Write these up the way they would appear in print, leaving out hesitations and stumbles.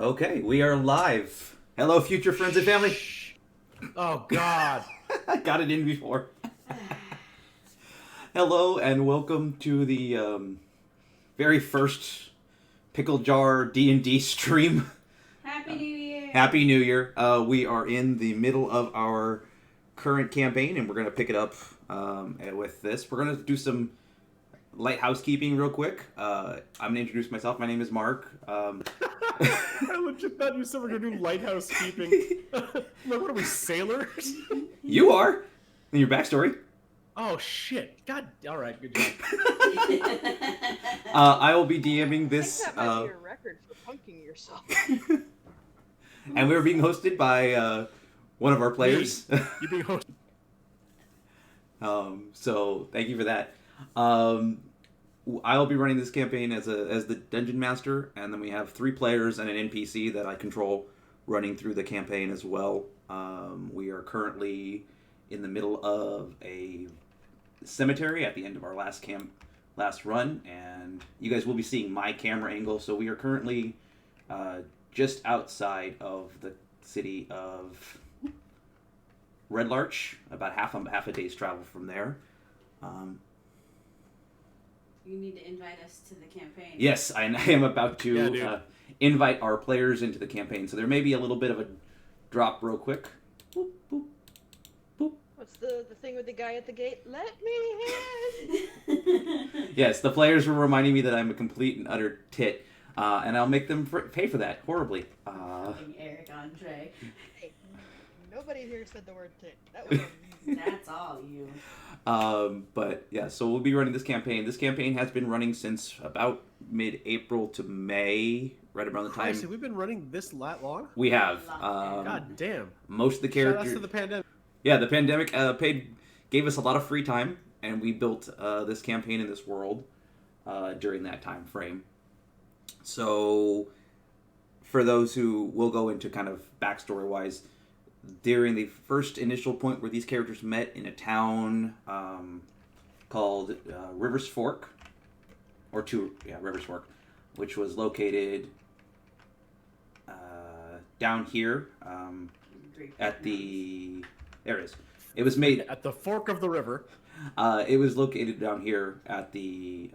Okay, we are live. Hello, future friends and family. Oh, God. I got it in before. Hello, and welcome to the very first Pickle Jar D&D stream. Happy New Year! Happy New Year. We are in the middle of our current campaign, and we're going to pick it up with this. We're going to do some light housekeeping real quick. I'm going to introduce myself. My name is Mark. I legit thought you said we're going to do lighthouse keeping. Like, what are we, sailors? You are. In your backstory. Oh, shit. God. All right, good job. I will be DMing this. I think that might be your record for punking yourself. And we're being hosted by one of our players. You being hosted. So thank you for that. I'll be running this campaign as the dungeon master, and then we have 3 players and an NPC that I control running through the campaign as well. We are currently in the middle of a cemetery at the end of our last run, and you guys will be seeing my camera angle. So we are currently just outside of the city of Red Larch, about half a day's travel from there. You need to invite us to the campaign. Yes, I am about to invite our players into the campaign, so there may be a little bit of a drop real quick. Boop, boop, boop. What's the thing with the guy at the gate? Let me in! Yes, the players were reminding me that I'm a complete and utter tit, and I'll make them pay for that horribly. Eric Andre. Hey, nobody here said the word tit. That was That's all you. But yeah, so we'll be running this campaign. This campaign has been running since about mid-April to May, right around the time. Have we been running this long? We have. God damn. Most of the Shout characters. out to the pandemic. Yeah, the pandemic gave us a lot of free time, and we built this campaign in this world during that time frame. So, for those who will go into kind of backstory-wise, during the first initial point where these characters met in a town called Rivers Fork, Rivers Fork, which was located down here at the... There it is. It was made... At the fork of the river. It was located down here at the...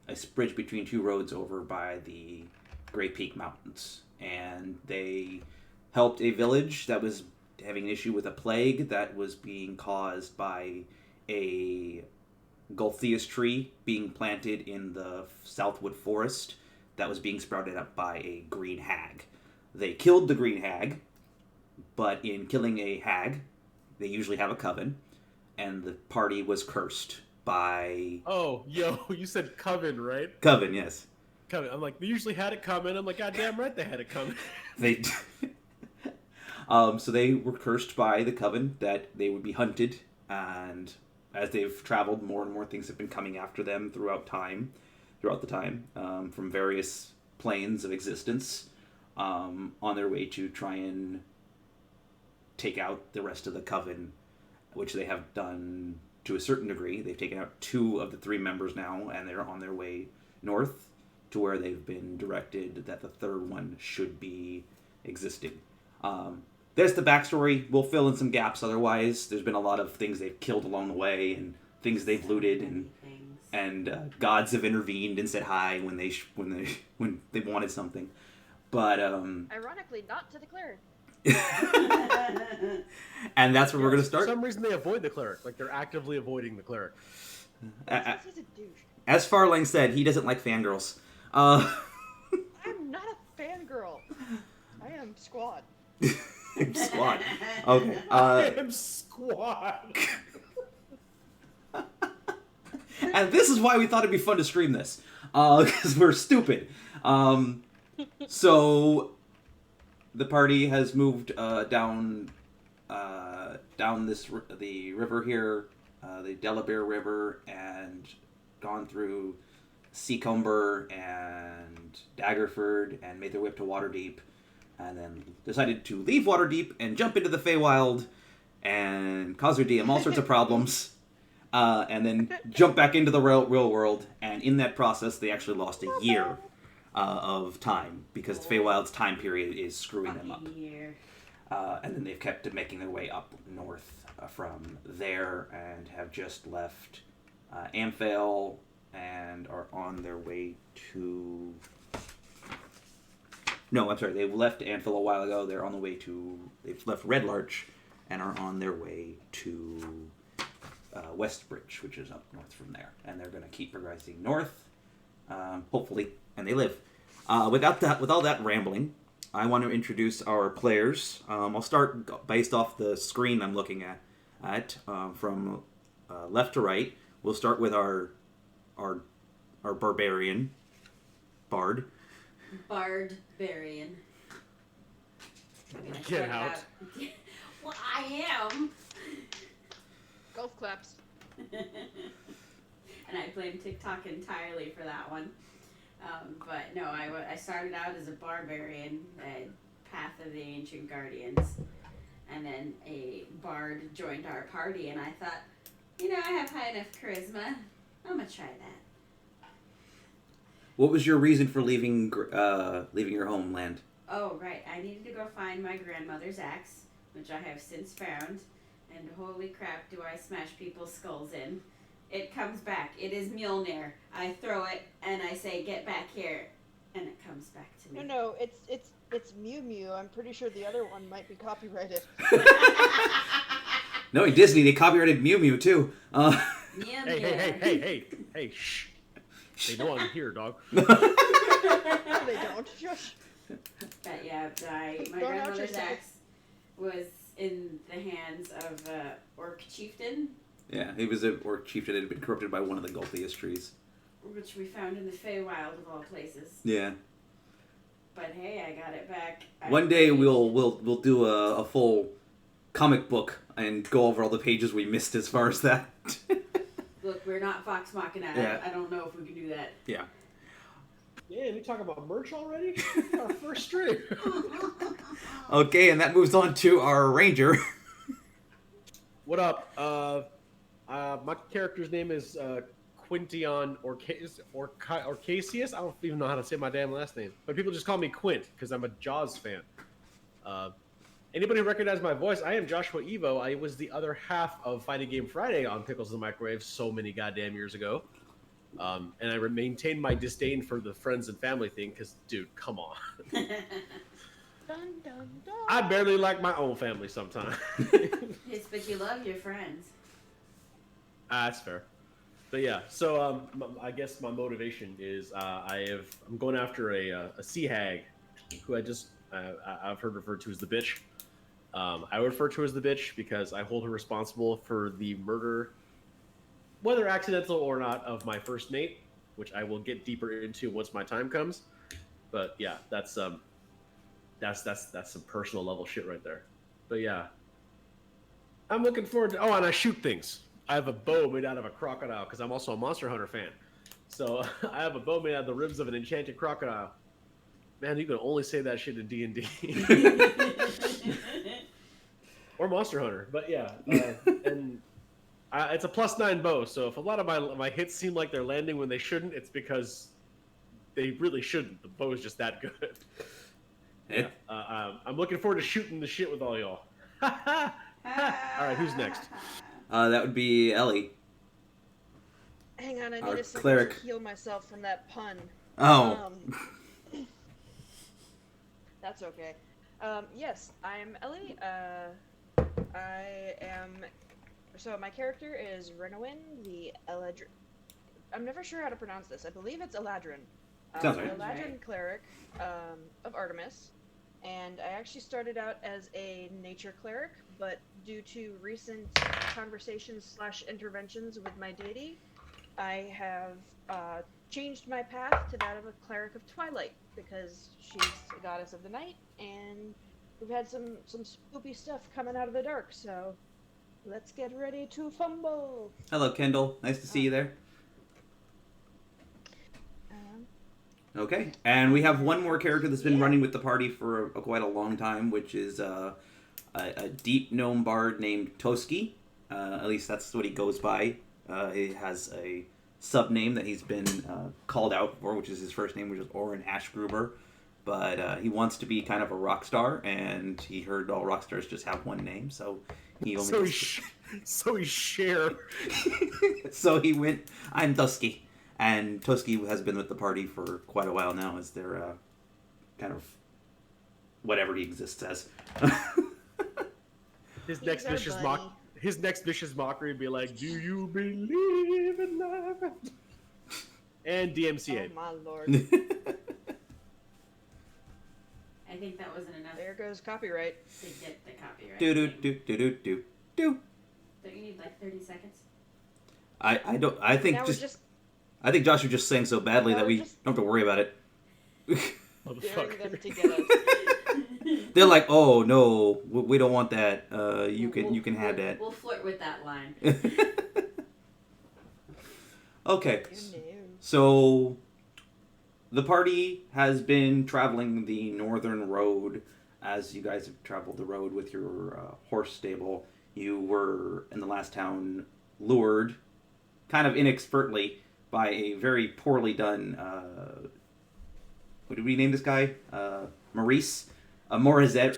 a bridge between 2 roads over by the Great Peak Mountains. And they helped a village that was having an issue with a plague that was being caused by a Gulthias tree being planted in the Southwood Forest that was being sprouted up by a green hag. They killed the green hag, but in killing a hag, they usually have a coven, and the party was cursed by... Oh, yo, you said coven, right? Coven, yes. Coven. I'm like, they usually had it coming. I'm like, goddamn right they had it coming. They... So they were cursed by the coven that they would be hunted, and as they've traveled, more and more things have been coming after them throughout the time, from various planes of existence, on their way to try and take out the rest of the coven, which they have done to a certain degree. They've taken out 2 of the 3 members now, and they're on their way north to where they've been directed that the 3rd one should be existing. There's the backstory. We'll fill in some gaps otherwise. There's been a lot of things they've killed along the way, and things they've looted, and gods have intervened and said hi when they wanted something. But ironically, not to the cleric. And that's where we're going to start. For some reason they avoid the cleric. Like, they're actively avoiding the cleric. He's a douche. As Farlang said, he doesn't like fangirls. I'm not a fangirl. I am squad. Squad. Okay. I am squad. And this is why we thought it'd be fun to stream this. Because we're stupid. So the party has moved down the river here, the Delabare River, and gone through Seacomber and Daggerford, and made their way up to Waterdeep, and then decided to leave Waterdeep and jump into the Fae Wild and cause their DM all sorts of problems, and then jump back into the real world, and in that process they actually lost a year of time, because the Fae Wild's time period is screwing them up. Fucking year. And then they've kept making their way up north from there, and have just left Amphail and are on their way to... No, I'm sorry, they left Amphail a while ago. They're on the way to... They've left Red Larch and are on their way to Westbridge, which is up north from there. And they're going to keep progressing north, hopefully, and they live. With all that rambling, I want to introduce our players. I'll start based off the screen I'm looking at from left to right. We'll start with our barbarian, Bard. Bardbarian. Get out. Well, I am. Golf claps. And I blame TikTok entirely for that one. But no, I started out as a barbarian, Path of the Ancient Guardians, and then a bard joined our party, and I thought, I have high enough charisma. I'm gonna try that. What was your reason for leaving your homeland? Oh, right. I needed to go find my grandmother's axe, which I have since found, and holy crap, do I smash people's skulls in. It comes back. It is Mjolnir. I throw it, and I say, get back here, and it comes back to me. No, it's Mew Mew. I'm pretty sure the other one might be copyrighted. No, in Disney, they copyrighted Mew Mew, too. Mew Hey, shh. They know I'm here, dog. No, they don't. Shush. But yeah, my Don't out grandmother's yourself. axe was in the hands of orc chieftain, Yeah, he was an orc chieftain that had been corrupted by one of the Gulthias trees. which we found in the Fae Wild of all places. Yeah. But hey, I got it back. One day we'll do a full comic book and go over all the pages we missed as far as that. Look, we're not Vox Machina. Yeah. I don't know if we can do that. Yeah. Yeah, we talk about merch already? Our first stream. Okay, and that moves on to our ranger. What up? My character's name is Quintion Orcasius. I don't even know how to say my damn last name, but people just call me Quint because I'm a Jaws fan. Anybody who recognized my voice? I am Joshua Evo. I was the other half of Fighting Game Friday on Pickles in the Microwave so many goddamn years ago, and I maintained my disdain for the friends and family thing because, dude, come on. Dun, dun, dun. I barely like my own family sometimes. Yes, but you love your friends. That's fair. But yeah, so I guess my motivation is I'm going after a sea hag, who I've heard referred to as the bitch. I refer to her as the bitch because I hold her responsible for the murder, whether accidental or not, of my first mate, which I will get deeper into once my time comes. But yeah, that's some personal level shit right there. But yeah, I'm looking forward to. Oh, and I shoot things. I have a bow made out of a crocodile because I'm also a Monster Hunter fan. So I have a bow made out of the ribs of an enchanted crocodile. Man, you can only say that shit in D&D. Or Monster Hunter, but yeah. And it's a +9 bow, so if a lot of my hits seem like they're landing when they shouldn't, it's because they really shouldn't. The bow is just that good. Yeah. I'm looking forward to shooting the shit with all y'all. All right, who's next? That would be Ellie. Hang on, I Our need a second cleric. to heal myself from that pun. Oh. That's okay. Yes, I'm Ellie. So my character is Renowyn, the Eladrin. I'm never sure how to pronounce this. I believe it's Eladrin. Sounds The right. Eladrin cleric of Artemis. And I actually started out as a nature cleric, but due to recent conversations / interventions with my deity, I have changed my path to that of a cleric of Twilight, because she's a goddess of the night, and we've had some spoopy stuff coming out of the dark, so let's get ready to fumble. Hello, Kendall. Nice to see you there. Okay, and we have one more character that's been running with the party for quite a long time, which is a deep gnome bard named Toski. At least that's what he goes by. He has a sub-name that he's been called out for, which is his first name, which is Oren Ashgruber. But he wants to be kind of a rock star, and he heard all rock stars just have one name, so he only... So he's Cher. So he went, I'm Tusky. And Tusky has been with the party for quite a while now as their kind of whatever he exists as. His next vicious mockery would be like, "Do you believe in love?" And DMCA. Oh my lord. I think that wasn't enough There goes copyright. to get the copyright. Do do thing. do do do do do. Don't you need like 30 seconds? I don't. I think Now just. I think Josh was just saying so badly Now that we're we just- don't have to worry about it. Daring them to get us. They're like, oh no, we don't want that. You can have that. We'll flirt with that line. Okay, You know. so the party has been traveling the northern road. As you guys have traveled the road with your horse stable, you were in the last town lured, kind of inexpertly, by a very poorly done. What did we name this guy? Maurice, Morizeri,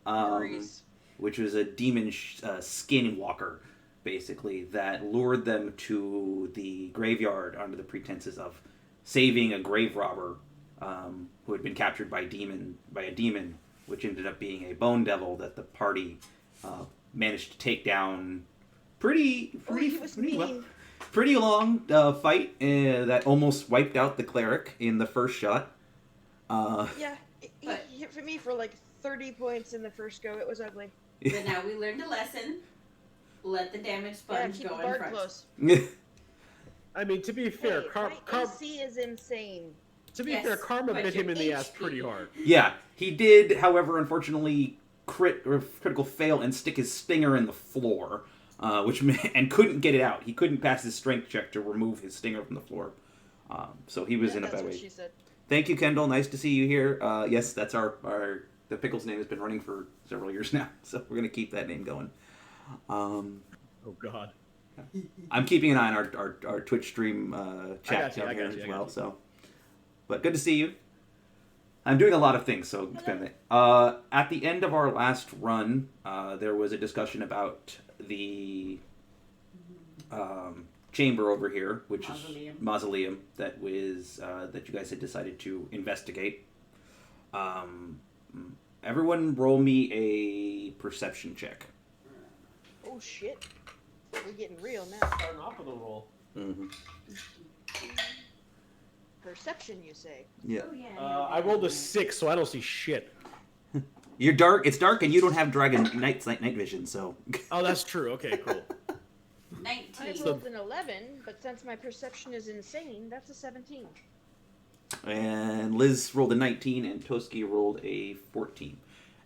Maurice. which was a demon skinwalker, basically, that lured them to the graveyard under the pretenses of saving a grave robber who had been captured by a demon, which ended up being a bone devil that the party managed to take down pretty well. Pretty long fight that almost wiped out the cleric in the first shot. Yeah, he hit me for like 30 points in the first go. It was ugly. But now we learned a lesson. Let the damage Yeah, sponge keep go the in bard front. close. I mean, to be fair, Hey, my AC is insane. Yes, Karma but bit him your in the ass HP. pretty hard. Yeah, he did, however, unfortunately, critical fail and stick his stinger in the floor, and couldn't get it out. He couldn't pass his strength check to remove his stinger from the floor. So he was in a That's bad what way. she said. Thank you, Kendall. Nice to see you here. Yes, that's the Pickles name has been running for several years now, so we're going to keep that name going. Oh God. I'm keeping an eye on our Twitch stream chat I down here got you. as well. So, but good to see you. I'm doing a lot of things, so spend it. At the end of our last run, there was a discussion about the chamber over here, which is mausoleum that was that you guys had decided to investigate. Everyone, roll me a perception check. Oh shit. We're getting real now. Starting off with a roll. Mm-hmm. Perception, you say? Yeah. Oh, yeah, I rolled a 6, so I don't see shit. You're dark. It's dark, and you don't have dragon night vision, so. Oh, that's true. Okay, cool. 19. I rolled an 11, but since my perception is insane, that's a 17. And Liz rolled a 19, and Toski rolled a 14.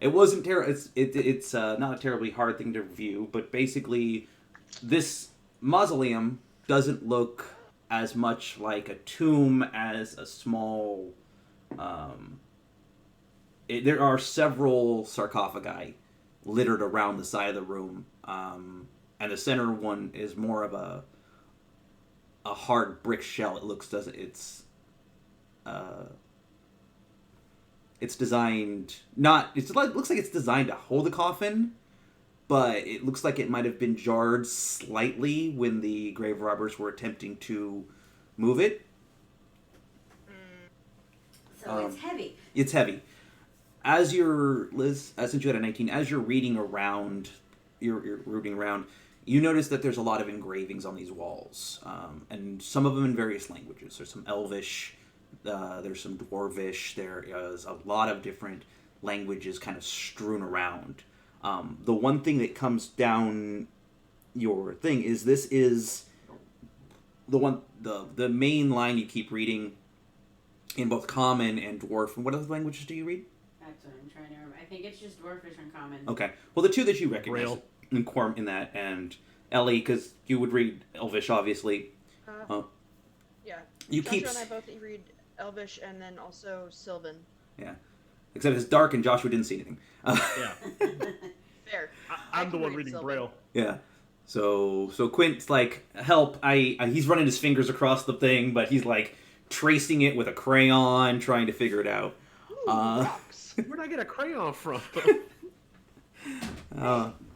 It wasn't terrible. It's not a terribly hard thing to review, but basically, this mausoleum doesn't look as much like a tomb as a small. There are several sarcophagi littered around the side of the room, and the center one is more of a hard brick shell. It looks it's designed not. It looks like it's designed to hold a coffin, but it looks like it might have been jarred slightly when the grave robbers were attempting to move it. So it's heavy. It's heavy. As you're Liz, since you had a 19, as you're reading around, you're rooting around. You notice that there's a lot of engravings on these walls, and some of them in various languages. There's some Elvish. There's some Dwarvish. There is a lot of different languages kind of strewn around. The one thing that comes down your thing is this is the main line you keep reading in both Common and Dwarf. And what other languages do you read? That's what I'm trying to remember. I think it's just Dwarfish and Common. Okay. Well, the two that you recognize Braille. in Quorm in that, and Ellie, because you would read Elvish, obviously. Yeah. You Joshua keep. and I both read Elvish and then also Sylvan. Yeah. Except it's dark and Joshua didn't see anything. Yeah. Fair. I'm I the can one read reading Sylvan. Braille. Yeah. So Quint's like, help! He's running his fingers across the thing, but he's like tracing it with a crayon, trying to figure it out. Ooh, rocks. Where'd I get a crayon from?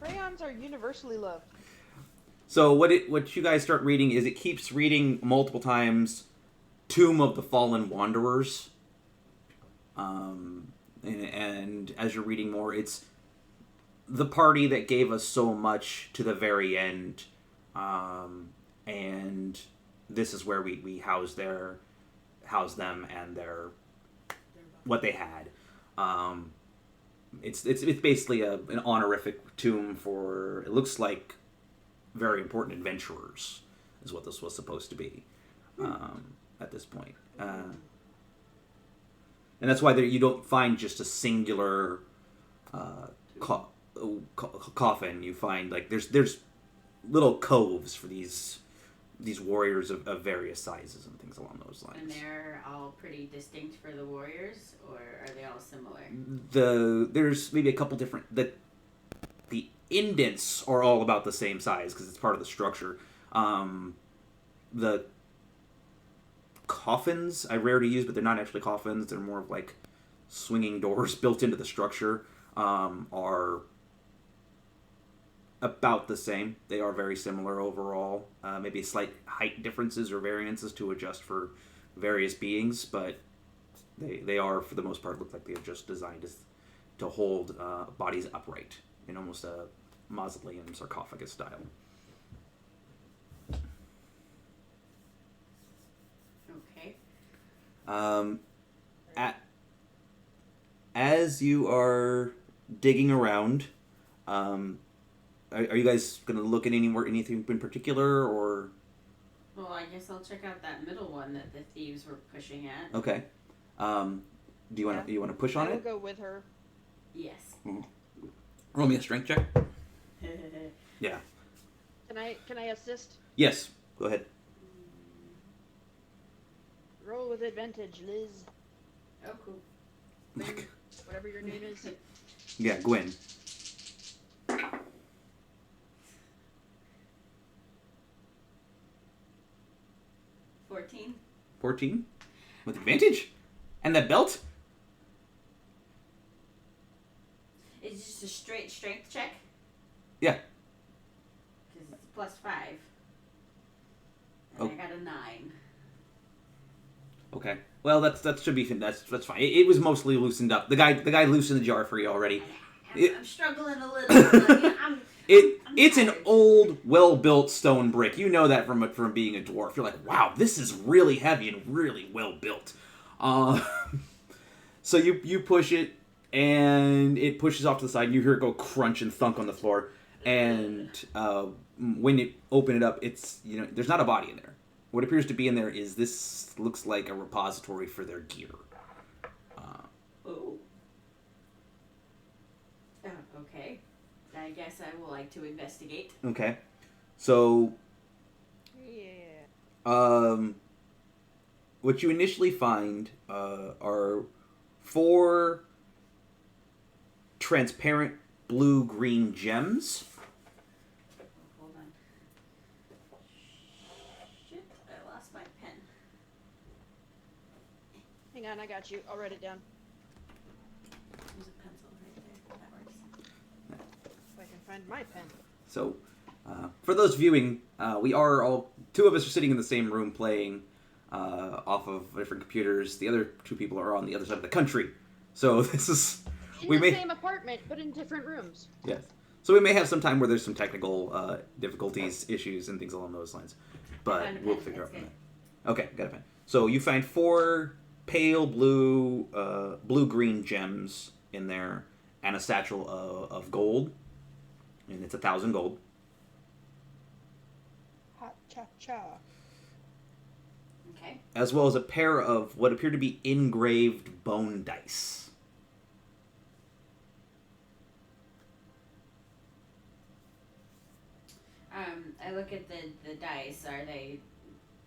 Crayons are universally loved. So what you guys start reading is it keeps reading multiple times, Tomb of the Fallen Wanderers. And as you're reading more, it's the party that gave us so much to the very end, and this is where we house them and what they had. It's basically an honorific tomb for, it looks like, very important adventurers is what this was supposed to be at this point. And that's why you don't find just a singular coffin. You find like there's little coves for these warriors of various sizes and things along those lines. And they're all pretty distinct for the warriors, or are they all similar? There's maybe a couple different. The indents are all about the same size because it's part of the structure. The coffins I rarely use, but they're not actually coffins. They're more of like swinging doors built into the structure. Are about the same. They are very similar overall. Maybe slight height differences or variances to adjust for various beings, but they are, for the most part, look like they are just designed to hold bodies upright in almost a mausoleum sarcophagus style. Okay. As you are digging around, are you guys going to look at anything in particular, or? Well, I guess I'll check out that middle one that the thieves were pushing at. Okay. Do you want to push on I will it? go with her. Yes. Roll me a strength check. Yeah. Can I assist? Yes. Go ahead. Roll with advantage, Liz. Oh, cool. Gwyn, whatever your name is. Yeah, Gwyn. 14. 14? With advantage? And that belt? It's just a straight strength check? Yeah. Because it's +5. And Oh. I got a 9. Okay. Well, that should be that's fine. It was mostly loosened up. The guy loosened the jar for you already. I'm struggling a little. But, I'm It's an tired. old, well-built stone brick. You know that from being a dwarf. You're like, wow, this is really heavy and really well built. So you push it, and it pushes off to the side. And you hear it go crunch and thunk on the floor. And when you open it up, it's there's not a body in there. What appears to be in there is this looks like a repository for their gear. Oh. Okay. I guess I will like to investigate. Okay, so Yeah. what you initially find are 4 transparent blue-green gems. Hold on. Shit, I lost my pen. Hang on, I got you. I'll write it down. There's a pencil right there. That works. If I can find my pen. So, for those viewing, we are all 2 of us are sitting in the same room playing off of different computers. The other 2 people are on the other side of the country. So this is In the same apartment, but in different rooms. yes. So we may have some time where there's some technical difficulties, issues, and things along those lines. But Found a we'll pen, figure out that's from that. Okay, got a pen. So you find 4 pale blue, blue-green gems in there, and a satchel of gold, and it's 1,000 gold. Hot cha cha. Okay. As well as a pair of what appear to be engraved bone dice. I look at the dice. Are they,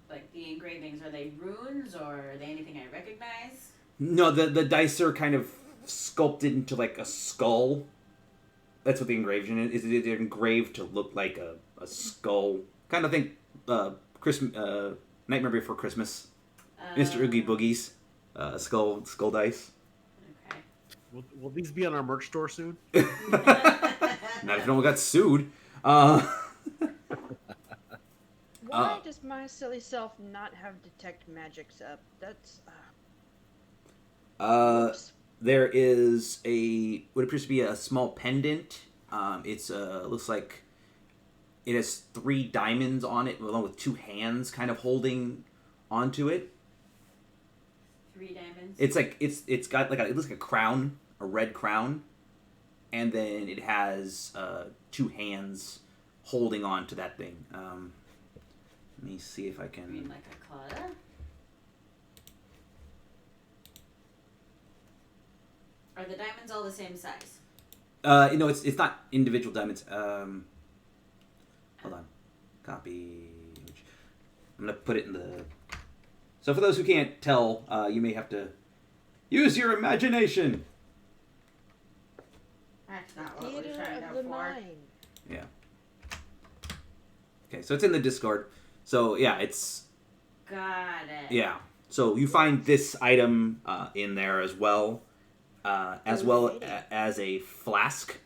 like, the engravings, are they runes, or are they anything I recognize? No, the dice are kind of sculpted into like a skull, That's what the engraving is. It's engraved to look like a skull. Kind of think Christmas, Nightmare Before Christmas. Mr. Oogie Boogie's skull dice. Okay. Will these be on our merch store soon? Not if no one got sued. Why does my silly self not have detect magics up? That's whoops. There is what appears to be a small pendant. It's looks like it has 3 diamonds on it, along with 2 hands kind of holding onto it. 3 diamonds. It's like it's got like it looks like a crown, a red crown, and then it has 2 hands holding on to that thing. Let me see if I can. Green like a club. Are the diamonds all the same size? It's not individual diamonds. Hold on. Copy. I'm gonna put it in the. So for those who can't tell, you may have to use your imagination. That's not what we Theater signed of up the for. mind. Yeah. Okay, so it's in the Discord. So yeah, it's Got it. yeah. So you find this item in there as well as a flask.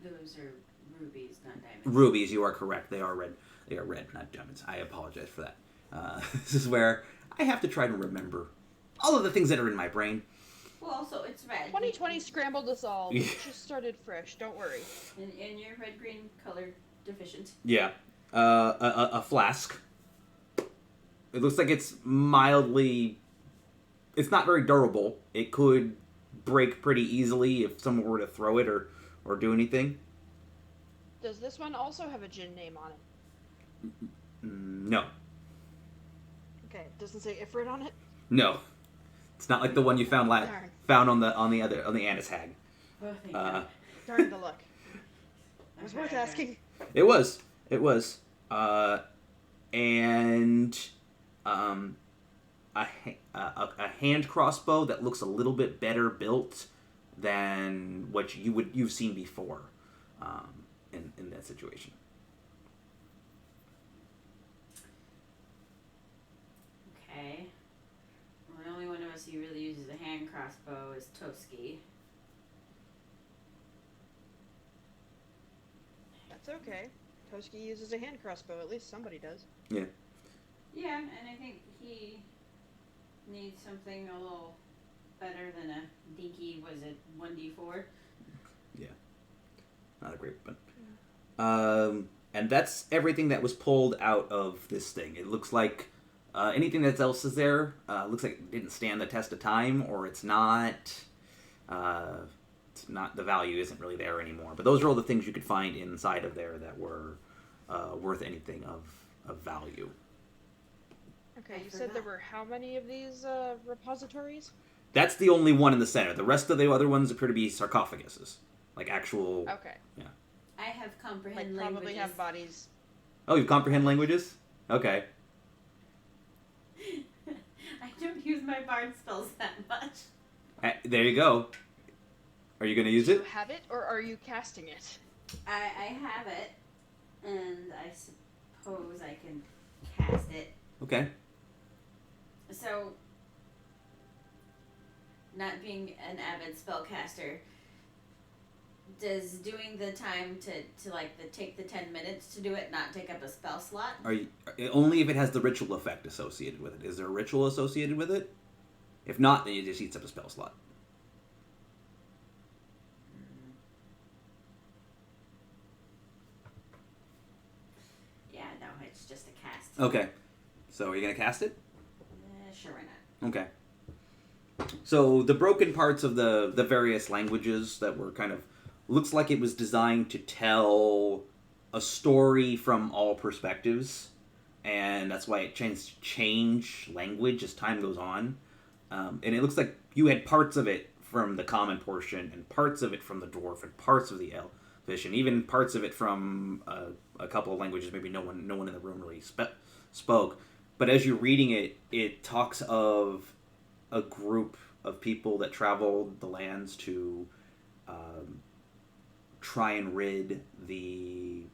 Those are rubies, not diamonds. Rubies, you are correct. They are red. They are red, not diamonds. I apologize for that. This is where I have to try to remember all of the things that are in my brain. Well, also it's red. 2020 scrambled us all. We just started fresh. Don't worry. And you're red-green color deficient. Yeah. A flask. It looks like it's mildly... It's not very durable. It could break pretty easily if someone were to throw it or do anything. Does this one also have a gin name on it? No. Okay, doesn't say Ifrit on it? No. It's not like the one you found Darn. Oh, on the Annis Hag. thank God. Darn the luck. It was worth asking. It was. And a hand crossbow that looks a little bit better built than what you've seen before in that situation. Okay. Well, the only one of us who really uses a hand crossbow is Toski. That's okay. Toski uses a hand crossbow. At least somebody does. Yeah. Yeah, and I think he needs something a little better than a dinky, was it 1d4? Yeah. Not a great weapon. And that's everything that was pulled out of this thing. It looks like anything that else is there looks like it didn't stand the test of time, or it's not. It's not, the value isn't really there anymore. But those are all the things you could find inside of there that were worth anything of value. Okay, you said there were how many of these repositories? That's the only one in the center. The rest of the other ones appear to be sarcophaguses, like actual. Okay. Yeah. I have comprehend Like probably languages. have bodies. Oh, you comprehend languages? Okay. I don't use my bard spells that much. There you go. Are you going to use Do you it? have it, or are you casting it? I have it, and I suppose I can cast it. Okay. So, not being an avid spellcaster, does doing the time to take the 10 minutes to do it not take up a spell slot? Are you only if it has the ritual effect associated with it? Is there a ritual associated with it? If not, then it just eats up a spell slot. Yeah, no, it's just a cast. Okay. So are you going to cast it? Sure, why not? Okay. So the broken parts of the various languages that were kind of looks like it was designed to tell a story from all perspectives, and that's why it tends to change language as time goes on. And it looks like you had parts of it from the common portion, and parts of it from the dwarf, and parts of the elvish, and even parts of it from a couple of languages maybe no one in the room really spoke. But as you're reading it, it talks of a group of people that traveled the lands to try and rid the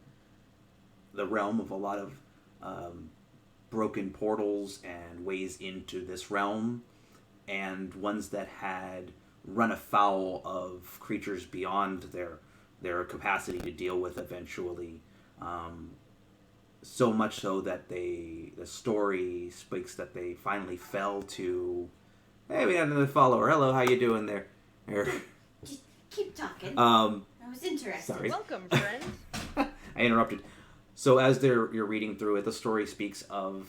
realm of a lot of broken portals and ways into this realm, and ones that had run afoul of creatures beyond their capacity to deal with eventually. So much so that the story speaks that they finally fell to, hey, we had another follower. Hello, how you doing there? Just keep talking. I was interested. Sorry. Welcome, friend. I interrupted. So as you're reading through it, the story speaks of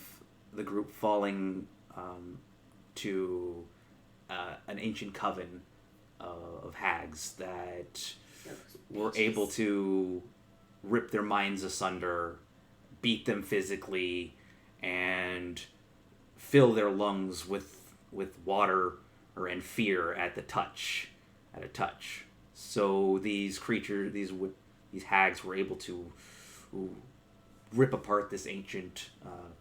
the group falling to an ancient coven of hags that were able to rip their minds asunder, beat them physically, and fill their lungs with water and fear at a touch. So these creatures, these hags, were able to rip apart this ancient,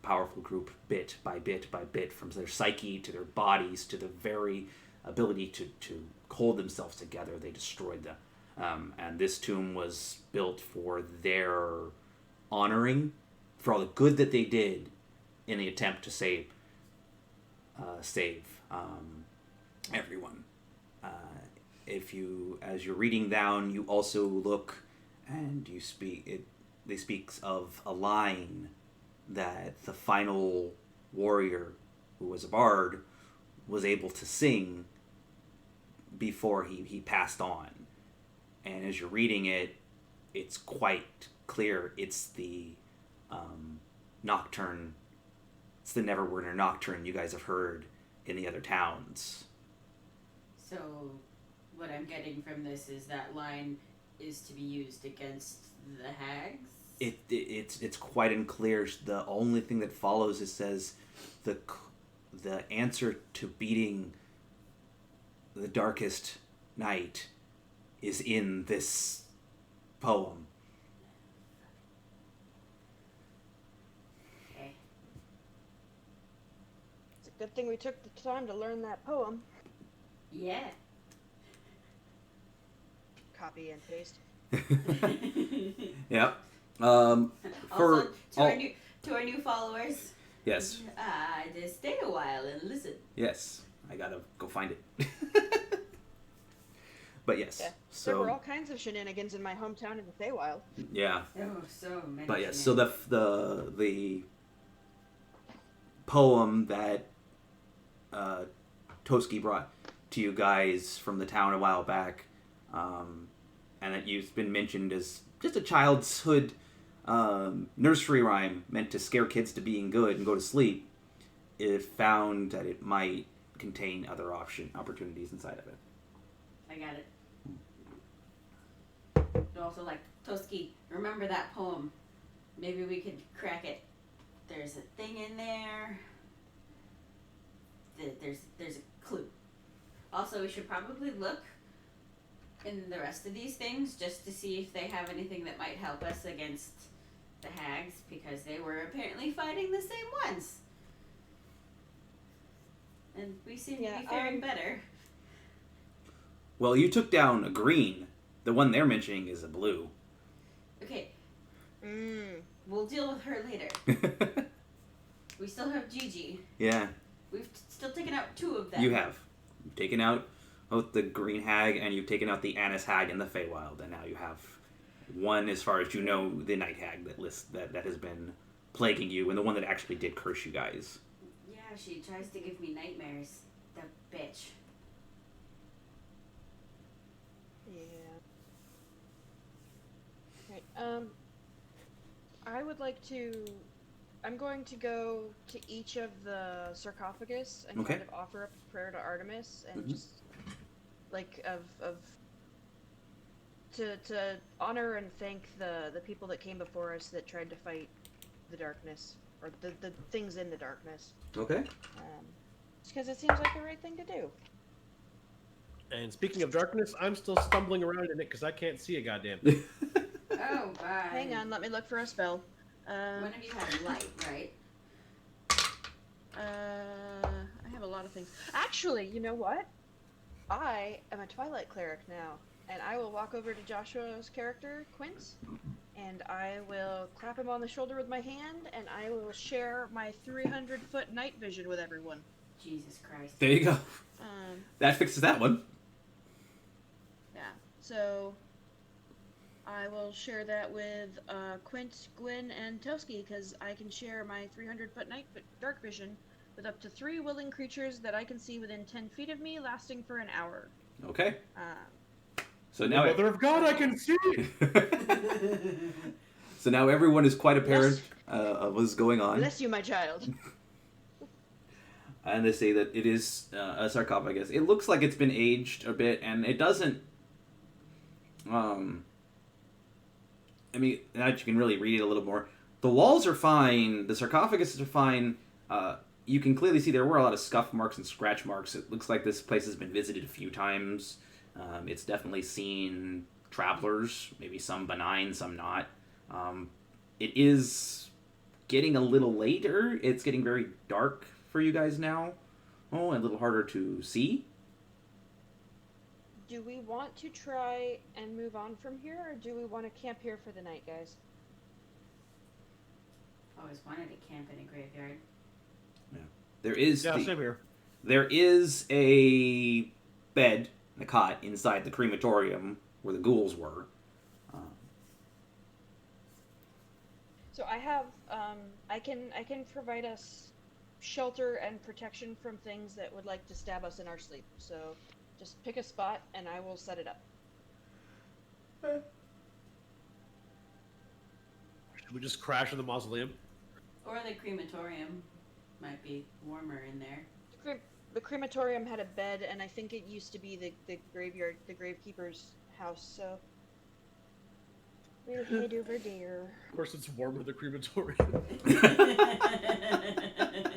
powerful group bit by bit, from their psyche to their bodies to the very ability to hold themselves together. They destroyed them. And this tomb was built for their honoring, for all the good that they did in the attempt to save everyone. As you're reading down, you also look and you speak. They speaks of a line that the final warrior, who was a bard, was able to sing before he passed on. And as you're reading it, it's quite clear it's the nocturne. It's the Neverwinter nocturne you guys have heard in the other towns. So, what I'm getting from this is that line is to be used against the hags? It's quite unclear. The only thing that follows, it says the answer to beating the darkest night is in this poem. Okay. It's a good thing we took the time to learn that poem. Yeah. Copy and paste. Yep. Also, to our new followers. Yes. Just stay a while and listen. Yes. I gotta go find it. But yes. Yeah. So There were all kinds of shenanigans in my hometown in the Fae Wild. yeah. Oh, so many. But yes. So the poem that Toski brought to you guys from the town a while back, and that you've been mentioned as just a childhood nursery rhyme meant to scare kids to being good and go to sleep, it found that it might contain other opportunities inside of it. I got it. Also, like, Toski, remember that poem? Maybe we could crack it. There's a thing in there. There's a clue. Also, we should probably look in the rest of these things just to see if they have anything that might help us against the hags, because they were apparently fighting the same ones. And we seem to be faring better. Well, you took down a green. The one they're mentioning is a blue. Okay. We'll deal with her later. We still have Gigi. Yeah. We've still taken out 2 of them. You have. You've taken out both the green hag and you've taken out the Anise hag and the Fae Wild, and now you have one, as far as you know, the Night Hag that has been plaguing you, and the one that actually did curse you guys. Yeah, she tries to give me nightmares. The bitch. Yeah. Right. I would like to. I'm going to go to each of the sarcophagus and Okay. kind of offer up a prayer to Artemis and just like to honor and thank the people that came before us that tried to fight the darkness, or the things in the darkness. Okay. Just because it seems like the right thing to do. And speaking of darkness, I'm still stumbling around in it because I can't see a goddamn. Oh, bye. Hang on, let me look for a spell. One of you has light, right? I have a lot of things. Actually, you know what? I am a Twilight Cleric now, and I will walk over to Joshua's character, Quint, and I will clap him on the shoulder with my hand, and I will share my 300-foot night vision with everyone. Jesus Christ. There you go. That fixes that one. Yeah, so I will share that with Quint, Gwyn, and Toski, because I can share my 300-foot night dark vision with up to 3 willing creatures that I can see within 10 feet of me, lasting for an hour. Okay. So The now, Mother of God, I can see! so now everyone is quite apparent of what's going on. Bless you, my child. And they say that it is a sarcophagus. It looks like it's been aged a bit, and it doesn't. I mean, now you can really read it a little more. The walls are fine. The sarcophagus are fine. You can clearly see there were a lot of scuff marks and scratch marks. It looks like this place has been visited a few times. It's definitely seen travelers, maybe some benign, some not. It is getting a little later. It's getting very dark for you guys now. Oh, and a little harder to see. Do we want to try and move on from here, or do we want to camp here for the night, guys? Always wanted to camp in a graveyard. There is Same here. There is a bed, a cot inside the crematorium where the ghouls were. So I have, I can provide us shelter and protection from things that would like to stab us in our sleep. So just pick a spot and I will set it up. Should we just crash in the mausoleum? Or the crematorium. Might be warmer in there. The crematorium had a bed, and I think it used to be the graveyard, the gravekeeper's house, so we'll head over there. Of course, it's warmer than the crematorium.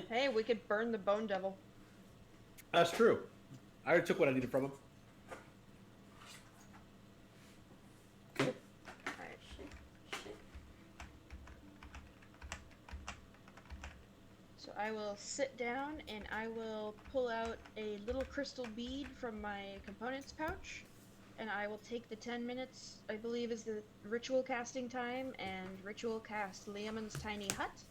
Hey, we could burn the bone devil. That's true. I already took what I needed from him. Alright. So I will sit down and I will pull out a little crystal bead from my components pouch, and I will take the 10 minutes, I believe is the ritual casting time, and ritual cast Liamon's tiny hut.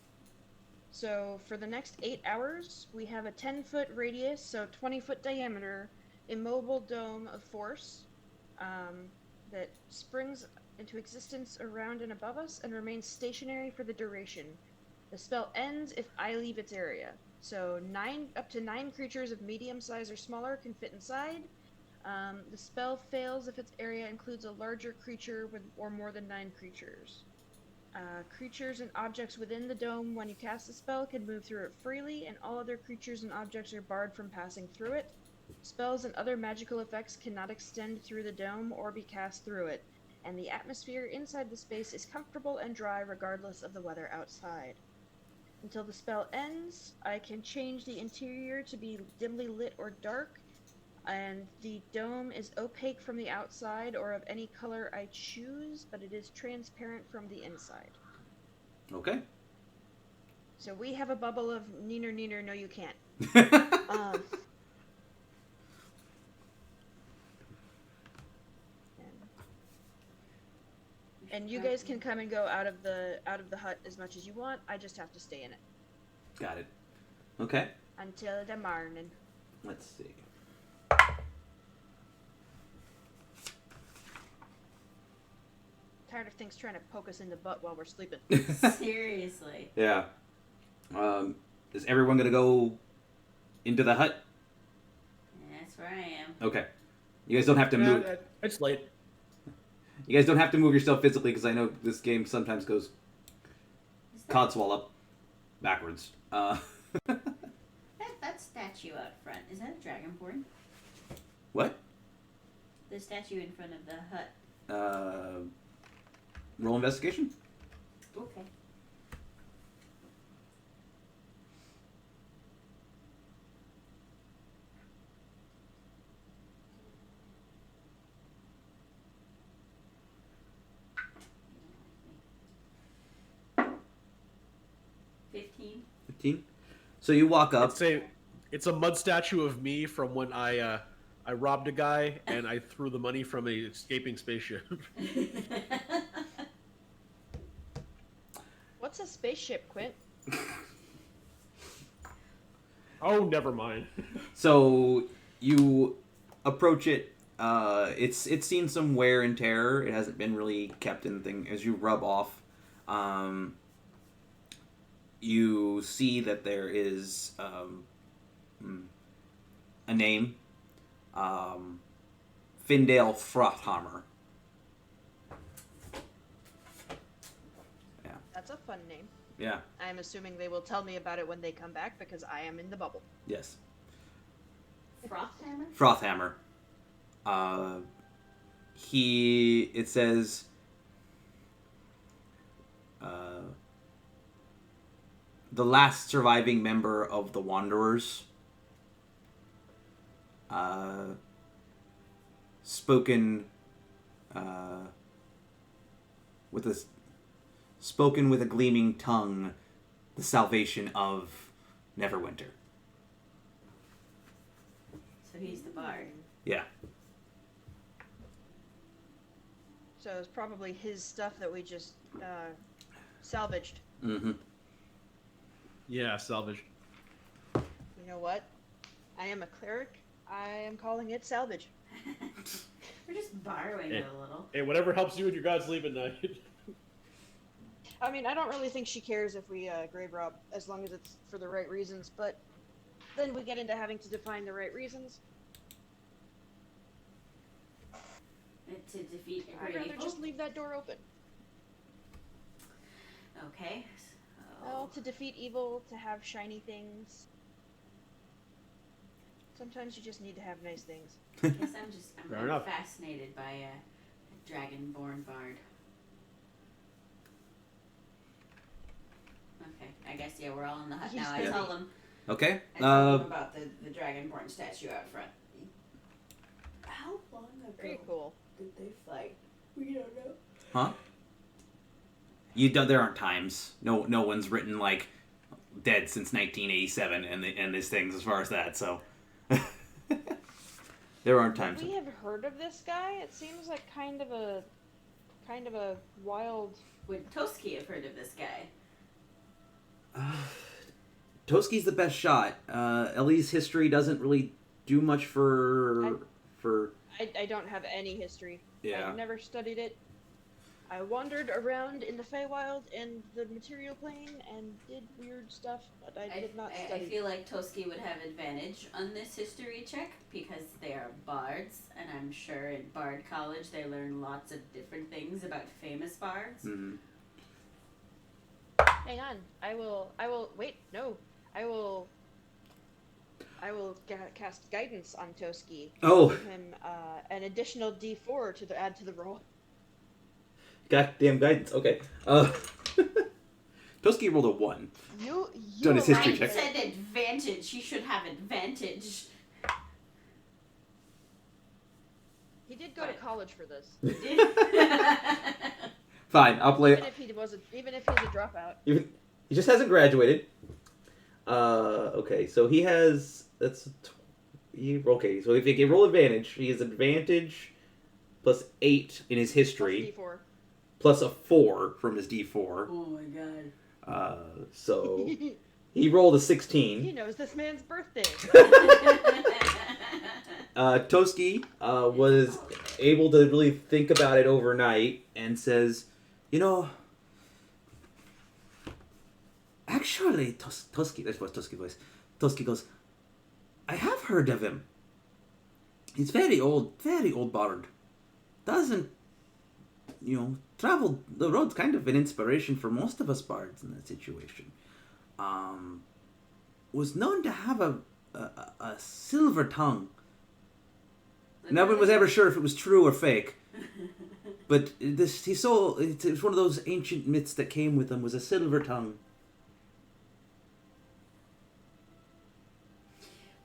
So for the next 8 hours, we have a 10-foot radius, so 20-foot diameter, immobile dome of force that springs into existence around and above us and remains stationary for the duration. The spell ends if I leave its area. So up to 9 creatures of medium size or smaller can fit inside. The spell fails if its area includes a larger creature or more than 9 creatures. Creatures and objects within the dome when you cast the spell can move through it freely, and all other creatures and objects are barred from passing through it. Spells and other magical effects cannot extend through the dome or be cast through it, and the atmosphere inside the space is comfortable and dry regardless of the weather outside. Until the spell ends, I can change the interior to be dimly lit or dark, and the dome is opaque from the outside or of any color I choose, but it is transparent from the inside. Okay. So we have a bubble of neener neener, no you can't. And you guys can come and go out of the hut as much as you want. I just have to stay in it. Got it. Okay. Until the morning. Let's see. Tired of things trying to poke us in the butt while we're sleeping. Seriously. Yeah. Is everyone gonna go into the hut? That's where I am. Okay. You guys don't have to move. It's late. You guys don't have to move yourself physically, because I know this game sometimes goes codswall up backwards. That statue out front, is that a dragonborn? What? The statue in front of the hut. Roll investigation? Okay. $15. 15? So you walk up. It's a mud statue of me from when I I robbed a guy and I threw the money from a escaping spaceship. What's a spaceship, Quint? Oh, never mind. So you approach it. It's seen some wear and tear. It hasn't been really kept in the thing. As you rub off, you see that there is a name, Findale Frothhammer. Yeah. That's a fun name. Yeah. I'm assuming they will tell me about it when they come back because I am in the bubble. Yes. Frothhammer? Frothhammer. It says, the last surviving member of the Wanderers, spoken with a gleaming tongue, the salvation of Neverwinter. So he's the bard. Yeah. So it's probably his stuff that we just salvaged. Mm-hmm. Yeah, salvage. You know what? I am a cleric. I am calling it salvage. We're just borrowing it a little. Hey, whatever helps you and your god sleep at night. I mean, I don't really think she cares if we grave rob, as long as it's for the right reasons, but then we get into having to define the right reasons. To defeat a I'd great rather evil? just leave that door open. Okay. Well, to defeat evil, to have shiny things. Sometimes you just need to have nice things. I guess I'm Fair enough. fascinated by a dragonborn bard. Okay, I guess, yeah, we're all in the hut now. I Yeah. tell them. Okay. I tell them about the dragonborn statue out front. How long ago Very cool. did they fight? We don't know. Huh? There aren't times. No one's written like dead since 1987 and these things as far as that. So there aren't times. We have heard of this guy. It seems like kind of a wild. Would Toski have heard of this guy? Toski's the best shot. Ellie's history doesn't really do much for. I don't have any history. Yeah. I've never studied it. I wandered around in the Fae Wild and the material plane and did weird stuff, but I did not I study. feel like Toski would have advantage on this history check because they are bards, and I'm sure in Bard College they learn lots of different things about famous bards. Mm-hmm. Hang on. I will wait. No. I will cast guidance on Toski. Oh. Give him an additional D4 to add to the roll. Goddamn guidance. Okay. Toski rolled a 1. You Done his history I check. said advantage. He should have advantage. He did go to college for this. Fine, I'll play Even if he he's a dropout. He just hasn't graduated. Okay, so he has. Okay, so if he can roll advantage, he has advantage plus 8 in his history, Plus D4. plus a 4 from his D4. Oh my god. So he rolled a He 16. knows this man's birthday. Toski was able to really think about it overnight and says, actually, Toski, that's what Toski voice. Toski goes, I have heard of him. He's very old bard. Doesn't, travel the road's kind of an inspiration for most of us bards in that situation. Was known to have a silver tongue. No one was ever sure if it was true or fake. But it was one of those ancient myths that came with him, was a silver tongue.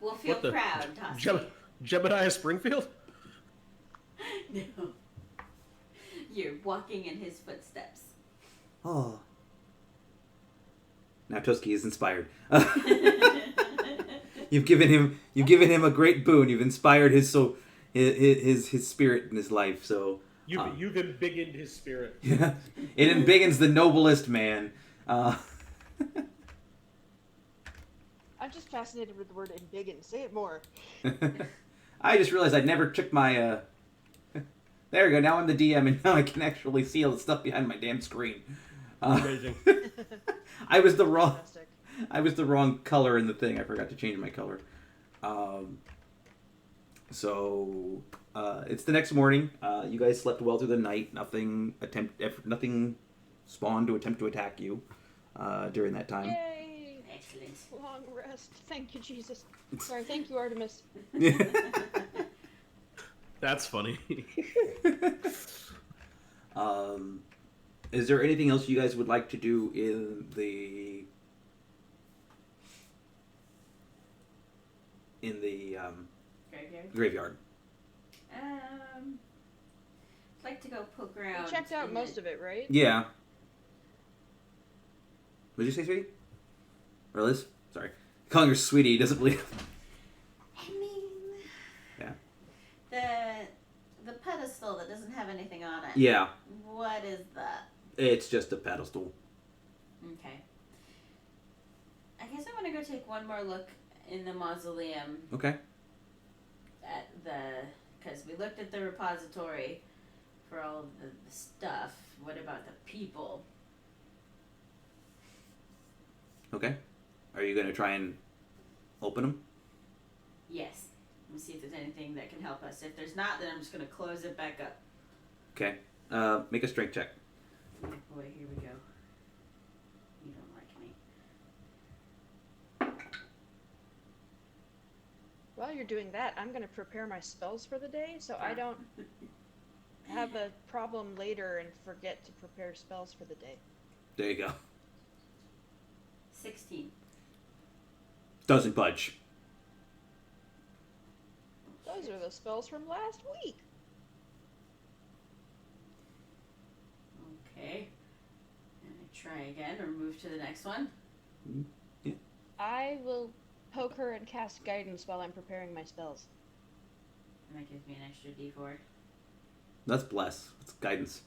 We'll feel What the- proud, Toski. Jebediah Springfield? No. You're walking in his footsteps. Oh. Now Toski is inspired. You've given him a great boon. You've inspired his spirit and his life. So You've embiggened his spirit. yeah, it embiggens the noblest man. I'm just fascinated with the word embiggen. Say it more. I just realized I'd never checked my. There we go. Now I'm the DM, and now I can actually see all the stuff behind my damn screen. Amazing. I was the wrong. Fantastic. I was the wrong color in the thing. I forgot to change my color. So it's the next morning. You guys slept well through the night. Nothing spawned to attempt to attack you during that time. Yay! Excellent. Long rest. Thank you, Jesus. Sorry, thank you, Artemis. That's funny. Is there anything else you guys would like to do in the graveyard? I'd like to go poke around. We checked out most of it, right? Yeah. What did you say, sweetie? Or Liz? Sorry. Calling her sweetie doesn't believe. I mean, Yeah. the pedestal that doesn't have anything on it. Yeah. What is that? It's just a pedestal. Okay. I guess I want to go take one more look in the mausoleum Okay. because we looked at the repository for all of the stuff. What about the people? Okay. Are you going to try and open them? Yes. Let me see if there's anything that can help us. If there's not, then I'm just going to close it back up. Okay. Make a strength check. Oh boy, here we go. You don't like me. While you're doing that, I'm going to prepare my spells for the day so I don't have a problem later and forget to prepare spells for the day. There you go. 16. Doesn't budge. Those are the spells from last week. Okay. And I try again or move to the next one. Yeah. I will poke her and cast guidance while I'm preparing my spells. And that gives me an extra d4. That's bless. It's guidance.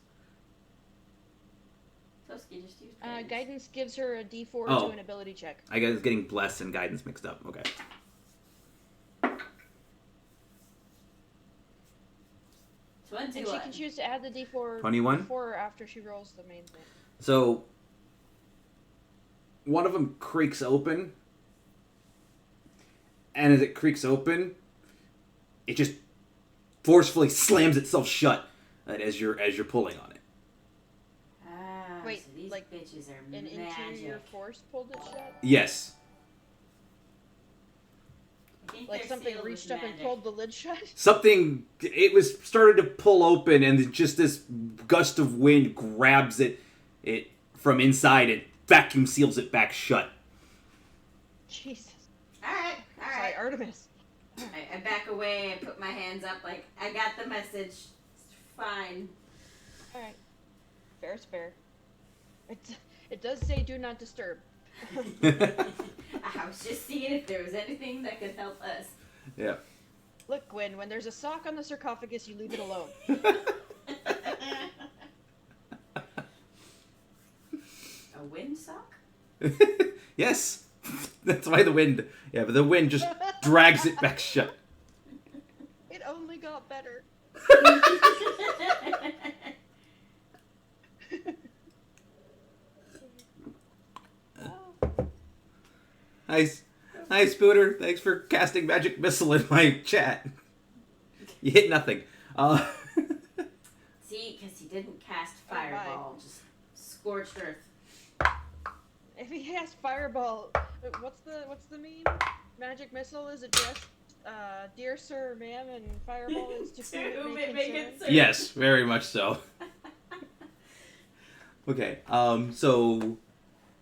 Toski just used guidance. Guidance gives her a d4 Oh. to an ability check. I guess getting bless and guidance mixed up. Okay. And she can choose to add the d4 21? before or after she rolls the main thing. So, one of them creaks open, and as it creaks open, it just forcefully slams itself shut as you're pulling on it. Ah, Wait, so these like bitches are An magic. interior force pulled it shut? Yes. I think Like they're something sealed with reached up and magic. pulled the lid shut? Something, it was started to pull open, and just this gust of wind grabs it from inside and vacuum seals it back shut. Jesus. Alright, Sorry, alright. Artemis. I back away, I put my hands up like, I got the message. It's fine. Alright. Fair's fair. It does say do not disturb. I was just seeing if there was anything that could help us. Yeah. Look, Gwyn, when there's a sock on the sarcophagus, you leave it alone. A wind sock? Yes. That's why the wind. Yeah, but the wind just drags it back shut. It only got better. Hi, Spooner. Thanks for casting magic missile in my chat. You hit nothing. See, because he didn't cast Oh, my. fireball, just scorched earth. If he has fireball, what's the meme? Magic missile is addressed, dear sir, ma'am, and fireball is to whom it may concern. Yes, very much so. Okay, so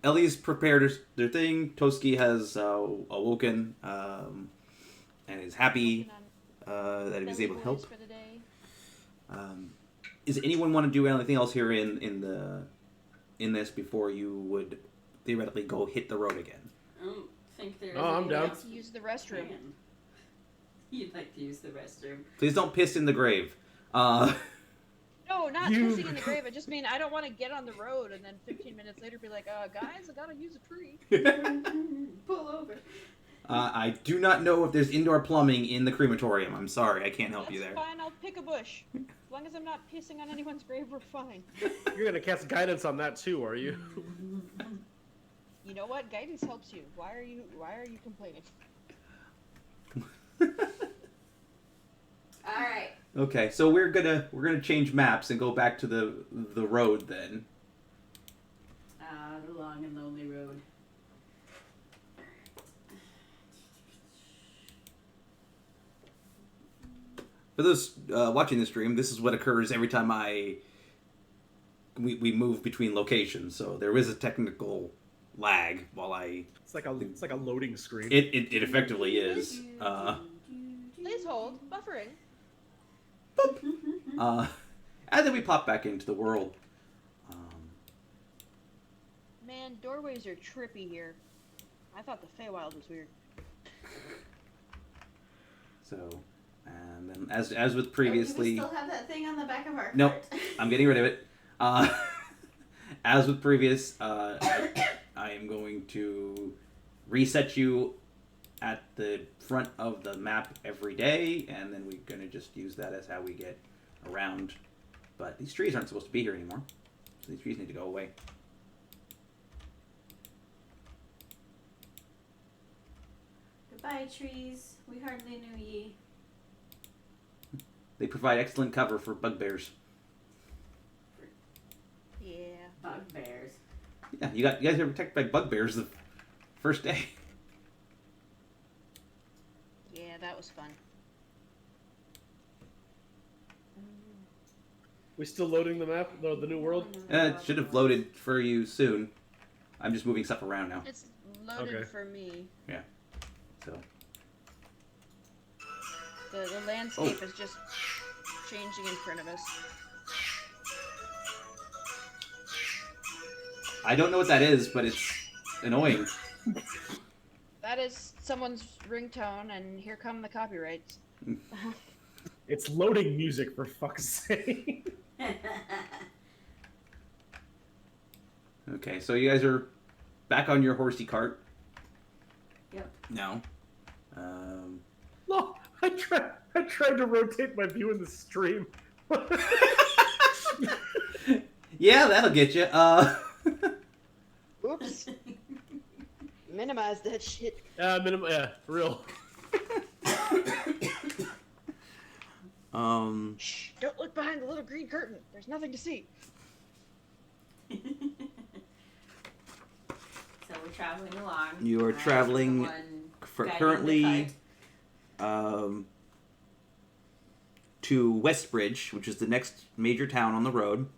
Ellie's prepared their thing. Toski has awoken and is happy that he was able to help. For the day. Does anyone want to do anything else here in this before you would theoretically go hit the road again? think there is Oh, I'm anyone down. else Use the restroom. can. You'd like to use the restroom. Please don't piss in the grave. No, not You- pissing in the grave. I just mean I don't want to get on the road and then 15 minutes later be like, guys, I gotta use a tree. Pull over. I do not know if there's indoor plumbing in the crematorium. I'm sorry, I can't help That's you there. fine. I'll pick a bush. As long as I'm not pissing on anyone's grave, we're fine. You're gonna cast guidance on that too, are you? You know what? Guidance helps you. Why are you complaining? All right. Okay, so we're gonna change maps and go back to the road then. The long and lonely road. For those watching the stream, this is what occurs every time we move between locations. So there is a technical lag while I. It's like a loading screen. It effectively is. Please hold. Buffering. And then we pop back into the world. Man, doorways are trippy here. I thought the Fae Wild was weird. So, and then as with previously. Do we still have that thing on the back of our Nope, cart? I'm getting rid of it. As with previous, I am going to reset you at the front of the map every day, and then we're going to just use that as how we get around. But these trees aren't supposed to be here anymore, so these trees need to go away. Goodbye, trees. We hardly knew ye. They provide excellent cover for bugbears. Yeah. Bugbears. Yeah, you guys are protected by bugbears the first day. Yeah, that was fun. We still loading the map, the new world? It should have loaded for you soon. I'm just moving stuff around now. It's loaded Okay. for me. So The landscape is just changing in front of us. I don't know what that is, but it's annoying. That is someone's ringtone, and here come the copyrights. It's loading music, for fuck's sake. Okay, so you guys are back on your horsey cart. Yep. No. No, I tried to rotate my view in the stream. Yeah, that'll get you. Oops. Minimize that shit. Yeah, for real. Shh, don't look behind the little green curtain. There's nothing to see. So we're traveling along. You are traveling One guiding currently the cart. to Westbridge, which is the next major town on the road,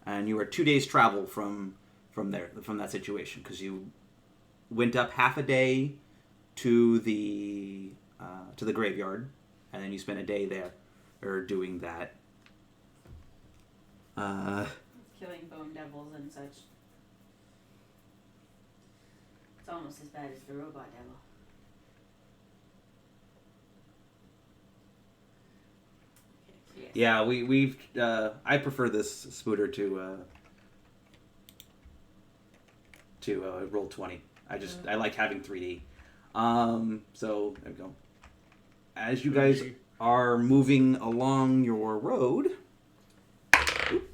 and you are 2 days travel from that situation, because you went up half a day to the graveyard, and then you spent a day there, or doing that. Killing bone devils and such. It's almost as bad as the robot devil. Okay, so Yeah, we've I prefer this Spooter to roll 20. I like having 3D. So there we go. As you guys are moving along your road, oop,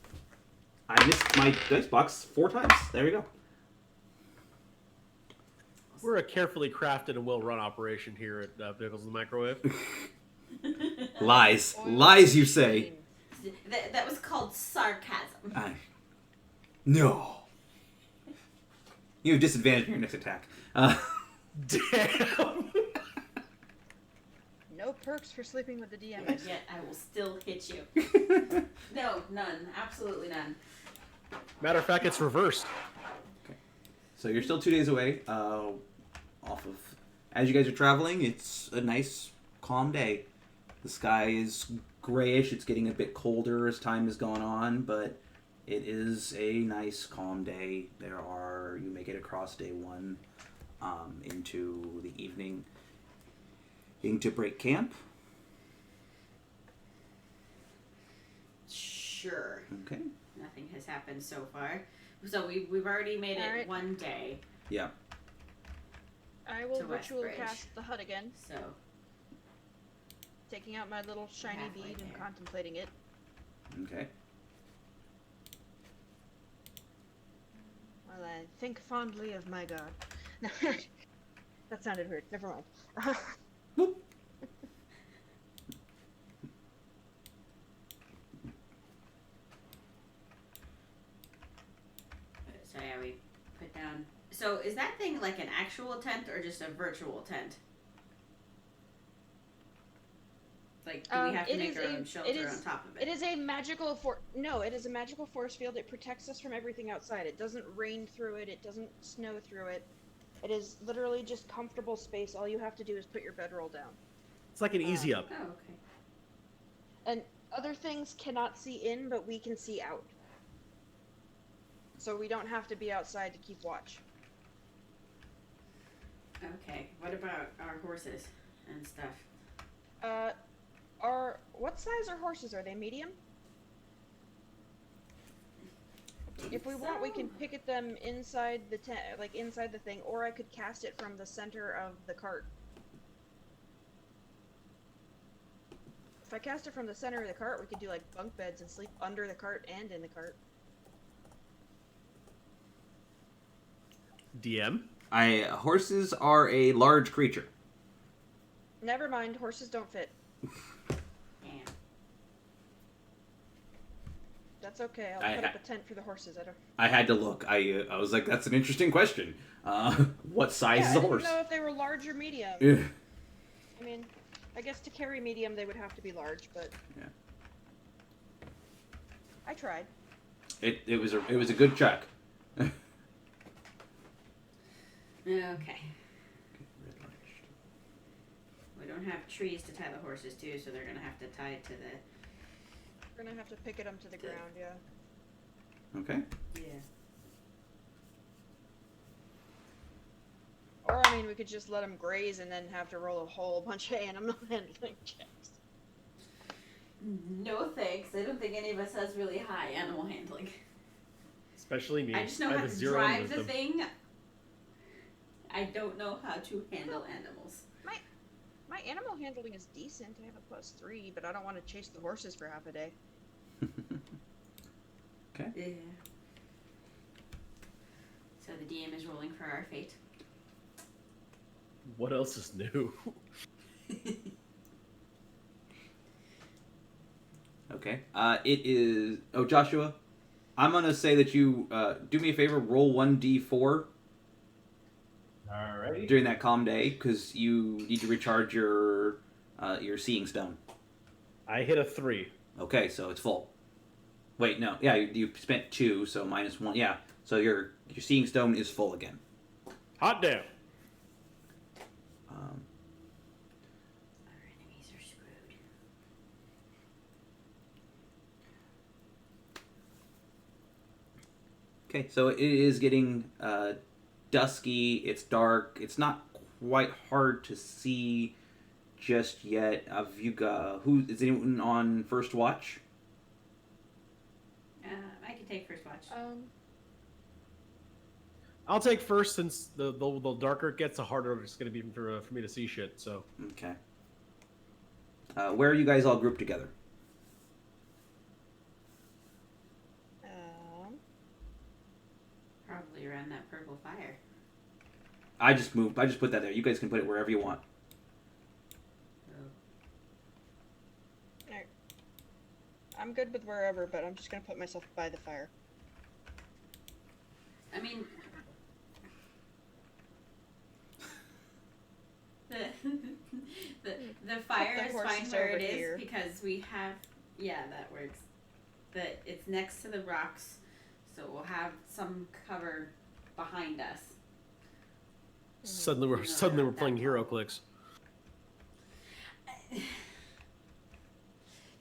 I missed my dice box 4 times. There we go. We're a carefully crafted and well-run operation here at Pickles in the Microwave. Lies, Oil lies, you say. machine. That was called sarcasm. No. You have disadvantage in your next attack. Damn. No perks for sleeping with the DM. Yet I will still hit you. No, none. Absolutely none. Matter of fact, it's reversed. So you're still 2 days away. Off of, as you guys are traveling, it's a nice, calm day. The sky is grayish. It's getting a bit colder as time has gone on, but it is a nice, calm day. You make it across day 1. into the evening, to break camp. Sure. Okay. Nothing has happened so far. So we've already made it Alright. one day. Yeah. I will To ritual Westbridge. cast the hut again, So taking out my little shiny Halfway bead and there. contemplating it. Okay. While I think fondly of my god. That sounded weird. Never mind. Whoop. so yeah, we put down. So is that thing like an actual tent or just a virtual tent? Like, do we have to it make is our a- own it shelter is- on top of It is a magical it is a magical force field. It protects us from everything outside. It doesn't rain through it. It doesn't snow through it. It is literally just comfortable space. All you have to do is put your bedroll down. It's like an easy up. Oh, okay. And other things cannot see in, but we can see out. So we don't have to be outside to keep watch. Okay. What about our horses and stuff? What size are horses? Are they medium? If we want, we can picket them inside the tent, like inside the thing, or I could cast it from the center of the cart. If I cast it from the center of the cart, we could do like bunk beds and sleep under the cart and in the cart. DM. Horses are a large creature. Never mind, horses don't fit. Damn. That's okay. I I'll put ha- up a tent for the horses. I had to look. I was like, that's an interesting question. What size Yeah, is a I horse? didn't know if they were large or medium. Yeah. I mean, I guess to carry medium they would have to be large, but Yeah. I tried. It was a good check. Okay. We don't have trees to tie the horses to, so they're gonna have to tie it to the. We're gonna have to picket them to the ground, yeah. Okay. Yeah. Or, I mean, we could just let them graze and then have to roll a whole bunch of animal handling checks. No thanks. I don't think any of us has really high animal handling. Especially me. I just know have how a to 0 in drive the wisdom. thing. I don't know how to handle animals. My animal handling is decent. I have a +3, but I don't want to chase the horses for half a day. Okay. Yeah. So the DM is rolling for our fate. What else is new? Okay. It is. Oh, Joshua, I'm gonna say that you do me a favor. Roll 1d4 Alrighty. during that calm day because you need to recharge your seeing stone. I hit a 3. Okay, so it's full. Wait, no. Yeah, you spent 2, so -1. Yeah, so your seeing stone is full again. Hot damn. Um, Our enemies are screwed. okay, so it is getting dusky. It's dark. It's not quite hard to see just yet. Have you got who is anyone on first watch? I can take first watch. I'll take first since the darker it gets, the harder it's going to be for me to see shit. So Okay. Where are you guys all grouped together? Probably around that purple fire. I just put that there. You guys can put it wherever you want. I'm good with wherever, but I'm just gonna put myself by the fire. I mean, the fire the is fine horses where over it is here. because we have, yeah, that works. It's next to the rocks, so we'll have some cover behind us. suddenly No, we're not playing that hero tall. clicks.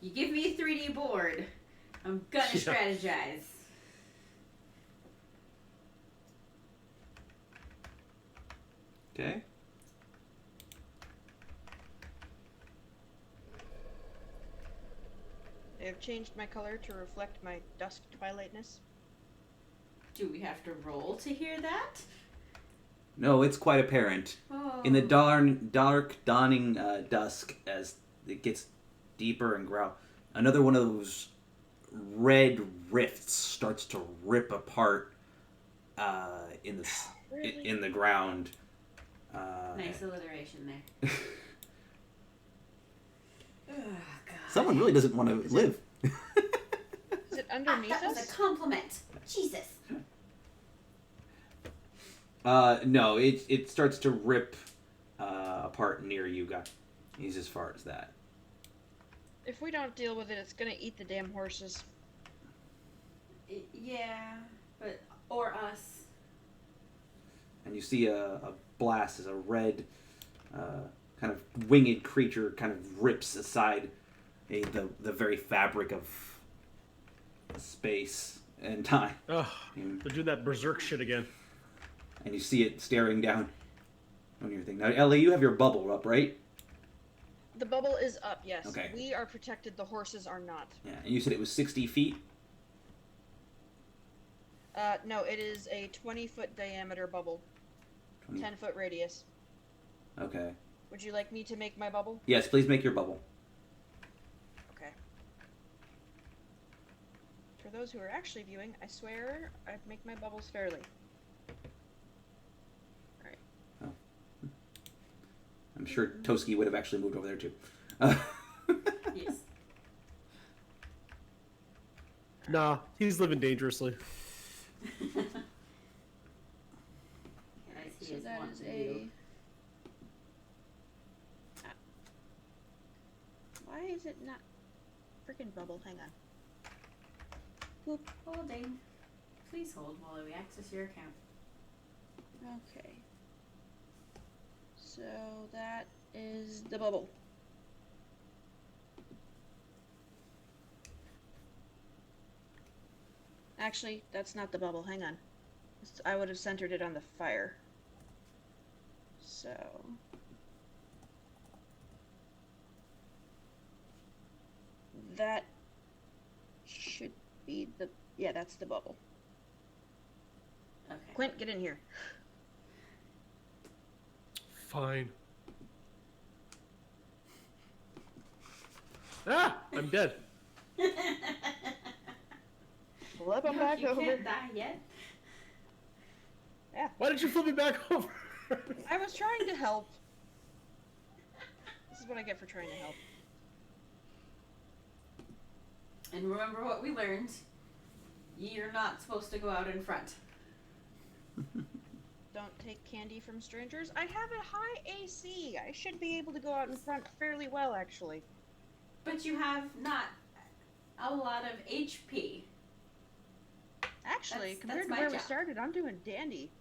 You give me a 3D board, I'm gonna Yeah. strategize. Okay. I've changed my color to reflect my dusk twilightness. Do we have to roll to hear that? No, it's quite apparent. Oh. In the dark dawning dusk, as it gets deeper and growl, another one of those red rifts starts to rip apart in the Really? in the ground. Nice alliteration there. Oh, God. Someone really doesn't want to live. Is it underneath That was us? a compliment. Jesus. No, it starts to rip apart near you guys. He's as far as that. If we don't deal with it, it's gonna eat the damn horses. Yeah, but or us. And you see a blast as a red kind of winged creature kind of rips aside the very fabric of space and time. Ugh, they're doing that berserk shit again. And you see it staring down on your thing. Now, Ellie, you have your bubble up, right? The bubble is up, yes. Okay. We are protected, the horses are not. Yeah, and you said it was 60 feet? No, it is a 20-foot diameter bubble. 20. 10-foot radius. Okay. Would you like me to make my bubble? Yes, please make your bubble. Okay. For those who are actually viewing, I swear I make my bubbles fairly. Alright. I'm sure Toski would have actually moved over there too. Yes. Nah, he's living dangerously. As he So is that wont is to a... do. Why is it not... Freaking bubble, hang on. Holding. Please hold while we access your account. Okay. So that is the bubble. Actually, that's not the bubble. Hang on. I would have centered it on the fire. So... that should be the... yeah, that's the bubble. Okay. Quint, get in here. Fine. Ah! I'm dead. Flip him No, back you over. can't die yet. Why did you flip me back over? I was trying to help. This is what I get for trying to help. And remember what we learned. You're not supposed to go out in front. Don't take candy from strangers. I have a high AC. I should be able to go out in front fairly well, actually. But you have not a lot of HP. Actually, That's compared to my where we job. started, I'm doing dandy.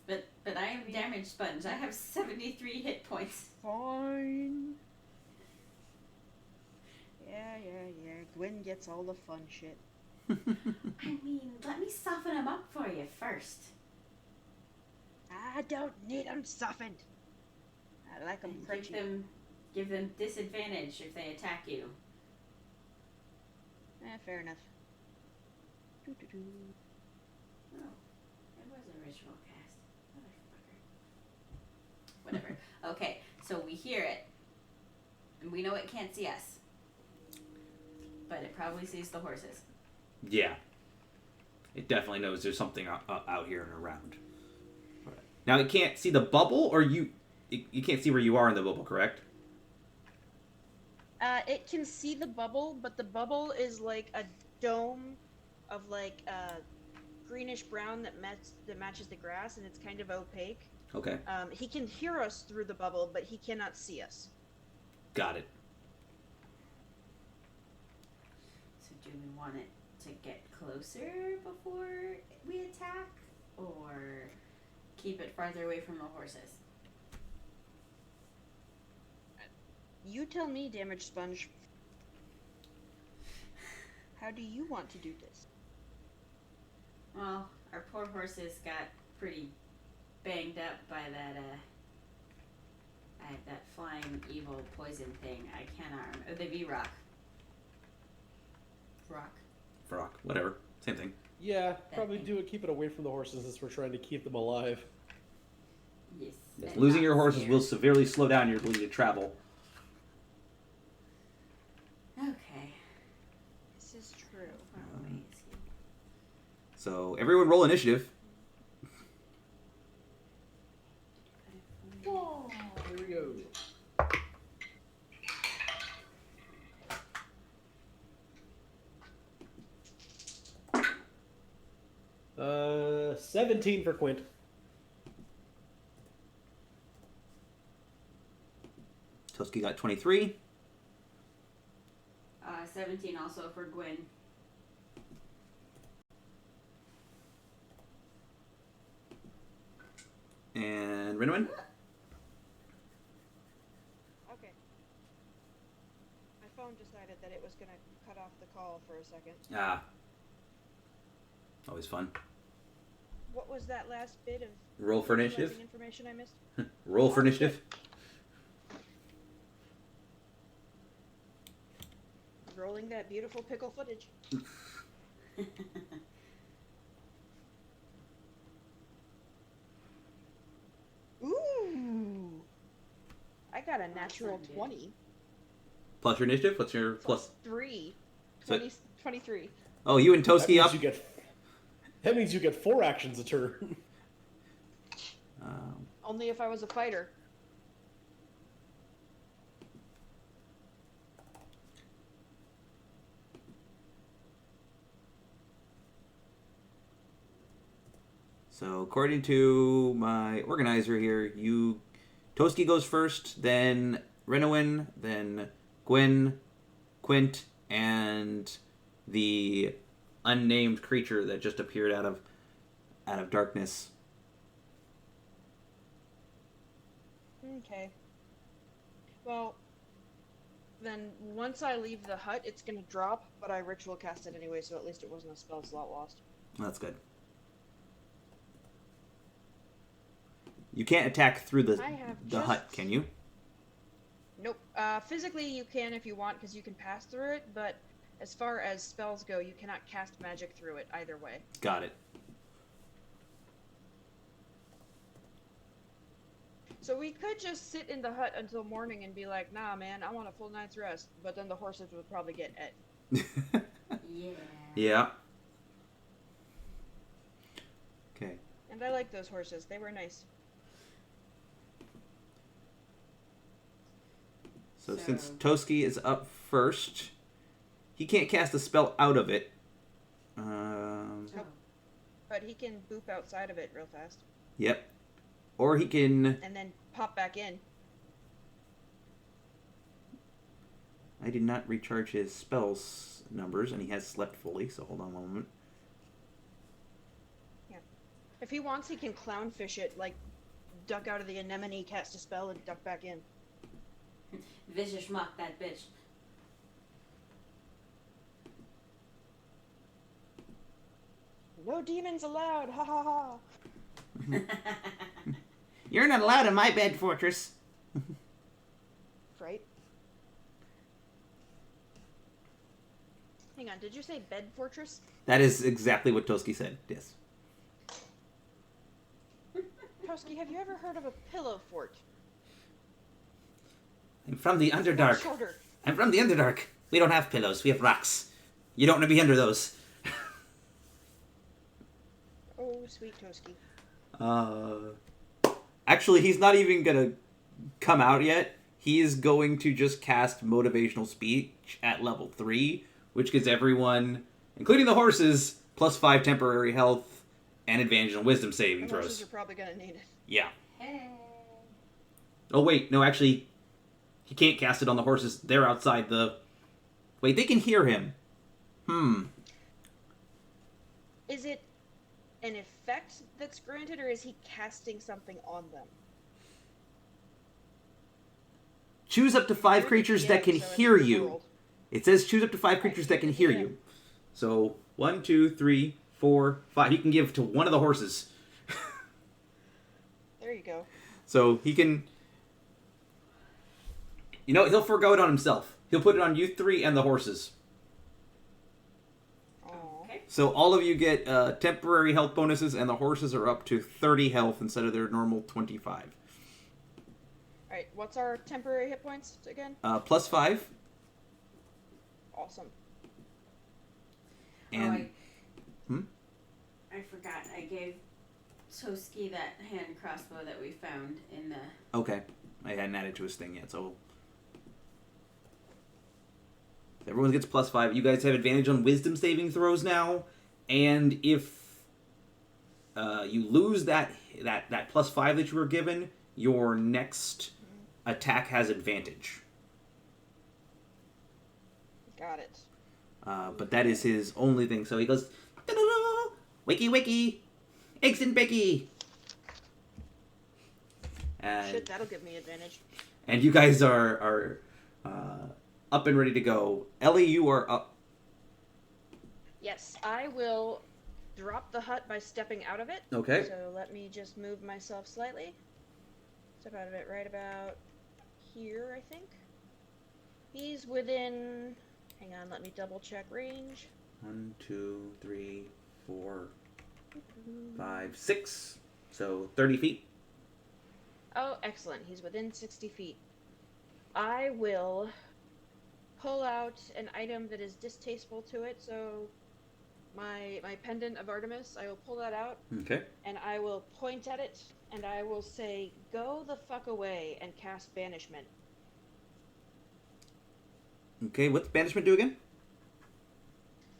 But I am damage sponge. I have 73 hit points. Fine. Yeah. Gwyn gets all the fun shit. I mean, let me soften them up for you first. I don't need them softened. I like them And crunchy. give them disadvantage if they attack you. Fair enough. Doo-doo-doo. Oh, it was a ritual cast. Motherfucker. Whatever. Okay, so we hear it. And we know it can't see us. But it probably sees the horses. Yeah. It definitely knows there's something out here and around. Now, it can't see the bubble, or you can't see where you are in the bubble, correct? It can see the bubble, but the bubble is like a dome of like greenish brown that matches the grass, and it's kind of opaque. Okay. He can hear us through the bubble, but he cannot see us. Got it. So do we want it to get closer before we attack? Or keep it farther away from the horses? You tell me, damage sponge. How do you want to do this? Well, our poor horses got pretty banged up by that flying evil poison thing. I cannot remember. The V-Rock. Rock. Whatever. Same thing. Yeah, probably do it. Keep it away from the horses since we're trying to keep them alive. Yes. Yes, losing your horses will severely slow down your ability to travel. Okay. This is true. So everyone roll initiative. Here we go. 17 for Quint. Toski got 23. 17 also for Gwyn. And Renowyn? Okay. My phone decided that it was going to cut off the call for a second. Ah. Always fun. What was that last bit of Roll for initiative. information I missed? Roll for initiative. Rolling that beautiful pickle footage. Ooh! I got a natural 20. Plus your initiative? What's your plus? 3. So- 23. Oh, you and That Toski means up. that means you get 4 actions a turn. Only if I was a fighter. So according to my organizer here, Toski goes first, then Renowyn, then Gwyn, Quint, and the unnamed creature that just appeared out of darkness. Okay. Well, then once I leave the hut, it's gonna drop, but I ritual cast it anyway, so at least it wasn't a spell slot lost. That's good. You can't attack through the hut, can you? Nope. Physically you can if you want, because you can pass through it, but as far as spells go, you cannot cast magic through it either way. Got it. So we could just sit in the hut until morning and be like, nah, man, I want a full night's rest, but then the horses would probably get et. Yeah. Yeah. Okay. And I like those horses. They were nice. So since Toski is up first, he can't cast a spell out of it. Nope. But he can boop outside of it real fast. Yep. Or he can... And then pop back in. I did not recharge his spells numbers, and he has slept fully, so hold on one moment. Yeah. If he wants, he can clownfish it, like duck out of the anemone, cast a spell, and duck back in. Vicious schmuck that bitch. No demons allowed, ha ha ha. You're not allowed in my bed fortress. Right? Hang on, did you say bed fortress? That is exactly what Toski said, yes. Toski, have you ever heard of a pillow fort? I'm from the Underdark. Shorter. I'm from the Underdark. We don't have pillows, we have rocks. You don't want to be under those. Oh, sweet Toski. Actually, he's not even gonna come out yet. He is going to just cast motivational speech at level 3, which gives everyone, including the horses, +5 temporary health and advantage on wisdom saving The throws. horses are probably gonna need it. Yeah. Hey. Oh wait, no, actually, he can't cast it on the horses. They're outside the... Wait, they can hear him. Is it an effect that's granted, or is he casting something on them? Choose up to 5 You're the creatures that DM, can so it's hear the you. world. It says choose up to 5 creatures that can hear you. So, 1, 2, 3, 4, 5. He can give to one of the horses. There you go. So he can... You know, he'll forgo it on himself. He'll put it on you three and the horses. Oh. Okay. So all of you get temporary health bonuses, and the horses are up to 30 health instead of their normal 25. Alright, what's our temporary hit points again? +5. Awesome. And... I forgot. I gave Toski that hand crossbow that we found in the... Okay. I hadn't added to his thing yet, so... Everyone gets +5. You guys have advantage on wisdom saving throws now, and if you lose that +5 that you were given, your next attack has advantage. Got it. But that is his only thing. So he goes, "Da-da-da, wiki wiki, eggs and bacon." Shit, that'll give me advantage. And you guys are up and ready to go. Ellie, you are up. Yes, I will drop the hut by stepping out of it. Okay. So let me just move myself slightly. Step out of it right about here, I think. He's within... Hang on, let me double check range. 1, 2, 3, 4, 5, 6. So 30 feet. Oh, excellent. He's within 60 feet. I will pull out an item that is distasteful to it, so my pendant of Artemis, I will pull that out, Okay. and I will point at it, and I will say, "Go the fuck away," and cast Banishment. Okay, what's banishment do again?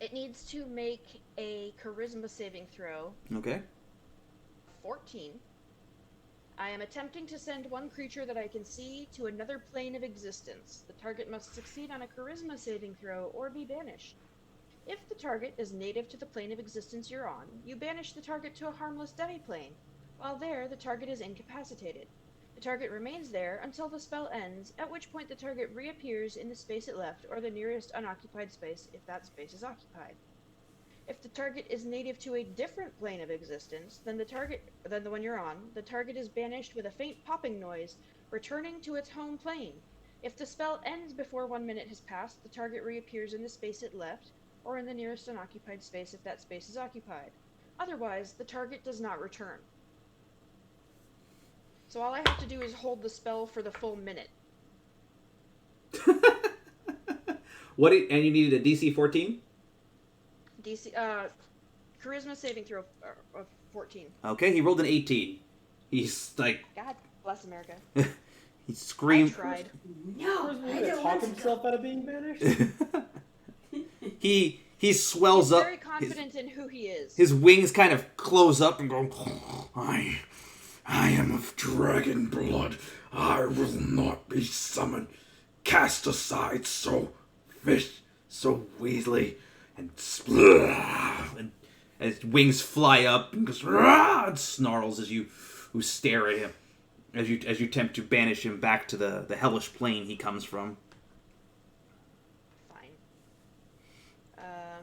It needs to make a Charisma saving throw. Okay. 14. I am attempting to send one creature that I can see to another plane of existence. The target must succeed on a Charisma saving throw or be banished. If the target is native to the plane of existence you're on, you banish the target to a harmless demi-plane. While there, the target is incapacitated. The target remains there until the spell ends, at which point the target reappears in the space it left or the nearest unoccupied space if that space is occupied. If the target is native to a different plane of existence than the one you're on, the target is banished with a faint popping noise, returning to its home plane. If the spell ends before 1 minute has passed, the target reappears in the space it left, or in the nearest unoccupied space if that space is occupied. Otherwise, the target does not return. So all I have to do is hold the spell for the full minute. And you needed a DC 14? DC, Charisma saving throw of 14. Okay, he rolled an 18. He's like... God bless America. He screamed... I tried. No, Who's I going to don't talk want to himself out of being banished? He swells He's up. very confident in who he is. His wings kind of close up and go... I am of dragon blood. I will not be summoned. Cast aside, so weaselly. And as wings fly up and goes... And snarls as you stare at him. As you attempt to banish him back to the hellish plane he comes from. Fine. A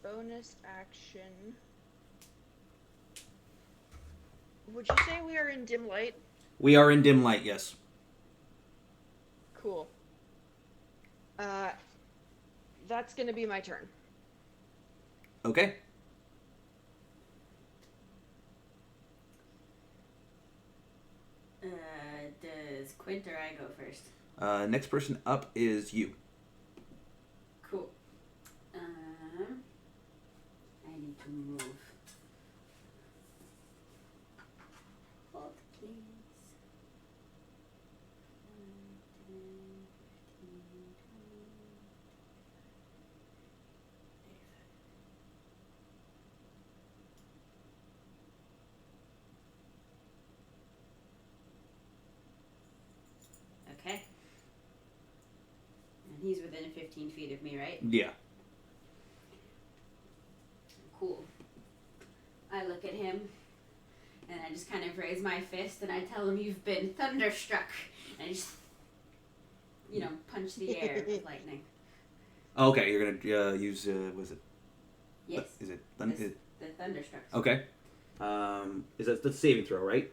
bonus action. Would you say we are in dim light? We are in dim light, yes. Cool. That's gonna be my turn. Okay. Does Quint or I go first? Next person up is you. Cool. I need to move. Hold, please. 10, 15, 20, 35. Okay. And he's within 15 feet of me, right? Yeah. Cool. I look at him, and I just kind of raise my fist, and I tell him, "You've been thunderstruck." And I just, punch the air with lightning. Okay, you're gonna use was it? Yes. Is it? The thunderstruck. Okay. Is that the saving throw, right?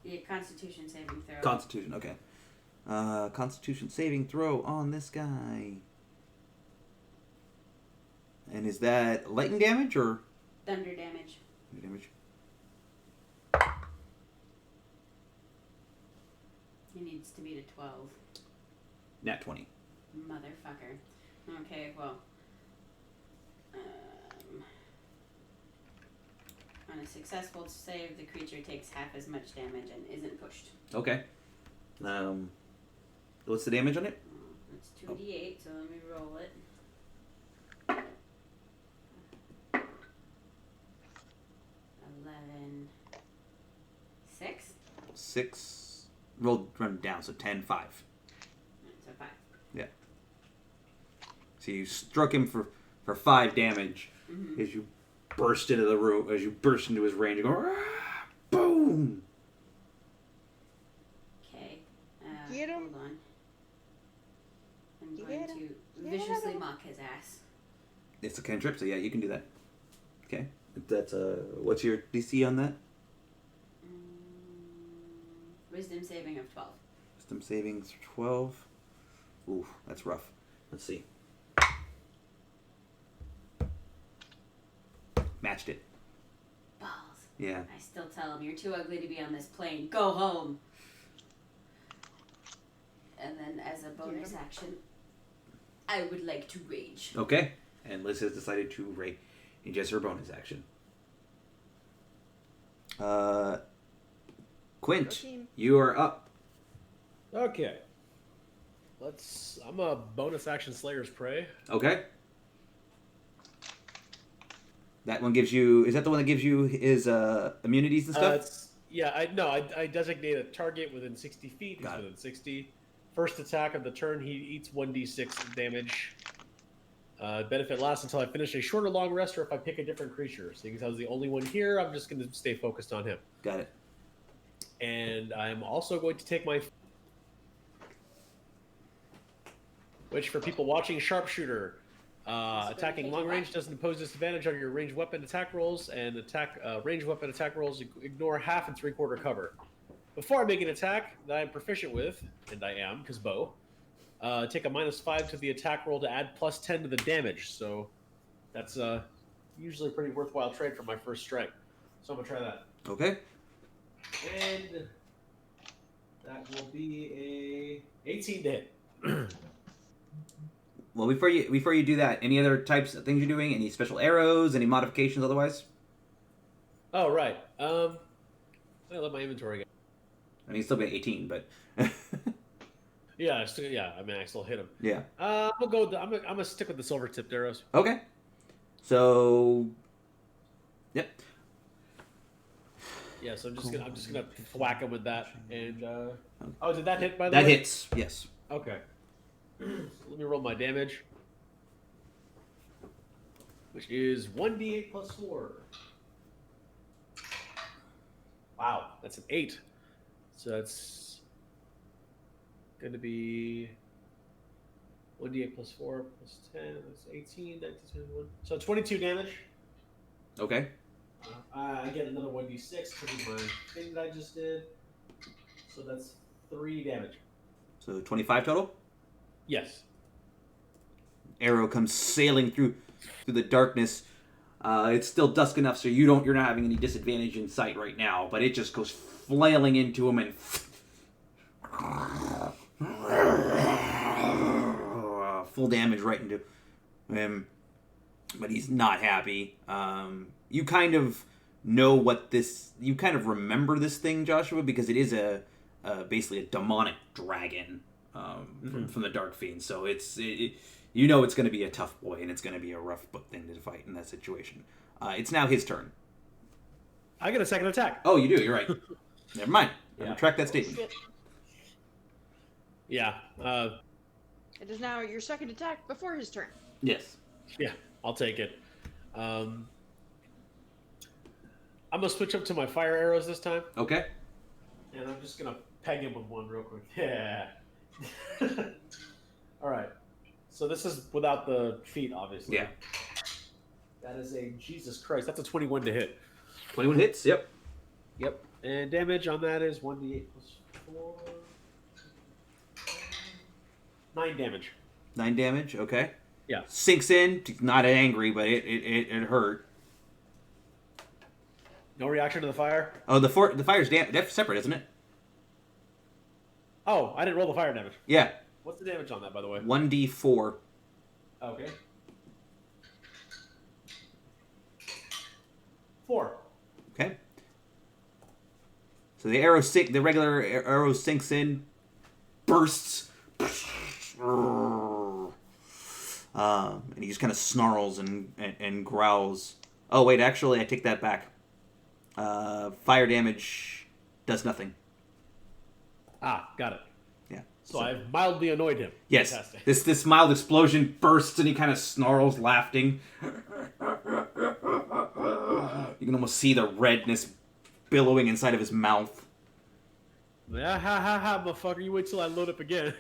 Yeah, Constitution saving throw. Constitution. Okay. Constitution saving throw on this guy. And is that lightning damage or Thunder damage. thunder damage? He needs to beat a 12. Nat 20. Motherfucker. Okay, well. On a successful save, the creature takes half as much damage and isn't pushed. Okay. What's the damage on it? It's 2d8, so let me roll it. 11. 6. 6. Run down, so 10, 5. So 5. Yeah. So you struck him for 5 damage as you burst into the room, as you burst into his range. You go, "Rah!" Boom! Okay. Get him. Hold on. I'm Get going him. to Get viciously him. mock his ass. It's a cantrip, so yeah, you can do that. Okay. That's what's your DC on that? Wisdom saving of 12. Wisdom savings 12. Ooh, that's rough. Let's see. Matched it. Balls. Yeah. I still tell him, you're too ugly to be on this plane. Go home. And then as a bonus action, I would like to rage. Okay. And Liz has decided to rage as her bonus action. Quint, Go team. you are up. Okay. I'm a bonus action Slayer's Prey. Okay. That one gives you. Is that the one that gives you his immunities and stuff? I designate a target within 60 feet. He's Got it. within 60. First attack of the turn, he eats 1d6 damage. Benefit lasts until I finish a short or long rest, or if I pick a different creature. Seeing as I was the only one here, I'm just going to stay focused on him. Got it. And I'm also going to take my... Which, for people watching, Sharpshooter. Attacking long range doesn't impose disadvantage on your ranged weapon attack rolls, and ranged weapon attack rolls ignore half and 3/4 cover. Before I make an attack that I'm proficient with, and I am, because bow, take a -5 to the attack roll to add +10 to the damage. So that's usually a pretty worthwhile trade for my first strike. So I'm going to try that. Okay. And that will be a 18 to hit. Well, before you do that, any other types of things you're doing? Any special arrows? Any modifications otherwise? Oh, right. I let my inventory go. I mean, it's still been 18, but Yeah, I still hit him. yeah. I'm gonna go. I'm gonna stick with the silver tipped arrows. Okay. So, yep. Yeah, so I'm just gonna whack him with that. And did that hit by the That way? hits. Yes. Okay. So let me roll my damage, which is 1d8 plus 4. Wow, that's an 8. So that's going to be 1d8 plus 4 plus 10. That's 18, 19, 21. So 22 damage. Okay. I get another 1d6 to my thing that I just did. So that's 3 damage. So 25 total. Yes. Arrow comes sailing through the darkness. It's still dusk enough, so you're not having any disadvantage in sight right now. But it just goes flailing into him and full damage right into him. But he's not happy. You kind of know what this. You kind of remember this thing, Joshua, because it is basically a demonic dragon. From the Dark Fiend, so it's going to be a tough boy, and it's going to be a rough thing to fight in that situation. It's now his turn. I get a second attack. Oh, you do. You're right. Never mind. Yeah. Retract that statement. Yeah. It is now your second attack before his turn. Yes. Yeah, I'll take it. I'm gonna switch up to my fire arrows this time, Okay. and I'm just gonna peg him with one real quick. Yeah. All right. So this is without the feet, obviously. Yeah. That is a Jesus Christ. That's a 21 to hit. 21 hits. Yep. Yep. And damage on that is 1d8 plus 4. 9 damage. 9 damage. Okay. Yeah. Sinks in. Not angry, but it hurt. No reaction to the fire? Oh, the fire's that's separate, isn't it? Oh, I didn't roll the fire damage. Yeah. What's the damage on that, by the way? 1d4. Okay. 4. Okay. So the regular arrow sinks in, bursts, and he just kind of snarls and growls. Oh wait, actually, I take that back. Fire damage does nothing. Ah, got it. Yeah. So I've mildly annoyed him. Yes. Fantastic. This mild explosion bursts and he kind of snarls, laughing. You can almost see the redness billowing inside of his mouth. Yeah, ha, motherfucker. You wait till I load up again.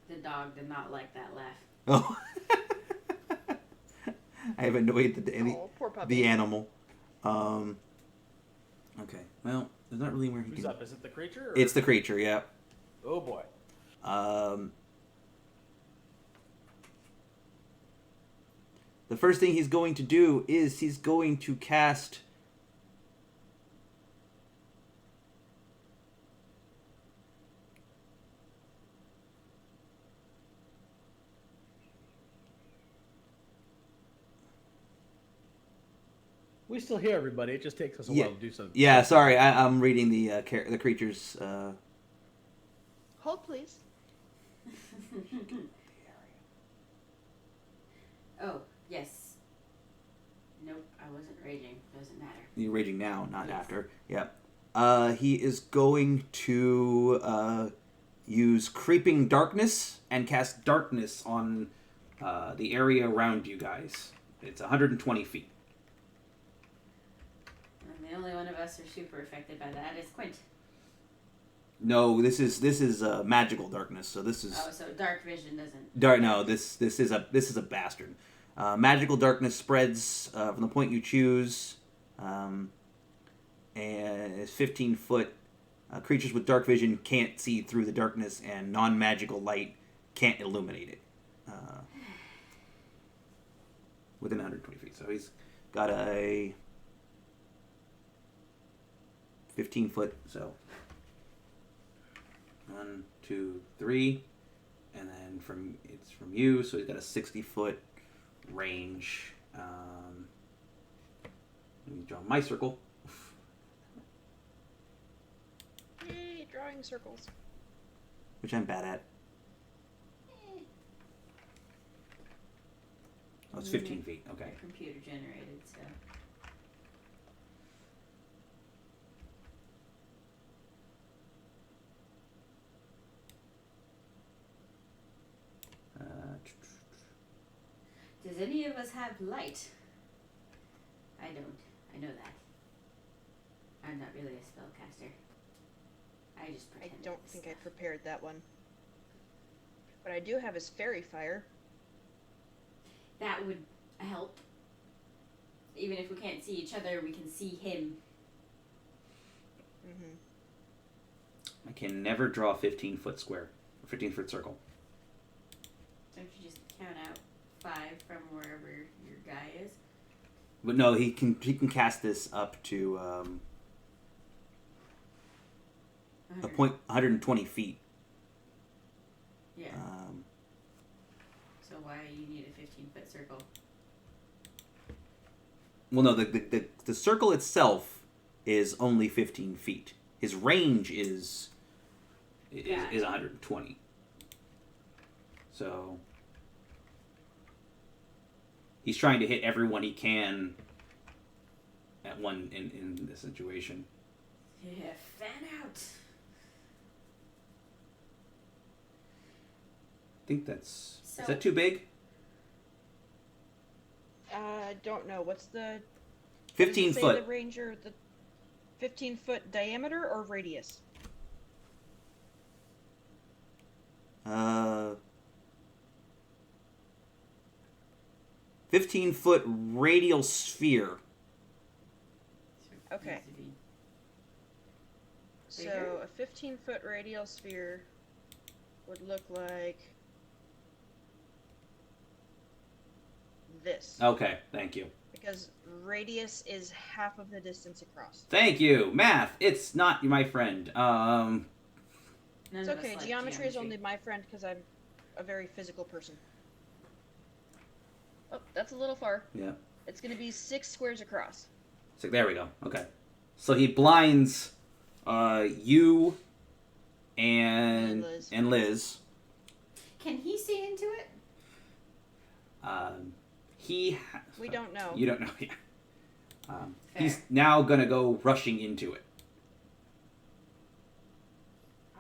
The dog did not like that laugh. Oh. I have annoyed Poor puppy. the animal. Okay. Well, there's not really where he Who's can... up? Is it the creature? Or... It's the creature, yeah. Oh, boy. The first thing he's going to do is he's going to cast... We still hear everybody. It just takes us a while to do something. Yeah, sorry. I'm reading the creature's... Hold, please. Oh, yes. Nope, I wasn't raging. Doesn't matter. You're raging now, not Yes. after. Yeah. He is going to use Creeping Darkness and cast Darkness on the area around you guys. It's 120 feet. And the only one of us are super affected by that is Quint. No, this is magical darkness. So this is Oh, so dark vision doesn't. dark. No, this is a bastard. Magical darkness spreads from the point you choose, and it's 15 foot. Creatures with dark vision can't see through the darkness, and non-magical light can't illuminate it. Within 120 feet. So he's got a 15 foot. So 1, 2, 3, and then from you. So he's got a 60-foot range. Let me draw my circle. Yay, drawing circles. Which I'm bad at. Oh, it's 15 feet. Okay. Computer generated, so. Does any of us have light? I don't. I know that. I'm not really a spellcaster. I just I pretend. don't this think I stuff. prepared that one. What I do have is fairy fire. That would help. Even if we can't see each other, we can see him. Mm-hmm. I can never draw a 15-foot square. A 15-foot circle. Don't you just count out 5 from wherever your guy is? But no, he can cast this up to a point 120 feet. Yeah. So why you need a 15-foot circle? Well, no, the circle itself is only 15 feet. His range is 120. So he's trying to hit everyone he can at one in this situation. Yeah, fan out. I think that's So- is that too big? I don't know. What's the 15 does it say foot. the range or the 15-foot diameter or radius? 15-foot radial sphere. Okay. So a 15-foot radial sphere would look like this. Okay, thank you. Because radius is half of the distance across. Thank you. Math, it's not my friend. It's okay. Geometry is only my friend because I'm a very physical person. Oh, that's a little far. Yeah. It's going to be 6 squares across. So there we go. Okay. So he blinds you and Liz. Can he see into it? We don't know. You don't know. Yeah. He's now gonna go rushing into it.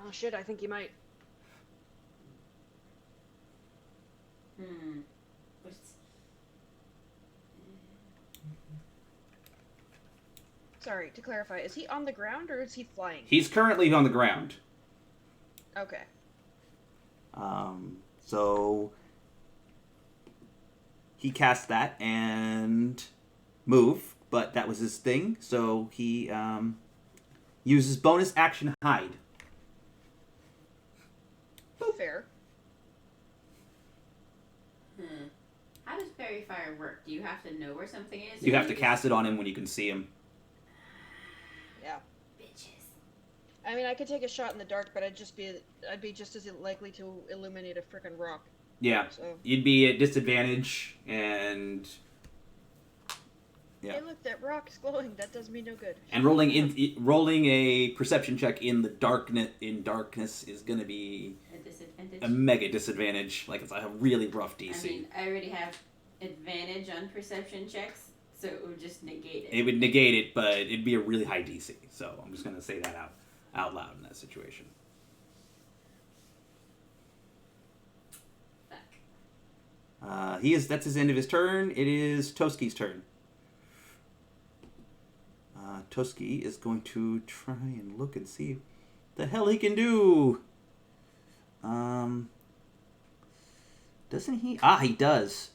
Oh shit! I think he might. Sorry, to clarify, is he on the ground or is he flying? He's currently on the ground. Okay. So he cast that and move, but that was his thing. So he uses bonus action hide. Fair. How does fairy fire work? Do you have to know where something is? You have to cast it on him when you can see him. Yeah. Bitches. I mean, I could take a shot in the dark, but I'd be just as likely to illuminate a frickin' rock. Yeah. So. You'd be at disadvantage, and yeah. Hey, look, that rock's glowing. That does me no good. And rolling a perception check in the darkness is gonna be a mega disadvantage. Like, it's a really rough DC. I mean, I already have advantage on perception checks, so it would just negate it. It would negate it, but it'd be a really high DC. So I'm just gonna say that out loud in that situation. Fuck. That's his end of his turn. It is Toski's turn. Toski is going to try and look and see what the hell he can do. Doesn't he? He does.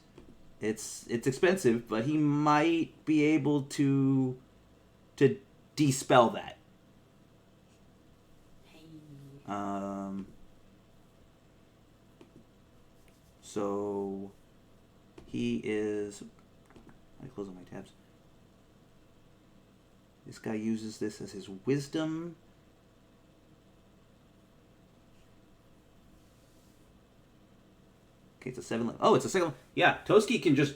It's expensive, but he might be able to dispel that. So he is. I close all my tabs. This guy uses this as his wisdom. Okay, it's a 7. Oh, it's a 7. Yeah, Toski can just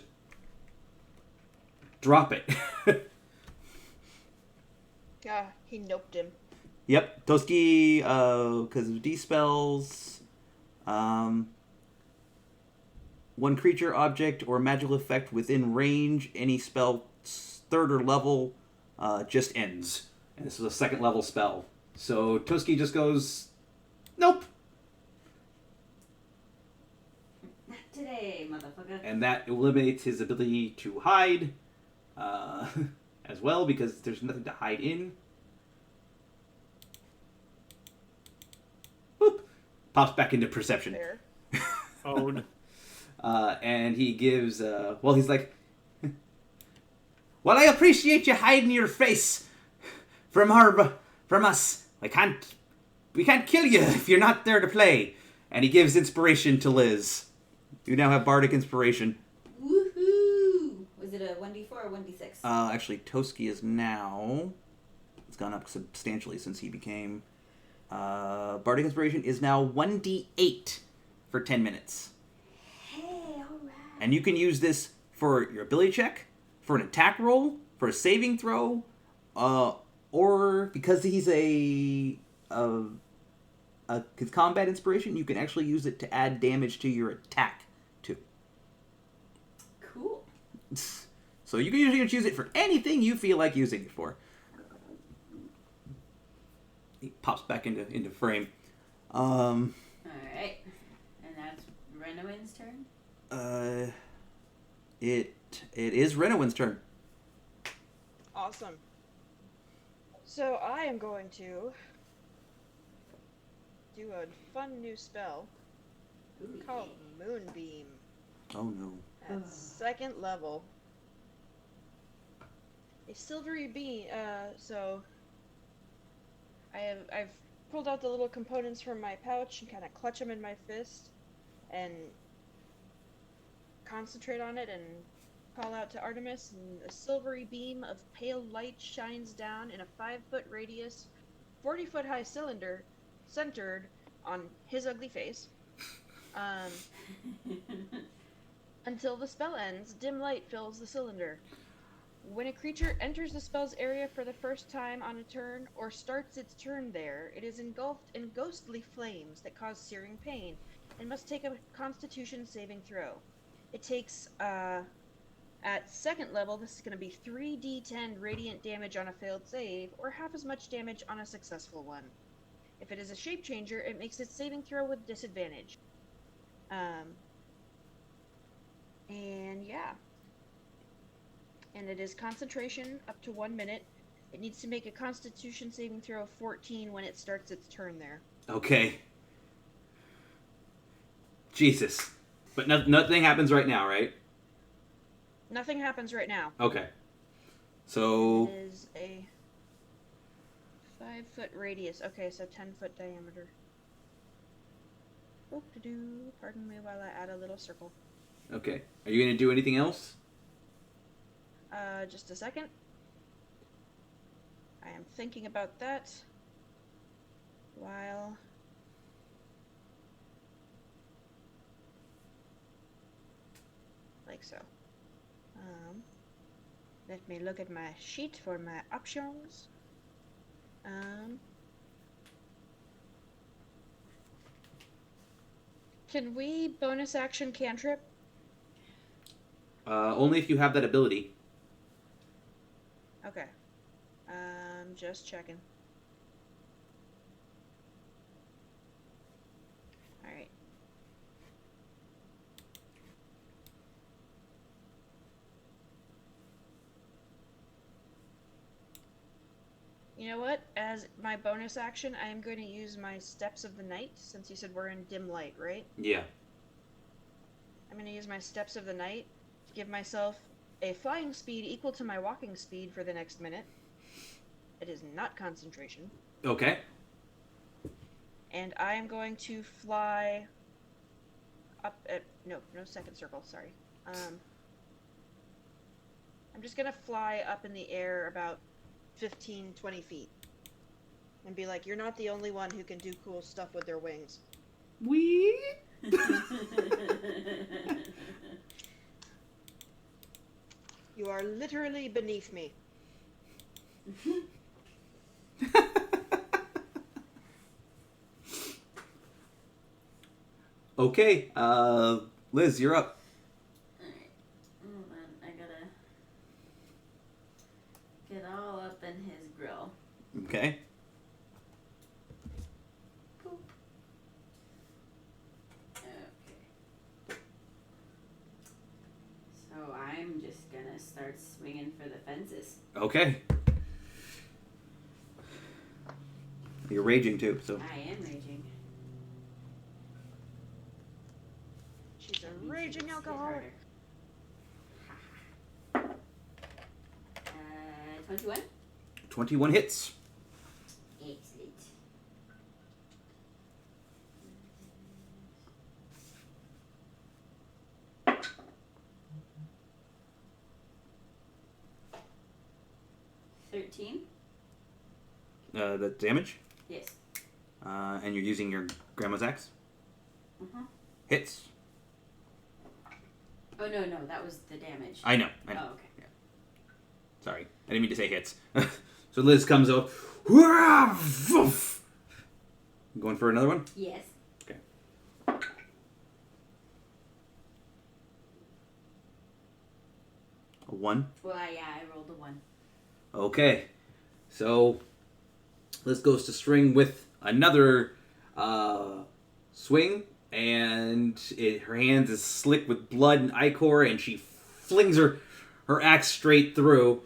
drop it. Yeah, he noped him. Yep, Toski, because of D-spells, one creature, object, or magical effect within range, any spell 3rd or level, just ends. And this is a 2nd level spell. So Toski just goes, nope. Not today, motherfucker. And that eliminates his ability to hide as well, because there's nothing to hide in. Boop. Pops back into perception. Fair. Own. And he gives, he's like, well, I appreciate you hiding your face from us. We can't kill you if you're not there to play. And he gives inspiration to Liz. You now have bardic inspiration. Woohoo! Was it a 1d4 or 1d6? Actually, Toski is now, it's gone up substantially since he became, bardic inspiration is now 1d8 for 10 minutes. Hey, alright. And you can use this for your ability check, for an attack roll, for a saving throw, or because he's his combat inspiration, you can actually use it to add damage to your attack too. Cool. So you can usually use it for anything you feel like using it for. He pops back into frame. Alright. And that's Renowyn's turn? It is Renowyn's turn. Awesome. So I am going to do a fun new spell called Moonbeam. Oh no. At second level. A silvery beam, so I've pulled out the little components from my pouch and kind of clutch them in my fist and concentrate on it and call out to Artemis, and a silvery beam of pale light shines down in a 5-foot radius, 40-foot high cylinder centered on his ugly face. Until the spell ends, dim light fills the cylinder. When a creature enters the spell's area for the first time on a turn, or starts its turn there, it is engulfed in ghostly flames that cause searing pain, and must take a Constitution saving throw. It takes, at second level, this is going to be 3d10 radiant damage on a failed save, or half as much damage on a successful one. If it is a shape changer, it makes its saving throw with disadvantage. And yeah. And it is concentration up to 1 minute. It needs to make a Constitution saving throw of 14 when it starts its turn there. Okay. Jesus. But nothing happens right now, right? Nothing happens right now. Okay. So... It is a 5-foot radius. Okay, so 10-foot diameter. Oop-de-doo. Pardon me while I add a little circle. Okay. Are you going to do anything else? Just a second. I am thinking about that while... like so. Let me look at my sheet for my options. Can we bonus action cantrip? Only if you have that ability. Okay. Just checking. Alright. You know what? As my bonus action, I am going to use my Steps of the Night, since you said we're in dim light, right? Yeah. I'm going to use my Steps of the Night to give myself a flying speed equal to my walking speed for the next minute. It is not concentration. Okay. And I am going to fly up at... No second circle, sorry. I'm just going to fly up in the air about 15, 20 feet. And be like, you're not the only one who can do cool stuff with their wings. Wee? You are literally beneath me. Okay, Liz, you're up. Alright. Hold on. I gotta get all up in his grill. Okay. Poop. Okay. So I'm just gonna start swinging for the fences. Okay. You're raging too, so. I am raging. She's a raging alcoholic. 21? 21 hits. Excellent. The damage? Yes. And you're using your grandma's axe? Uh-huh. Hits. Oh, no, that was the damage. I know. Oh, okay. Yeah. Sorry. I didn't mean to say hits. So Liz comes up. Going for another one? Yes. Okay. A 1? Well, yeah, I rolled a 1. Okay. So Liz goes to swing with another swing, and her hands is slick with blood and ichor, and she flings her axe straight through.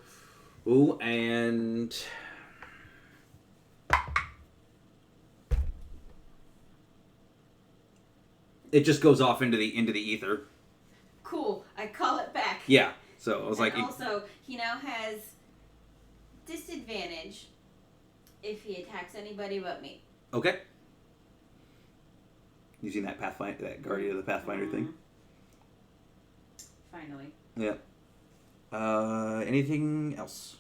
Ooh, and it just goes off into the ether. Cool. I I call it back. Yeah. So I was And like, also, he now has disadvantage if he attacks anybody but me. okay. Using that Pathfinder, that Guardian of the Pathfinder thing. Finally. Yeah. Anything else?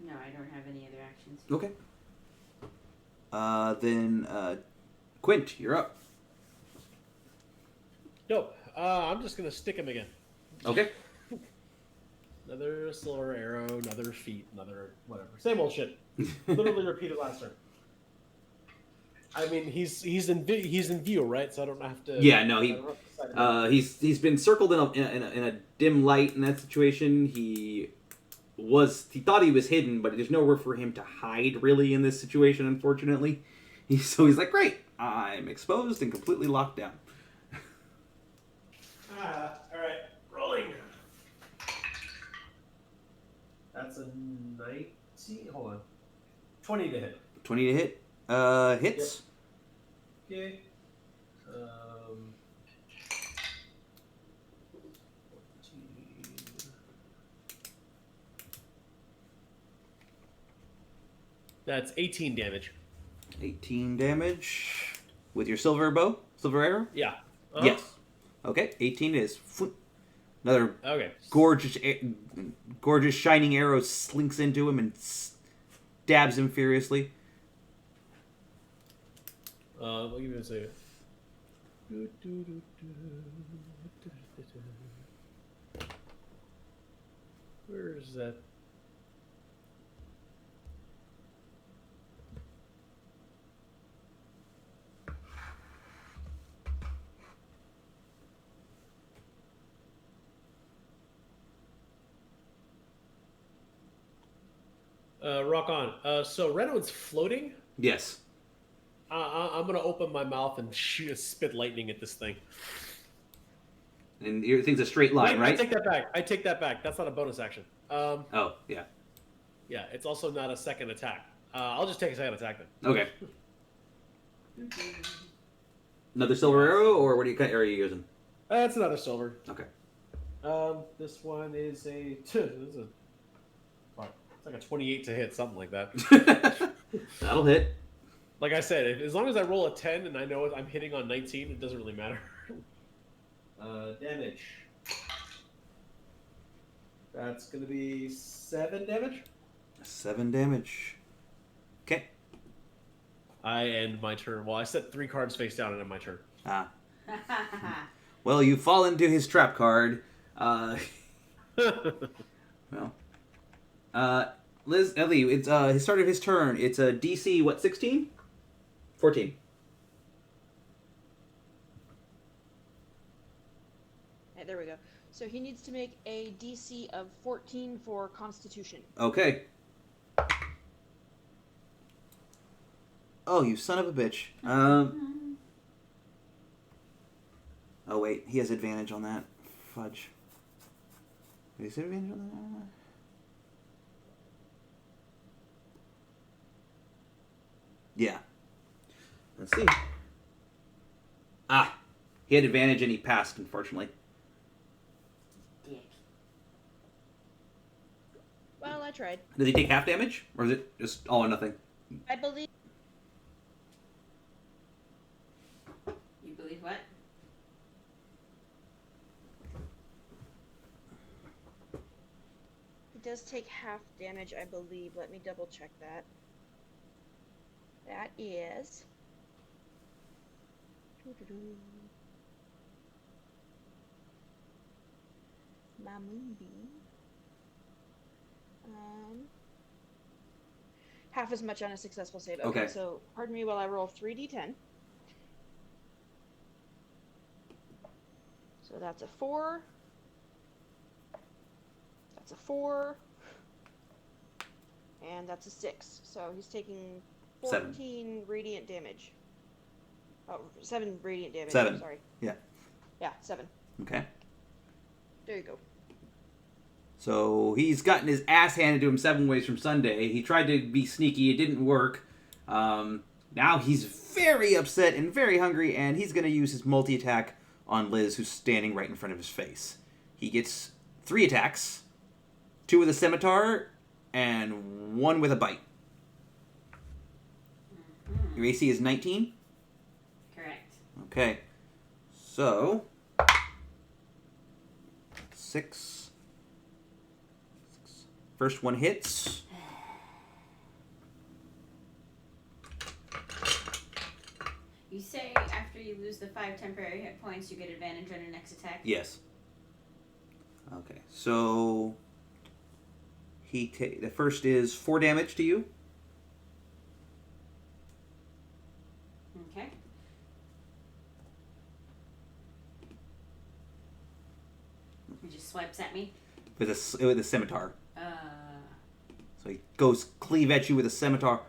No, I don't have any other actions. Okay. Then, Quint, you're up. Dope. I'm just gonna stick him again. Okay. Another silver arrow, another feat, another whatever. Same old shit. Literally repeated last turn. I mean, he's in view, right? So I don't have to. Yeah, no, I don't have to he's been circled in a dim light in that situation. He thought he was hidden, but there's nowhere for him to hide really in this situation, unfortunately. So he's like, great, I'm exposed and completely locked down. all right, rolling. That's a 19. Hold on. 20 to hit. 20 to hit. Hits. Yep. Okay. 14. That's 18 damage. 18 damage with your silver arrow. Yeah. Uh-huh. Yes. Okay. 18 is another Okay. gorgeous shining arrow slinks into him and stabs him furiously. I'll give you a second. Where is that? Rock on. So Renowyn's floating. Yes. I'm gonna open my mouth and spit lightning at this thing. And everything's a straight line, right? I take that back. That's not a bonus action. Oh, yeah. Yeah, it's also not a second attack. I'll just take a second attack then. Okay. Another silver arrow, or what kind of arrow are you using? That's another silver. Okay. This one is a. It's like a 28 to hit, something like that. That'll hit. Like I said, as long as I roll a 10 and I know I'm hitting on 19, it doesn't really matter. Damage. That's going to be 7 damage. 7 damage. Okay. I end my turn. Well, I set 3 cards face down and end my turn. Ah. Well, you fall into his trap card. Well. Ellie, it's his start of his turn. It's a DC, what, 16? 14. Okay, there we go. So he needs to make a DC of 14 for Constitution. Okay. Oh, you son of a bitch. Oh, wait. He has advantage on that. Fudge. Did he have advantage on that? Yeah. Let's see. Ah. He had advantage and he passed, unfortunately. Dick. Well, I tried. Does he take half damage? Or is it just all or nothing? I believe. You believe what? He does take half damage, I believe. Let me double check that. That is. My movie. Half as much on a successful save. Okay, so pardon me while I roll 3d10. So that's a 4. That's a 4. And that's a 6. So he's taking 14 radiant damage. Oh, 7 radiant damage. 7. Sorry. Yeah. Yeah, 7. Okay. There you go. So he's gotten his ass handed to him 7 ways from Sunday. He tried to be sneaky. It didn't work. Now he's very upset and very hungry, and he's going to use his multi-attack on Liz, who's standing right in front of his face. He gets 3 attacks, 2 with a scimitar, and 1 with a bite. Your AC is 19? Correct. Okay. So, 6. First one hits. You say after you lose the 5 temporary hit points, you get advantage on your next attack? Yes. Okay, so the first is 4 damage to you. Okay. He just swipes at me. With a scimitar. Uh, So he goes cleave at you with a scimitar,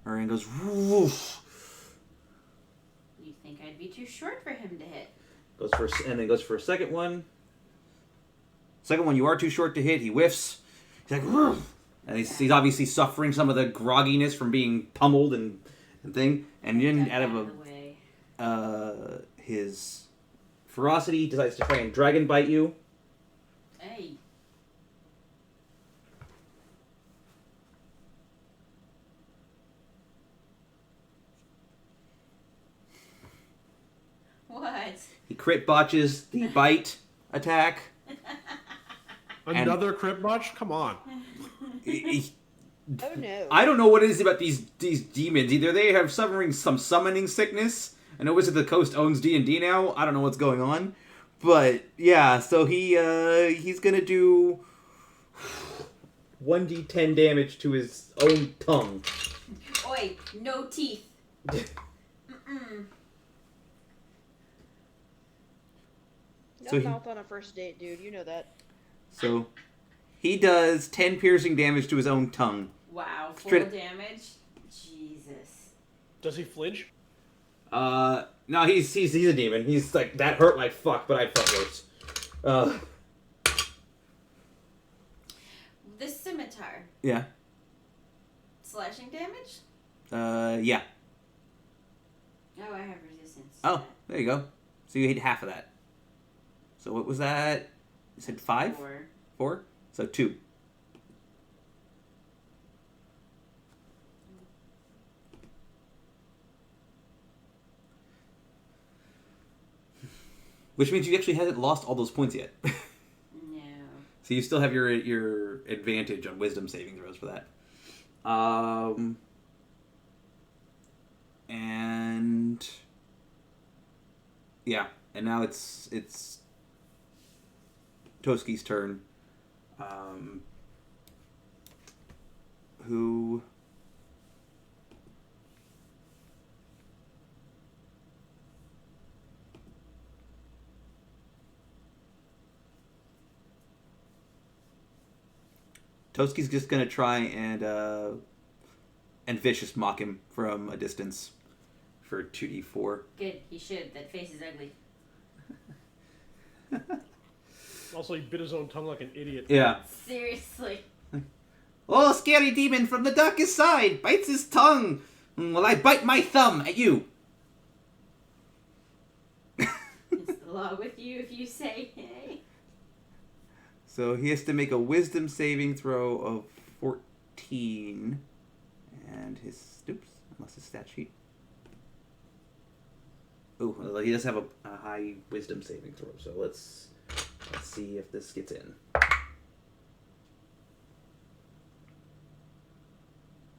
and goes woof. you'd think I'd be too short for him to hit. And then goes for a second one. Second one, you are too short to hit. He whiffs. He's like, woof. And he's obviously suffering some of the grogginess from being pummeled and thing. And then out of his ferocity, he decides to try and dragon bite you. Hey. What? He crit botches the bite attack. Another crit botch? Come on. Oh no. I don't know what it is about these demons. Either they have suffering some summoning sickness. I know Wizard of the Coast owns D&D now. I don't know what's going on. But, yeah, so he's going to do 1d10 damage to his own tongue. Oi, no teeth. Mm-mm. No So he- mouth on a first date, dude. You know that. So he does 10 piercing damage to his own tongue. Wow, full Straight- damage? Jesus. Does he flinch? No, he's a demon. He's like, that hurt like fuck, but I felt worse. This scimitar, Yeah. slashing damage? Yeah. Oh, I have resistance. to Oh, that. there you go. So you hit half of that. So what was that? You said 5? 4. 4? So 2. Which means you actually haven't lost all those points yet. No. So you still have your advantage on wisdom saving throws for that. And yeah, and now it's Toski's turn. Who Toski's just gonna try and vicious mock him from a distance for 2d4. Good, he should. That face is ugly. Also, he bit his own tongue like an idiot. Yeah. Seriously. Oh, scary demon from the darkest side bites his tongue. Well, I bite my thumb at you. Is the law with you if you say hey? So he has to make a wisdom saving throw of 14. And his... Oops, I lost his stat sheet. Oh, well, he does have a high wisdom saving throw. So let's see if this gets in.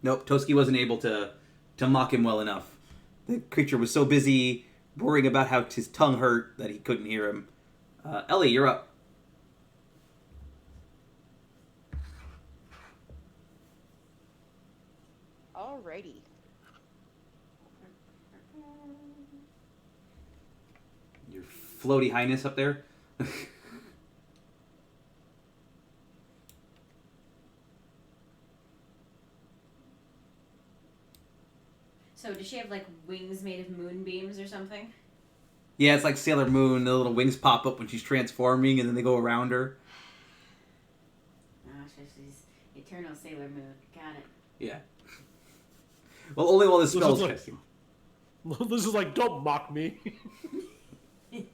Nope, Toski wasn't able to mock him well enough. The creature was so busy worrying about how his tongue hurt that he couldn't hear him. Ellie, you're up. Alrighty. Your floaty highness up there. So does she have like wings made of moonbeams or something? Yeah, it's like Sailor Moon. The little wings pop up when she's transforming, and then they go around her. Oh, so she's Eternal Sailor Moon. Got it. Yeah. Well, only while the So spell's it's like- casting. This is like, don't mock me. I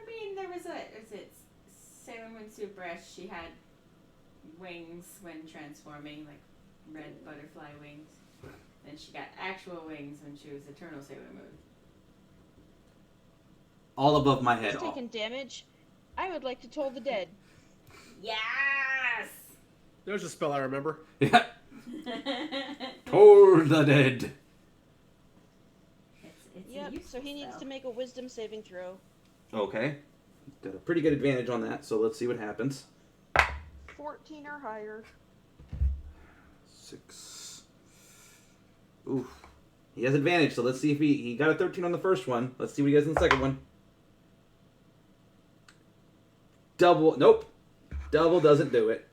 mean, there was Sailor Moon Super S, she had wings when transforming, like red butterfly wings. Then she got actual wings when she was Eternal Sailor Moon. All above my head. Who's taking damage? I would like to toll the dead. Yes! There's a spell I remember. Yeah. Toll the dead. It's Yep, so he needs to make a wisdom saving throw. Okay. Got a pretty good advantage on that, so let's see what happens. 14 or higher. 6. Oof. He has advantage, so let's see if he got a 13 on the first one. Let's see what he gets in the second one. Double. Nope. Double doesn't do it.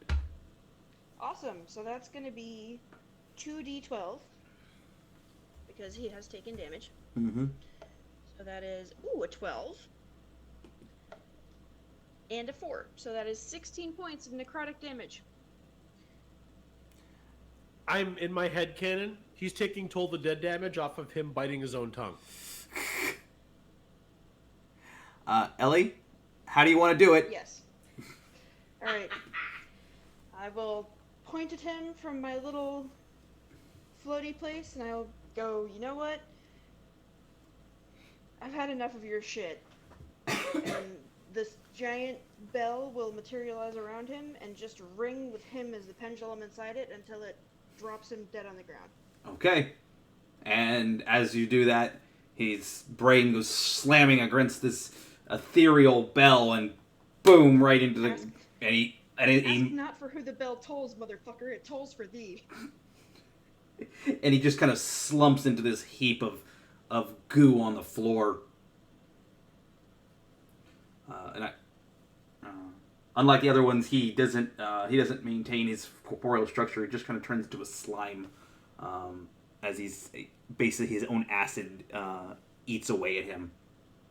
Awesome, so that's going to be 2d12. Because he has taken damage. Mm-hmm. So that is, a 12. And a 4. So that is 16 points of necrotic damage. I'm in my head canon. He's taking Toll the Dead damage off of him biting his own tongue. Ellie, how do you want to do it? Yes. Alright. I will point at him from my little floaty place and I'll go, you know what? I've had enough of your shit. And this giant bell will materialize around him and just ring with him as the pendulum inside it until it drops him dead on the ground. Okay. And as you do that, his brain goes slamming against this ethereal bell and boom, right into the... Ask not for who the bell tolls, motherfucker. It tolls for thee. And he just kind of slumps into this heap of goo on the floor. Unlike the other ones, he doesn't maintain his corporeal structure. He just kind of turns into a slime, as he's basically his own acid eats away at him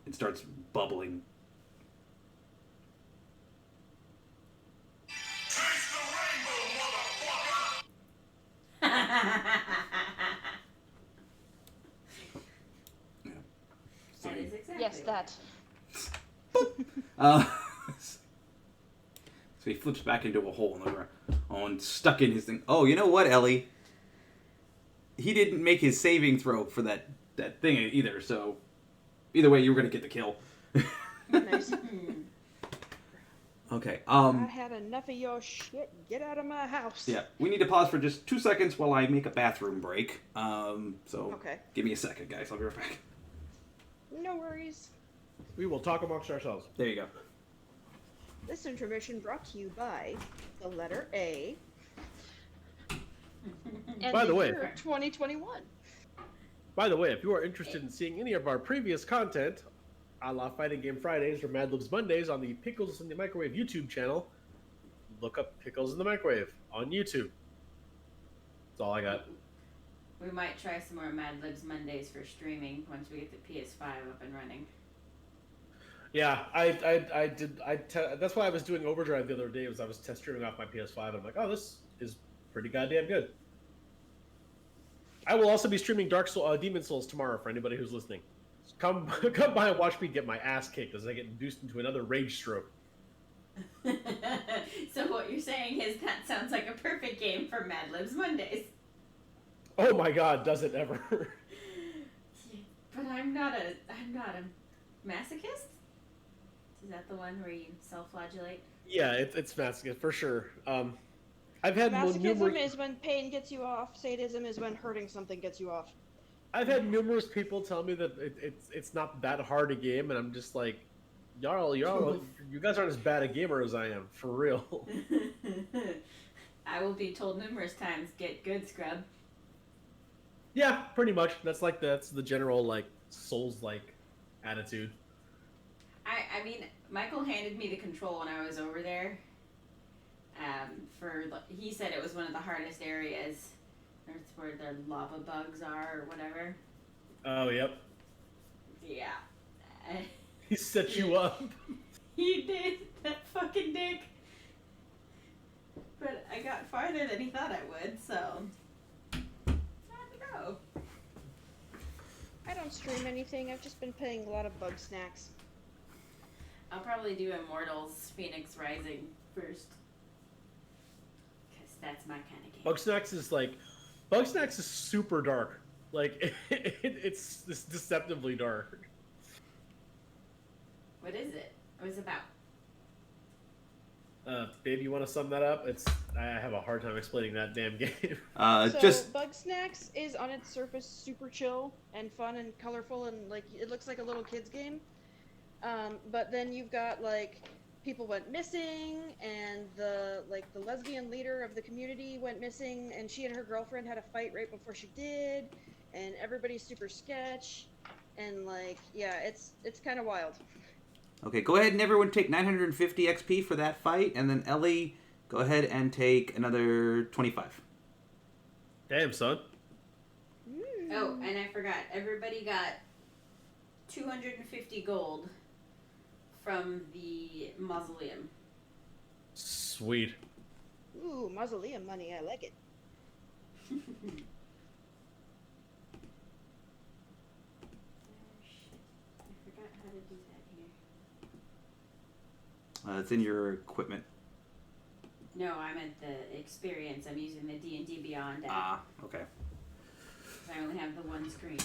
and starts bubbling. That is exactly Yes, that. So he flips back into a hole in the ground. Oh, and stuck in his thing. Oh, you know what, Ellie? He didn't make his saving throw for that thing either, so either way, you were going to get the kill. Nice. Okay, I had enough of your shit. Get out of my house. yeah, we need to pause for just 2 seconds while I make a bathroom break. So Okay. give me a second, guys. I'll be right back. No worries. We will talk amongst ourselves. There you go. This intermission brought to you by the letter A. And By the way- year of 2021. By the way, if you are interested in seeing any of our previous content, a la Fighting Game Fridays or Mad Libs Mondays on the Pickles in the Microwave YouTube channel, look up Pickles in the Microwave on YouTube. That's all I got. We might try some more Mad Libs Mondays for streaming once we get the PS5 up and running. Yeah, that's why I was doing Overdrive the other day. Was I was test streaming off my PS5. And I'm like, oh, this is pretty goddamn good. I will also be streaming Demon Souls tomorrow for anybody who's listening. Come by and watch me get my ass kicked as I get induced into another rage stroke. So what you're saying is that sounds like a perfect game for Mad Libs Mondays. Oh my god, does it ever? But I'm not a masochist? Is that the one where you self-flagellate? Yeah, it's masochist for sure. I've had Masochism is when pain gets you off. Sadism is when hurting something gets you off. I've had numerous people tell me that it's not that hard a game, and I'm just like, y'all, you guys aren't as bad a gamer as I am, for real. I will be told numerous times, get good, scrub. Yeah, pretty much. That's the general like Souls like attitude. I mean, Michael handed me the control when I was over there. He said it was one of the hardest areas. That's where the lava bugs are, or whatever. Oh, yep. Yeah. He set you up. He did, that fucking dick. But I got farther than he thought I would, so. I don't stream anything. I've just been playing a lot of Bug Snacks. I'll probably do Immortals Phoenix Rising first. Because that's my kind of game. Bug Snacks is super dark. Like, it's deceptively dark. What is it? What's it about? Babe, you want to sum that up? I have a hard time explaining that damn game. So Bug Snacks is on its surface super chill and fun and colorful and like it looks like a little kid's game. But then you've got like people went missing and the lesbian leader of the community went missing and she and her girlfriend had a fight right before she did and everybody's super sketch and like yeah, it's kind of wild. Okay, go ahead and everyone take 950 XP for that fight, and then Ellie, go ahead and take another 25. Damn, son. Oh, and I forgot. Everybody got 250 gold from the mausoleum. Sweet. Ooh, mausoleum money. I like it. Oh, shit. I forgot how to do that here. It's in your equipment. No, I meant the experience. I'm using the D&D Beyond app. Ah, okay. 'Cause I only have the one screen.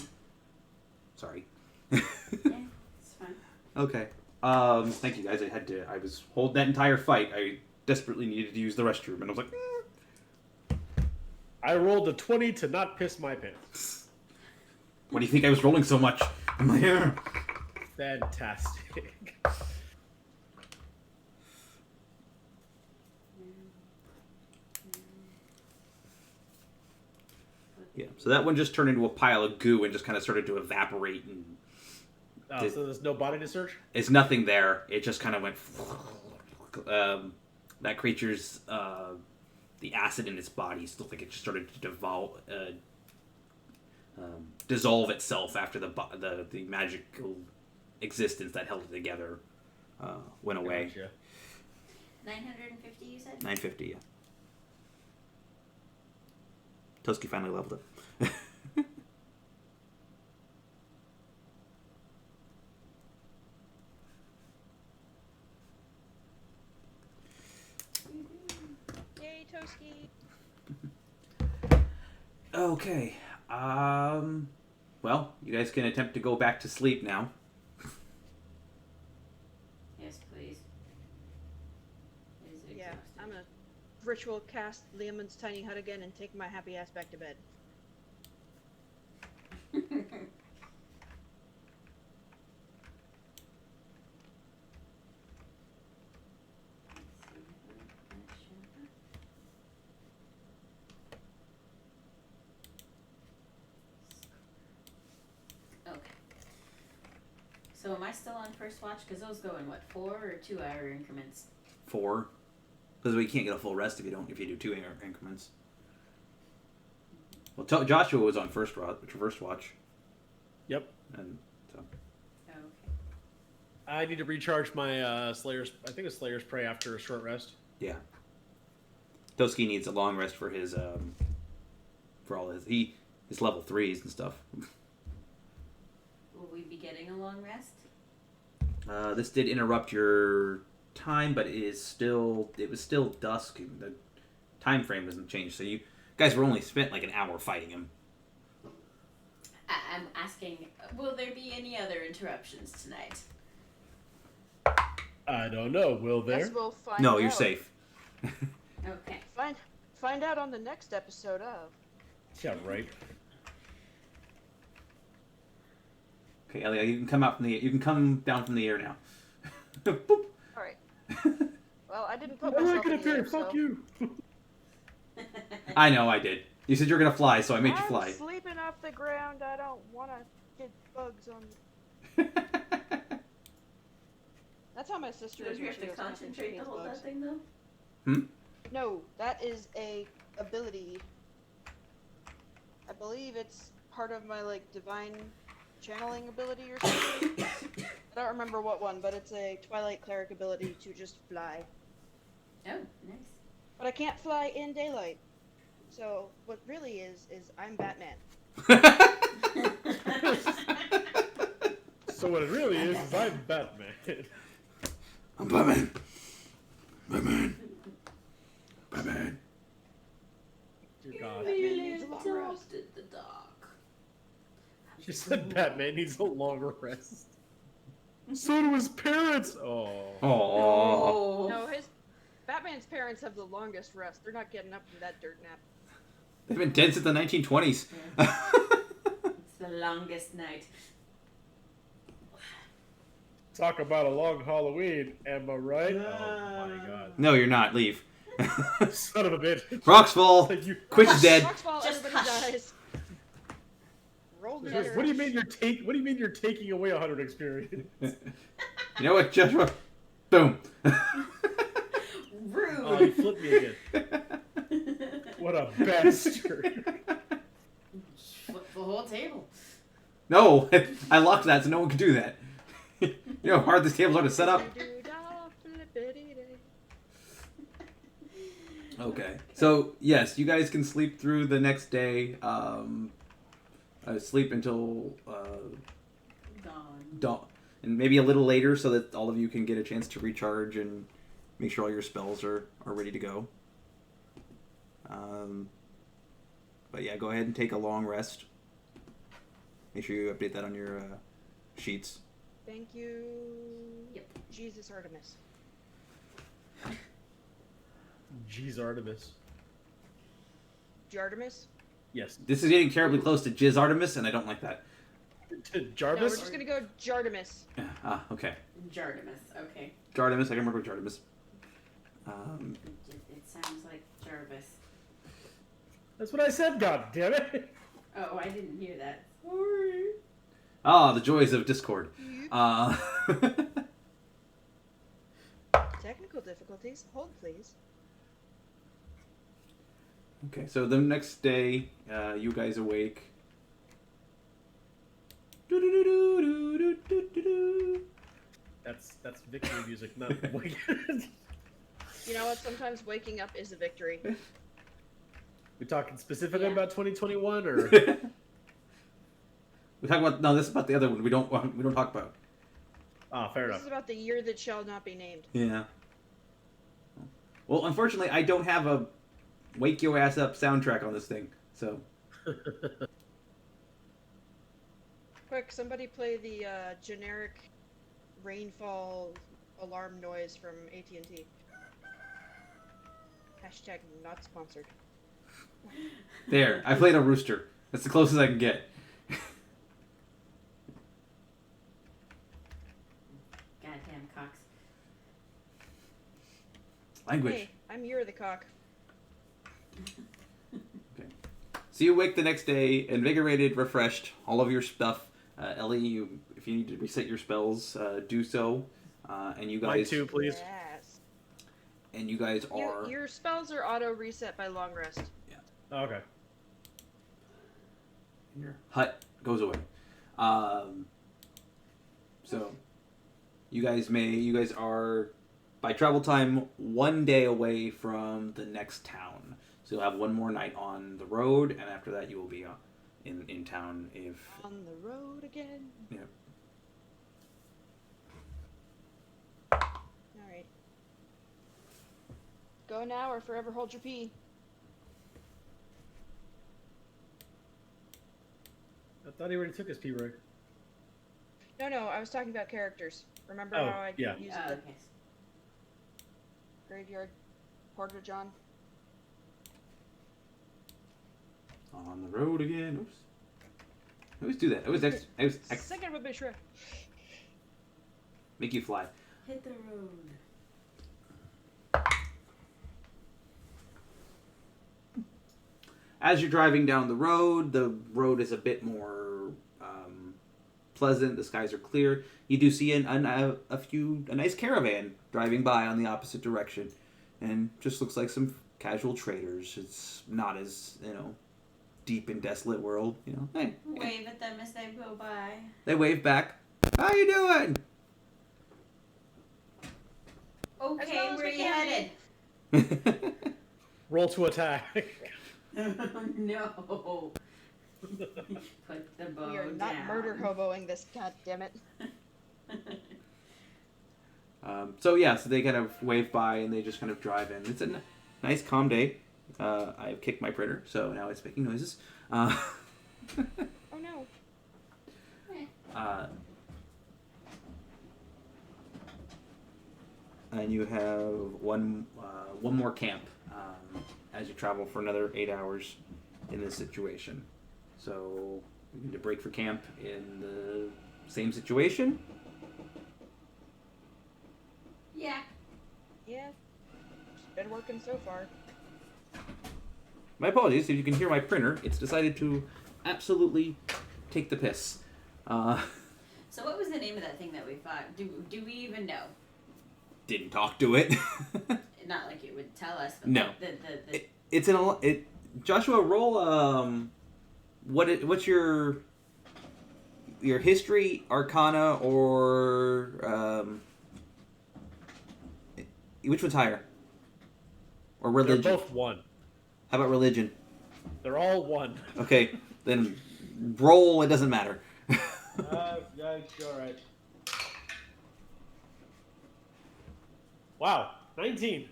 Sorry. Yeah, it's fine. Okay. Thank you guys. I was holding that entire fight. I desperately needed to use the restroom, and I was like, I rolled a 20 to not piss my pants. What do you think I was rolling so much? I'm like, yeah. Fantastic. Yeah, so that one just turned into a pile of goo and just kind of started to evaporate. And So there's no body to search? it's nothing there. It just kind of went... that creature's... the acid in its body still think it just started to dissolve itself after the magical existence that held it together went away. Gotcha. 950, you said? 950, yeah. Toski finally leveled up. Yay, Toski. Okay. Well, you guys can attempt to go back to sleep now. Yes, please. It is Yeah, exhausting. I'm gonna ritual cast Liamon's tiny hut again and take my happy ass back to bed. Okay. So am I still on first watch? Because those go in what, 4 or 2 hour increments? 4. Because we can't get a full rest if you do 2 increments. Well, Joshua was on first watch. Yep. And so. Okay. I need to recharge my Slayer's... I think it's Slayer's Prey after a short rest. Yeah. Toski needs a long rest for his for all his level 3s and stuff. Will we be getting a long rest? This did interrupt your time, but it was still dusk. The time frame doesn't change, so you guys were only spent like an hour fighting him. I'm asking, will there be any other interruptions tonight? I don't know. Will there? Guess we'll find No, out. you're safe. Okay. Find out on the next episode of. Yeah, right. Okay, Ellie, you can come down from the air now. Boop. All right. Well, I didn't put I'm myself not gonna in the air, appear. Fuck so. you. I know, I did. You said you were gonna fly, so I made you fly. I'm sleeping off the ground. I don't want to get bugs on me. That's how my sister Do is. you when have she to goes hunting. She concentrate to hates hold bugs. that thing, though? No, that is a ability. I believe it's part of my like divine channeling ability or something. I don't remember what one, but it's a Twilight Cleric ability to just fly. Oh, nice. But I can't fly in daylight. So what really is I'm Batman. So what it really is I'm Batman. I'm Batman. Batman. Batman. Dear God. Batman needs a long rest. in the dark. She said Batman needs a longer rest. So do his parents. Oh. Oh. No, Batman's parents have the longest rest. They're not getting up from that dirt nap. They've been dead since the 1920s. It's the longest night. Talk about a long Halloween, am I right? Oh my God. No, you're not. Leave. Son of a bitch. Rocks fall. Like you- Quint's dead. Rocks fall, Just everybody hush. dies. Roll What better. do you mean you're taking away 100 experience? You know what, Joshua? Boom. Rude. Oh, you flipped me again. What a bastard. Flip the whole table. No, I locked that so no one could do that. You know how hard this tables are to set up? Okay. So, yes, you guys can sleep through the next day. Sleep until dawn. And maybe a little later so that all of you can get a chance to recharge and make sure all your spells are ready to go. But yeah, go ahead and take a long rest. Make sure you update that on your sheets. Thank you. Yep. Jesus Artemis. Jeez, Artemis. Jartemis? Yes. This is getting terribly close to Jizz Artemis, and I don't like that. No, we're Jarvis? just gonna go Jartemis. Okay. Jardimus. Okay. Jartemis, I can remember Jartemis. It sounds like Jarvis. That's what I said, god damn it. Oh, I didn't hear that. Sorry. The joys of Discord. Technical difficulties. Hold, please. Okay, so the next day, you guys awake. That's victory music, not wait. You know what? Sometimes waking up is a victory. We talking specifically Yeah. about 2021 or We talk about this is about the other one. We don't talk about. fair This enough. is about the year that shall not be named. Yeah. Well, unfortunately, I don't have a wake your ass up soundtrack on this thing. So Quick, somebody play the generic rainfall alarm noise from AT&T. Hashtag not sponsored. there, I played a rooster. That's the closest I can get. Goddamn cocks. Language. Hey, I'm You're the Cock. So you wake the next day, invigorated, refreshed, all of your stuff. Ellie, if you need to reset your spells, do so. And you Mine guys, too, please. Yes. and you guys are. Your spells are auto reset by long rest. Okay. Your hut goes away. So you guys are by travel time 1 day away from the next town. So you'll have one more night on the road, and after that you will be in town if. On the road again. Yeah. Alright. Go now or forever hold your pee. I thought he already took his pee break. No, I was talking about characters. Remember Oh, how I yeah. used Oh, the okay. graveyard porter John? On the road again. Oops. I always do that. I always Second of a bitch. make you fly. Hit the road. As you're driving down the road is a bit more pleasant. The skies are clear. You do see a nice caravan driving by on the opposite direction, and just looks like some casual traders. It's not as deep and desolate world. Hey, Wave at them as they go by. they wave back. How you doing? Okay, well as where we you can. headed? Roll to attack. No. Put the bow We are not down. murder hoboing this, goddammit. So they kind of wave by and they just kind of drive in. It's a nice, calm day. I've kicked my printer, so now it's making noises. Oh no. And you have one more camp as you travel for another 8 hours in this situation. So we need to break for camp in the same situation. Yeah. Yeah. It's been working so far. My apologies if you can hear my printer. It's decided to absolutely take the piss. So what was the name of that thing that we fought? Do we even know? Didn't talk to it. Not like it would tell us. But No. It's Joshua, roll. What's your history, arcana, or which one's higher? Or religion? They're both one. How about religion? They're all one. Okay, then roll. It doesn't matter. Yeah, all right. Wow, 19.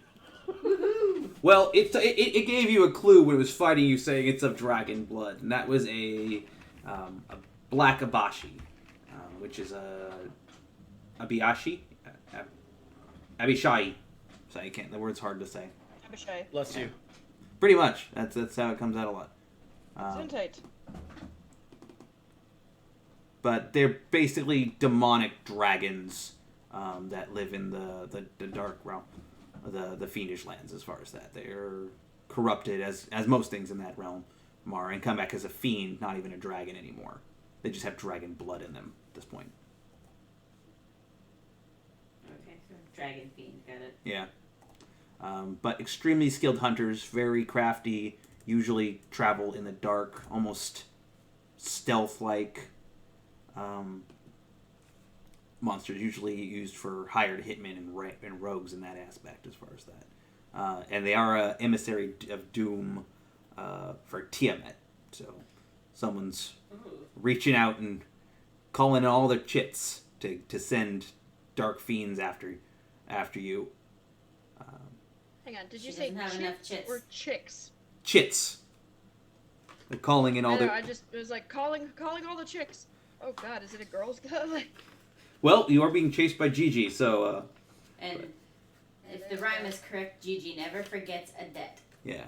Well, it gave you a clue when it was fighting you, saying it's of dragon blood, and that was a black abashi, which is a abishai. Sorry, the word's hard to say. Abishai. Bless you. Pretty much. That's how it comes out a lot. Sentite. But they're basically demonic dragons that live in the dark realm, the fiendish lands. As far as that, they're corrupted as most things in that realm are, and come back as a fiend, not even a dragon anymore. They just have dragon blood in them at this point. Okay, so dragon fiend, got it. Yeah. But extremely skilled hunters, very crafty, usually travel in the dark, almost stealth-like monsters, usually used for hired hitmen and rogues in that aspect as far as that. And they are an emissary of doom for Tiamat. So someone's reaching out and calling all their chits to send dark fiends after you. Hang on, did you She say doesn't have enough chicks chits. or chicks? Chits. They're calling in all I know, the... it was like calling all the chicks. Oh god, is it a girl's club? Well, you are being chased by Gigi, so... And if the rhyme is correct, Gigi never forgets a debt. Yeah.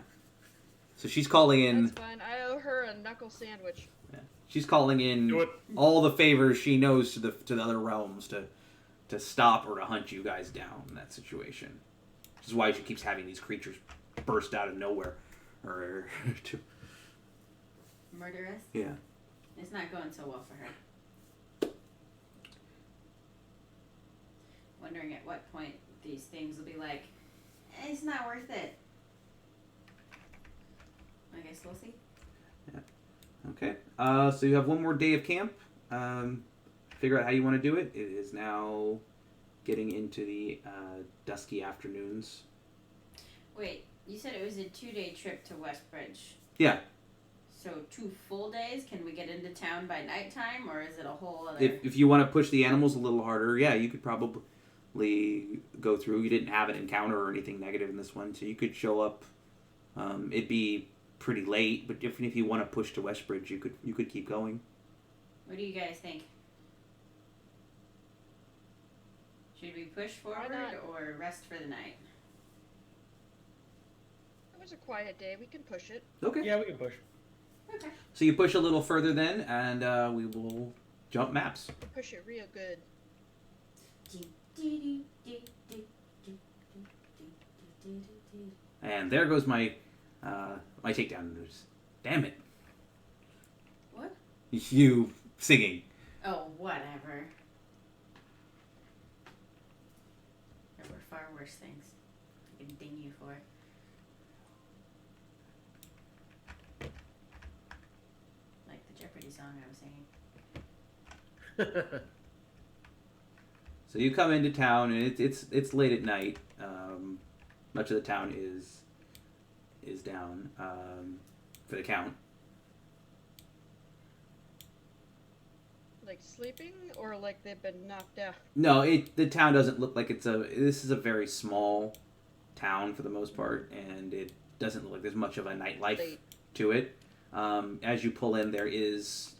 So she's calling in... That's fine. I owe her a knuckle sandwich. Yeah. She's calling Do in it. all the favors she knows to the other realms to stop or to hunt you guys down in that situation. Which is why she keeps having these creatures burst out of nowhere. Or to... Murder us? Yeah. It's not going so well for her. Wondering at what point these things will be like, it's not worth it. I guess we'll see. Okay. So you have one more day of camp. Figure out how you want to do it. It is now getting into the dusky afternoons. Wait, you said it was a 2-day trip to Westbridge. Yeah. So 2 full days? Can we get into town by nighttime, or is it a whole other... If you want to push the animals a little harder, yeah, you could probably go through. You didn't have an encounter or anything negative in this one, so you could show up. It'd be pretty late, but if you want to push to Westbridge, you could keep going. What do you guys think? Should we push forward not? or rest for the night? It was a quiet day. We can push it. Okay. Yeah, we can push. Okay. So you push a little further then, and we will jump maps. Push it real good. And there goes my my takedown news. Damn it. What? You singing. Oh, whatever. There were far worse things I can ding you for. Like the Jeopardy song I was singing. So you come into town, and it's late at night. Much of the town is down for the count. Like sleeping, or like they've been knocked out? No, the town doesn't look like it's a. This is a very small town for the most part, and it doesn't look like there's much of a nightlife Late. to it. As you pull in, there is,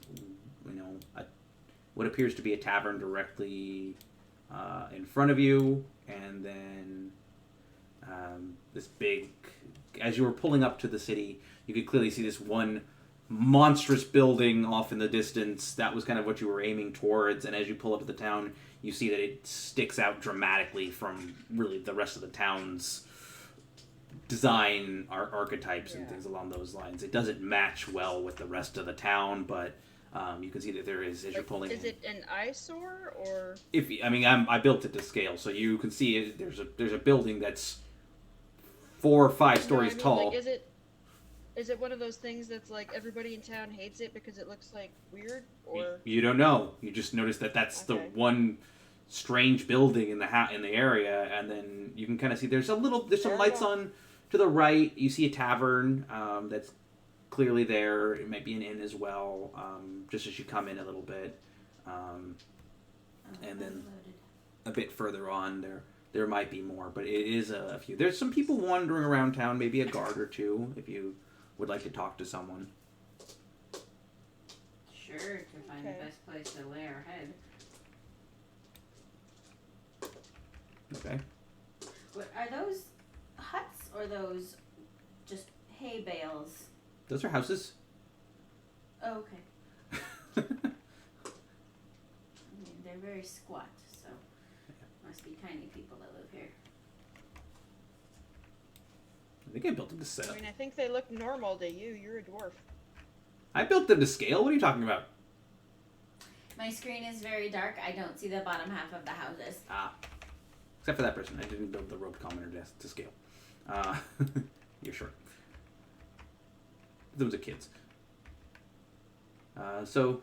what appears to be a tavern directly in front of you, and then this big. As you were pulling up to the city, you could clearly see this one monstrous building off in the distance. That was kind of what you were aiming towards, and as you pull up to the town, you see that it sticks out dramatically from really the rest of the town's design archetypes and things along those lines. It doesn't match well with the rest of the town, but you can see that there is, as you're pulling in. Is it an eyesore, or? I built it to scale, so you can see it, there's a building that's 4 or 5 stories tall. Like, is it one of those things that's like everybody in town hates it because it looks like weird, or? You don't know. You just notice that that's the one strange building in the area, and then you can kind of see there's some lights on to the right. You see a tavern that's clearly there. It might be an inn as well, just as you come in a little bit, and then a bit further on there might be more, but it is a few. There's some people wandering around town, maybe a guard or two, if you would like to talk to someone. Sure, to find the best place to lay our head. Okay. What, are those huts or those just hay bales? Those are houses. Oh, okay. I mean, they're very squat, so must be tiny people that live here. I think I built them to set I up. mean, I think they look normal to you. You're a dwarf. I built them to scale. What are you talking about? My screen is very dark. I don't see the bottom half of the houses. Except for that person. I didn't build the rope commoner to scale. You're short. Those are kids. So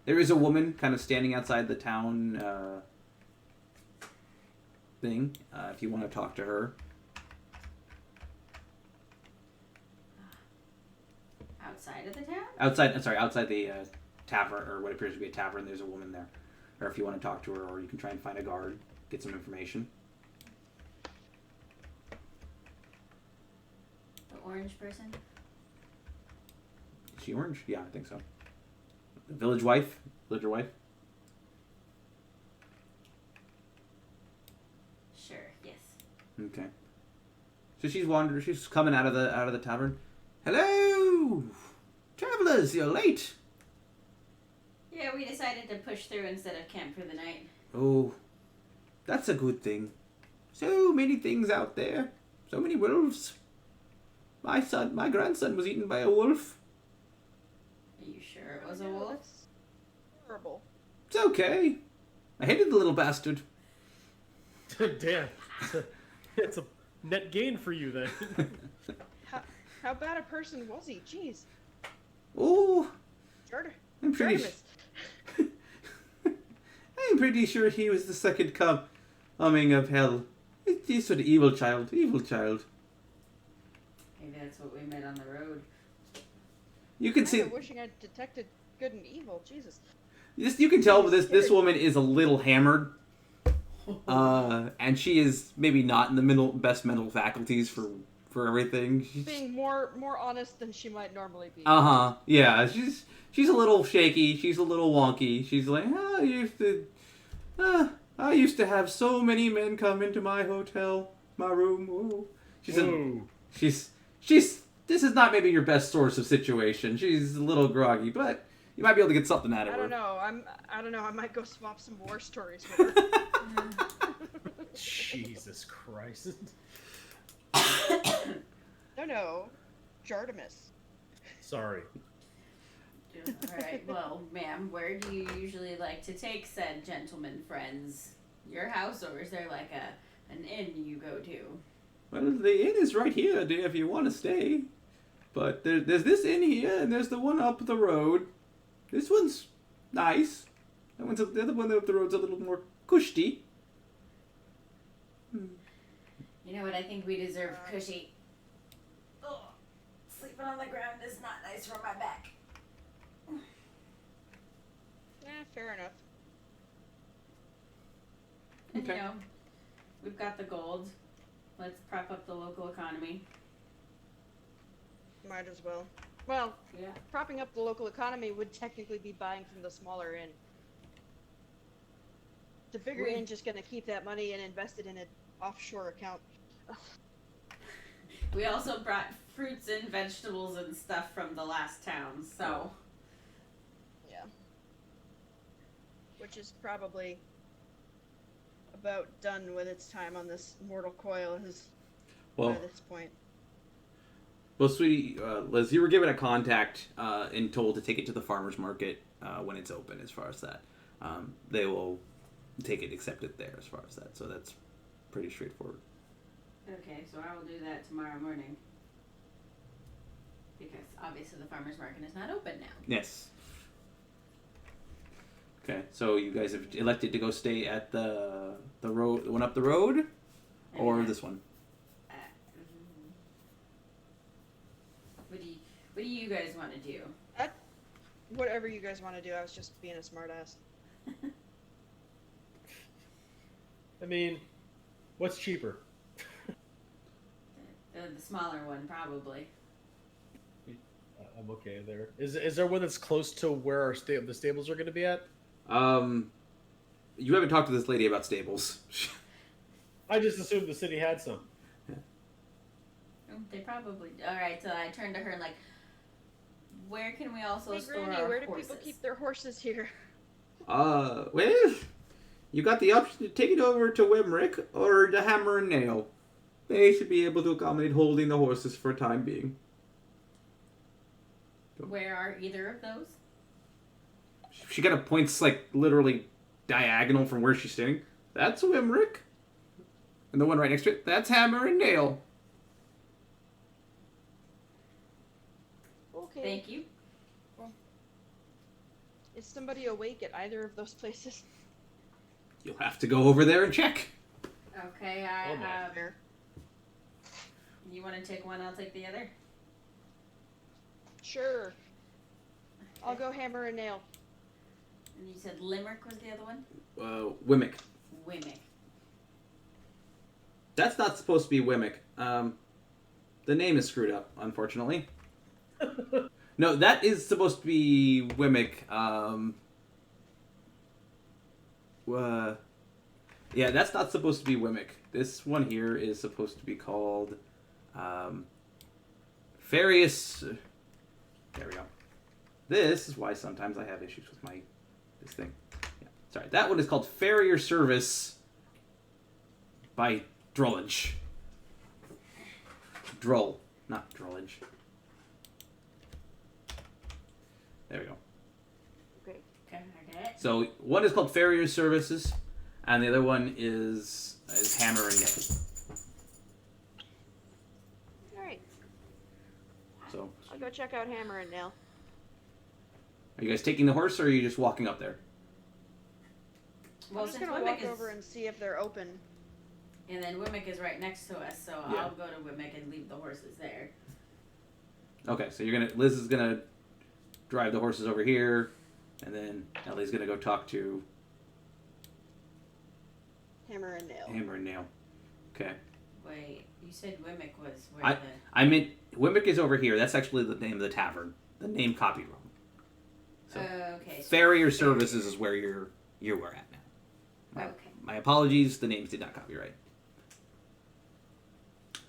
there is a woman kind of standing outside the town thing. If you want to talk to her. Outside of the town? Outside the tavern, or what appears to be a tavern. There's a woman there. Or if you want to talk to her, or you can try and find a guard, get some information. The orange person? Is she orange? Yeah, I think so. The villager wife? Sure, yes. Okay. So she's coming out of the tavern. Hello! Travelers, you're late. Yeah, we decided to push through instead of camp for the night. Oh, that's a good thing. So many things out there. So many wolves. My grandson was eaten by a wolf. Are you sure it was a wolf? That's horrible. It's okay. I hated the little bastard. Damn. It's a net gain for you then. How bad a person was he? Jeez. Oh, I'm pretty. Jarvis. I'm pretty sure he was the second coming of hell. He's sort of evil child. Maybe that's what we met on the road. You can see. I'm wishing I'd detected good and evil. Jesus. You can tell this woman is a little hammered, and she is maybe not in the best mental faculties for everything. Being more honest than she might normally be. Yeah, she's a little shaky. She's a little wonky. She's like, I used to have so many men come into my hotel, my room. Ooh. This is not maybe your best source of situation. She's a little groggy, but you might be able to get something out of her. I don't know. I might go swap some war stories with her. Jesus Christ. No. Jardimus. Sorry. Alright, well, ma'am, where do you usually like to take said gentlemen friends? Your house, or is there like an inn you go to? Well, the inn is right here, dear, if you want to stay. But there's this inn here, and there's the one up the road. This one's nice. The other one up the road's a little more cushy. You know what? I think we deserve cushy. Ugh. Sleeping on the ground is not nice for my back. Fair enough. And, Okay. you know, we've got the gold. Let's prop up the local economy. Might as well. Well, Yeah. propping up the local economy would technically be buying from the smaller inn. The bigger inn just gonna keep that money and invest it in an offshore account. We also brought fruits and vegetables and stuff from the last town, so. Yeah. Which is probably about done with its time on this mortal coil Well, by this point. well, sweetie, Liz, you were given a contact and told to take it to the farmer's market when it's open. As far as that, they will take it, accept it there. As far as that, so that's pretty straightforward. Okay, so I will do that tomorrow morning. Because obviously the farmer's market is not open now. Yes. Okay, so you guys have elected to go stay at the road, the one up the road, or Yeah. this one? What do you guys want to do? Whatever you guys want to do, I was just being a smartass. I mean, what's cheaper? The smaller one, probably. I'm okay there. Is there one that's close to where our the stables are going to be at? You haven't talked to this lady about stables. I just assumed the city had some. They probably. All right, so I turned to her and like, where can we also Hey, store Granny, our where do horses? people keep their horses here? Well, you got the option to take it over to Wimrick or the Hammer and Nail. They should be able to accommodate holding the horses for a time being. Where are either of those? She kind of points like literally diagonal from where she's standing. That's Wimrick. And the one right next to it, that's Hammer and Nail. Okay. Thank you. Is somebody awake at either of those places? You'll have to go over there and check. Okay, Oh my. Fair. You want to take one? I'll take the other. Sure. I'll go hammer and nail. And you said Limerick was the other one. Wimmick. Wimmick. That's not supposed to be Wimmick. The name is screwed up, unfortunately. No, that is supposed to be Wimmick. Yeah, that's not supposed to be Wimmick. This one here is supposed to be called Farius. There we go. This is why sometimes I have issues with this thing. Yeah, sorry, that one is called Farrier Service by Drullage. Drull, not Drullage. There we go. Okay. Okay, I get it. So one is called Farrier Services, and the other one is Hammer and Nail. Alright. So, I'll go check out hammer and nail. are you guys taking the horse, or are you just walking up there? Well, I'm just since gonna Wimmick walk is, over and see if they're open. and then Wimmick is right next to us, so Yeah. I'll go to Wimmick and leave the horses there. Okay, so Liz is gonna drive the horses over here, and then Ellie's gonna go talk to Hammer and nail. Hammer and Nail. Okay. Wait, you said Wimmick was where I- I meant Wimmick is over here. That's actually the name of the tavern. The name copied wrong. So okay. So Farrier Services is where you're at now. Okay. My apologies. The names did not copy right.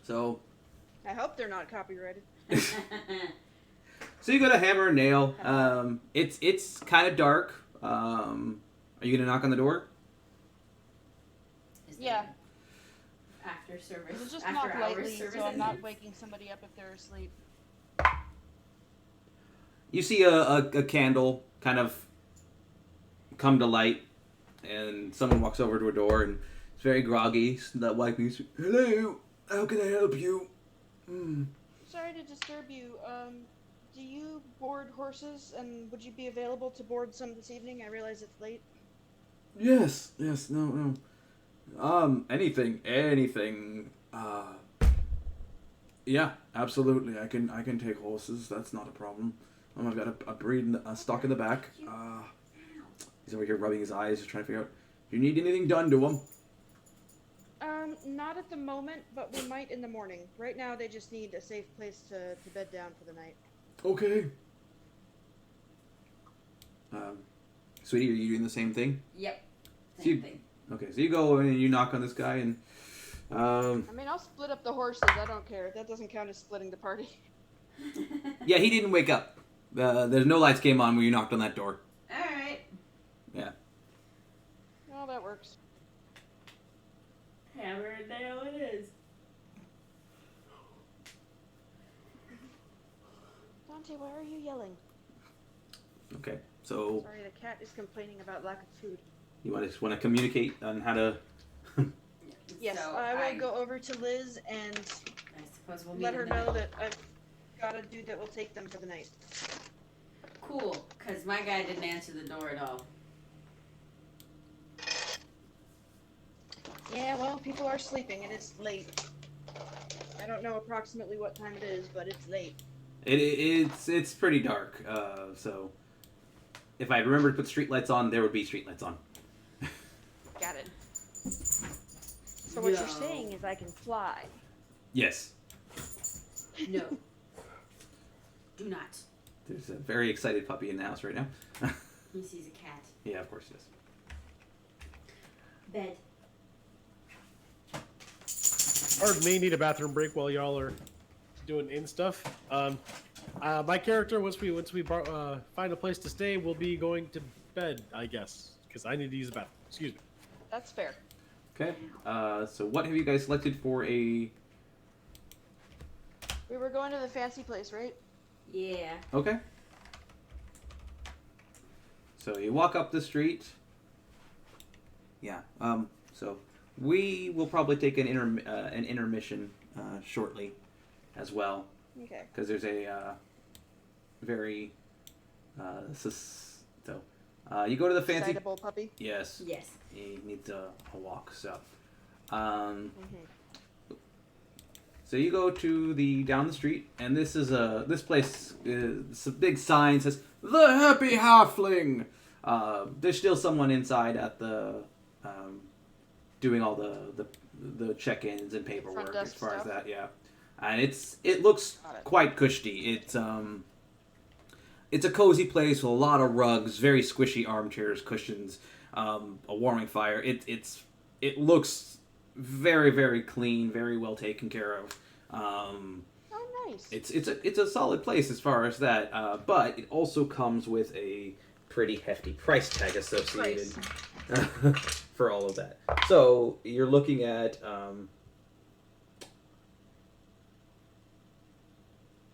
So I hope they're not copyrighted. So you go to Hammer and Nail. It's kind of dark. Are you gonna knock on the door? Is Yeah. there After service. We'll just after knock hours lightly service so I'm not ends? waking somebody up if they're asleep. You see a candle kind of come to light, and someone walks over to a door and it's very groggy. So that wife means, "Hello, how can I help you?" Sorry to disturb you. Do you board horses, and would you be available to board some this evening? I realize it's late. Yes, no. Anything. Yeah, absolutely. I can take horses. That's not a problem. I've got a breed, a stock in the back. He's over here rubbing his eyes, just trying to figure out, do you need anything done to him? Not at the moment, but we might in the morning. Right now, they just need a safe place to bed down for the night. Okay. Sweetie, are you doing the same thing? Yep. So Same you- thing. Okay, so you go in and you knock on this guy and... I mean, I'll split up the horses. I don't care. That doesn't count as splitting the party. yeah, he didn't wake up. There's no lights came on when you knocked on that door. Alright. Yeah. Oh, that works. Hammer and nail it is. Dante, why are you yelling? Okay, so Sorry, the cat is complaining about lack of food. you want to communicate on how to... Yes, So I will go over to Liz and I suppose we'll meet let her in the know middle. that I've got a dude that will take them for the night. Cool, because my guy didn't answer the door at all. Yeah, well, people are sleeping and it's late. I don't know approximately what time it is, but it's late. It's pretty dark, so... If I remembered to put streetlights on, there would be streetlights on. Got it. So what you're saying is I can fly. Yes. No. Do not. There's a very excited puppy in the house right now. He sees a cat. Yeah, of course, yes. Bed. Or may need a bathroom break while y'all are doing in stuff. My character, once we find a place to stay, will be going to bed, I guess, because I need to use the bathroom. Excuse me. That's fair. Okay, so what have you guys selected for a... We were going to the fancy place, right? Yeah. Okay. So you walk up the street. Yeah, so we will probably take an intermission shortly as well. Okay. Because there's a very... you go to the fancy... Excitable puppy. Yes. Yes. He needs a walk, so... Mm-hmm. So you go to down the street, and this place is a big sign says the Happy Halfling. There's still someone inside at the doing all the check-ins and paperwork Front as desk far as stuff. that, yeah. And it looks Got it. quite cushy. It's a cozy place with a lot of rugs, very squishy armchairs, cushions, a warming fire. It looks very, very clean, very well taken care of. Oh, nice. It's a solid place as far as that, but it also comes with a pretty hefty price tag associated for all of that. So you're looking at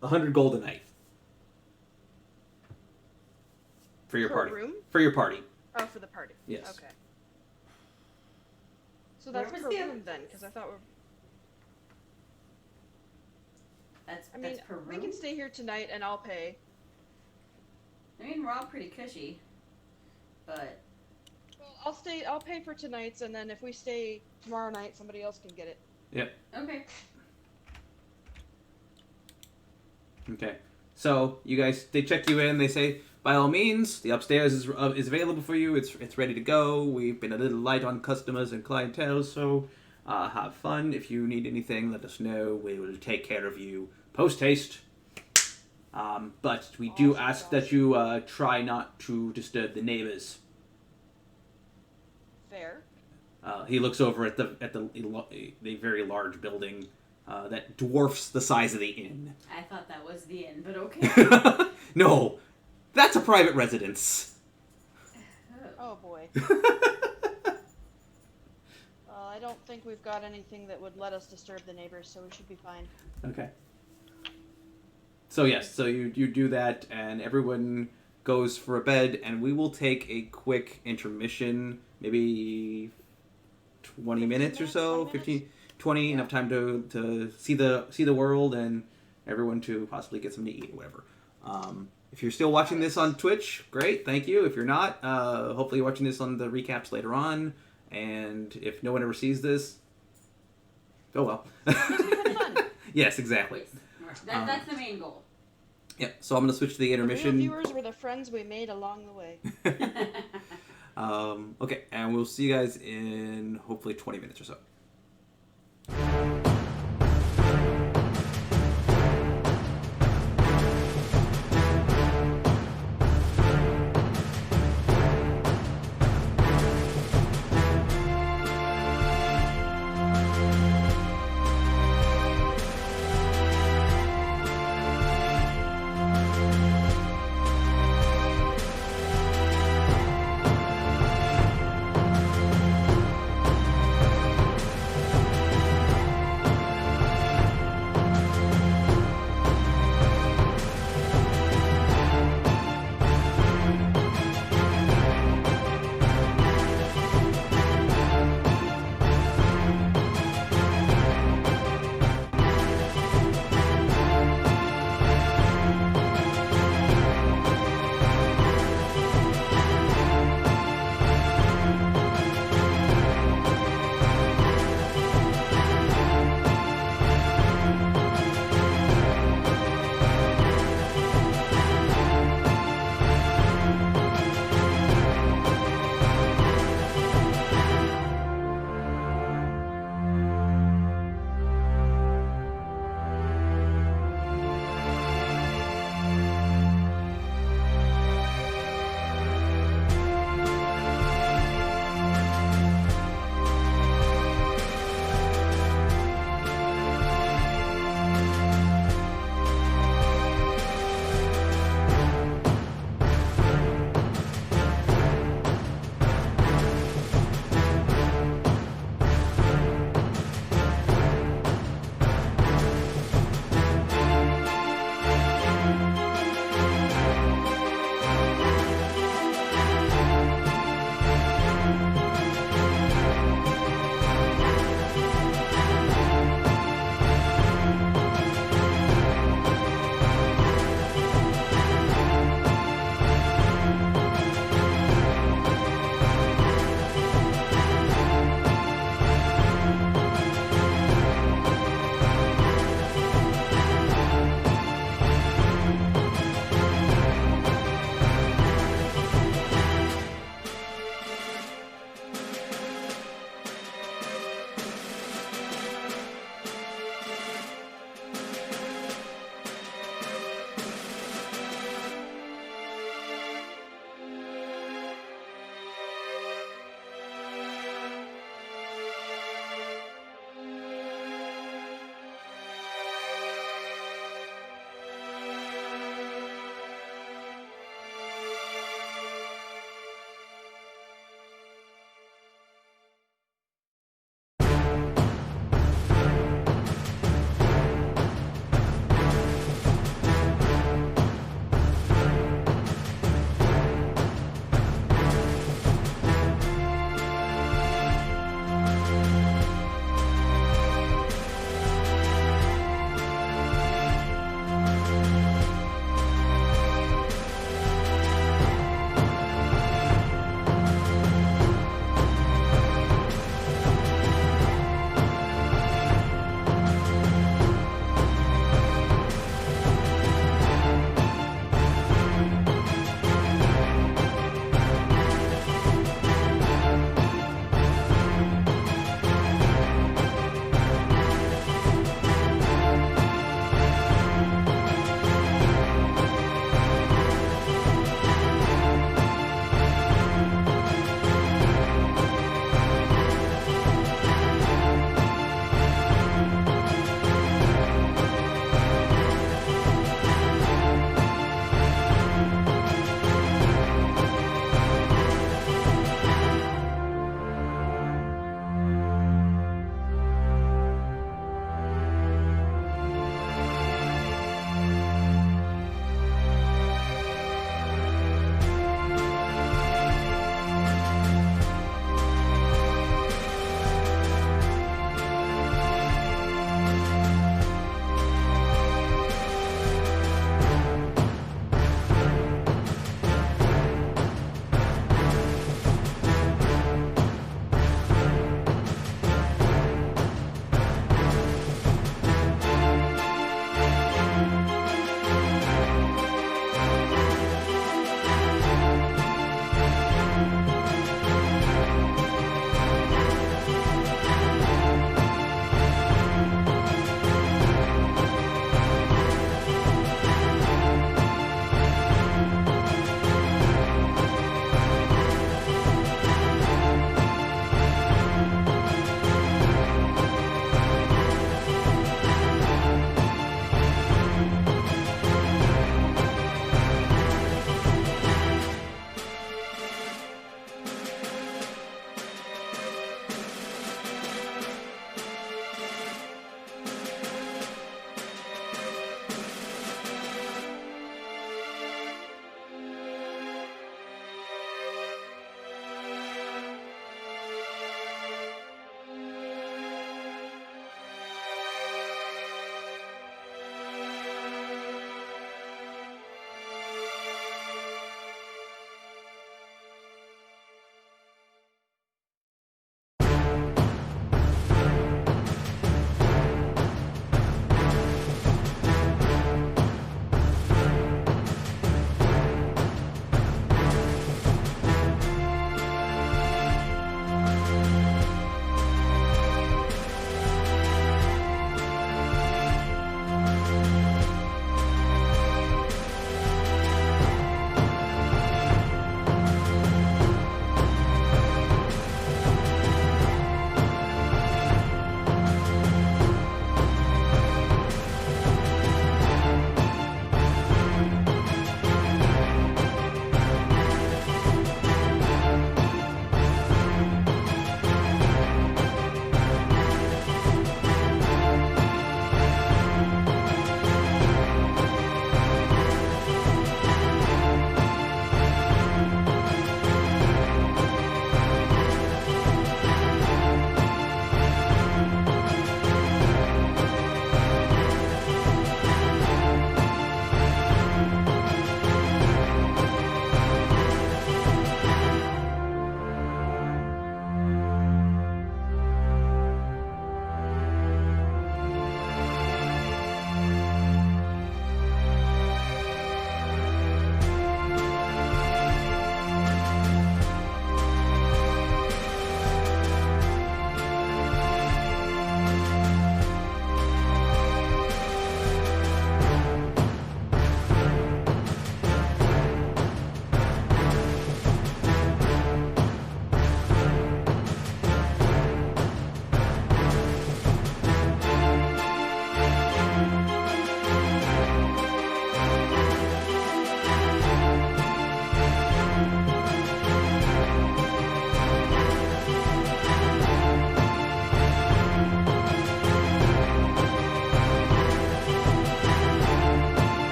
100 gold a night for your For a party. room? For your party. Oh, for the party. Yes. Okay. So that's Where was per the other room then, place? because I thought That's that's per we room. can stay here tonight and I'll pay. I mean, we're all pretty cushy, but Well, I'll pay for tonight's, and then if we stay tomorrow night, somebody else can get it. Yep. okay. Okay. So you guys, they check you in. They say, by all means, the upstairs is available for you. It's ready to go. We've been a little light on customers and clientele, so have fun. If you need anything, let us know. We will take care of you post haste. But we do Awesome ask sauce. that you try not to disturb the neighbors. Fair. He looks over at the very large building that dwarfs the size of the inn. I thought that was the end, but okay. No, that's a private residence. Oh boy. Well, I don't think we've got anything that would let us disturb the neighbors, so we should be fine. Okay. So yes, so you do that, and everyone goes for a bed, and we will take a quick intermission, maybe 20 minutes or 20 so, minutes? 15, 20, enough time to see the world, and everyone to possibly get something to eat or whatever. If you're still watching this on Twitch, great, thank you. If you're not, hopefully you're watching this on the recaps later on, and if no one ever sees this, oh well. Fun. Yes, exactly. That's the main goal. Yep, so I'm going to switch to the The real intermission. viewers were the friends we made along the way. Okay, and we'll see you guys in hopefully 20 minutes or so.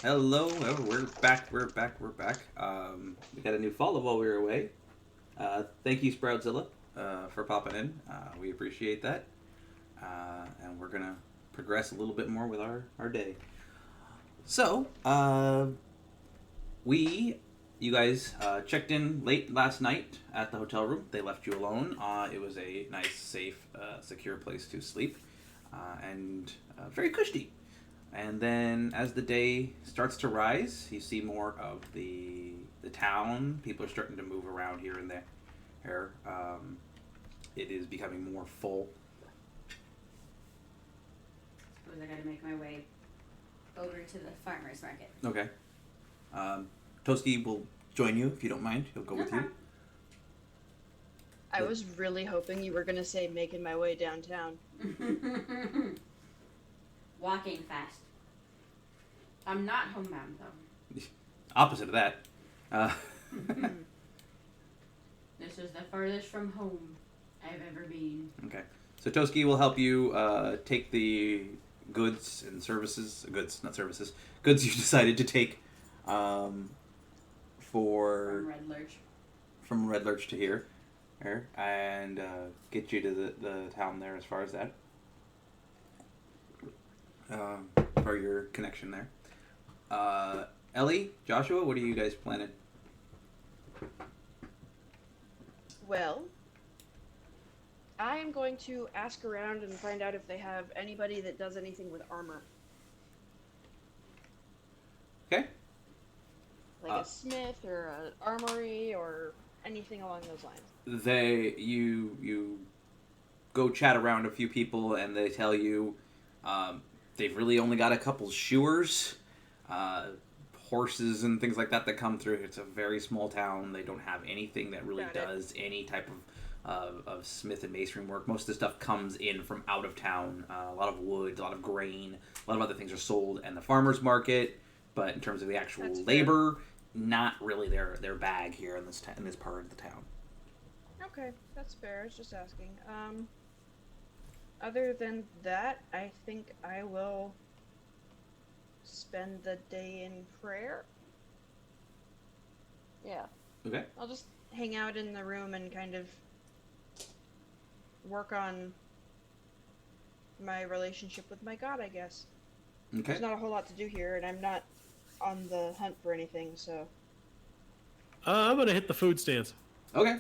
Hello, we're back. We got a new follow while we were away. Thank you, Sproutzilla, for popping in. We appreciate that. And we're gonna progress a little bit more with our day. So, you guys checked in late last night at the hotel room. They left you alone. It was a nice, safe, secure place to sleep, and very cushy. And then, as the day starts to rise, you see more of the town. People are starting to move around here and there. It is becoming more full. Suppose I gotta make my way over to the farmer's market. Okay. Toasty will join you if you don't mind. He'll go with you. I was really hoping you were gonna say making my way downtown. Walking fast. I'm not homebound though. Opposite of that. This is the furthest from home I've ever been. Okay. So Toski will help you take the goods and services, not services, goods you decided to take From Red Lurch. from Red Lurch to here, and get you to the town there as far as that. For your connection there. Ellie, Joshua, what are you guys planning? Well, I am going to ask around and find out if they have anybody that does anything with armor. Okay. Like a smith or an armory or anything along those lines. You go chat around a few people and they tell you they've really only got a couple shoers, horses and things like that come through. It's a very small town. They don't have anything that really does any type of smith and masonry work. Most of the stuff comes in from out of town. A lot of wood, a lot of grain, a lot of other things are sold in the farmer's market. But in terms of the actual labor, not really their bag here in this part of the town. Okay, that's fair. I was just asking. Other than that, I think I will spend the day in prayer. Yeah. Okay. I'll just hang out in the room and kind of work on my relationship with my god, I guess. Okay. There's not a whole lot to do here, and I'm not on the hunt for anything, so... I'm gonna hit the food stands. Okay.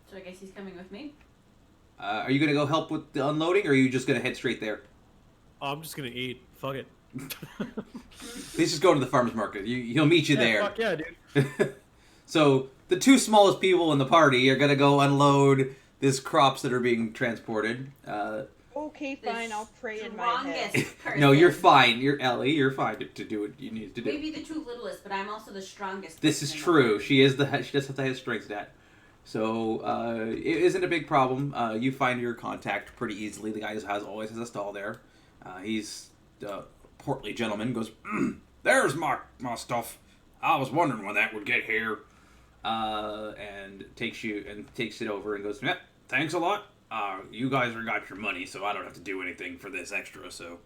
So I guess he's coming with me? Are you going to go help with the unloading, or are you just going to head straight there? Oh, I'm just gonna eat. Fuck it. Please just go to the farmer's market. He'll meet you there. Fuck yeah, dude. So, the two smallest people in the party are going to go unload these crops that are being transported. Okay, fine, I'll pray in my head. Person. No, you're fine. You're Ellie. You're fine to do what you need to do. Maybe the two littlest, but I'm also the strongest. This is true. She does have the highest strength stat. So, it isn't a big problem. You find your contact pretty easily. The guy always has a stall there. He's a portly gentleman. Goes, there's my stuff. I was wondering when that would get here. And takes it over and goes, yep, thanks a lot. You guys already got your money, so I don't have to do anything for this extra, so...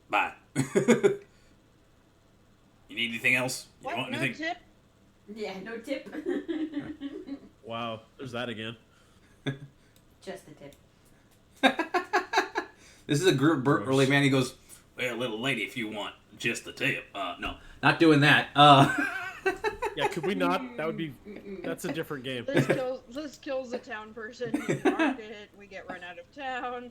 Bye. You need anything else? You What? want No anything? tip? Yeah, no tip. Wow, there's that again. Just a tip. This is a burly man. He goes, well, little lady, if you want just the tip. No, not doing that. Yeah, could we not? That would be... That's a different game. This kills the town person. We mark it, we get run out of town.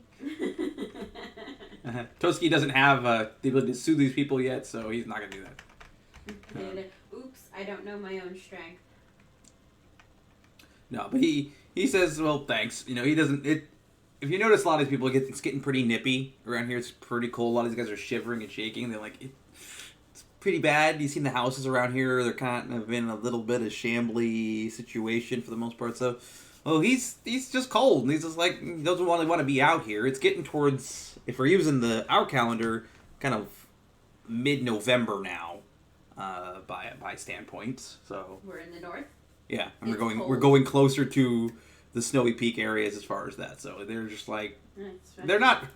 Toski doesn't have the ability to sue these people yet, so he's not going to do that. Oops, I don't know my own strength. No, but he says, well, thanks. You know, he doesn't... If you notice, a lot of these people, it's getting pretty nippy around here. It's pretty cold. A lot of these guys are shivering and shaking. They're like, it's pretty bad. You've seen the houses around here. They're kind of in a little bit of shambly situation for the most part. So, he's just cold. And he's just like, he doesn't want to be out here. It's getting towards, if we're using our calendar, kind of mid-November now, by standpoints. So We're in the north. yeah, and It's we're cold. going closer to the snowy peak areas as far as that. So they're just like, That's right.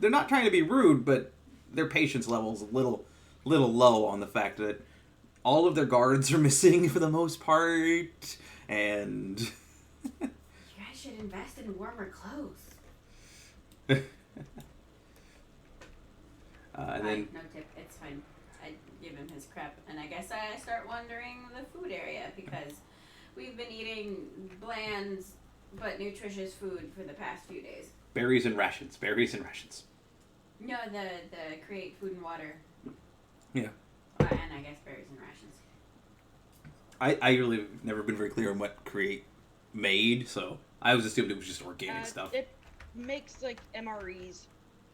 they're not trying to be rude, but their patience level is a little little low on the fact that all of their guards are missing for the most part, and You guys should invest in warmer clothes. and then No tip. It's fine. I give him his crap, and I guess I start wandering the food area because we've been eating bland but nutritious food for the past few days. berries and rations. No, the create food and water. Yeah. And I guess berries and rations. I really have never been very clear on what create made, so I was assumed it was just organic stuff. It makes like MREs.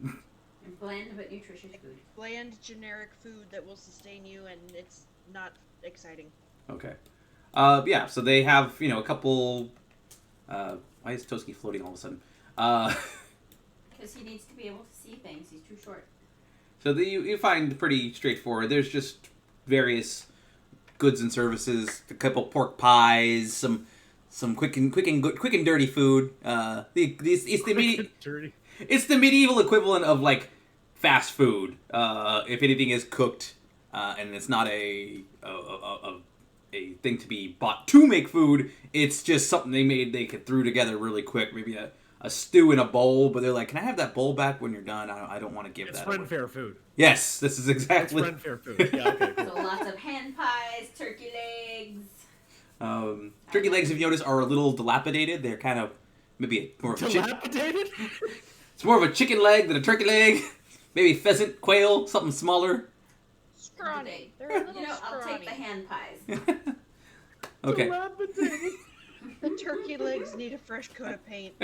And bland but nutritious food. Bland, generic food that will sustain you, and it's not exciting. Okay. Yeah, so they have, a couple... why is Toski floating all of a sudden? Because he needs to be able to see things. He's too short. So you find pretty straightforward. There's just various goods and services, a couple pork pies, some quick and dirty food. It's the medieval equivalent of like fast food. If anything is cooked, and it's not a thing to be bought to make food, it's just something they could threw together really quick. Maybe a stew in a bowl, but they're like, "Can I have that bowl back when you're done? I don't want to give It's that." friend fair food. Yes, this is exactly. It's friend fair food. Yeah, okay. So lots of hand pies, turkey legs. Turkey legs, if you notice, are a little dilapidated. They're kind of maybe more of a Dilapidated? It's more of a chicken leg than a turkey leg. Maybe pheasant, quail, something smaller. Scrawny. They're a little I'll scrawny. take the hand pies. Okay. Dilapidated. The turkey legs need a fresh coat of paint.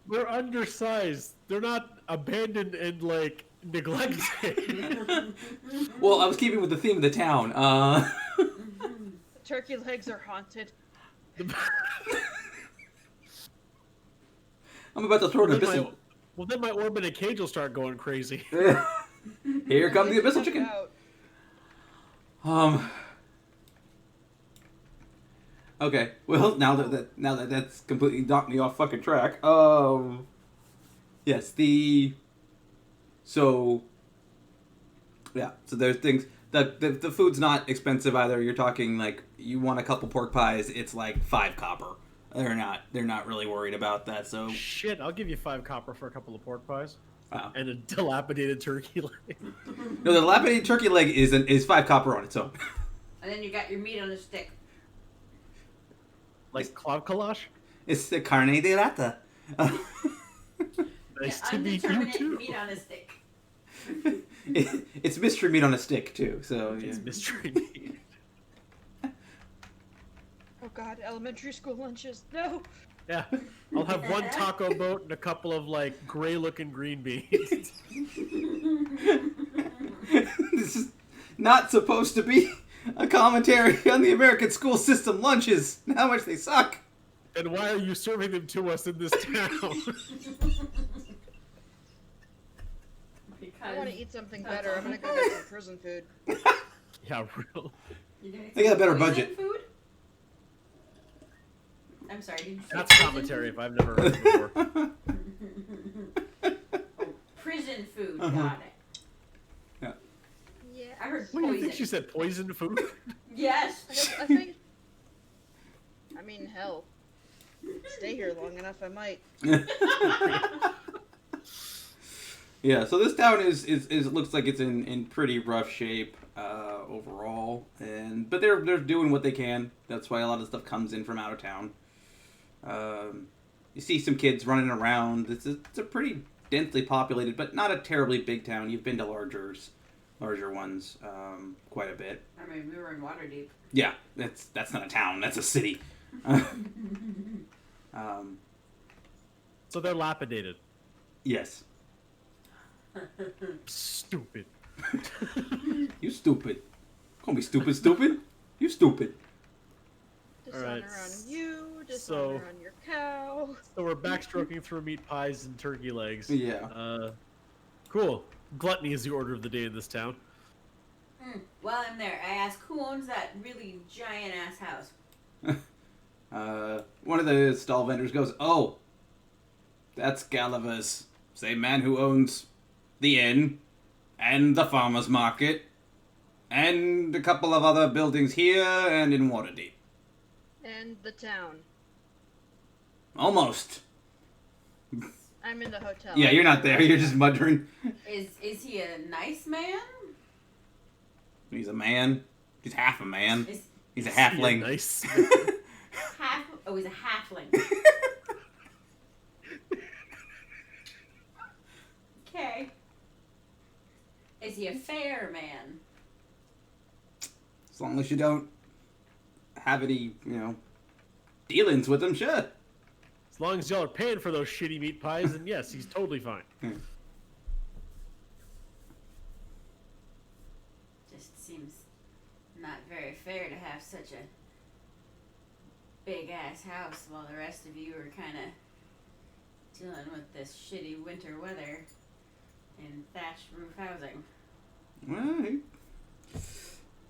They're undersized. They're not abandoned and like neglected. Well, I was keeping with the theme of the town. The turkey legs are haunted. I'm about to throw an Then abyssal. well, then my orb in a cage will start going crazy. Here comes the abyssal chicken. Out. Okay. Well, now that that's completely knocked me off fucking track. Yes. So there's things. The food's not expensive either. You're talking like you want a couple pork pies. It's like 5 copper. They're not really worried about that. So Shit, I'll give you 5 copper for a couple of pork pies. wow. And a dilapidated turkey leg. No, the dilapidated turkey leg is 5 copper on its own. And then you got your meat on a stick. Like Clav Kalash? It's the carne de rata. Nice to meet you Undeterminate too. meat on a stick. It's mystery meat on a stick too. So yeah. It's mystery meat. Oh god, elementary school lunches. No! Yeah. I'll have 1 taco boat and a couple of like gray looking green beans. This is not supposed to be a commentary on the American school system lunches and how much they suck. And why are you serving them to us in this town? I want to eat something better. I'm gonna go all. get some prison food. Yeah, real. They got a better Poison budget. Food? I'm sorry. Did you say That's prison commentary food? if I've never heard it before. Prison food. Uh-huh. Got it. Yeah. I heard What do you poison. think she said? Poison food? Yes. I think. I mean, hell. Stay here long enough, I might. Yeah, so this town is looks like it's in pretty rough shape overall, but they're doing what they can. That's why a lot of stuff comes in from out of town. You see some kids running around. It's a pretty densely populated, but not a terribly big town. You've been to larger ones quite a bit. I mean, we were in Waterdeep. Yeah, that's not a town. That's a city. So they're lapidated. Yes. Stupid. You stupid. Call me stupid. You stupid. Dishonor Alright, on you, dishonor so- on your cow. So we're backstroking through meat pies and turkey legs. Yeah. Cool. Gluttony is the order of the day in this town. While I'm there, I ask who owns that really giant ass house. One of the stall vendors goes, "Oh, that's Gulliver's. Same man who owns the inn, and the farmer's market, and a couple of other buildings here and in Waterdeep. And the town. Almost. I'm in the hotel. Yeah, you're not there. You're just muttering. Is he a nice man? He's a man. He's half a man. Is He's a halfling. Nice. half? Oh, he's a halfling. Okay. Is he a fair man? As long as you don't have any, dealings with him, sure. As long as y'all are paying for those shitty meat pies, then yes, he's totally fine. Just seems not very fair to have such a big ass house while the rest of you are kind of dealing with this shitty winter weather in thatched roof housing. Well,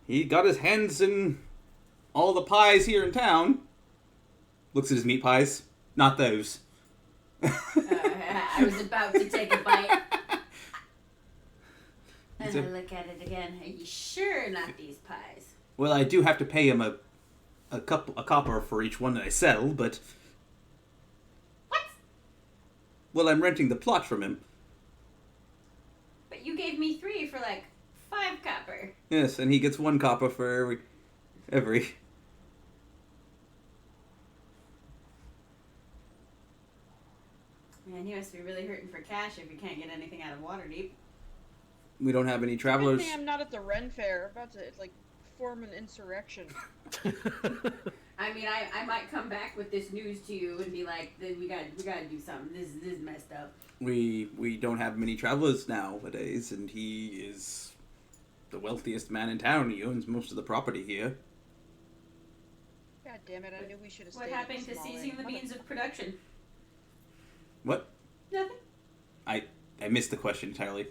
he got his hands in all the pies here in town. Looks at his meat pies. Not those. I was about to take a bite. And I look at it again. Are you sure not these pies? Well, I do have to pay him a copper for each one that I sell, but... What? Well, I'm renting the plot from him. But you gave me 3 for like 5 copper. Yes, and he gets 1 copper for every... Man, you must be really hurting for cash if you can't get anything out of Waterdeep. We don't have any Good travelers. thing I'm not at the Ren Fair. About to form an insurrection. I mean, I might come back with this news to you and be like, we gotta do something. This is messed up. We don't have many travelers nowadays, and he is the wealthiest man in town. He owns most of the property here. God damn it! I knew we should have stayed. What happened to seizing the means of production? What? Nothing. I missed the question entirely.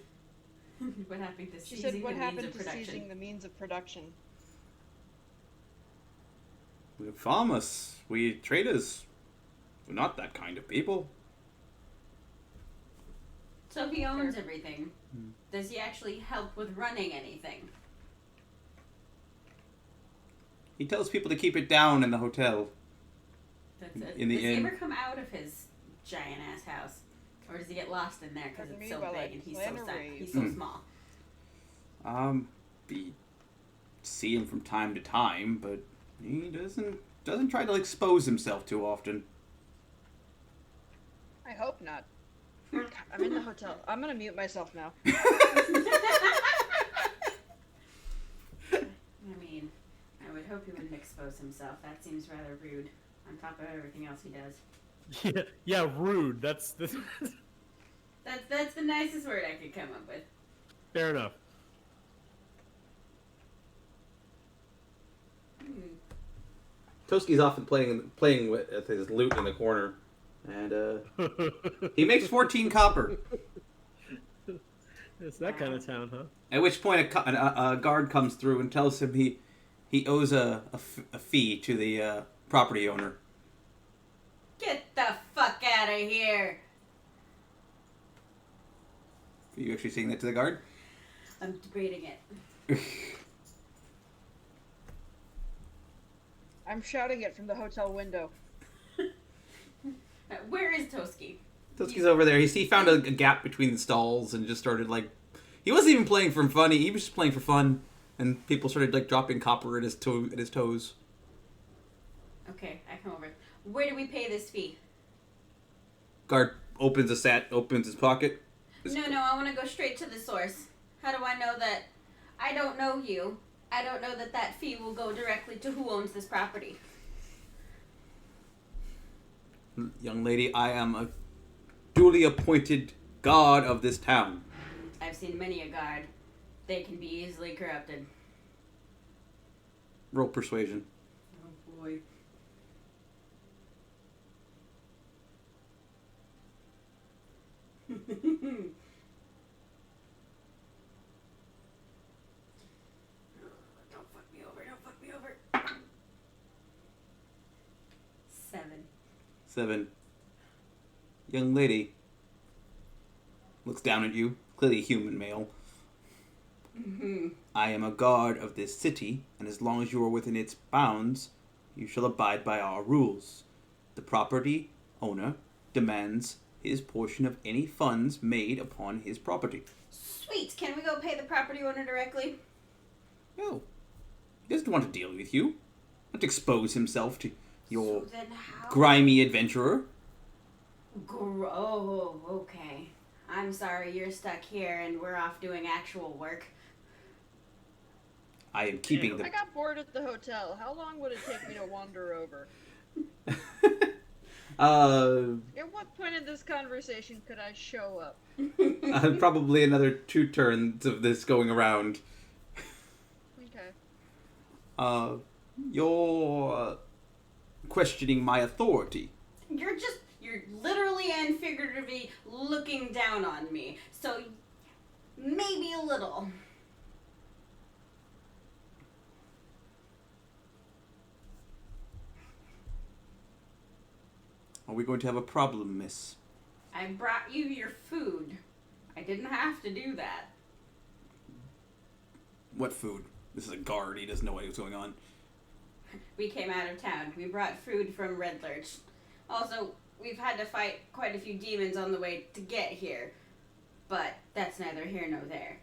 What happened to She seizing said, "What the means happened of to production?" seizing the means of production?" We're farmers. We traders. We're not that kind of people. So he owns everything. Does he actually help with running anything? He tells people to keep it down in the hotel. That's it. In the Does he inn. ever come out of his giant ass house, or does he get lost in there because Pardon it's me so while I big and he's plan so a sad? raid. He's so small. We see him from time to time, but he doesn't try to expose himself too often. I hope not. God, I'm in the hotel. I'm gonna mute myself now. I mean, I would hope he wouldn't expose himself. That seems rather rude. On top of everything else he does. Yeah, rude. That's That's the nicest word I could come up with. fair enough. Toski's often playing with his loot in the corner, and he makes 14 copper. It's that kind of town, huh? At which point a guard comes through and tells him he owes a fee to the property owner. Get the fuck out of here! Are you actually saying that to the guard? I'm debating it. I'm shouting it from the hotel window. Where is Toski? Toski's over there. He found a gap between the stalls and just started he wasn't even playing for fun. He was just playing for fun, and people started dropping copper at his toes. Okay, I come over. Where do we pay this fee? Guard opens his pocket. No, I want to go straight to the source. How do I know that I don't know you? I don't know that fee will go directly to who owns this property. Young lady, I am a duly appointed guard of this town. I've seen many a guard. They can be easily corrupted. Roll persuasion. Oh boy. Don't fuck me over. 7. 7. Young lady looks down at you, clearly a human male. Mm-hmm. I am a guard of this city, and as long as you are within its bounds, you shall abide by our rules. The property owner demands his portion of any funds made upon his property. Sweet. Can we go pay the property owner directly? No. He doesn't want to deal with you. Not to expose himself to your So then how? grimy adventurer. Oh, okay. I'm sorry you're stuck here and we're off doing actual work. I am keeping I got bored at the hotel. How long would it take me to wander over? At what point in this conversation could I show up? Probably another 2 turns of this going around. Okay. You're questioning my authority. You're literally and figuratively looking down on me. So maybe a little. Are we going to have a problem, miss? I brought you your food. I didn't have to do that. What food? This is a guard. He doesn't know what's going on. We came out of town. We brought food from Red Lurch. Also, we've had to fight quite a few demons on the way to get here. But that's neither here nor there.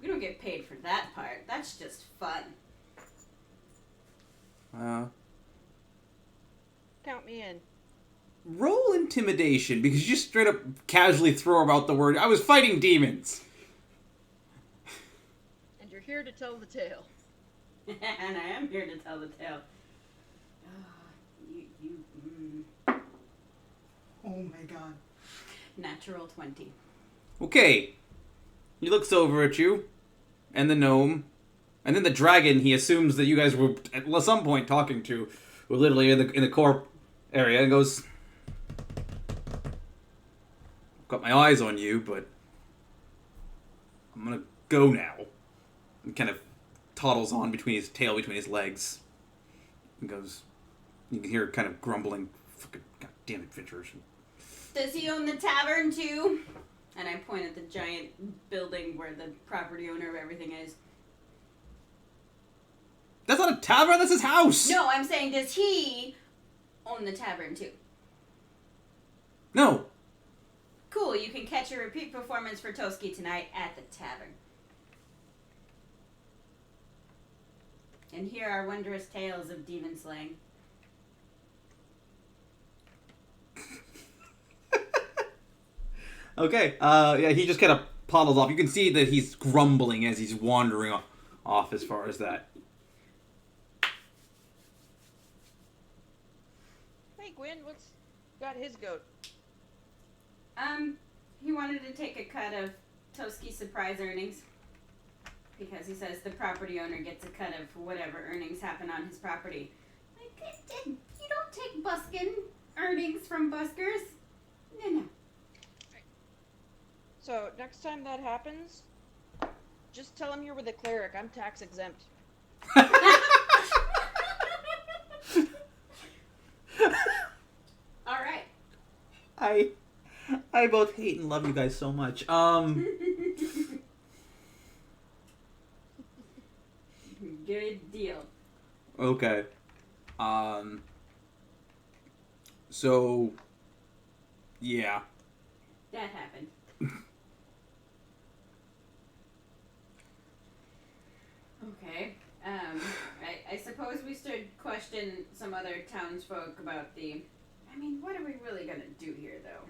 We don't get paid for that part. That's just fun. Count me in. Roll intimidation, because you just straight up casually throw about the word, I was fighting demons. And you're here to tell the tale. And I am here to tell the tale. Oh my god. Natural 20. Okay. He looks over at you, and the gnome, and then the dragon he assumes that you guys were at some point talking to, were literally in the core area, and goes, got my eyes on you, but I'm gonna go now. And kind of toddles on between his tail, between his legs. And goes, you can hear kind of grumbling, fucking goddamn adventurers. Does he own the tavern too? And I point at the giant building where the property owner of everything is. That's not a tavern, that's his house! No, I'm saying, does he own the tavern too? No. Cool, you can catch a repeat performance for Toski tonight at the tavern. And hear our wondrous tales of demon slaying. Okay, yeah, he just kind of poddles off. You can see that he's grumbling as he's wandering off as far as that. Hey, Gwyn, what's got his goat? He wanted to take a cut of Toski's surprise earnings. Because he says the property owner gets a cut of whatever earnings happen on his property. Like, you don't take buskin' earnings from buskers. No. So, next time that happens, just tell him you're with a cleric. I'm tax exempt. Alright. I both hate and love you guys so much. Good deal. Okay. So, yeah. That happened. Okay. I suppose we should question some other townsfolk about the... I mean, what are we really gonna do here, though?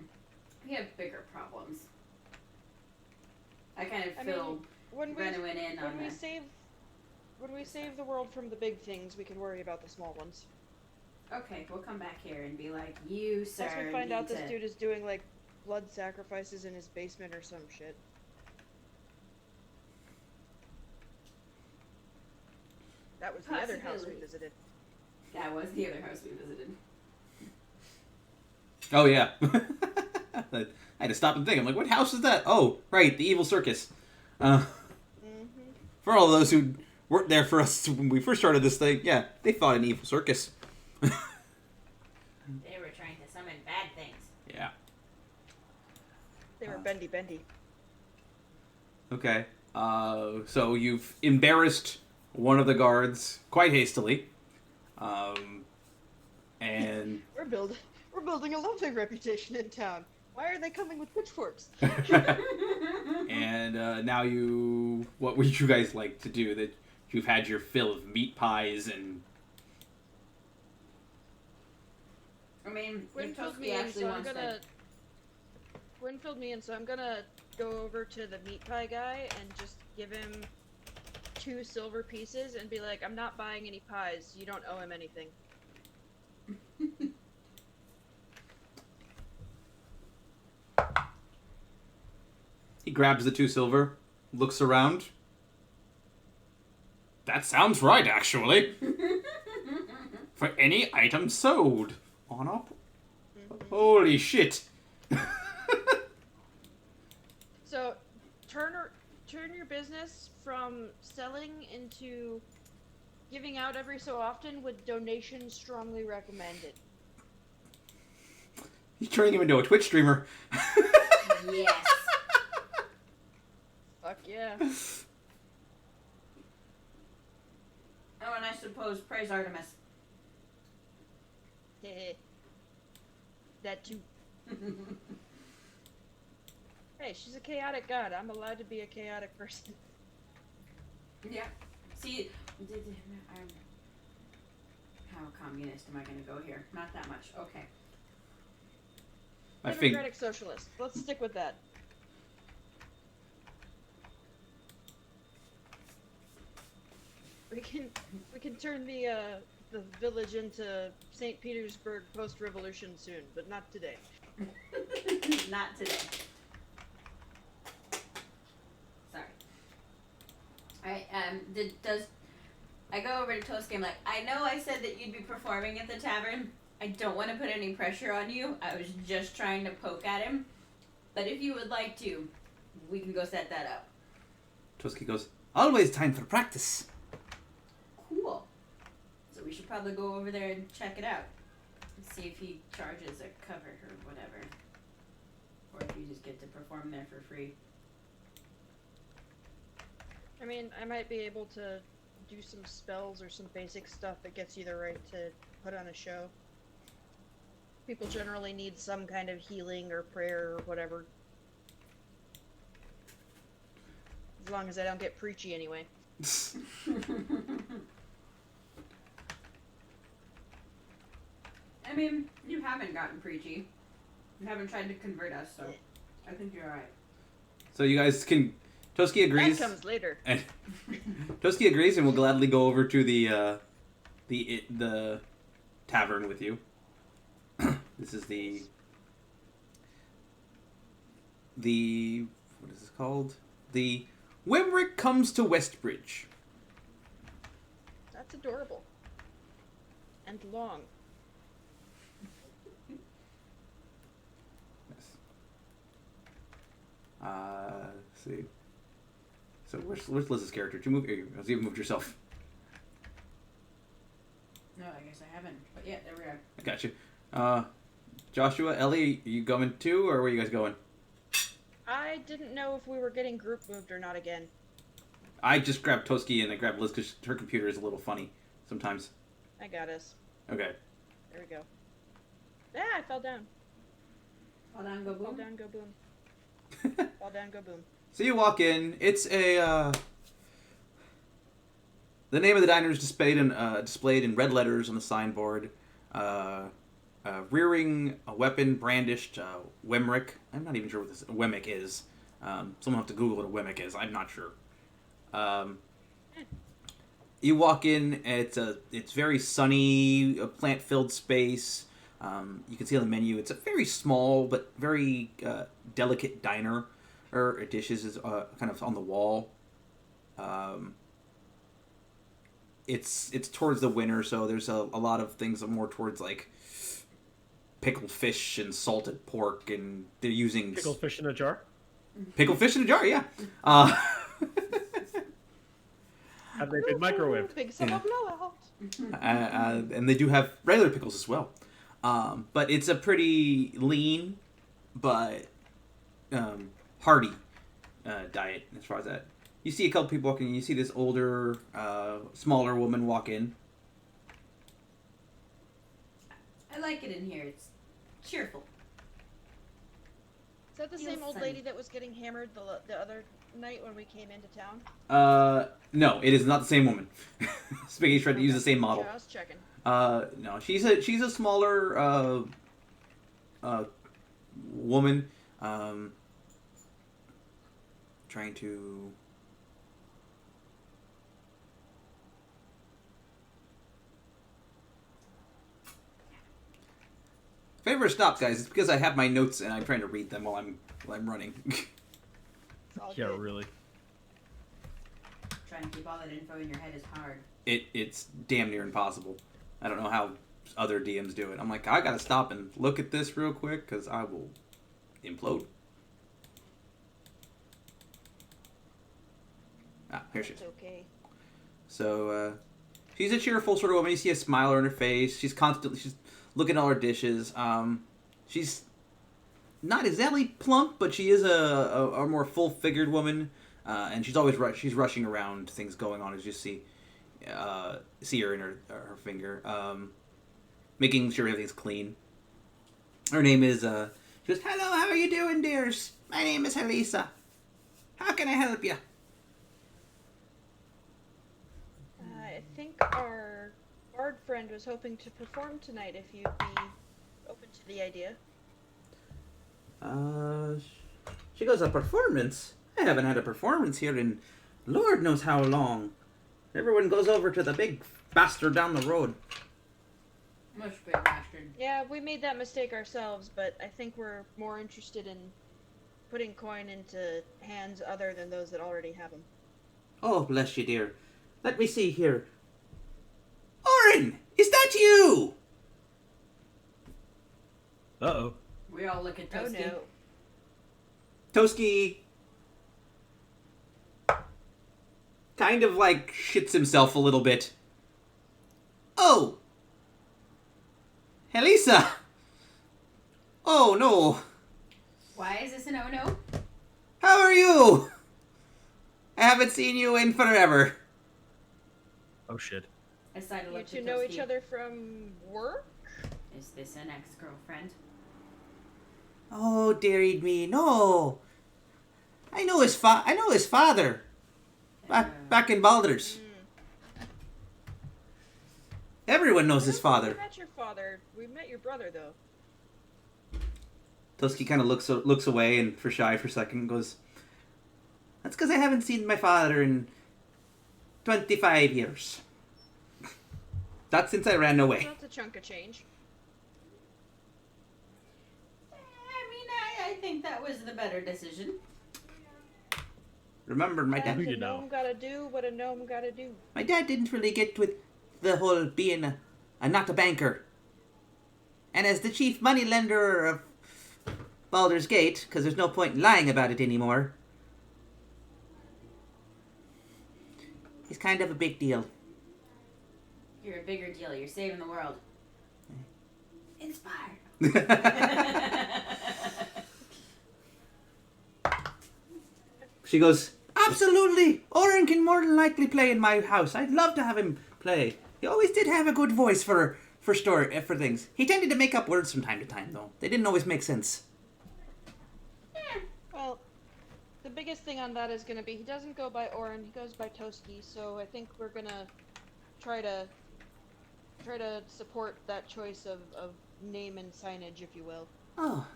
We have bigger problems. I kind of fill Renowyn in on this. When we save the world from the big things, we can worry about the small ones. Okay, we'll come back here and be like, you, sir, Once we find out need this to... dude is doing, like, blood sacrifices in his basement or some shit. That was the other house we Possibility. visited. That was the other house we visited. Oh, yeah. I had to stop and think. I'm like, what house is that? Oh, right, the evil circus. For all those who weren't there for us when we first started this thing, yeah, they fought an evil circus. They were trying to summon bad things. Yeah. They were bendy. Okay. So you've embarrassed one of the guards quite hastily. And We're building a lovely reputation in town. Why are they coming with pitchforks? and now what would you guys like to do? That you've had your fill of meat pies and. I mean, Gwyn if filled me Toski in, actually so I'm wants gonna. to. Gwyn filled me in, so I'm gonna go over to the meat pie guy and just give him 2 silver pieces and be like, I'm not buying any pies. You don't owe him anything. He grabs the 2 silver, looks around. That sounds right, actually. For any item sold on our. Holy shit! So, turn your business from selling into giving out every so often with donations strongly recommended. You're turning him into a Twitch streamer. Yes. Fuck yeah. Oh, and I suppose praise Artemis. Heh. That too. Hey, she's a chaotic god. I'm allowed to be a chaotic person. Yeah. See, how communist am I going to go here? Not that much. Okay. I think. Democratic socialist. Let's stick with that. We can turn the village into St. Petersburg post-revolution soon, but not today. Not today. Sorry. Alright, does I go over to Toski, I'm like, I know I said that you'd be performing at the tavern. I don't want to put any pressure on you. I was just trying to poke at him. But if you would like to, we can go set that up. Toski goes, always time for practice. Cool. So we should probably go over there and check it out. And see if he charges a cover or whatever. Or if you just get to perform there for free. I mean, I might be able to do some spells or some basic stuff that gets you the right to put on a show. People generally need some kind of healing or prayer or whatever. As long as I don't get preachy anyway. I mean, you haven't gotten preachy. You haven't tried to convert us, so I think you're alright. So you guys can. Toski agrees. That comes later. And Toski agrees, and will gladly go over to the tavern with you. This is the what is this called? The Wimrick Comes to Westbridge. That's adorable. And long. Yes. Let's see. So where's Liz's character? Did you move? Have you moved yourself? No, I guess I haven't. But yeah, there we are. I got you. Joshua, Ellie, are you going too, or where are you guys going? I didn't know if we were getting group moved or not again. I just grabbed Toski and I grabbed Liz because her computer is a little funny sometimes. I got us. Okay. There we go. Ah, I fell down. Fall down, go Fall boom. down, go boom. Fall down, go boom. So you walk in. It's a. The name of the diner is displayed in red letters on the signboard. Rearing a weapon brandished, Wemrick. I'm not even sure what this Wemmick is. Someone will have to Google what a Wemmick is. I'm not sure. You walk in. It's very sunny, a plant-filled space. You can see on the menu. It's a very small but very delicate diner. Or dishes is kind of on the wall. It's towards the winter, so there's a lot of things more towards like pickled fish and salted pork, and they're using Pickled fish in a jar? pickled fish in a jar. Yeah. Have they been microwaved? Big summer blowout. And they do have regular pickles as well. But it's a pretty lean, but hearty diet as far as that. You see a couple people walking in. You see this older, smaller woman walk in. I like it in here. It's cheerful. Is that the Feels same old sunny. lady that was getting hammered the other night when we came into town? No, it is not the same woman. Spiggy tried to use the same model. Yeah, I was checking. No, she's a smaller woman. Trying to. If I ever stop, guys, it's because I have my notes and I'm trying to read them while I'm running. It's all Yeah, good. really. Trying to keep all that info in your head is hard. It's damn near impossible. I don't know how other DMs do it. I'm like, I gotta stop and look at this real quick because I will implode. Ah, here she is. It's okay. So, she's a cheerful sort of woman. You see a smile on her face. She's looking at all her dishes. She's not exactly plump, but she is a more full-figured woman. And she's always she's rushing around, things going on as you see her in her finger, making sure everything's clean. Her name is, she goes, "Hello, how are you doing, dears? My name is Elisa. How can I help you?" I think our bard friend was hoping to perform tonight if you'd be open to the idea. She goes, "A performance? I haven't had a performance here in Lord knows how long. Everyone goes over to the big bastard down the road." Much big bastard. Yeah, we made that mistake ourselves, but I think we're more interested in putting coin into hands other than those that already have them. "Oh, bless you, dear. Let me see here. Orin, is that you?" Uh-oh. We all look at Oh Toasty. no. Toski kind of like shits himself a little bit. "Oh, Elisa. Oh no. Why is this an oh-no? How are you? I haven't seen you in forever." Oh, shit. I decided to You look two at know Toasty. each other from work? Is this an ex-girlfriend? "Oh, dearie me, no. I know his father. Back in Baldur's. Everyone knows his We father." met your father. We met your brother, though. Toski kind of looks away and for shy for a second and goes, "That's because I haven't seen my father in 25 years. That's since I ran away." That's a chunk of change. I think that was the better decision. Remember, my Who dad you know? gnome gotta do what a gnome gotta do. didn't really get with the whole being a not a banker. And as the chief moneylender of Baldur's Gate, because there's no point in lying about it anymore, he's kind of a big deal. You're a bigger deal. You're saving the world. Inspired. She goes, "Absolutely! Oren can more than likely play in my house. I'd love to have him play. He always did have a good voice for things. He tended to make up words from time to time, though. They didn't always make sense." Well, the biggest thing on that is gonna be he doesn't go by Orin, he goes by Toski, so I think we're gonna try to support that choice of name and signage, if you will. "Oh,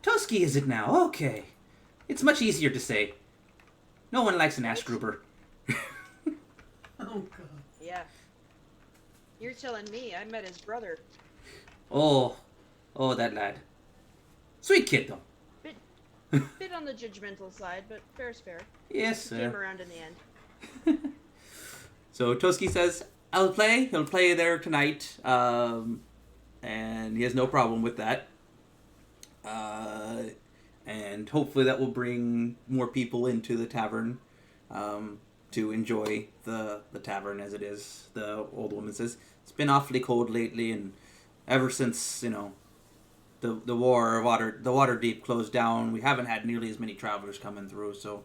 Toski is it now? Okay. It's much easier to say. No one likes an ass grouper." Oh god. Yeah. You're telling me I met his brother. Oh, that lad. Sweet kid, though. Bit on the judgmental side, but fair's fair. Yes, He came sir. around in the end. So Toski says, "I'll play. He'll play there tonight." And he has no problem with that. And hopefully that will bring more people into the tavern to enjoy the tavern as it is. The old woman says, "It's been awfully cold lately, and ever since, the Waterdeep closed down, we haven't had nearly as many travelers coming through. So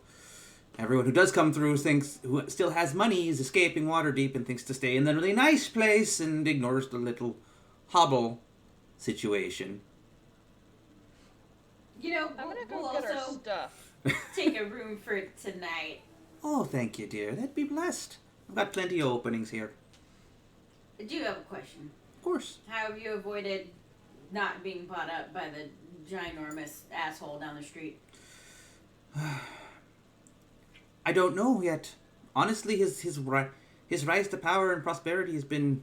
everyone who does come through who still has money is escaping Waterdeep and thinks to stay in the really nice place and ignores the little hobble situation. You know, I'm gonna we'll go get our also stuff. take a room for tonight. Oh, thank you, dear. That'd be blessed. I've got plenty of openings here. I do have a question. Of course. How have you avoided not being bought up by the ginormous asshole down the street? I don't know yet. Honestly, his rise to power and prosperity has been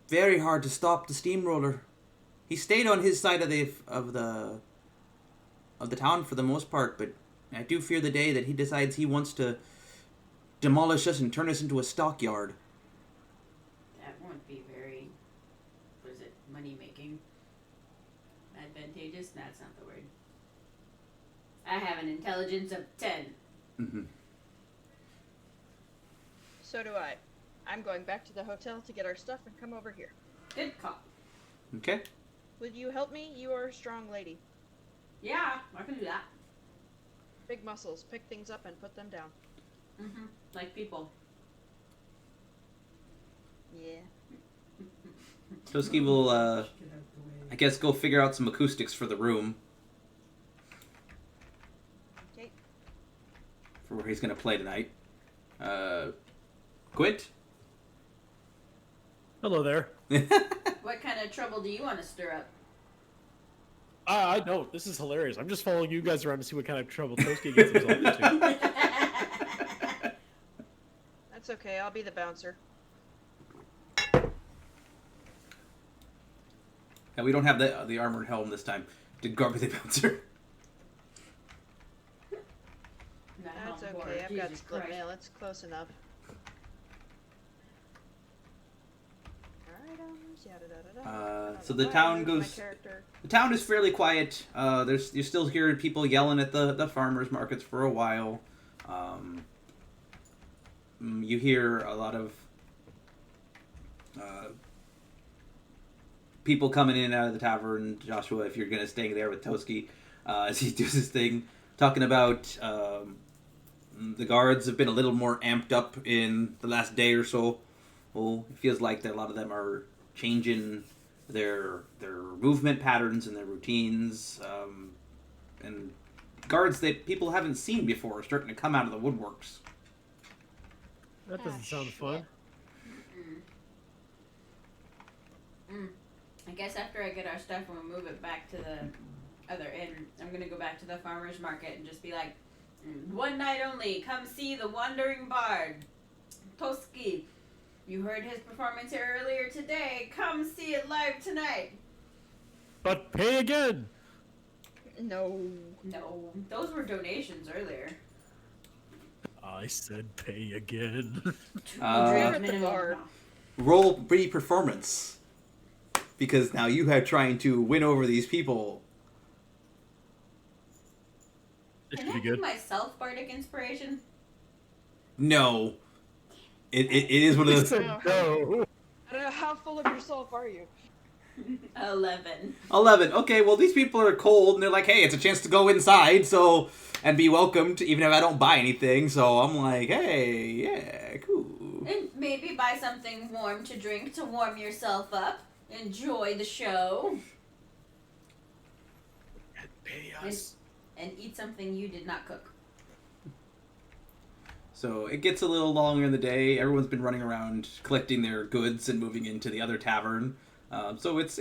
very hard to stop the steamroller. He stayed on his side of the town for the most part, but I do fear the day that he decides he wants to demolish us and turn us into a stockyard. That won't be very, what is it, money-making? Advantageous? That's not the word. I have an intelligence of 10. Mm-hmm. So do I. I'm going back to the hotel to get our stuff and come over here. Good call. Okay. Will you help me? You are a strong lady. Yeah, I can do that. Big muscles. Pick things up and put them down. Mm-hmm. Like people. Yeah. Toski will, I guess, go figure out some acoustics for the room. Okay. For where he's going to play tonight. Quint? Hello there. What kind of trouble do you want to stir up? I don't. This is hilarious. I'm just following you guys around to see what kind of trouble Toski gets himself into. That's okay. I'll be the bouncer. Yeah, we don't have the armored helm this time. Did Garby the bouncer? That's okay. I've got split mail. It's close enough. So the town goes. The town is fairly quiet. You still hear people yelling at the farmers markets for a while. You hear a lot of people coming in and out of the tavern. Joshua, if you're gonna stay there with Toski, as he does his thing, talking about the guards have been a little more amped up in the last day or so. Well, it feels like that a lot of them are changing their movement patterns and their routines, and guards that people haven't seen before are starting to come out of the woodworks. That doesn't sound fun. I guess after I get our stuff and we move it back to the other inn, I'm gonna go back to the farmer's market and just be like, one night only, come see the wandering bard, Toski. You heard his performance here earlier today. Come see it live tonight. But pay again. No. No, those were donations earlier. I said pay again. Roll performance. Because now you are trying to win over these people. This Can should I be give good. myself bardic inspiration? No. It is one of those... No. I don't know how full of yourself are you. 11. 11. Okay, well, these people are cold, and they're like, hey, it's a chance to go inside, so... And be welcomed, even if I don't buy anything. So I'm like, hey, yeah, cool. And maybe buy something warm to drink to warm yourself up. Enjoy the show. And pay us. And eat something you did not cook. So it gets a little longer in the day. Everyone's been running around collecting their goods and moving into the other tavern. So it's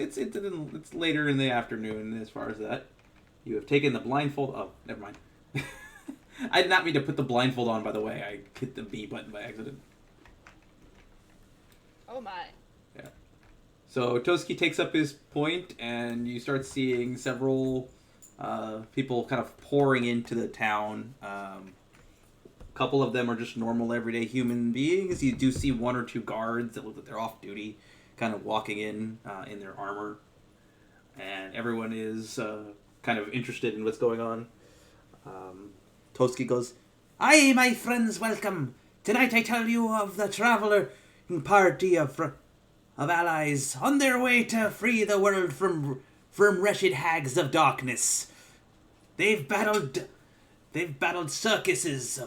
later in the afternoon as far as that. You have taken the blindfold. Oh, never mind. I did not mean to put the blindfold on, by the way. I hit the B button by accident. Oh my. Yeah. So Toski takes up his point, and you start seeing several people kind of pouring into the town. A couple of them are just normal, everyday human beings. You do see one or two guards that look like they're off duty, kind of walking in their armor. And everyone is kind of interested in what's going on. Toski goes, "Aye, my friends, welcome. Tonight I tell you of the traveller party of allies on their way to free the world from from wretched hags of darkness. They've battled circuses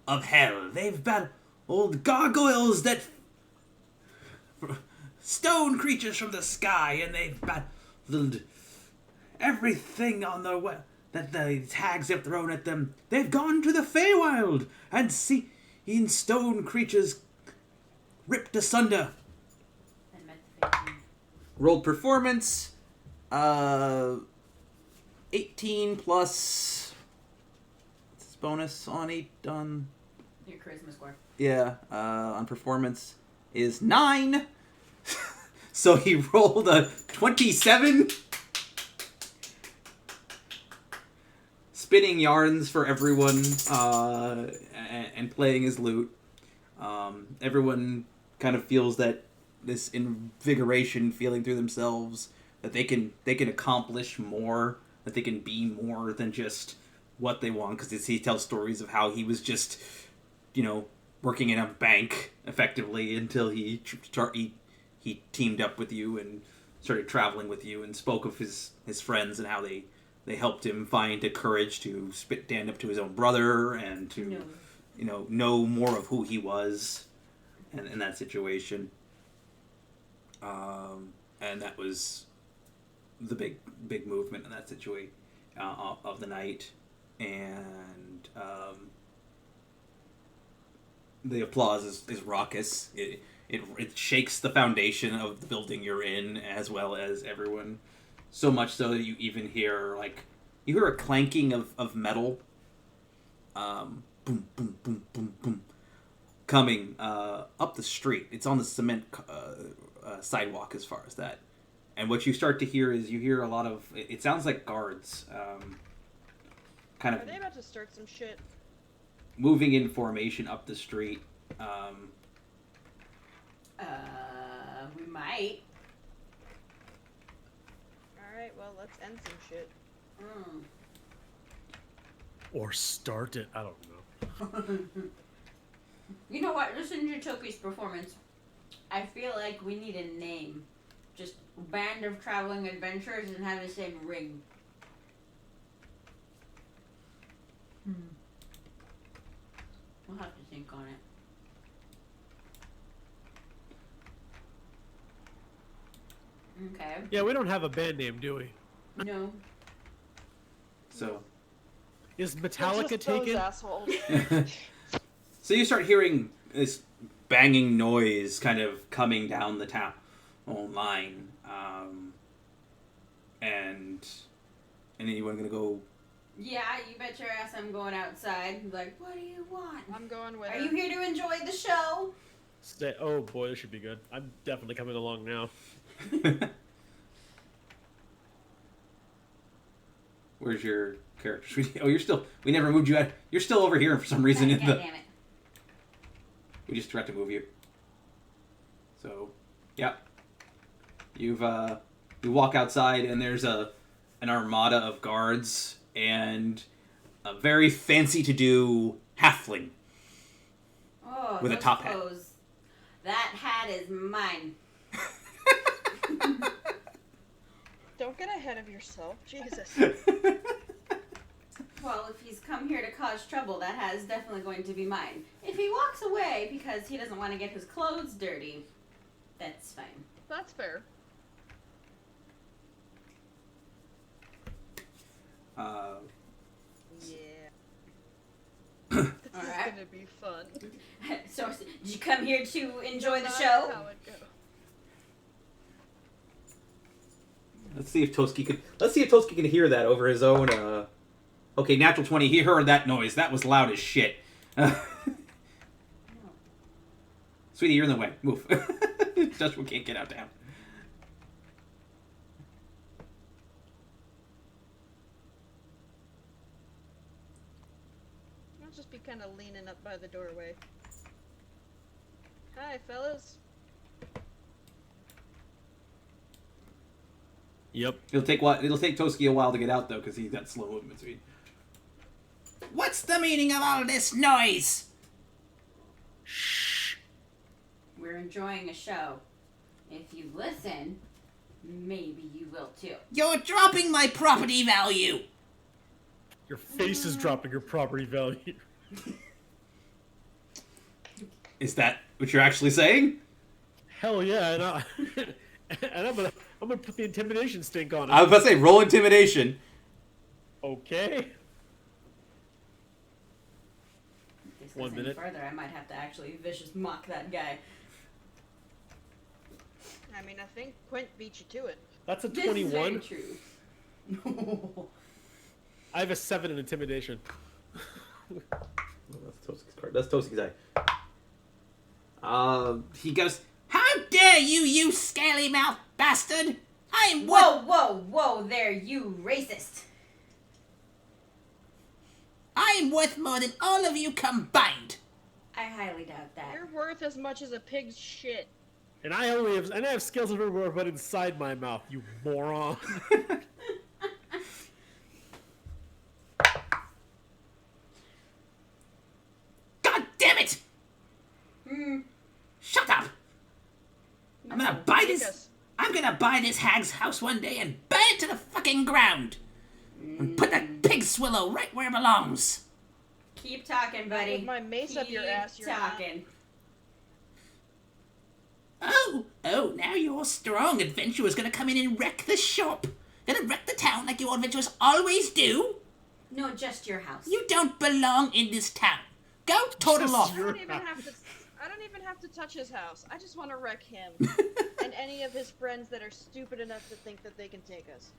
of hell. They've battled old gargoyles that stone creatures from the sky, and they've battled everything on their way that the hags have thrown at them. They've gone to the Fae Wild and seen stone creatures ripped asunder. I met the Fae King. Rolled performance, 18 plus what's his bonus on Your charisma score. on performance is 9. So he rolled a 27. Spinning yarns for everyone, and playing his lute. Everyone kind of feels that this invigoration feeling through themselves, that they can accomplish more, that they can be more than just what they want. Because he tells stories of how he was just, working in a bank effectively until he teamed up with you and started traveling with you, and spoke of his friends and how they helped him find the courage to stand up to his own brother and to know more of who he was and in that situation. And that was the big movement in that situation of the night. And the applause is raucous. It shakes the foundation of the building you're in, as well as everyone. So much so that you even hear, you hear a clanking of metal. Boom, boom, boom, boom, boom. Coming up the street. It's on the cement sidewalk as far as that. And what you start to hear is, you hear a lot of, it sounds like guards. Kind of. Are they about to start some shit? Moving in formation up the street. We might. Alright, well, let's end some shit. Or start it. I don't know. You know what? Listen to Toki's performance. I feel like we need a name. Just band of traveling adventurers and have the same ring. We'll have to think on it. Okay. Yeah, we don't have a band name, do we? No. So. Is They're Metallica just those taken? assholes. So you start hearing this banging noise kind of coming down the town line. And anyone gonna go? Yeah, you bet your ass I'm going outside. Like, what do you want? I'm going with Are her. you here to enjoy the show? Oh boy, this should be good. I'm definitely coming along now. Where's your character? Oh, you're still. We never moved you out. You're still over here for some reason. God damn it. We just forgot to move you. So, yeah. You walk outside and there's an armada of guards and a very fancy to do halfling. Oh, with a those top hat. clothes. That hat is mine. Don't get ahead of yourself. Jesus. Well, if he's come here to cause trouble, that hat is definitely going to be mine. If he walks away because he doesn't want to get his clothes dirty, that's fine. That's fair. Yeah. This is Alright. gonna be fun. So, did you come here to enjoy the Not show? how it goes. Let's see if Toski can hear that over his own. Okay, natural 20. He heard that noise. That was loud as shit. Sweetie, you're in the way. Move. Joshua can't get out down. I'll just be kind of leaning up by the doorway. Hi, fellas. Yep. It'll take Toski a while to get out though, because he's got slow movement speed. What's the meaning of all this noise? We're enjoying a show. If you listen, maybe you will too. You're dropping my property value. Your face is dropping your property value. Is that what you're actually saying? Hell yeah, and I'm gonna put the intimidation stink on it. I was about to say, roll intimidation. Okay. If this goes 1 any minute. further, I might have to actually vicious mock that guy. I mean, I think Quint beat you to it. That's a This 21. is very true. I have a 7 in intimidation. That's Tosi's eye. He goes, How dare you scaly-mouthed bastard! I am Whoa there, you racist. I am worth more than all of you combined. I highly doubt that. You're worth as much as a pig's shit. And I have scales everywhere but inside my mouth, you moron. God damn it! Shut up! I'm gonna buy Take this. us. I'm gonna buy this hag's house one day and burn it to the fucking ground. And put that pig swallow right where it belongs. Keep talking, buddy. With my mace up your ass, you're not. talking. Oh, now your strong adventurer's gonna come in and wreck the shop. Gonna wreck the town like you adventurers always do. No, just your house. You don't belong in this town. Go total Just off. I don't even have to touch his house. I just want to wreck him and any of his friends that are stupid enough to think that they can take us.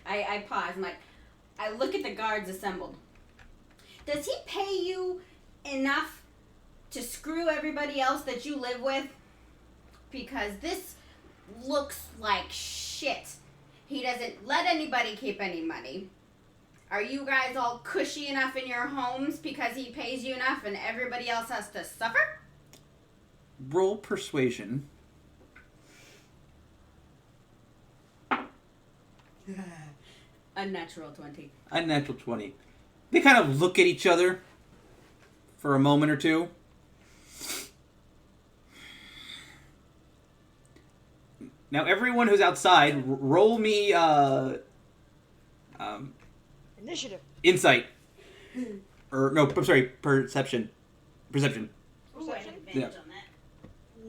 I pause. I'm like, I look at the guards assembled. Does he pay you enough to screw everybody else that you live with? Because this looks like shit. He doesn't let anybody keep any money. Are you guys all cushy enough in your homes because he pays you enough and everybody else has to suffer? roll persuasion. Unnatural 20. Unnatural 20. They kind of look at each other for a moment or two. Now, everyone who's outside, roll me Initiative. insight. Or, no, I'm sorry, perception. Perception. Ooh, I have advantage on that.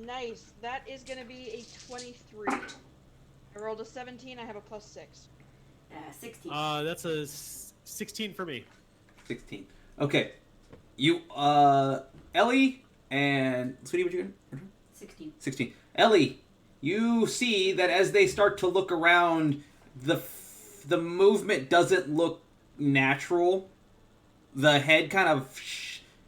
Nice. That is going to be a 23. I rolled a 17. I have a plus 6. 16. That's a 16 for me. 16. Okay. You, Ellie and... Sweetie, what you get? 16. 16. Ellie, you see that as they start to look around, the movement doesn't look natural. The head kind of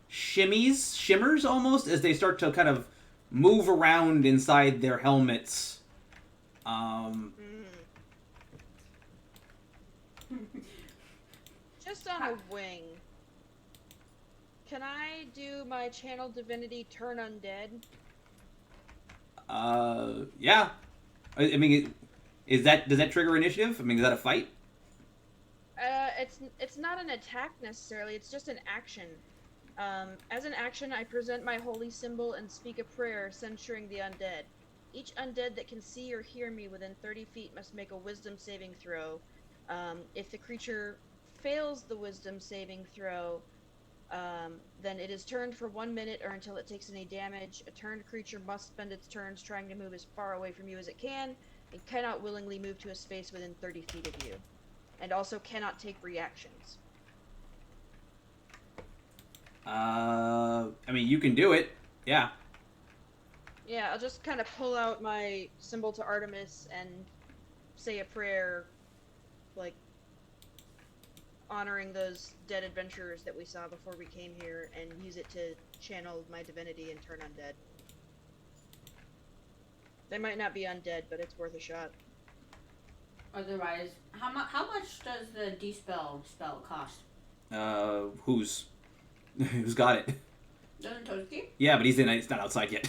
shimmers almost, as they start to kind of move around inside their helmets. Just on a wing. Can I do my channel divinity turn undead? Yeah. I mean, does that trigger initiative? I mean, is that a fight? It's not an attack necessarily. It's just an action. As an action, I present my holy symbol and speak a prayer censuring the undead. Each undead that can see or hear me within 30 feet must make a wisdom saving throw. If the creature fails the wisdom saving throw, then it is turned for 1 minute or until it takes any damage. A turned creature must spend its turns trying to move as far away from you as it can, and cannot willingly move to a space within 30 feet of you. And also cannot take reactions. I mean, you can do it. Yeah. Yeah, I'll just kind of pull out my symbol to Artemis and say a prayer, like, honoring those dead adventurers that we saw before we came here, and use it to channel my divinity and turn undead. They might not be undead, but it's worth a shot. Otherwise, how much does the Dispel spell cost? Who's got it? Doesn't Toasty? Yeah, but he's not outside yet.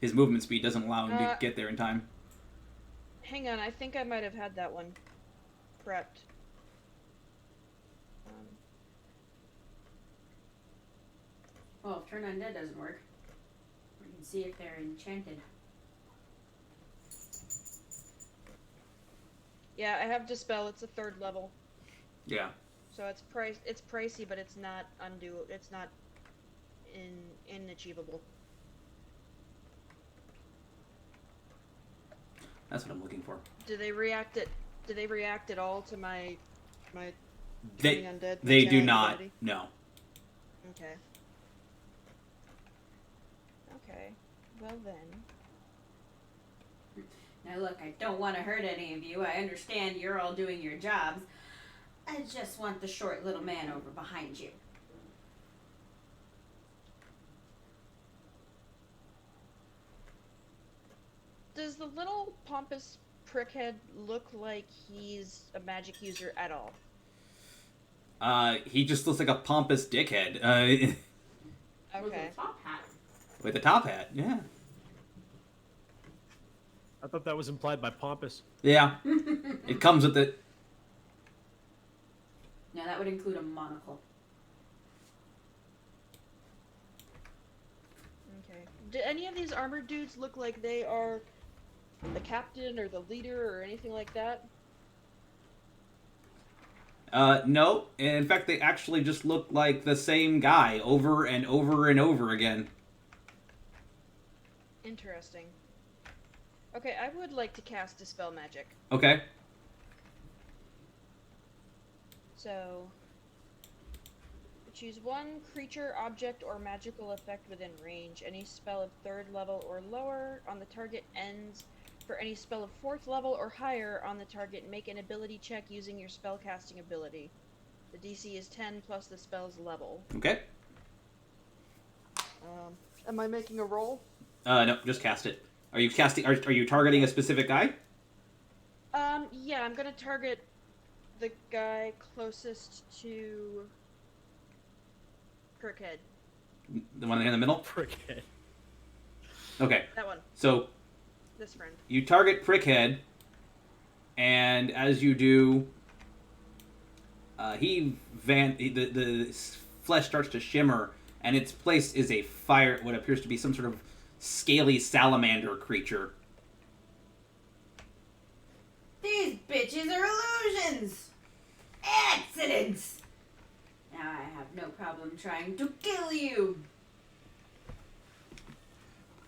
His movement speed doesn't allow him to get there in time. Hang on, I think I might have had that one prepped. Well, if Turn Undead doesn't work, we can and see if they're enchanted. Yeah, I have Dispel. It's a 3rd level. Yeah. So it's pricey, but it's not it's not inachievable. That's what I'm looking for. Do they react at all to my They turning undead? they do channeling not. ability? No. Okay. Okay. Well then. Now look, I don't want to hurt any of you. I understand you're all doing your jobs. I just want the short little man over behind you. Does the little pompous prickhead look like he's a magic user at all? He just looks like a pompous dickhead. With Okay. a top hat. With a top hat. Yeah. I thought that was implied by pompous. Yeah. It comes with it. No, that would include a monocle. Okay. Do any of these armored dudes look like they are the captain or the leader or anything like that? No. In fact, they actually just look like the same guy over and over and over again. Interesting. Okay, I would like to cast Dispel Magic. Okay. So, choose one creature, object, or magical effect within range. Any spell of 3rd level or lower on the target ends. For any spell of 4th level or higher on the target, make an ability check using your spellcasting ability. The DC is 10 plus the spell's level. Okay. Am I making a roll? No, just cast it. Are you casting? Are you targeting a specific guy? Yeah, I'm gonna target the guy closest to Crookhead. The one in the middle? Prickhead. Okay. That one. So This friend. you target Prickhead, and as you do, the flesh starts to shimmer, and its place is a fire, what appears to be some sort of scaly salamander creature. These bitches are illusions! Accidents! Now I have no problem trying to kill you!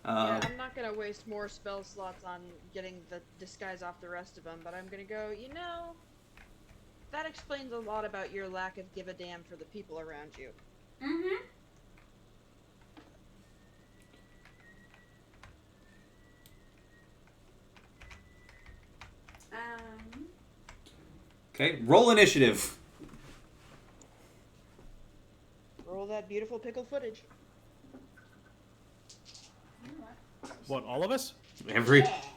Yeah, I'm not gonna waste more spell slots on getting the disguise off the rest of them, but I'm gonna go, that explains a lot about your lack of give a damn for the people around you. Mm-hmm. Okay, roll initiative. Roll that beautiful pickle footage. What, all of us?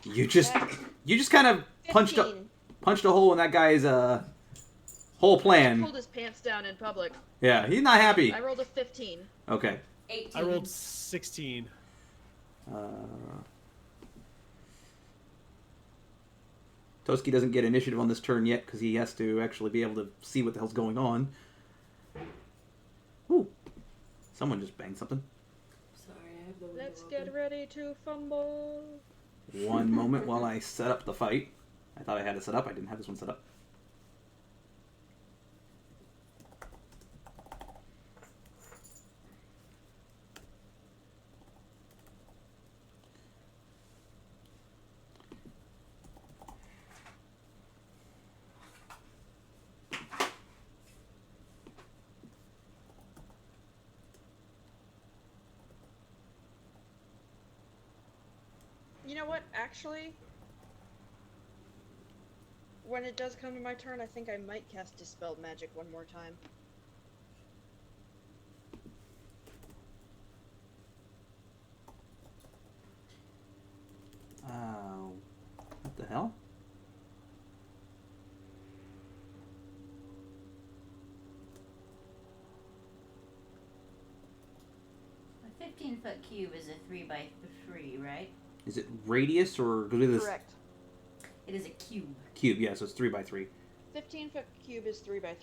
You just kind of punched 15. a hole in that guy's whole plan. Pulled his pants down in public. Yeah, he's not happy. I rolled a 15. Okay. 18. I rolled 16. Toski doesn't get initiative on this turn yet because he has to actually be able to see what the hell's going on. Ooh. Someone just banged something. Sorry, I have the window Let's open. get ready to fumble. One moment while I set up the fight. I thought I had it set up. I didn't have this one set up. You know what, actually, when it does come to my turn, I think I might cast Dispelled Magic one more time. What the hell? A 15-foot cube is a 3x3, right? Is it radius or go to this Correct. It is a cube. cube? Yeah, so it's 3x3. 15-foot cube is 3x3.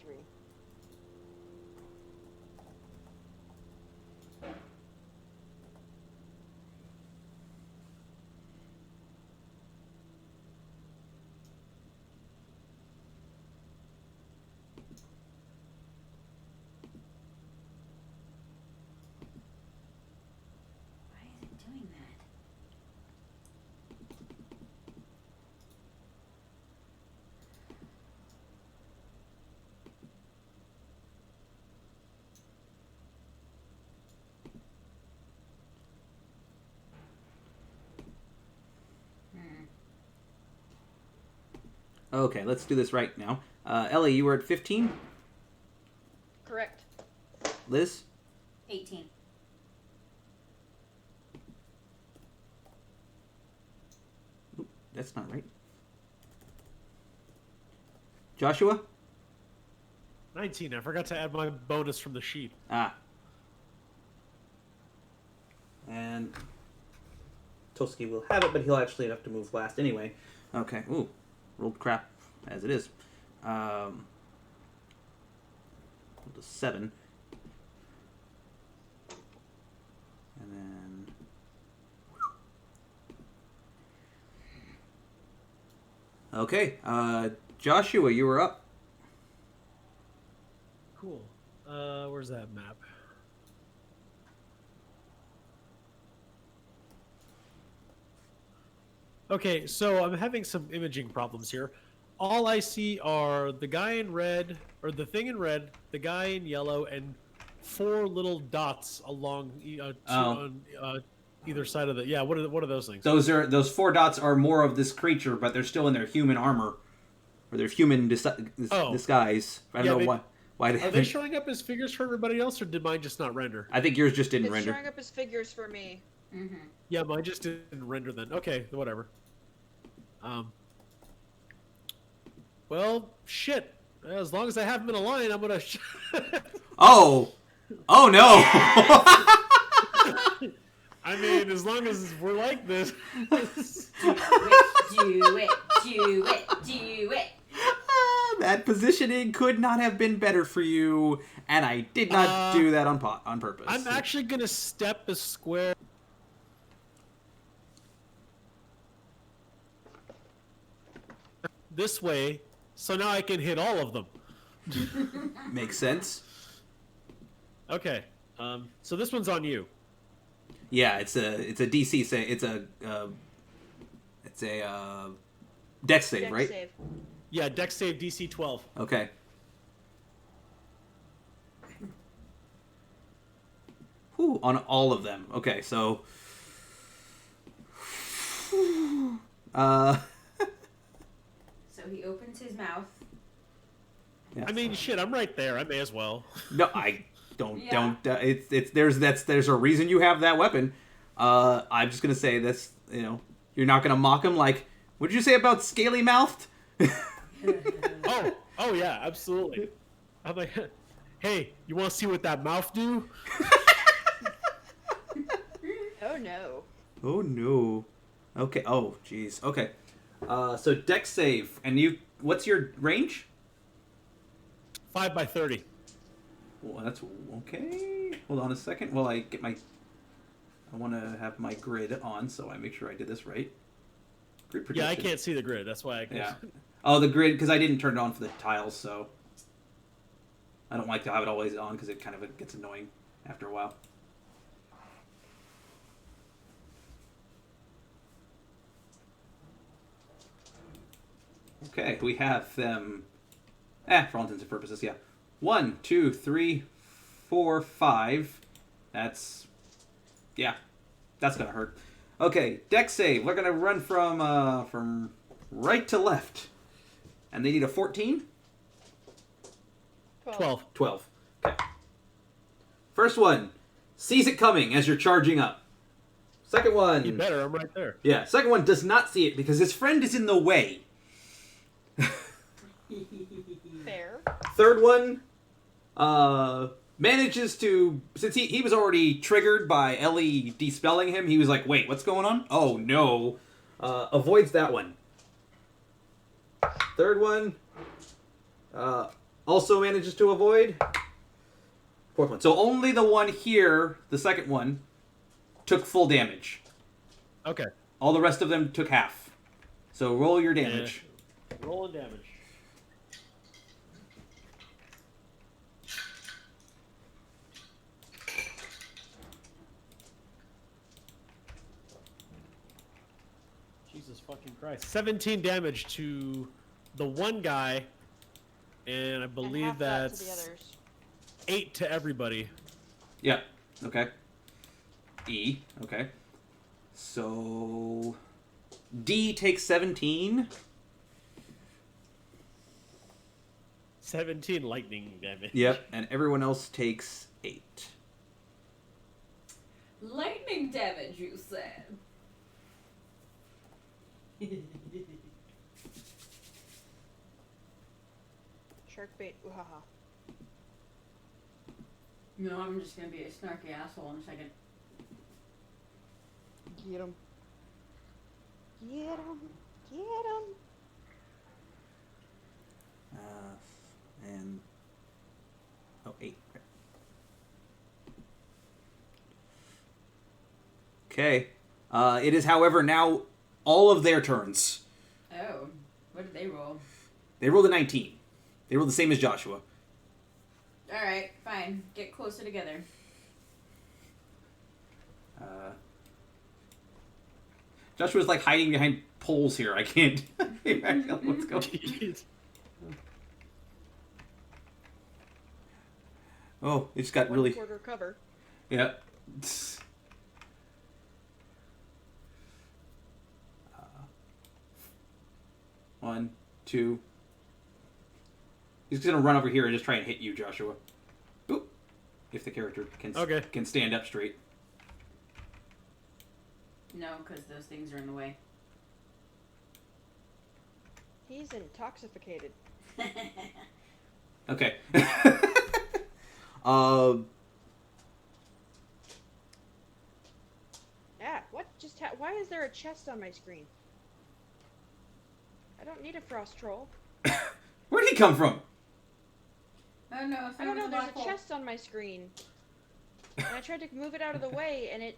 Okay, let's do this right now. Ellie, you were at 15. Correct. Liz? 18. Oop, that's not right. Joshua? 19. I forgot to add my bonus from the sheet. Ah. And Toski will have it, but he'll actually have to move last anyway. Okay. Ooh. Rolled crap as it is. Rolled a 7. And then... Okay. Joshua, you were up. Cool. Where's that map? Okay, so I'm having some imaging problems here. All I see are the guy in red, or the thing in red, the guy in yellow, and 4 little dots along on either side of the. Yeah, what are those things? Those 4 dots are more of this creature, but they're still in their human armor, or their human disguise. I don't know why. Are they showing up as figures for everybody else, or did mine just not render? I think yours just didn't It's render. showing up as figures for me. Mm-hmm. Yeah, mine just didn't render then. Okay, whatever. Well, shit. As long as I have them in a line, I'm gonna. Oh no! I mean, as long as we're like this. Do it. That positioning could not have been better for you, and I did not do that on purpose. I'm actually gonna step a square. This way, so now I can hit all of them. Makes sense. Okay. So this one's on you. Yeah, it's a DC say it's a Dex save, Dex right? save. Yeah, Dex save DC 12. Okay. Whew, on all of them. Okay, so So he opens his mouth. yeah. I mean, shit, I'm right there. I may as well. No, I don't. Yeah. Don't. There's a reason you have that weapon. I'm just gonna say this. You know, you're not gonna mock him. Like, what did you say about scaly mouthed? Oh yeah, absolutely. I'm like, hey, you want to see what that mouth do? Oh no. Oh no. Okay. Oh jeez. Okay. So Dex save, and you. What's your range? 5 by 30. Well, that's okay. Hold on a second. While I get my. I want to have my grid on, so I make sure I did this right. Grid Yeah, I protection. can't see the grid. That's why I can't. Yeah. Oh, the grid, because I didn't turn it on for the tiles, so I don't like to have it always on because it kind of gets annoying after a while. Okay, we have them. For all intents and purposes, yeah. 1, 2, 3, 4, 5. That's. Yeah, that's gonna hurt. Okay, Dex save. We're gonna run from right to left. And they need a 14? 12. 12. Okay. First one, sees it coming as you're charging up. Second one... You better, I'm right there. Yeah, second one does not see it because his friend is in the way. Fair. Third one, manages to... Since he was already triggered by Ellie dispelling him, he was like, wait, what's going on? Oh, no. Avoids that one. Third one, also manages to avoid. Fourth one. So only the one here, the second one, took full damage. Okay. All the rest of them took half. So roll your damage. Rolling damage. Jesus fucking Christ. 17 damage to the one guy, and I And believe half that that's to the others. 8 to everybody. Yeah. Okay. E. Okay. So D takes 17. 17 lightning damage. Yep, and everyone else takes 8. Lightning damage, you said. Shark bait. Ooh-ha-ha. No, I'm just gonna be a snarky asshole in a second. Get him. Get him. Get him. And 8. Okay. It is, however, now all of their turns. Oh, what did they roll? They rolled a 19. They rolled the same as Joshua. Alright, fine. Get closer together. Joshua's like hiding behind poles here. I can't figure out what's going on. Oh, it just got really... 1/4 cover. Yeah. 1, 2. He's gonna run over here and just try and hit you, Joshua. Oop. If the character can stand up straight. No, because those things are in the way. He's intoxicated. Okay. Yeah, what just why is there a chest on my screen? I don't need a frost troll. Where'd he come from? Oh no, I don't know, there's a chest on my screen. And I tried to move it out of the way, and it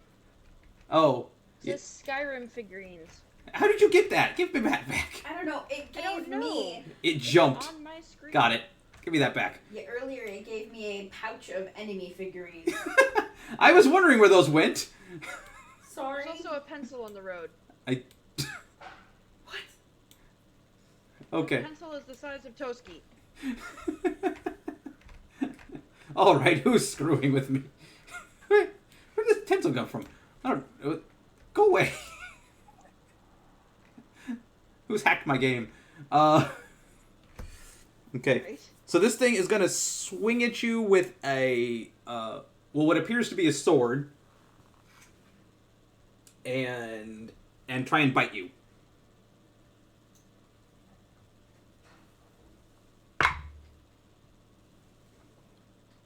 Oh. says Skyrim figurines. How did you get that? Give me that back. I don't know, it I don't gave know. me... It jumped. On my screen. Got it. Give me that back. Yeah, earlier it gave me a pouch of enemy figurines. I was wondering where those went. Sorry. There's also a pencil on the road. I... What? Okay. The pencil is the size of Toski. All right, who's screwing with me? Where did this pencil come from? I don't... Go away. Who's hacked my game? Okay. Right? So this thing is going to swing at you with a... well, what appears to be a sword. And try and bite you.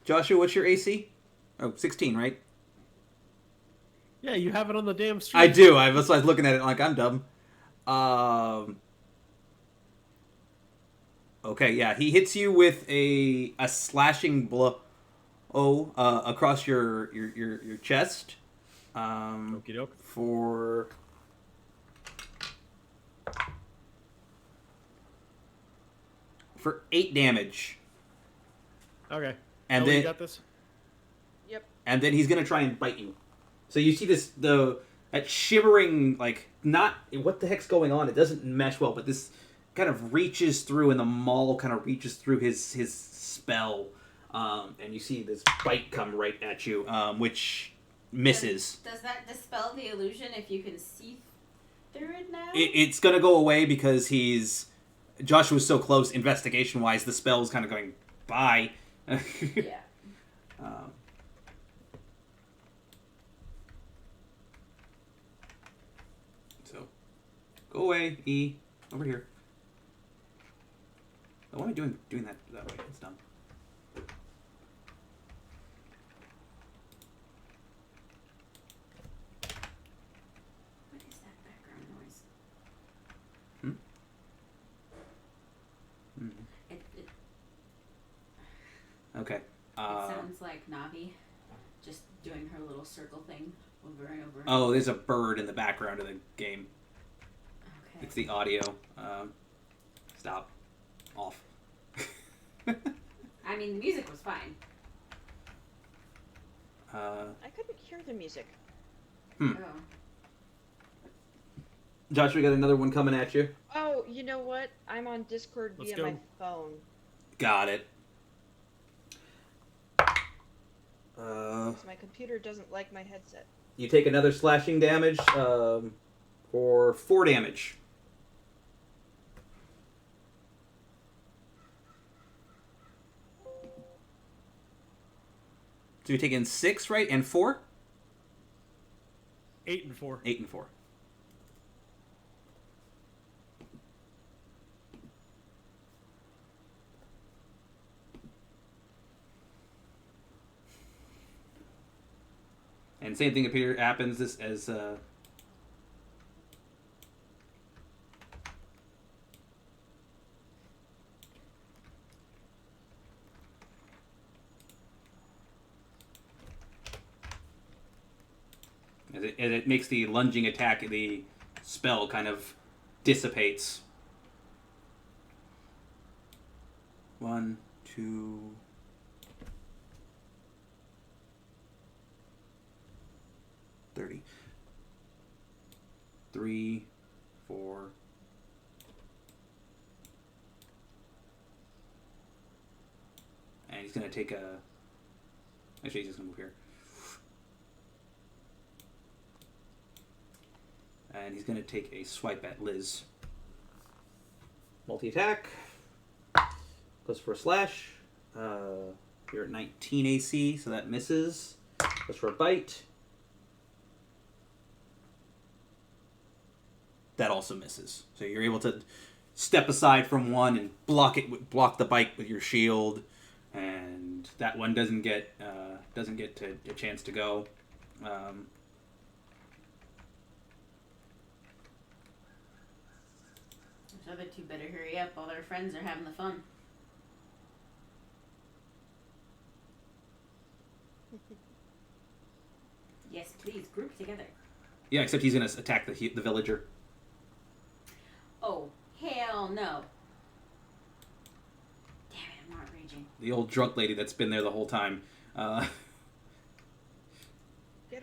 Joshua, what's your AC? Oh, 16, right? Yeah, you have it on the damn street. I do. That's why I was looking at it like I'm dumb. Okay, yeah. He hits you with a slashing blow across your chest. Okie doke. For... For 8 damage. Okay. And Ellie, then... you got this? Yep. And then he's gonna try and bite you. So you see that shimmering, like, not what the heck's going on. It doesn't mesh well, but this kind of reaches through, and the maul kind of reaches through his spell, and you see this bite come right at you, which misses. Does that dispel the illusion if you can see through it now? It's gonna go away because Joshua's so close. Investigation wise, the spell's kind of going bye. Yeah. So, go away, E. Over here. Why am I doing that way? It's dumb. What is that background noise? Okay. It sounds like Navi just doing her little circle thing over and over. Oh, there's a bird in the background of the game. Okay. It's the audio. Stop. Off. I mean, the music was fine. I couldn't hear the music. Oh. Josh, we got another one coming at you. Oh, you know what? I'm on Discord Let's via go. my phone. Got it. 'Cause my computer doesn't like my headset. You take another slashing damage for 4 damage. So you're taking 6, right? And 4? 8 and 4. 8 and 4. And same thing happens as it makes the lunging attack, the spell kind of dissipates. 1, 2, 30. 3, 4. And he's going to take a... Actually, he's just going to move here. And he's going to take a swipe at Liz. Multi-attack. Goes for a slash. You're at 19 AC, so that misses. Goes for a bite. That also misses. So you're able to step aside from one and block the bite with your shield, and that one doesn't get a chance to go. Those other two better hurry up while their friends are having the fun. Yes, please, group together. Yeah, except he's going to attack the villager. Oh, hell no. Damn it, I'm not raging. The old drunk lady that's been there the whole time. Get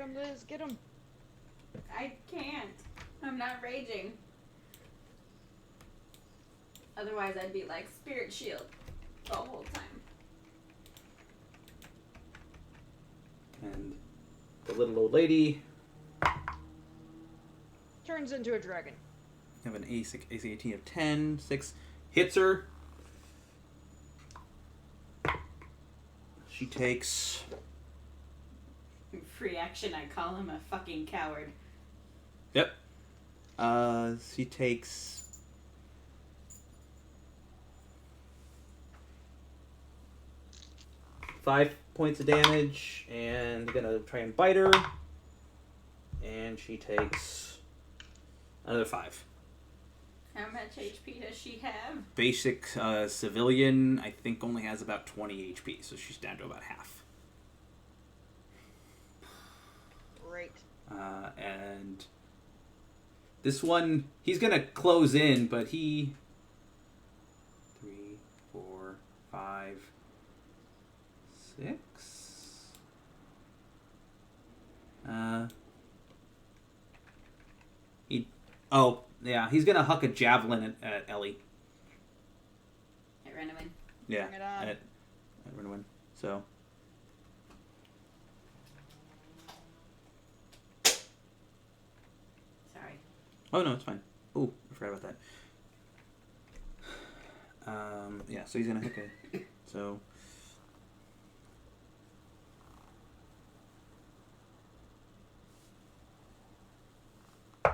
him, Liz, get him. I can't. I'm not raging. Otherwise, I'd be like Spirit Shield the whole time. And the little old lady Turns into a dragon. have an AC 18 of 10. 6 hits her. She takes... Free action, I call him a fucking coward. Yep. She takes... 5 points of damage, and gonna try and bite her. And she takes another 5. How much HP does she have? Basic civilian, I think, only has about 20 HP, so she's down to about half. Great. And this one, he's gonna close in, but he... 3, 4, 5, 6... he's gonna huck a javelin at Ellie. At Renowyn. Yeah, Bring it on. at Renowyn. So... Sorry. Oh, no, it's fine. Oh, I forgot about that. Yeah, so he's gonna hook it. So...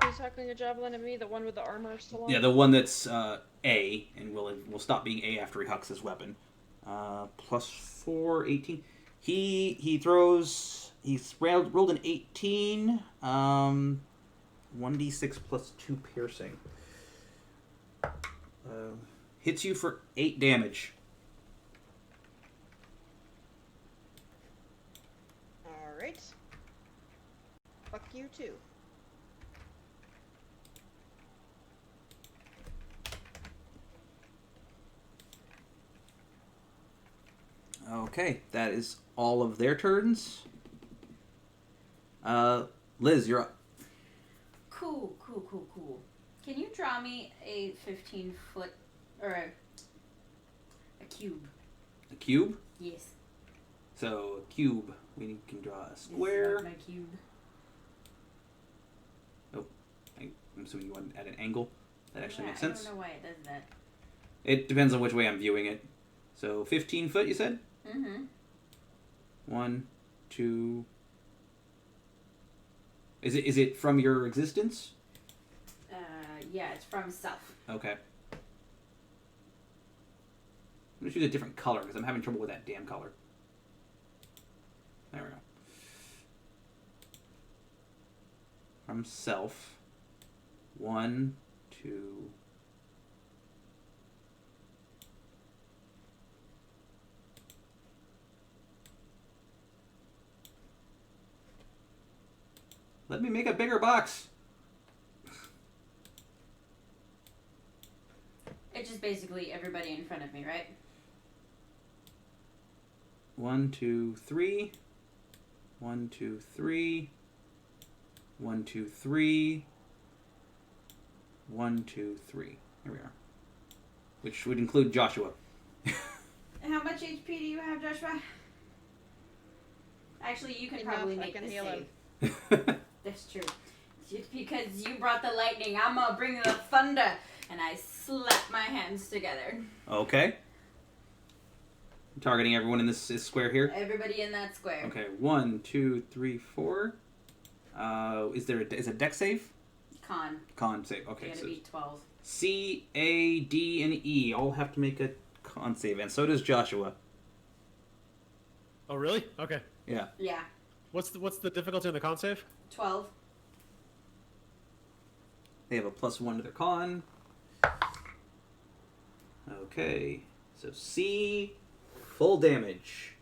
Who's hucking a javelin at me? The one with the armor still on? Yeah, the one that's A, and will stop being A after he hucks his weapon. Plus 4, 18. He throws... He's rolled an 18. 1d6 plus 2 piercing. Hits you for 8 damage. Alright. Fuck you too. Okay, that is all of their turns. Liz, you're up. Cool. Can you draw me a 15-foot or a cube? A cube? Yes. So, a cube. We can draw a This is square. not my cube. I'm assuming you want it at an angle. That actually makes I sense. don't know why it does that. It depends on which way I'm viewing it. So, 15 foot, you said? Mm-hmm. 1, to... Is it from your existence? Yeah, it's from self. Okay. I'm going to choose a different color because I'm having trouble with that damn color. There we go. From self. 1, 2... Let me make a bigger box. It's just basically everybody in front of me, right? 1, 2, 3. 1, 2, 3. 1, 2, 3. 1, 2, 3. Here we are. Which would include Joshua. How much HP do you have, Joshua? Actually, you can probably make I can this heal save. him. That's true. Just because you brought the lightning, I'm gonna bring the thunder. And I slap my hands together. Okay. Targeting everyone in this square here. Everybody in that square. Okay, 1, 2, 3, 4. Is a dex save? Con save. Okay, It's so gonna be 12. C, A, D, and E all have to make a con save, and so does Joshua. Oh, really? Okay. Yeah. Yeah, What's the difficulty in the con save? 12. They have a +1 to their con. Okay, so C, full damage.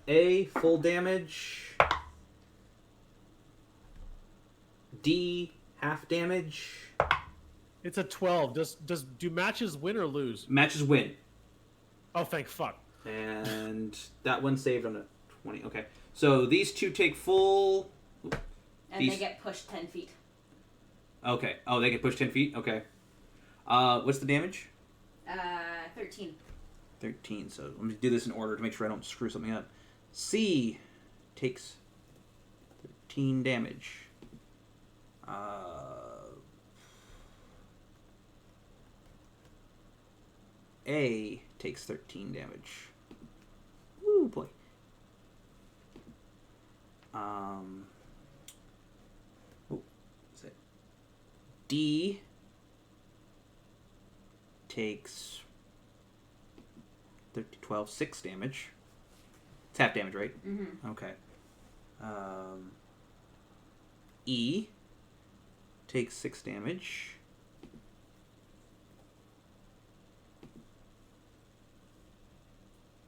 A, full damage. D, half damage. It's a 12. Do matches win or lose? Matches win. Oh, thank fuck. And that one saved on a 20. Okay, so these two take full... And they get pushed 10 feet. Okay. Oh, they get pushed 10 feet? Okay. What's the damage? 13. 13. So let me do this in order to make sure I don't screw something up. C takes 13 damage. A takes 13 damage. Woo, boy. D takes 13, 12, 6 damage. It's half damage, right? Mm-hmm. Okay. E takes 6 damage.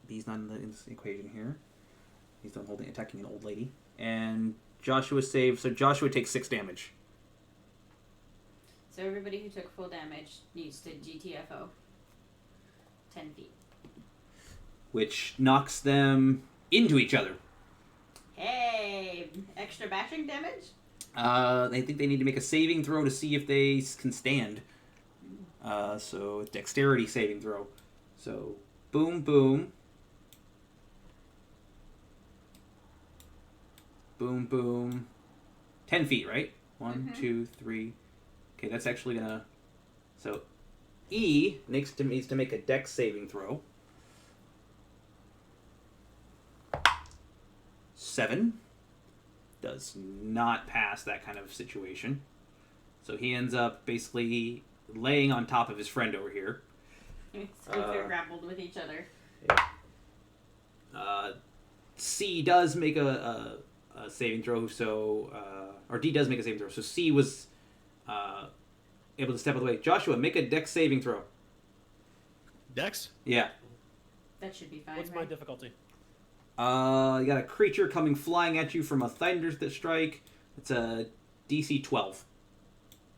B's not in this equation here. He's done attacking an old lady. And Joshua saves, so Joshua takes 6 damage. So everybody who took full damage needs to GTFO 10 feet. Which knocks them into each other. Hey, extra bashing damage? I think they need to make a saving throw to see if they can stand. So, dexterity saving throw. So, boom, boom. Boom, boom. 10 feet, right? 1, 2, 3. Okay, that's actually gonna... So, E needs to make a dex saving throw. 7. Does not pass that kind of situation. So he ends up basically laying on top of his friend over here. So they're grappled with each other. Yeah. C does make a saving throw, so... or D does make a saving throw. So C was able to step out of the way. Joshua, make a dex saving throw. Dex? Yeah. That should be fine, What's my right? difficulty? You got a creature coming flying at you from a thunder strike. It's a DC 12.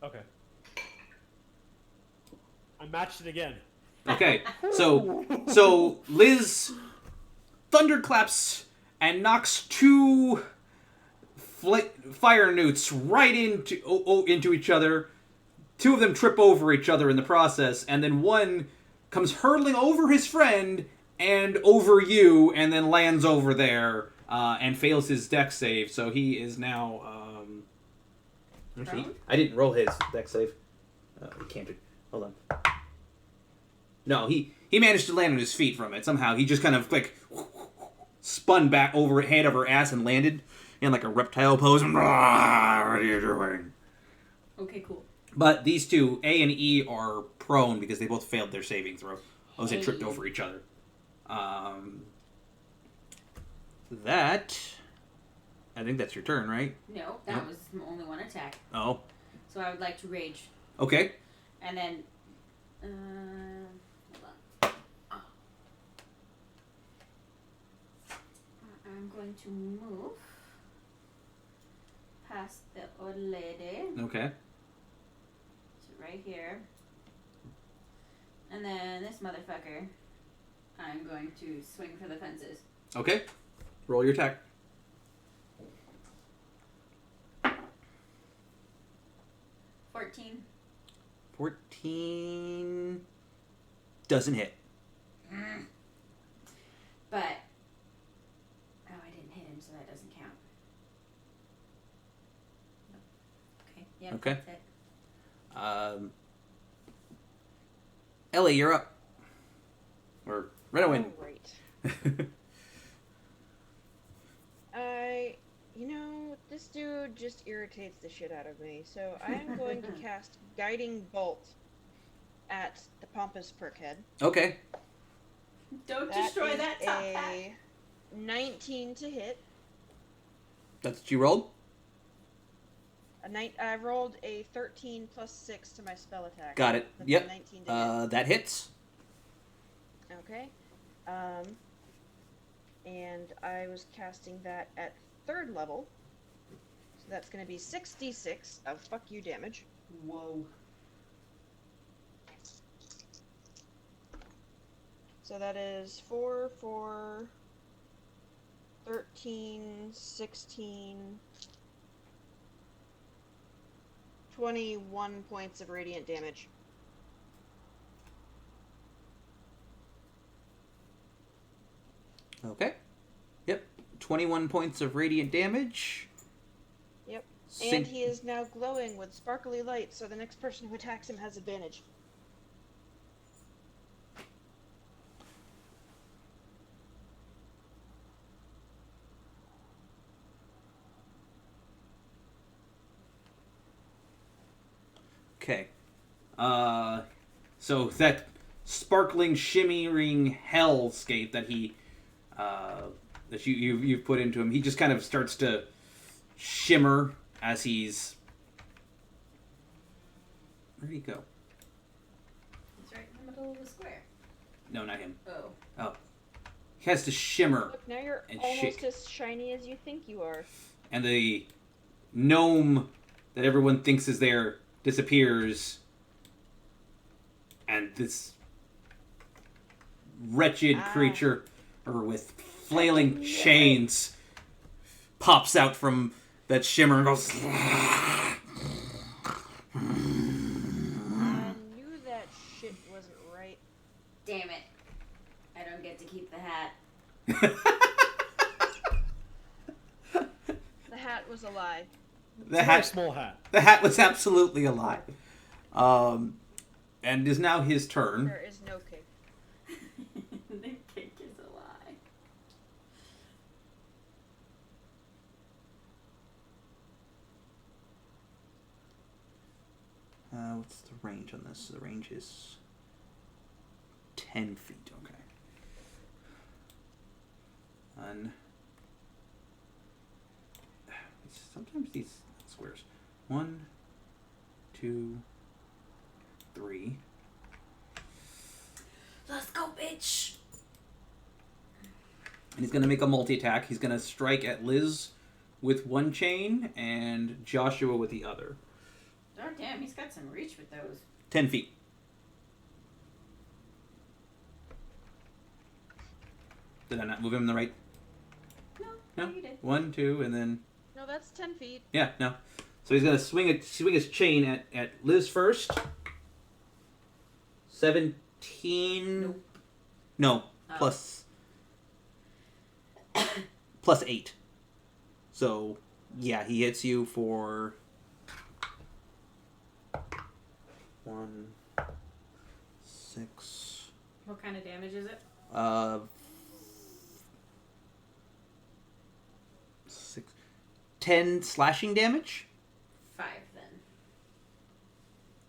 Okay. I matched it again. Okay, so Liz thunderclaps and knocks 2 fire newts right into each other. 2 of them trip over each other in the process, and then one comes hurtling over his friend and over you, and then lands over there and fails his dex save. So he is now. Actually, I didn't roll his dex save. He can't. Hold on. No, he managed to land on his feet from it. Somehow he just kind of like spun back over head over ass and landed in like a reptile pose. What are you doing? Okay, cool. But these two, A and E, are prone because they both failed their saving throw. They Hey. tripped over each other. That... I think that's your turn, right? No, that was only one attack. Oh. So I would like to rage. Okay. And then... hold on. I'm going to move past the old lady. Okay. To right here. And then this motherfucker, I'm going to swing for the fences. Okay. Roll your attack. 14. 14... doesn't hit. But... oh, I didn't hit him, so that doesn't count. Okay, yep, Okay. that's it. Ellie, you're up. Or Renowyn. Alright. You know, this dude just irritates the shit out of me, so I am going to cast Guiding Bolt at the Pompous Perkhead. Okay. Don't That destroy is that top hat. a 19 to hit. That's what you rolled? I rolled a 13 plus 6 to my spell attack. Got it. That's Yep. a 19 to hit. That hits. Okay. And I was casting that at 3rd level. So that's going to be 6d6 of fuck you damage. Whoa. So that is 4, 13, 16, 21 points of radiant damage. Okay. Yep. 21 points of radiant damage. Yep. Syn- And he is now glowing with sparkly light, so the next person who attacks him has advantage. Okay. So that sparkling, shimmering hellscape that he, that you've put into him, he just kind of starts to shimmer as he's... Where'd he go? It's right in the middle of the square. No, not him. Oh. Oh. He has to shimmer, Look, now you're And almost shake. as shiny as you think you are. and the gnome that everyone thinks is there disappears, and this wretched creature, or with flailing chains, pops out from that shimmer and goes... I knew that shit wasn't right. Damn it. I don't get to keep the hat. The hat was a lie. The Very hat, small hat. the hat was absolutely a lie. And is now his turn. There is no cake. The cake is a lie. What's the range on this? The range is 10 feet. Okay. Sometimes these squares. 1, 2, 3. Let's go, bitch! And he's going to make a multi-attack. He's going to strike at Liz with one chain and Joshua with the other. Oh, damn, he's got some reach with those. 10 feet. Did I not move him in the right? No, No? you did. 1, 2, and then... No, that's 10 feet. Yeah, no. So he's going to swing his chain at Liz first. 17... Nope. No, Oh. plus 8. So, yeah, he hits you for 1, 6, What kind of damage is it? 10 slashing damage. 5 then.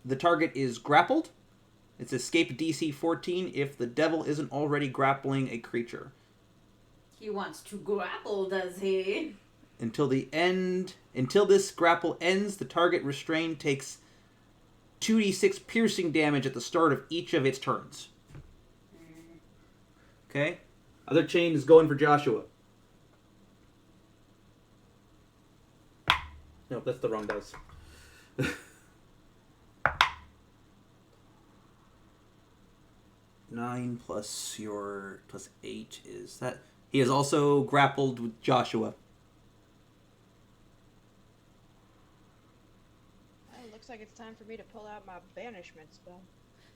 The target is grappled. It's escape DC 14 if the devil isn't already grappling a creature. He wants to grapple, does he? Until this grapple ends, the target restrained takes 2d6 piercing damage at the start of each of its turns. Okay? Other chain is going for Joshua. Nope, that's the wrong dice. 9 plus 8 is that. He is also grappled with Joshua. Well, it looks like it's time for me to pull out my banishment spell.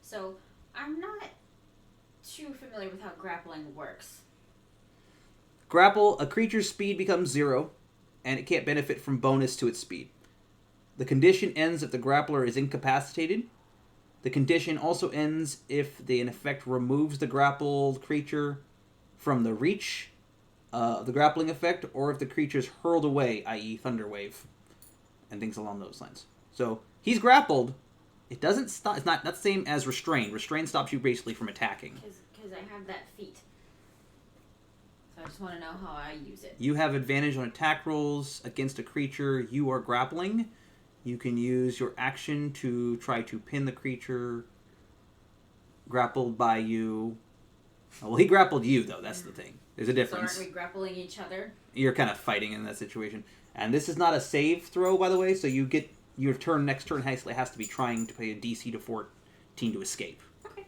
So, I'm not too familiar with how grappling works. Grapple, a creature's speed becomes 0, and it can't benefit from bonus to its speed. The condition ends if the grappler is incapacitated. The condition also ends if the in effect removes the grappled creature from the reach of the grappling effect, or if the creature is hurled away, i.e. Thunderwave, and things along those lines. So, he's grappled. It doesn't stop. It's not the same as restrained. Restrained stops you basically from attacking. Because I have that feat. So I just want to know how I use it. You have advantage on attack rolls against a creature you are grappling. You can use your action to try to pin the creature grappled by you. Oh, well, he grappled you, though. That's the thing. There's a difference. So aren't we grappling each other? You're kind of fighting in that situation. And this is not a save throw, by the way, so you get your next turn has to be trying to pay a DC to 14 to escape. Okay.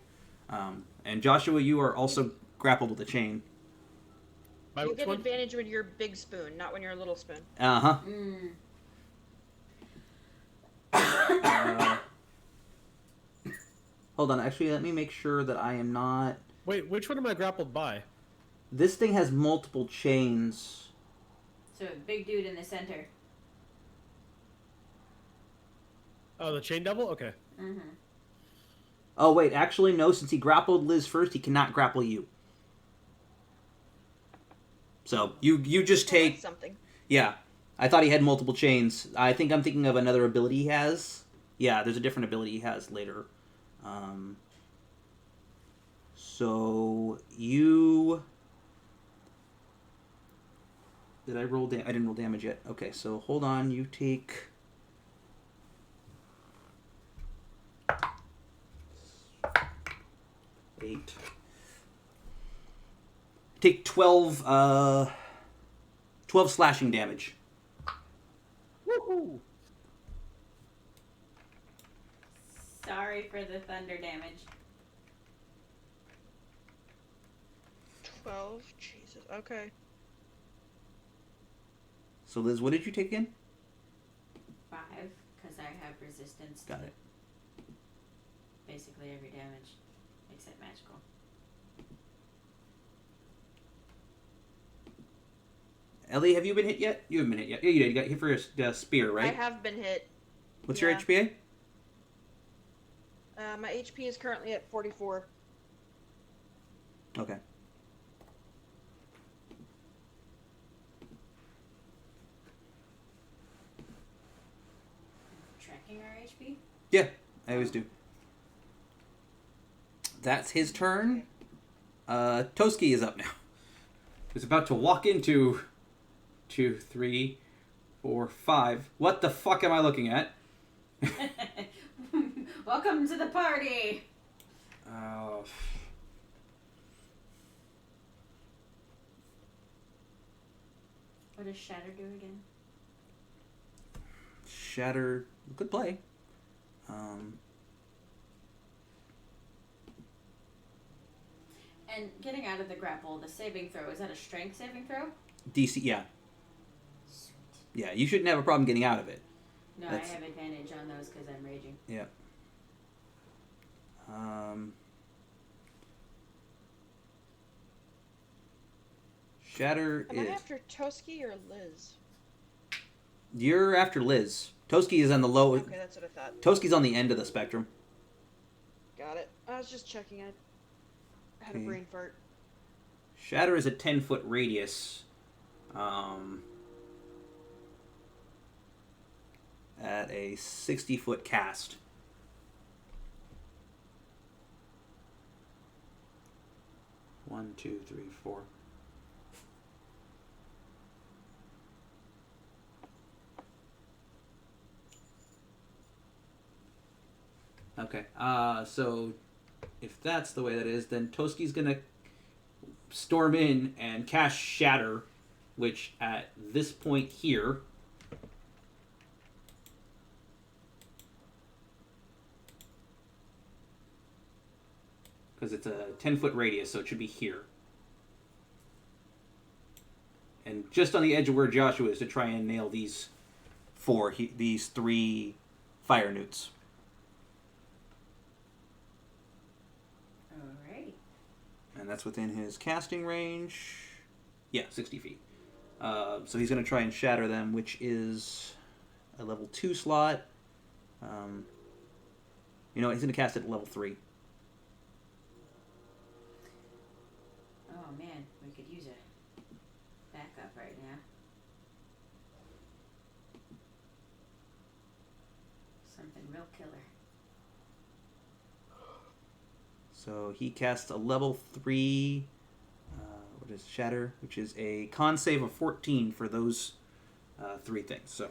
And Joshua, you are also grappled with a chain. You get advantage when you're big spoon, not when you're a little spoon. Uh-huh. Hold on, actually, let me make sure that I am not... Wait, which one am I grappled by? This thing has multiple chains. So big dude in the center. Oh, the chain devil? Okay. Mm-hmm. Oh, wait, actually, no, since he grappled Liz first, he cannot grapple you. So, you just take... That's something. Yeah. I thought he had multiple chains. I think I'm thinking of another ability he has. Yeah, there's a different ability he has later. So, you... Did I roll damage? I didn't roll damage yet. Okay, so hold on. You take... Eight. Take 12 slashing damage. Woohoo! Sorry for the thunder damage. 12? Jesus, okay. So Liz, what did you take again? 5, because I have resistance Got to it. basically every damage, except magical. Ellie, have you been hit yet? You haven't been hit yet. Yeah, you did. You got hit for a spear, right? I have been hit. What's yeah. your HPA? My HP is currently at 44. Okay. Tracking our HP? Yeah, I always do. That's his turn. Toski is up now. He's about to walk into 2, 3, 4, 5. What the fuck am I looking at? Welcome to the party! What does Shatter do again? Shatter. Good play. And getting out of the grapple, the saving throw, is that a strength saving throw? DC, yeah. Sweet. Yeah, you shouldn't have a problem getting out of it. No, I have advantage on those because I'm raging. Yeah. Shatter Am I is... after Toski or Liz? You're after Liz. Toski is on the low... Okay, that's what I thought. Toski's on the end of the spectrum. Got it. I was just checking it. had a brain fart. Shatter is a 10-foot radius. At a 60-foot cast. One, two, three, four. Okay. So if that's the way that is, then Toski's gonna storm in and cast Shatter, which at this point here, because it's a 10-foot radius, so it should be here. And just on the edge of where Joshua is to try and nail these these 3 fire newts. Alright. And that's within his casting range. Yeah, 60 feet. So he's going to try and shatter them, which is a level 2 slot. You know what? He's going to cast it at level 3. Oh man, we could use a backup right now. Something real killer. So he casts a level 3, what is Shatter, which is a con save of 14 for those 3 things. So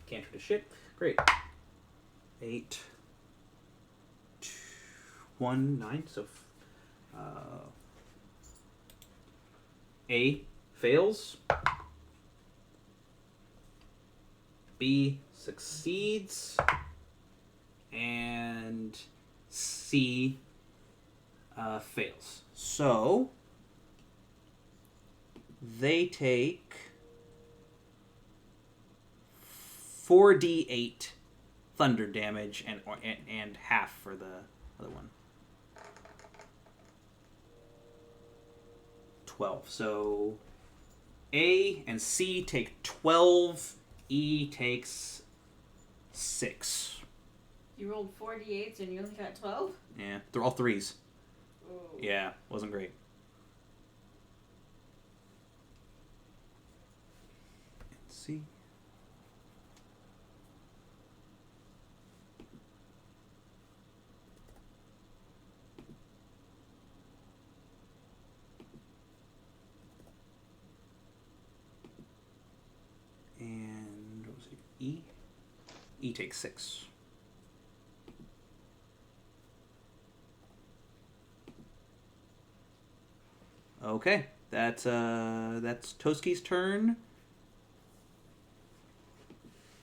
cantrip to shit. Great. 8, 1, 9. So A fails. B succeeds. And C fails. So they take 4d8 thunder damage and half for the other one. 12. So A and C take 12. E takes 6. You rolled 4 d8s and you only got 12? Yeah, they're all 3s. Oh. Yeah, wasn't great. Let's see. And what was it? E? E takes 6. Okay, that's Toski's turn.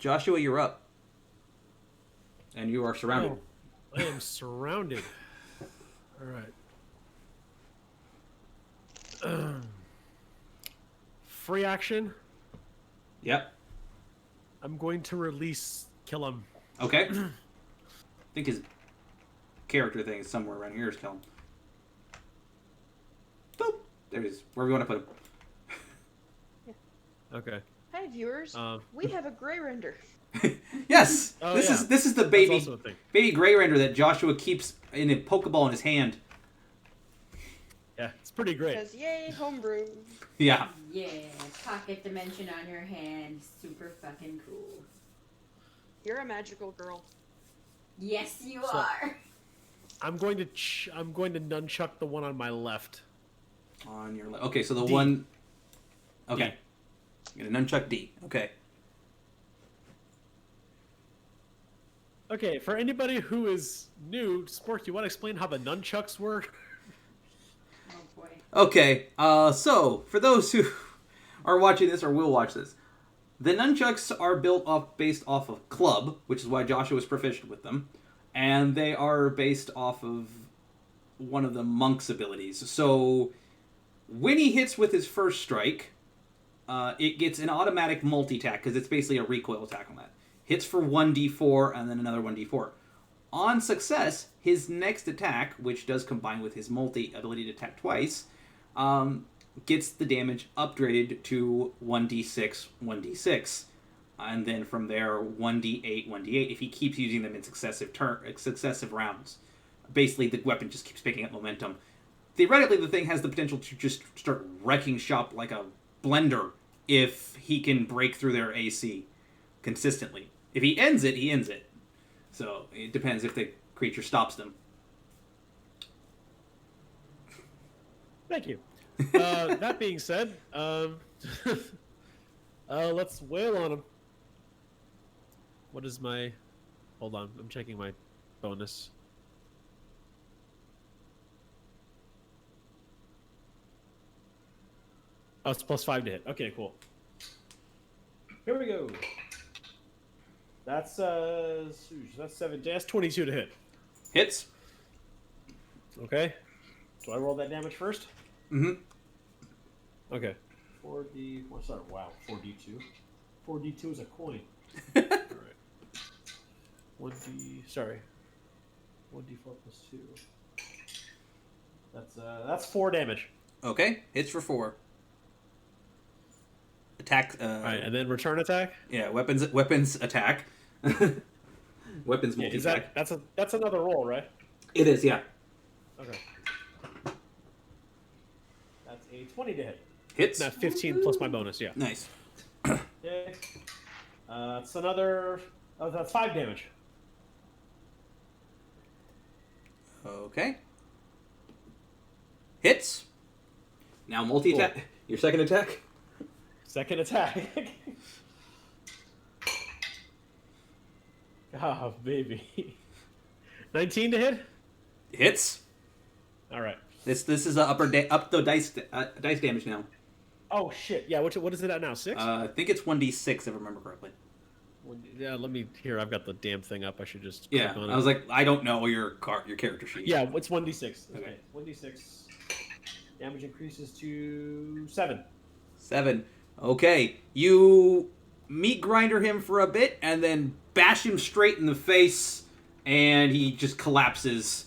Joshua, you're up. And you are surrounded. Oh, I am surrounded. All right. Free action. Yep. I'm going to release kill him. Okay. I think his character thing is somewhere around here. Is kill him. Boop. There he is. Where we want to put him. Okay. Hi viewers, we have a gray render. Yes. Oh, this yeah. is the That's baby also a thing. baby gray render that Joshua keeps in a Pokeball in his hand. Yeah, it's pretty great. Because yay, homebrew. Yeah. Yeah, pocket dimension on your hand. Super fucking cool. You're a magical girl. Yes, you So- are. I'm going to nunchuck the one on my left. On your left. Okay, so the D. one. Okay. You're gonna nunchuck D. Okay. Okay, for anybody who is new, Spork, you want to explain how the nunchucks work? Oh boy. Okay, so for those who are watching this or will watch this, the nunchucks are based off of club, which is why Joshua was proficient with them, and they are based off of one of the monk's abilities. So when he hits with his first strike, it gets an automatic multi-attack because it's basically a recoil attack on that. Hits for 1d4 and then another 1d4. On success, his next attack, which does combine with his multi ability to attack twice, gets the damage upgraded to 1d6, 1d6. And then from there, 1d8, 1d8, if he keeps using them in successive rounds. Basically, the weapon just keeps picking up momentum. Theoretically, the thing has the potential to just start wrecking shop like a blender if he can break through their AC consistently. If he ends it, he ends it. So, it depends if the creature stops them. Thank you. That being said, let's wail on him. What is my... Hold on, I'm checking my bonus. Oh, it's +5 to hit. Okay, cool. Here we go. That's 7. That's 22 to hit. Hits. Okay. Do I roll that damage first? Mm-hmm. Okay. 4D. What's that? Wow. 4D2. 4D2 is a coin. All right. 1D. Sorry. 1D4 plus 2. That's 4 damage. Okay, hits for 4. Attack. All right, and then return attack. Yeah, weapons attack. Weapons multi attack. That's another roll, right? It is, yeah. Okay. That's a 20 to hit. Hits. Not 15 plus my bonus. Yeah. Nice. Okay. It's another. Oh, that's 5 damage. Okay. Hits. Now multi attack. Cool. Your second attack. Second attack. Oh, baby. 19 to hit? Hits. All right. This is up the dice damage now. Oh shit! Yeah, what is it at now? 6? I think it's 1d6 if I remember correctly. Yeah, let me here. I've got the damn thing up. I should just click on it. I was like, I don't know your character sheet. Yeah, it's 1d6. Okay. 1d6. Damage increases to 7. 7. Okay, you meat grinder him for a bit and then bash him straight in the face, and he just collapses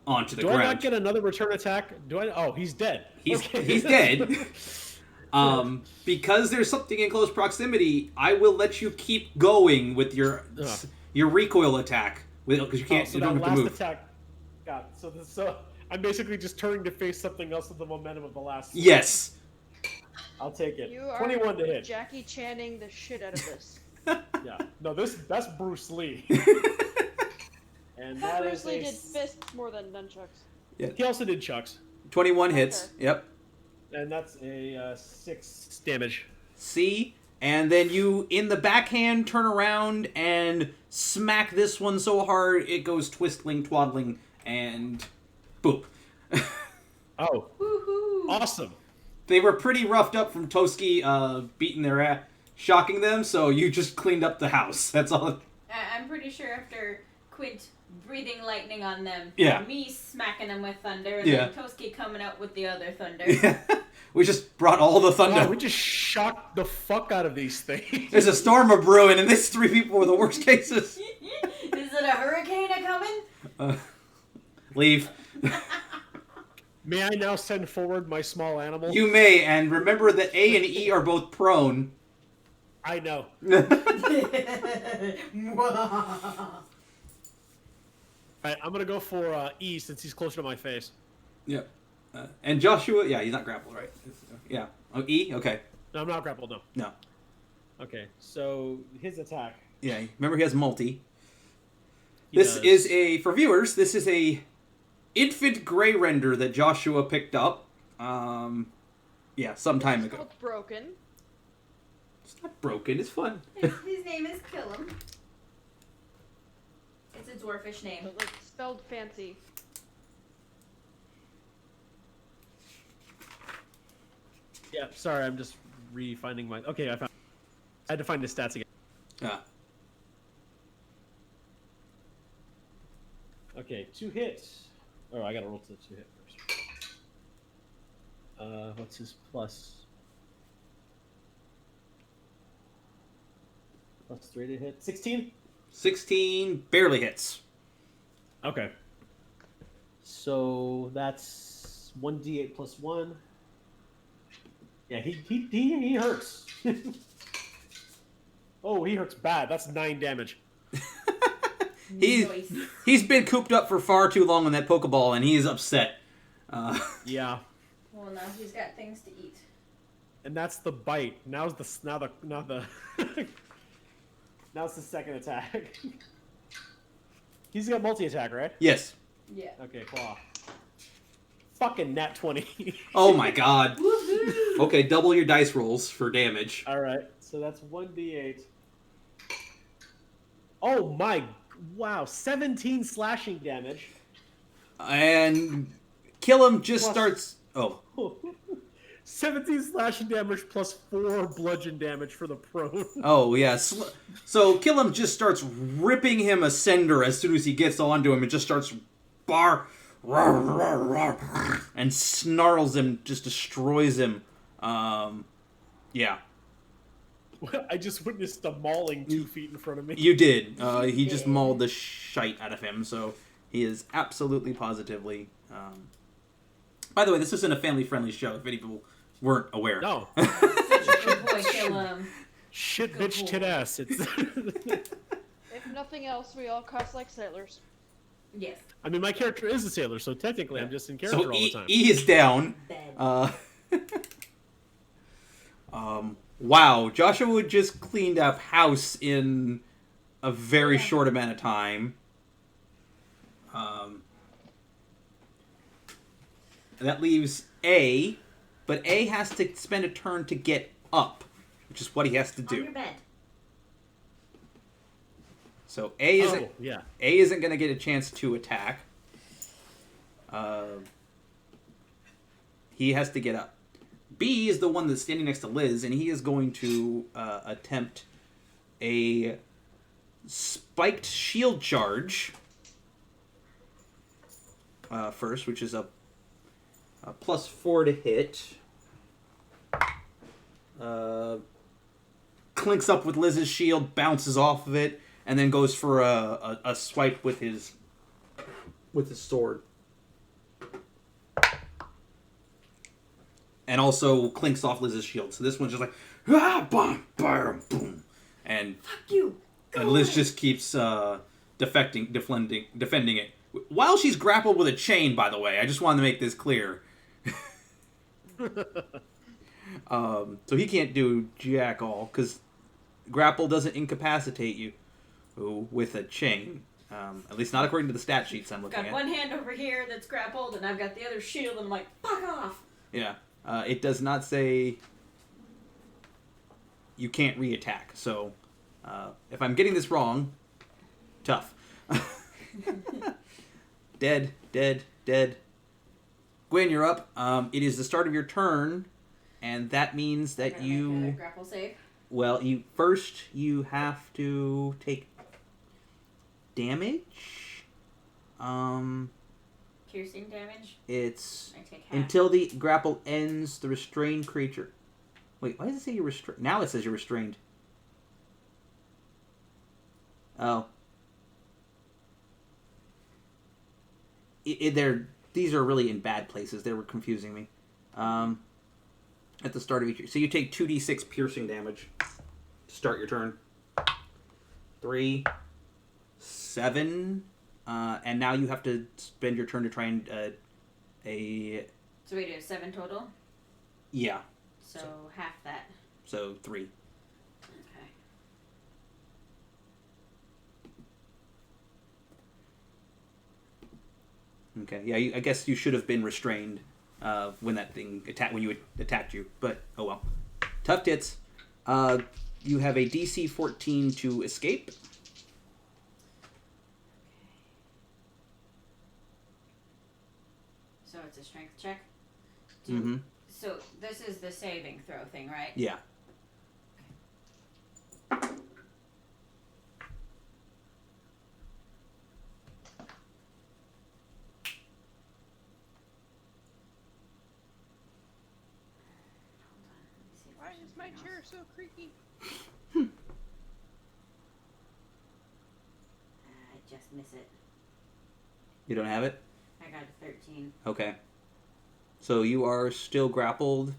onto the ground. Do I not get another return attack? Do I? Oh, he's dead. He's dead. Because there's something in close proximity, I will let you keep going with your recoil attack because you can't. So you don't that have to last move. attack. God, so I'm basically just turning to face something else with the momentum of the last. Yes. I'll take it. You are 21 to hit. Jackie Channing the shit out of this. Yeah. No, that's Bruce Lee. And that Bruce is Lee did fists more than nunchucks. Yeah. He also did chucks. 21 hits. Okay. Yep. And that's a 6 damage. See? And then you, in the backhand, turn around and smack this one so hard it goes twistling, twaddling, and boop. Oh. Woohoo! Awesome. They were pretty roughed up from Toski beating their ass, shocking them, so you just cleaned up the house. That's all. I'm pretty sure after Quint breathing lightning on them, Yeah. me smacking them with thunder, and Yeah. then Toski coming out with the other thunder. Yeah. We just brought all the thunder. Wow, we just shocked the fuck out of these things. There's a storm of brewing, and these 3 people were the worst cases. Is it a hurricane a-coming? Leave. May I now send forward my small animal? You may, and remember that A and E are both prone. I know. Alright, I'm gonna go for E since he's closer to my face. Yep. And Joshua, yeah, he's not grappled, right? Yeah. Oh, E? Okay. No, I'm not grappled, no. No. Okay, so his attack. Yeah, remember he has multi. He This does. is a, for viewers, this is a infant gray render that Joshua picked up, yeah, some time It's ago. called Broken. It's not broken, it's fun. His name is Killum. It's a dwarfish name. But like spelled fancy. Yeah, sorry, I'm just re-finding my... Okay, I had to find the stats again. Yeah. Okay, 2 hits. Oh, I gotta roll to the 2 hit first. What's his plus? Plus 3 to hit. 16? 16 barely hits. Okay. So that's 1d8 plus 1. Yeah, he hurts. Oh, he hurts bad. That's 9 damage. Nice. He's been cooped up for far too long on that Pokeball, and he is upset. Yeah. Well, now he's got things to eat. And that's the bite. Now it's the now it's the second attack. He's got multi-attack, right? Yes. Yeah. Okay, claw. Fucking nat 20. Oh my god. Woohoo! Okay, double your dice rolls for damage. All right, so that's 1d8. Oh my, wow, 17 slashing damage. And kill him just Plus- starts. Oh. 17 slashing damage plus 4 bludgeon damage for the prone. Oh, yeah. So kill him just starts ripping him asunder as soon as he gets onto him and just starts and snarls him, just destroys him. Yeah. I just witnessed a mauling 2 feet in front of me. You did. He just mauled the shite out of him, so he is absolutely positively... By the way, this isn't a family-friendly show, if any people weren't aware. No. Such a good boy, kill him. Shit, Go bitch, for tit it. ass. It's... If nothing else, we all cuss like sailors. Yes. I mean, my character is a sailor, so technically I'm just in character So all the time. E is down. Bed. Wow, Joshua just cleaned up house in a very short amount of time. That leaves A, but A has to spend a turn to get up, which is what he has to On do. your bed. So A isn't yeah. A isn't going to get a chance to attack. He has to get up. B is the one that's standing next to Liz, and he is going to attempt a spiked shield charge first, which is a +4 to hit. Clinks up with Liz's shield, bounces off of it, and then goes for a swipe with his sword. And also clinks off Liz's shield. So this one's just like, ah, boom, boom, boom. And, Fuck you. and Liz just keeps defending it. While she's grappled with a chain, by the way. I just wanted to make this clear. So he can't do jack all, because grapple doesn't incapacitate you with a chain. At least not according to the stat sheets I'm looking Got at. one hand over here that's grappled, and I've got the other shield, and I'm like, fuck off. Yeah. It does not say you can't re-attack. So, if I'm getting this wrong, tough. Dead. Gwyn, you're up. It is the start of your turn, and that means that Gotta make a you... grapple save. Well, you have to take damage. Piercing damage. It's I take half. until the grapple ends. The restrained creature. Wait, why does it say you're restrained? Now it says you're restrained. Oh. These are really in bad places. They were confusing me. At the start of each... So you take 2d6 piercing damage to start your turn. 3, 7, and now you have to spend your turn to try and... So we do 7 total? Yeah, So half that. so 3. Okay. Okay, yeah, I guess you should have been restrained when that thing when you attacked you, but oh well. Tough tits. You have a DC 14 to escape. So it's a strength check? Mm-hmm. So this is the saving throw thing, right? Yeah. Why is my chair so creaky? I just miss it. You don't have it? I got a 13. Okay. So you are still grappled,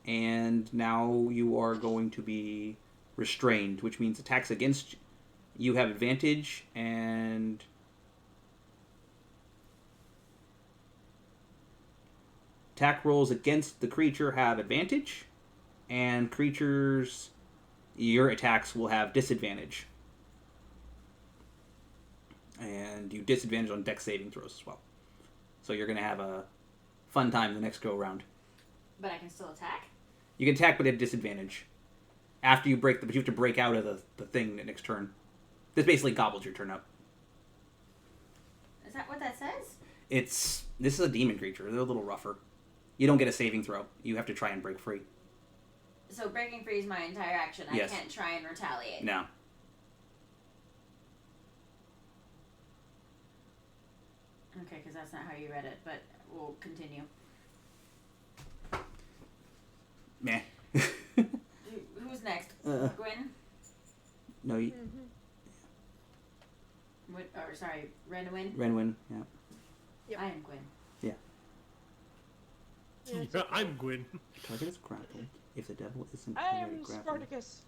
and now you are going to be restrained, which means attacks against you have advantage, and attack rolls against the creature have advantage, and creatures, your attacks will have disadvantage. And you disadvantage on dex saving throws as well. So you're going to have a fun time the next go around. But I can still attack? You can attack, but at disadvantage. After you break but you have to break out of the thing the next turn. This basically gobbles your turn up. Is that what that says? This is a demon creature. They're a little rougher. You don't get a saving throw. You have to try and break free. So breaking free is my entire action. Yes. I can't try and retaliate. No. Okay, because that's not how you read it, but we'll continue. Meh. Who's next? Gwyn? No, you... Renowyn? Renowyn, yeah. Yep. I am Gwyn. Yeah, it's Yeah, okay. I'm Gwyn. Target is grappled. If the devil isn't I already am grappled. Spartacus.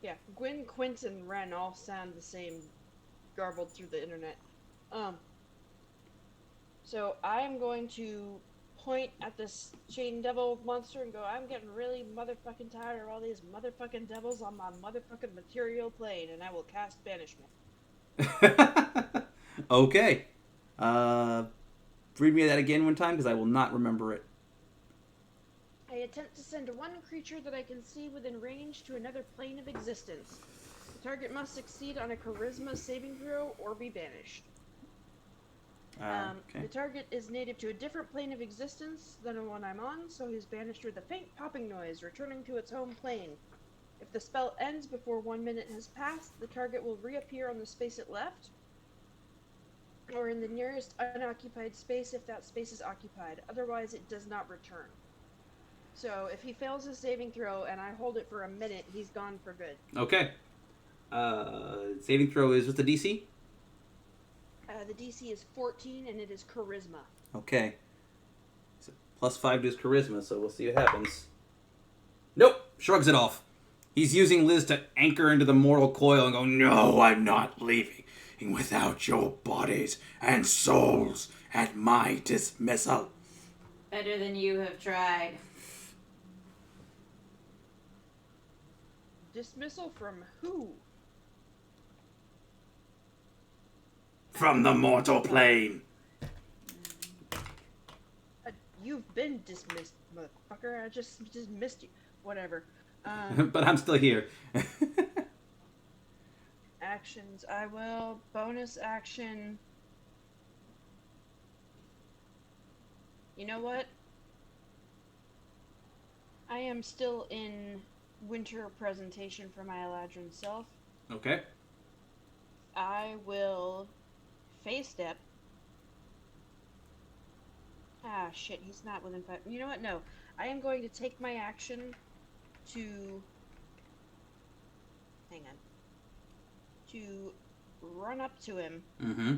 Yeah, Gwyn, Quint, and Ren all sound the same, garbled through the internet. So I am going to point at this chain devil monster and go, I'm getting really motherfucking tired of all these motherfucking devils on my motherfucking material plane, and I will cast banishment. Okay. Read me that again one time, because I will not remember it. I attempt to send one creature that I can see within range to another plane of existence. The target must succeed on a charisma saving throw or be banished. Okay. The target is native to a different plane of existence than the one I'm on, so he's banished with a faint popping noise, returning to its home plane. If the spell ends before 1 minute has passed, the target will reappear on the space it left, or in the nearest unoccupied space if that space is occupied. Otherwise, it does not return. So, if he fails his saving throw and I hold it for a minute, he's gone for good. Okay. Saving throw is, what's the DC? The DC is 14, and it is charisma. Okay. So +5 to his charisma, so we'll see what happens. Nope! Shrugs it off. He's using Liz to anchor into the mortal coil and go, no, I'm not leaving without your bodies and souls at my dismissal. Better than you have tried. Dismissal from who? From the mortal plane. You've been dismissed, motherfucker. I just missed you. Whatever. But I'm still here. Actions. I will. Bonus action. You know what? I am still in winter presentation for my Eladrin self. Okay. I will face step. Ah, shit, he's not within 5. You know what? No. I am going to take my action to... Hang on. To run up to him. Mm-hmm.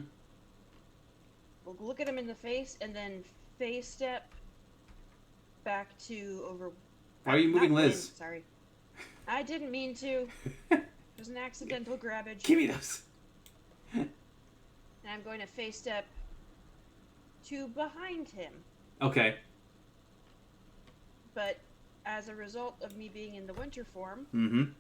We'll look at him in the face, and then face step back to over... Why are you moving not Liz? Gwyn, sorry. I didn't mean to. It was an accidental grabbage. Give me those. And I'm going to face step to behind him. Okay. But as a result of me being in the winter form, Mm-hmm.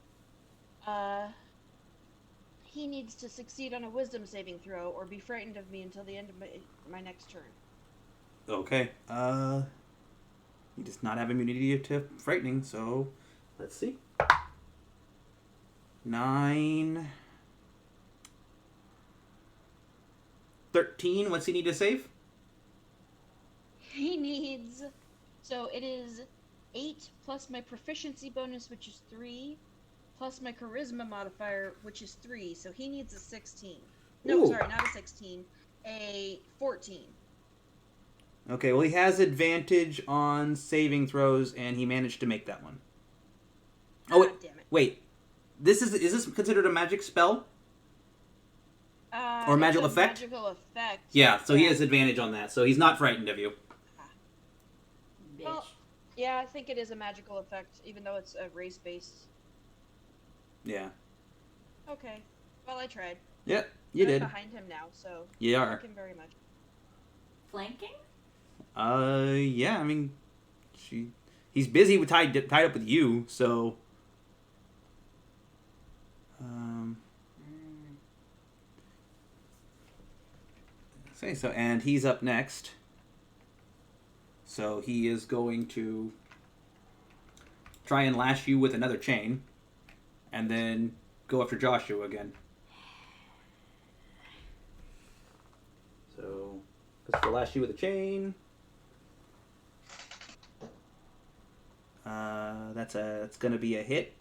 he needs to succeed on a wisdom saving throw or be frightened of me until the end of my next turn. Okay. He does not have immunity to frightening, so let's see. 9. 13. What's he need to save? He needs... So it is 8 plus my proficiency bonus, which is 3, plus my charisma modifier, which is 3. So he needs a 16. No, Ooh. sorry, not a 16. A 14. Okay, well, he has advantage on saving throws, and he managed to make that one. Oh, God damn it. wait. Is this considered a magic spell? Or magical it's a effect? Magical effect. Yeah, so he has advantage on that, so he's not frightened of you. Yeah, I think it is a magical effect, even though it's a race-based. Yeah. Okay. Well, I tried. Yep, you I'm did. behind him now, so You thank are. him very much. Flanking? Yeah, I mean, he's busy with tied up with you, so. Say so, and he's up next. So he is going to try and lash you with another chain, and then go after Joshua again. So, let's go lash you with a chain. That's gonna be a hit.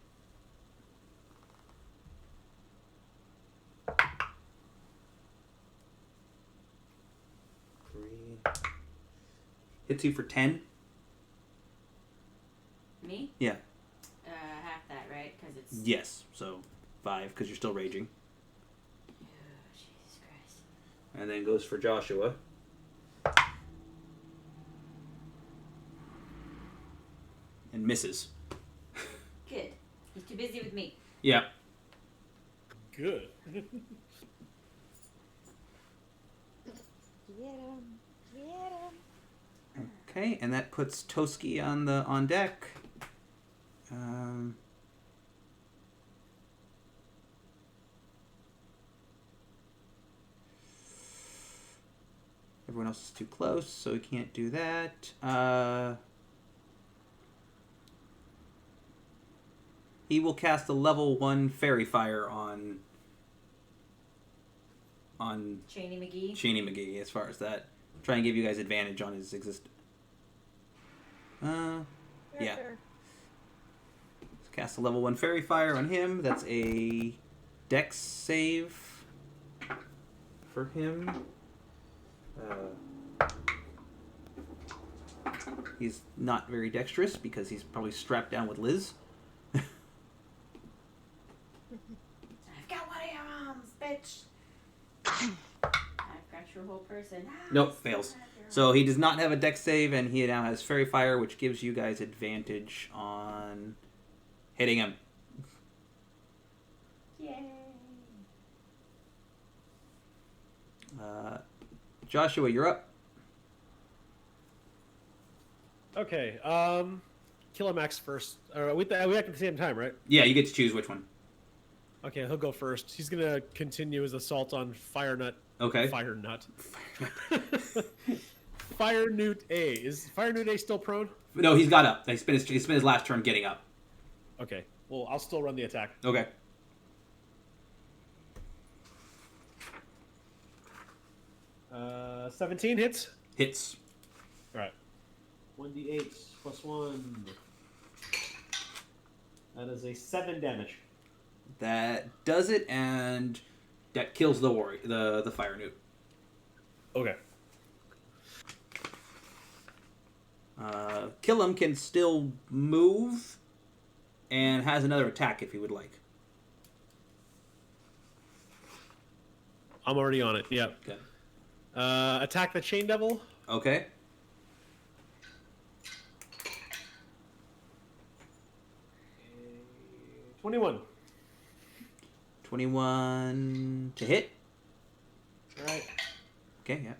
Hits you for 10. Me? Yeah. Half that, right? Because it's. Yes. So 5 because you're still raging. Oh, Jesus Christ. And then goes for Joshua. And misses. Good. He's too busy with me. Yeah. Good. Get him. Get him. Okay, and that puts Toski on deck. Everyone else is too close, so he can't do that. He will cast a level 1 fairy fire on Cheney McGee. Cheney McGee. As far as that, try and give you guys advantage on his existence. Yeah. Fair. Cast a level 1 fairy fire on him. That's a dex save for him. He's not very dexterous because he's probably strapped down with Liz. I've got one of your arms, bitch. I've got your whole person. Nope, fails. So he does not have a dex save, and he now has fairy fire, which gives you guys advantage on hitting him. Yay. Joshua, you're up. Okay. Kilomax first. We act at the same time, right? Yeah, you get to choose which one. Okay, he'll go first. He's gonna continue his assault on Fire Nut. Okay. Fire Nut. Fire Newt A. Is Fire Newt A still prone? No, he's got up. He spent his last turn getting up. Okay. Well, I'll still run the attack. Okay. 17 hits. Hits. All right. 1d8 plus 1. That is a 7 damage. That does it, and that kills the fire newt. Okay. Killam can still move, and has another attack if he would like. I'm already on it. Yep. Okay. Attack the Chain Devil. Okay. Uh, 21. 21 to hit. All right. Okay, yeah.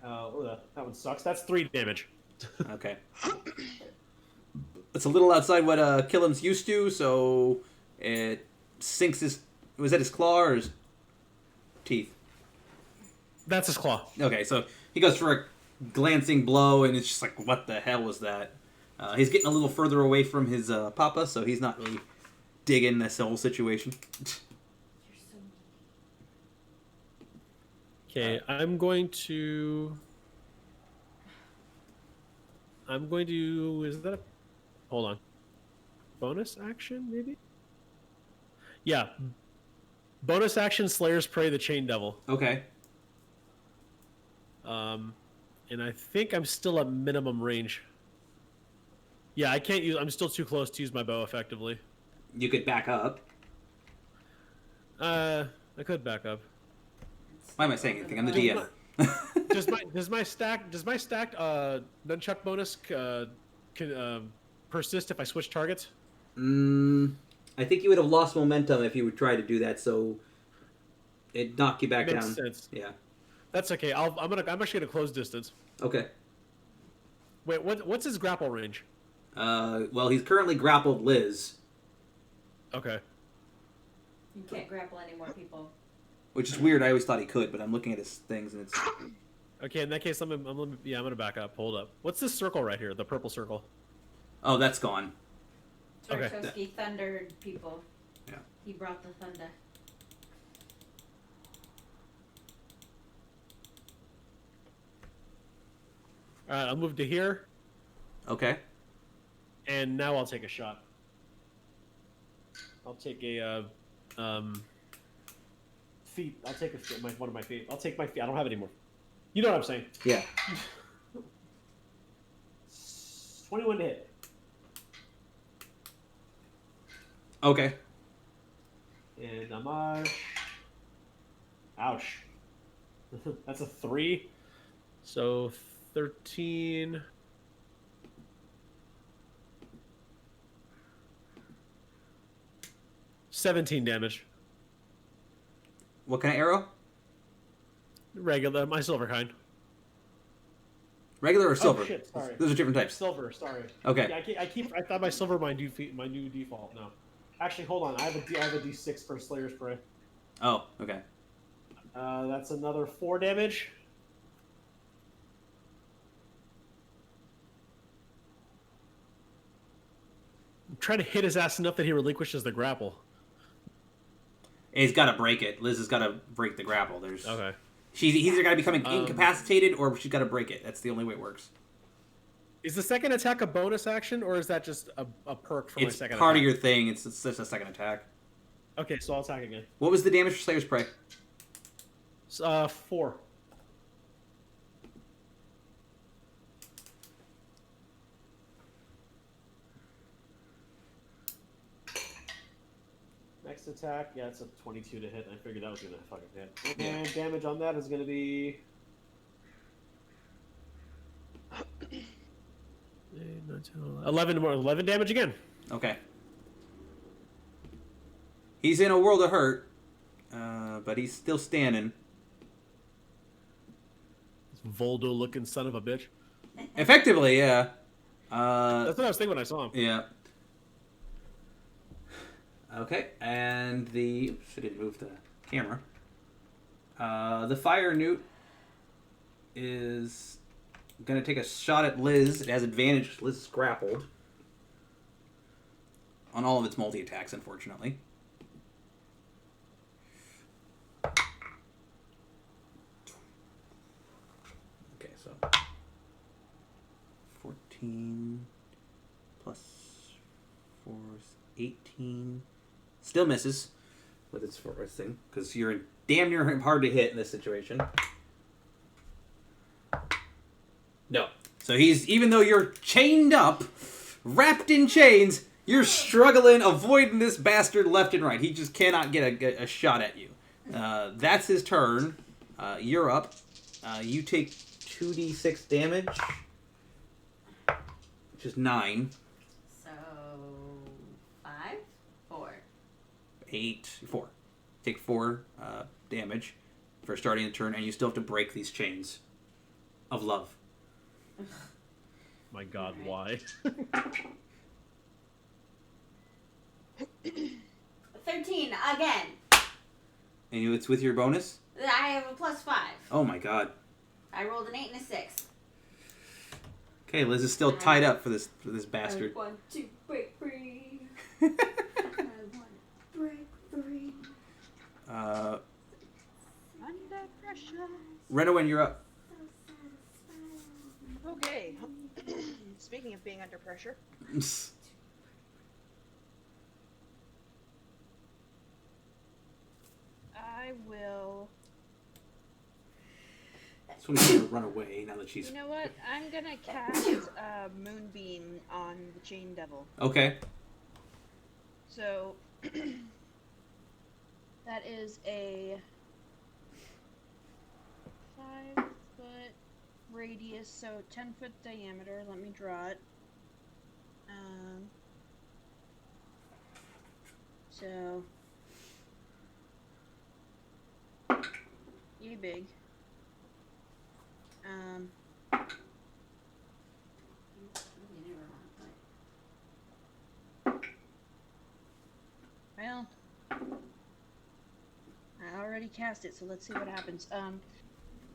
That one sucks. That's 3 damage. Okay. It's a little outside what Killam's used to, so it sinks his... Was that his claw or his teeth? That's his claw. Okay, so he goes for a glancing blow, and it's just like, what the hell was that? He's getting a little further away from his papa, so he's not really digging this whole situation. Okay, I'm going to... Is that a... Hold on. Bonus action, maybe? Yeah. Bonus action, Slayer's Prey, the Chain Devil. Okay. And I think I'm still at minimum range. Yeah, I can't use... I'm still too close to use my bow effectively. You could back up. I could back up. Why am I saying anything? I'm the DM. Does my stacked nunchuck bonus persist if I switch targets? I think you would have lost momentum if you would try to do that. So it knocked you back Makes down. sense. Yeah. That's okay. I'm actually gonna close distance. Okay. Wait, what's his grapple range? Well, he's currently grappled Liz, Okay. You can't grapple any more people. which is weird. I always thought he could, but I'm looking at his things and it's. Okay, in that case, I'm gonna back up. Hold up. What's this circle right here? The purple circle. Oh, that's gone. Okay. Tarkovsky thundered people. Yeah. He brought the thunder. All right, I'll move to here, Okay. and now I'll take a shot. I'll take a feet. I'll take one of my feet. I'll take my feet. I don't have any more. You know what I'm saying? Yeah. 21 to hit. Okay. And damage. Ouch. That's a 3. So 13. $17 damage. What kind of arrow? Regular, my silver kind. Regular or silver? Oh shit! Sorry. Those are different types. Silver. Sorry. Okay. Yeah, I thought my silver my new default. No. Actually, hold on. I have a D6 for Slayer's Prey. Oh, okay. That's another 4 damage. I'm trying to hit his ass enough that he relinquishes the grapple. He's got to break it. Liz has got to break the grapple. There's. Okay. She's either got to become incapacitated or she's got to break it. That's the only way it works. Is the second attack a bonus action, or is that just a perk for my It's second part attack? of your thing. It's just a second attack. Okay, so I'll attack again. What was the damage for Slayer's Prey? 4. Next attack, yeah, it's a 22 to hit. I figured that was gonna fucking hit. And damage on that is gonna be 11 damage again. Okay. He's in a world of hurt, but he's still standing. This Voldo-looking son of a bitch. Effectively, yeah. That's what I was thinking when I saw him. Yeah. Okay, and the... Oops, I didn't move the camera. The fire newt is going to take a shot at Liz. It has advantage because Liz is grappled. On all of its multi-attacks, unfortunately. Okay, so... 14 plus 4 is 18. Still misses with its first thing, because you're damn near hard to hit in this situation. No. So he's, even though you're chained up, wrapped in chains, you're struggling, avoiding this bastard left and right. He just cannot get a shot at you. That's his turn. You're up. You take 2d6 damage, which is 9. So 5, 4. 8, 4. Take 4 damage for starting the turn, and you still have to break these chains of love. My God, why? 13 again. And it's with your bonus? I have a +5. Oh my God. I rolled an 8 and a 6. Okay, Liz is still tied up for this bastard. I want to break free. I want to break free. Under pressure. Renowyn, you're up. Okay. Speaking of being under pressure, I will. This one's gonna run away now that she's... You know what? I'm gonna cast Moonbeam on the Chain Devil. Okay. So that is a 5-foot radius, so 10-foot diameter. Let me draw it. So. You big. Well, I already cast it, so let's see what happens.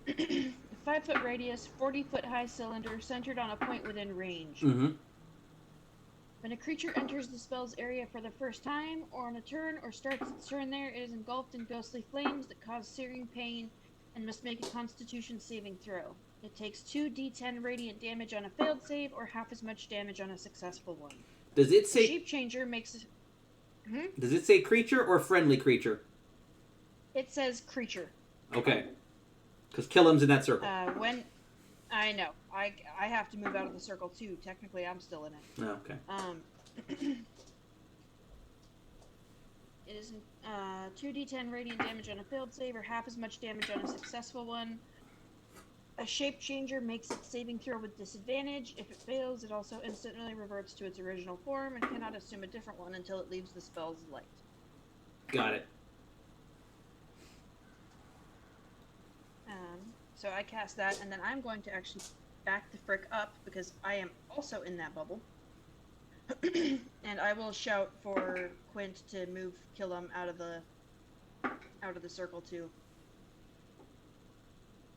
5-foot radius, 40-foot high cylinder centered on a point within range. Mm-hmm. When a creature enters the spell's area for the first time, or on a turn, or starts its turn there, it is engulfed in ghostly flames that cause searing pain and must make a Constitution saving throw. It takes 2d10 radiant damage on a failed save, or half as much damage on a successful one. Does it The say? Sheep Changer makes. Does it say creature or friendly creature? It says creature. Okay. Because Killam's in that circle. When I know, I have to move out of the circle too. Technically, I'm still in it. Oh, okay. It is 2d10 radiant damage on a failed save, or half as much damage on a successful one. A shape changer makes its saving throw with disadvantage. If it fails, it also instantly reverts to its original form and cannot assume a different one until it leaves the spell's light. Got it. So I cast that, and then I'm going to actually back the frick up because I am also in that bubble. And I will shout for Quint to move Killam out of the circle too.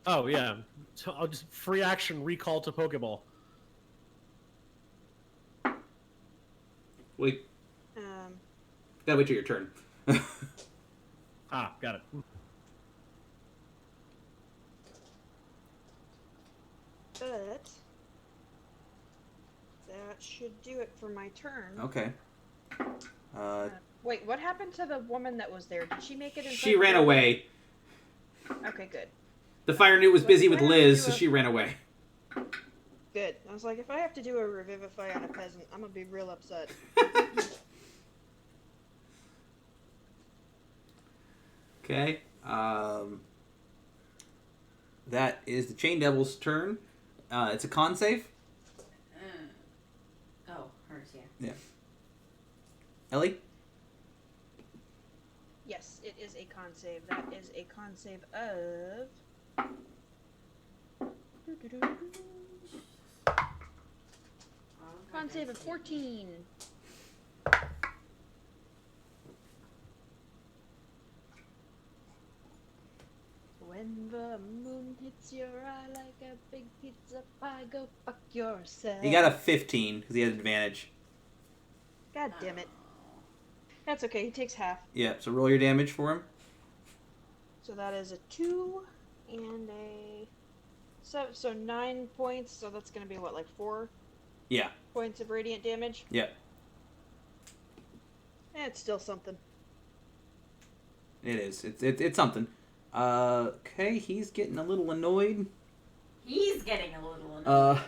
Oh yeah, so I'll just free action recall to Pokeball. Wait. Gotta wait till your turn. Got it. But that should do it for my turn. Okay. Wait, what happened to the woman that was there? Did she make it? She ran away. Okay, good. The fire newt was busy If I with have to Liz, do so a- she ran away. Good. I was like, if I have to do a revivify on a peasant, I'm gonna be real upset. Okay. That is the Chain Devil's turn. It's a con save. Oh, hers, yeah. Ellie? Yes, it is a con save. That is a con save of. Con save of 14. When the moon hits your eye like a big pizza pie, go fuck yourself. He got a 15 because he had advantage. God damn it. That's okay, he takes half. Yeah, so roll your damage for him. So that is a 2 and a... So 9 points, so that's going to be what, like 4 Yeah. points of radiant damage? Yeah. It's still something. It is. It's something. Okay, he's getting a little annoyed. He's getting a little annoyed.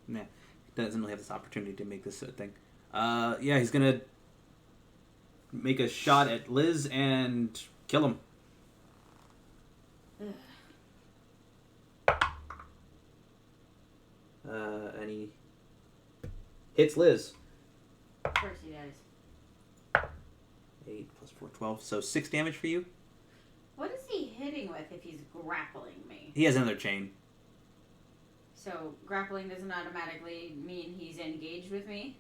Nah, doesn't really have this opportunity to make this thing. Yeah, he's gonna make a shot at Liz and kill him. And he hits Liz. Of course he does. 8 plus 4, 12. So 6 damage for you. What is he hitting with if he's grappling me? He has another chain. So grappling doesn't automatically mean he's engaged with me?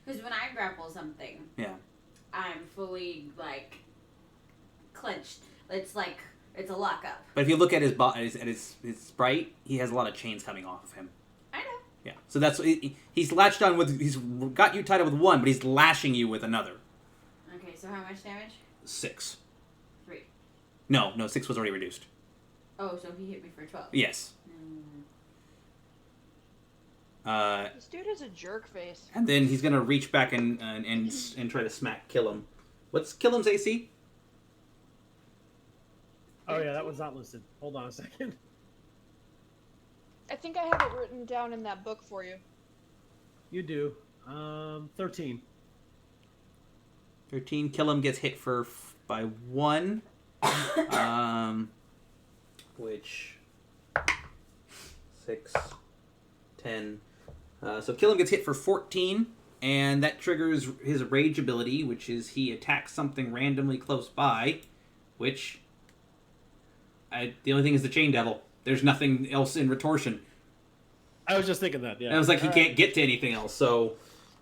Because when I grapple something, Yeah. I'm fully, like, clenched. It's like, it's a lockup. But if you look at his sprite, he has a lot of chains coming off of him. I know. Yeah. So that's he's latched on with. He's got you tied up with one, but he's lashing you with another. Okay, so how much damage? 6. 3. No, 6 was already reduced. Oh, so he hit me for 12. Yes. This dude has a jerk face. And then he's gonna reach back and try to kill him. What's Killam's AC? Oh yeah, that one's not listed. Hold on a second. I think I have it written down in that book for you. You do. 13. 13. Killam gets hit by 1. Which 6, 10. So Killam gets hit for 14, and that triggers his rage ability, which is he attacks something randomly close by, which the only thing is the Chain Devil. There's nothing else in Retortion. I was just thinking that. Yeah. And I was like, he can't get to anything else, so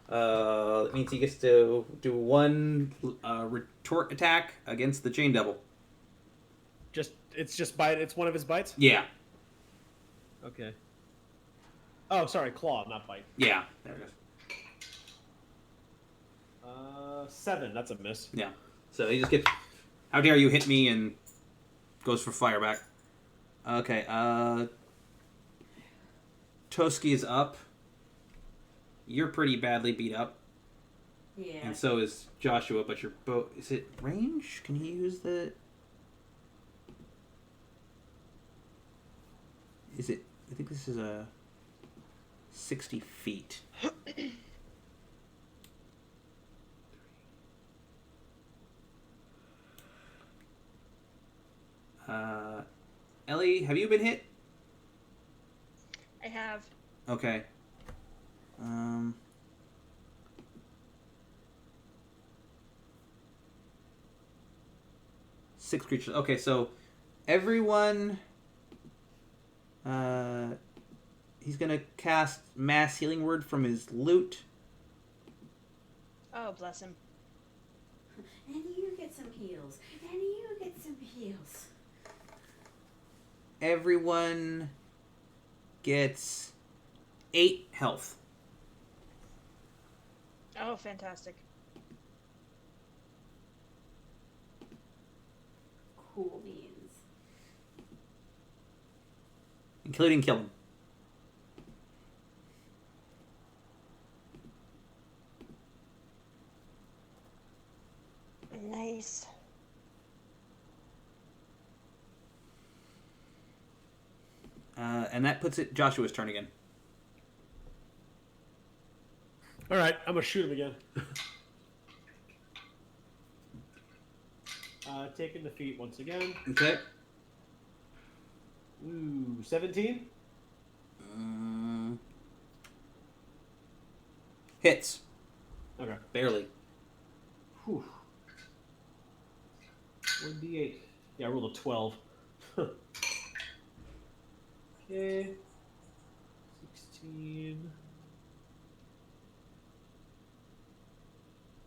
that means he gets to do 1 retort attack against the Chain Devil. It's just bite. It's one of his bites. Yeah. Okay. Oh, sorry, claw, not bite. Yeah. There it goes. 7. That's a miss. Yeah. So he just gets, how dare you hit me, and goes for fire back. Okay. Toski is up. You're pretty badly beat up. Yeah. And so is Joshua, but your bow, is it range? Can you use the... Is it... I think this is a 60 feet. Ellie, have you been hit? I have. Okay. 6 creatures. Okay, so everyone... he's gonna cast Mass Healing Word from his loot. Oh, bless him. And you get some heals. And you get some heals. Everyone gets 8 health. Oh, fantastic. Cool beans. Including Killam. Nice. And that puts it Joshua's turn again. All right, I'm gonna shoot him again. Taking the feet once again. Okay. Ooh, 17. Hits. Okay. Barely. Whew. 1d8. Yeah, I rolled a 12. Okay. 16.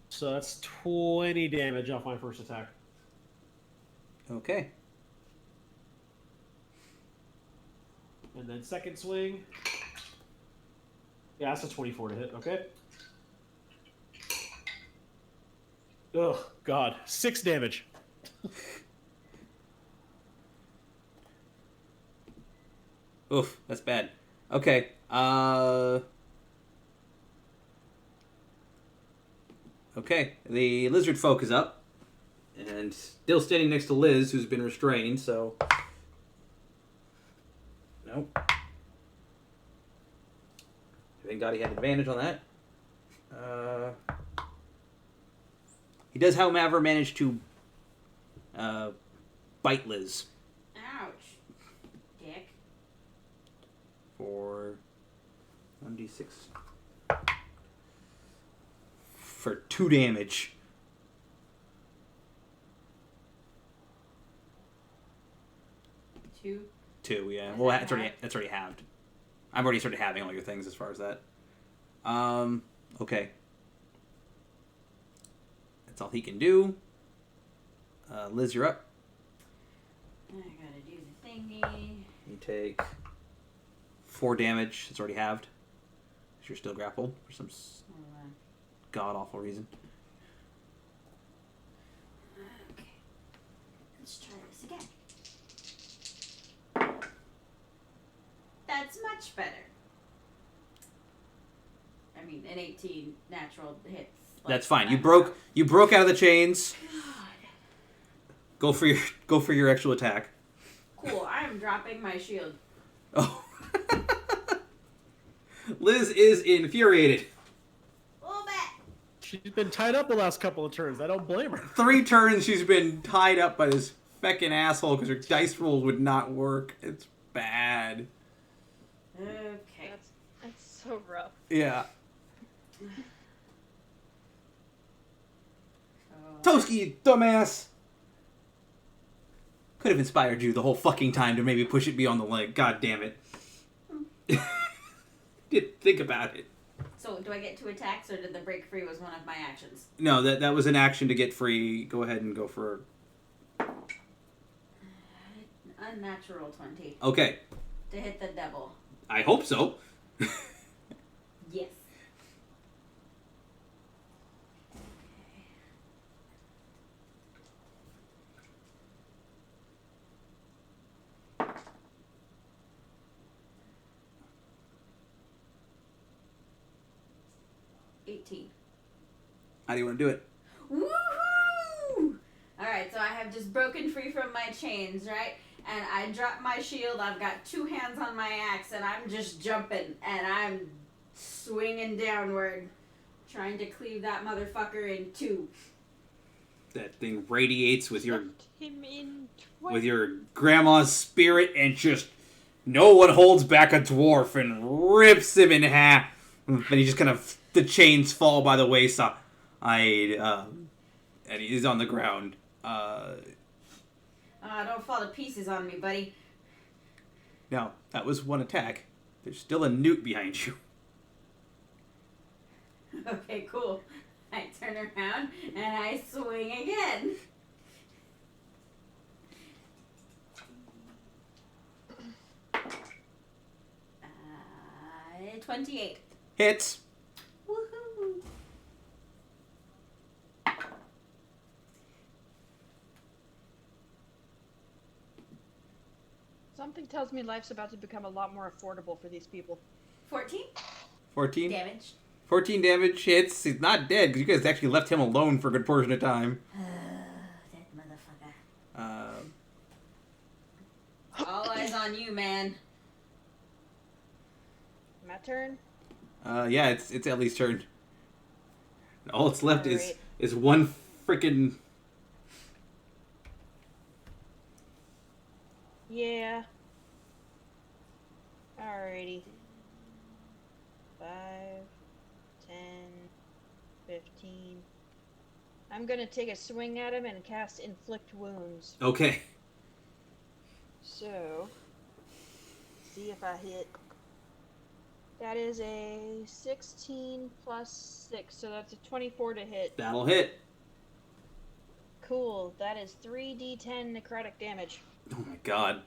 So that's 20 damage off my first attack. Okay. And then second swing. Yeah, that's a 24 to hit. Okay. Oh, God. 6 damage. Oof, that's bad. Okay. Okay, the lizard folk is up. And still standing next to Liz, who's been restrained, so... Nope. I think God he had advantage on that. He does, however, manage to bite Liz. Ouch. Dick. For 1d6. For 2 damage. 2. 2, yeah. Is Well, that that's already halved. I've already started having all your things as far as that. Okay. That's all he can do. Liz, you're up. I gotta do the thingy. You take 4 damage. It's already halved. 'Cause you're still grappled for some Hold on. god-awful reason. Okay. Let's try this again. That's much better. I mean, an 18 natural hits. That's fine. You broke out of the chains. Go for your actual attack. Cool. I am dropping my shield. Oh. Liz is infuriated. A little bit. She's been tied up the last couple of turns. I don't blame her. 3 turns she's been tied up by this feckin' asshole because her dice roll would not work. It's bad. Okay. That's so rough. Yeah. So, Toski, you dumbass! Could have inspired you the whole fucking time to maybe push it beyond the leg. God damn it. Didn't think about it. so do I get 2 attacks, or did the break free was one of my actions? No, that was an action to get free. Go ahead and go for... Unnatural 20 Okay. to hit the devil. I hope so. Yes. Okay. 18. How do you want to do it? Woohoo! Alright, so I have just broken free from my chains, right? And I drop my shield, I've got 2 hands on my axe, and I'm just jumping, and I'm swinging downward, trying to cleave that motherfucker in 2. That thing radiates with your Sucked him in with your grandma's spirit and just no one holds back a dwarf and rips him in half. And he just kind of, the chains fall by the wayside. And he's on the ground. Don't fall to pieces on me, buddy. Now, that was one attack. There's still a newt behind you. Okay, cool. I turn around, and I swing again. 28. Hits. Woohoo! Something tells me life's about to become a lot more affordable for these people. 14 14. damage. 14 damage hits. He's not dead because you guys actually left him alone for a good portion of time. That motherfucker. Uh, All eyes on you, man. My turn? yeah, it's Ellie's turn. All that's left Alright. is one freaking. Yeah. Alrighty. 5, 10, 15. I'm gonna take a swing at him and cast Inflict Wounds. Okay. So, see if I hit. That is a 16 plus 6, so that's a 24 to hit. That'll hit. Cool, that is 3d10 necrotic damage. Oh my god.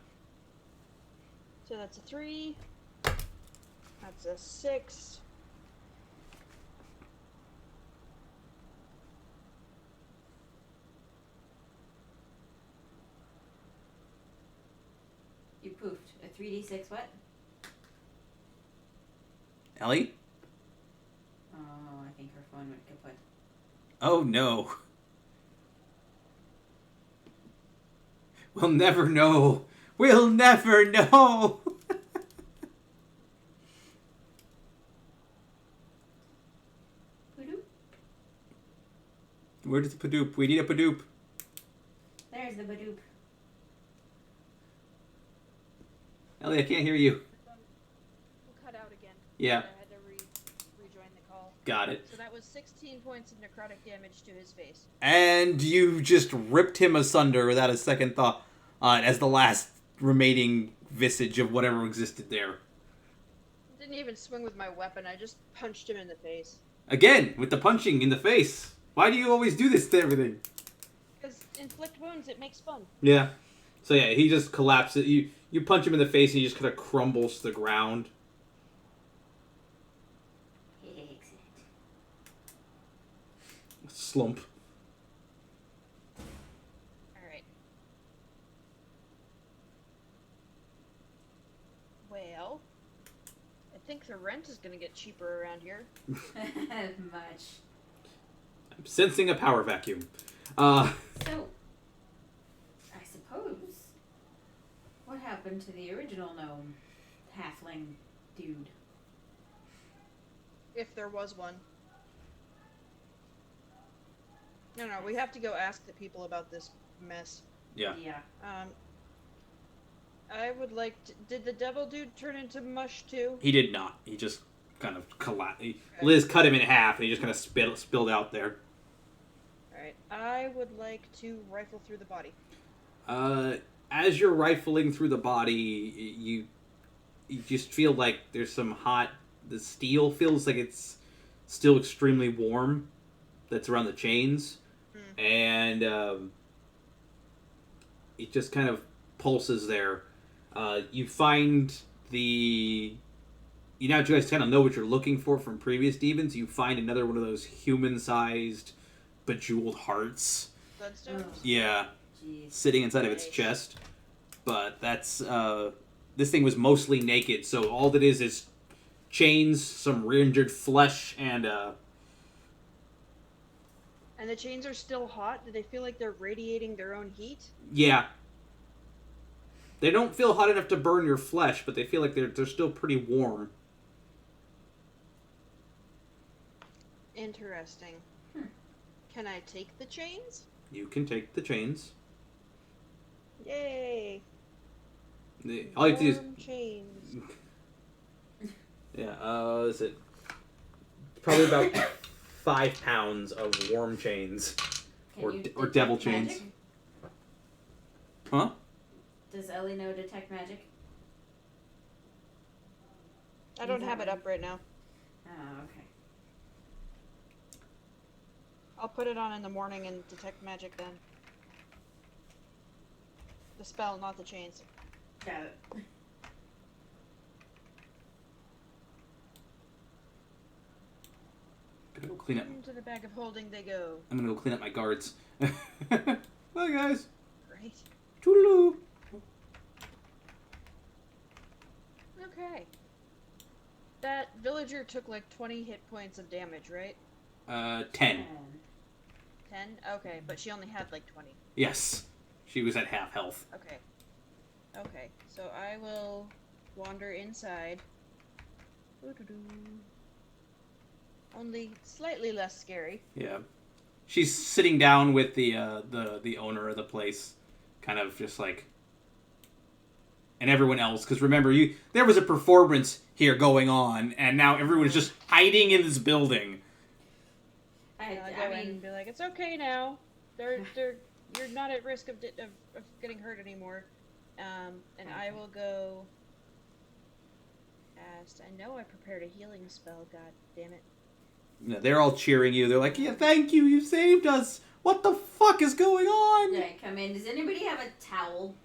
So that's a 3. That's a 6. You poofed. A 3d6 what? Ellie? Oh, I think her phone went kaput. Oh no. We'll never know. We'll never know. Poodoo? Where's the Padoop? We need a Padoop. There's the Badoop. Ellie, I can't hear you. We'll cut out again. Yeah, I had to rejoin the call. got it. So that was 16 points of necrotic damage to his face. And you just ripped him asunder without a second thought, as the last remaining visage of whatever existed there. Didn't even swing with my weapon, I just punched him in the face. Again, with the punching in the face. Why do you always do this to everything? Because inflict wounds, it makes fun. Yeah. So yeah, he just collapses. You punch him in the face and he just kind of crumbles to the ground. Excellent. Slump. Alright. Well, I think the rent is gonna get cheaper around here. Much. I'm sensing a power vacuum. So, happened to the original gnome halfling dude? If there was one. No, we have to go ask the people about this mess. Yeah. Yeah. I would like to... Did the devil dude turn into mush too? He did not. He just kind of collapsed. Liz cut him in half, and he just kind of spilled out there. Alright, I would like to rifle through the body. As you're rifling through the body, you just feel like there's some hot... The steel feels like it's still extremely warm. That's around the chains. And it just kind of pulses there. You find the... Now that you guys kind of know what you're looking for from previous demons, you find another one of those human-sized bejeweled hearts. Bloodstones? Yeah. Jeez. Sitting inside of its chest. But that's... this thing was mostly naked, so all that is chains, some re-injured flesh, and... And the chains are still hot? Do they feel like they're radiating their own heat? Yeah. They don't feel hot enough to burn your flesh, but they feel like they're still pretty warm. Interesting. Can I take the chains? You can take the chains. Yay! All you have to do is... Warm chains. Yeah, is it... Probably about 5 pounds of warm chains. Or Can devil detect chains. magic? Huh? Does Ellie know detect magic? I don't have it up right now. Oh, okay. I'll put it on in the morning and detect magic then. The spell, not the chains. Got it. Gonna go clean up. Into the bag of holding they go. I'm gonna go clean up my guards. Bye, guys. Great. Toodaloo. Okay. That villager took like 20 hit points of damage, right? 10. 10? Okay, but she only had like 20. Yes. She was at half health. Okay. Okay, so I will wander inside. Doo-doo-doo. Only slightly less scary. Yeah. She's sitting down with the owner of the place, kind of just like, and everyone else. Because remember, there was a performance here going on, and now everyone's just hiding in this building. I Go in mean, and be like, it's okay now. You're not at risk of getting hurt anymore. And I will go. Cast. I know I prepared a healing spell. God damn it. You know, they're all cheering you. They're like, "Yeah, thank you. You saved us. What the fuck is going on?" yeah, come in. Does anybody have a towel?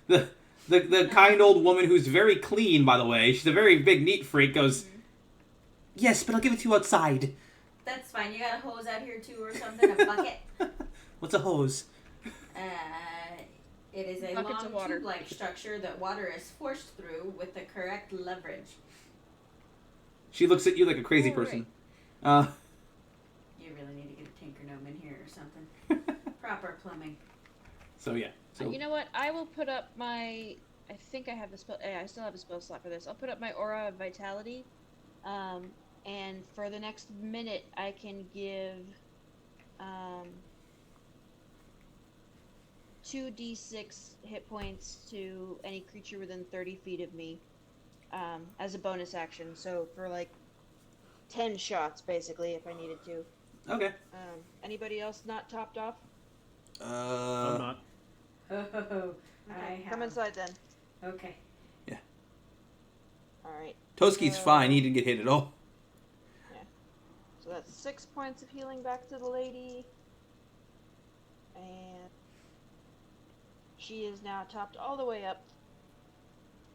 the kind old woman who's very clean, by the way. She's a very big neat freak. Goes, "Yes, but I'll give it to you outside." That's fine. You got a hose out here too, or something? A bucket? What's a hose? It is a Buckets of long water. tube-like structure that water is forced through with the correct leverage. She looks at you like a crazy person. You really need to get a tinker gnome in here or something. Proper plumbing. So yeah. So You know what? I will put up my. I think I have the spell. I still have a spell slot for this. I'll put up my aura of vitality, and for the next minute, I can give 2d6 hit points to any creature within 30 feet of me, as a bonus action. So for like 10 shots, basically, if I needed to. okay. Anybody else not topped off? I'm not. Oh, I have. Come inside then. Okay. Alright. Toski's fine. He didn't get hit at all. So that's 6 points of healing back to the lady. And she is now topped all the way up.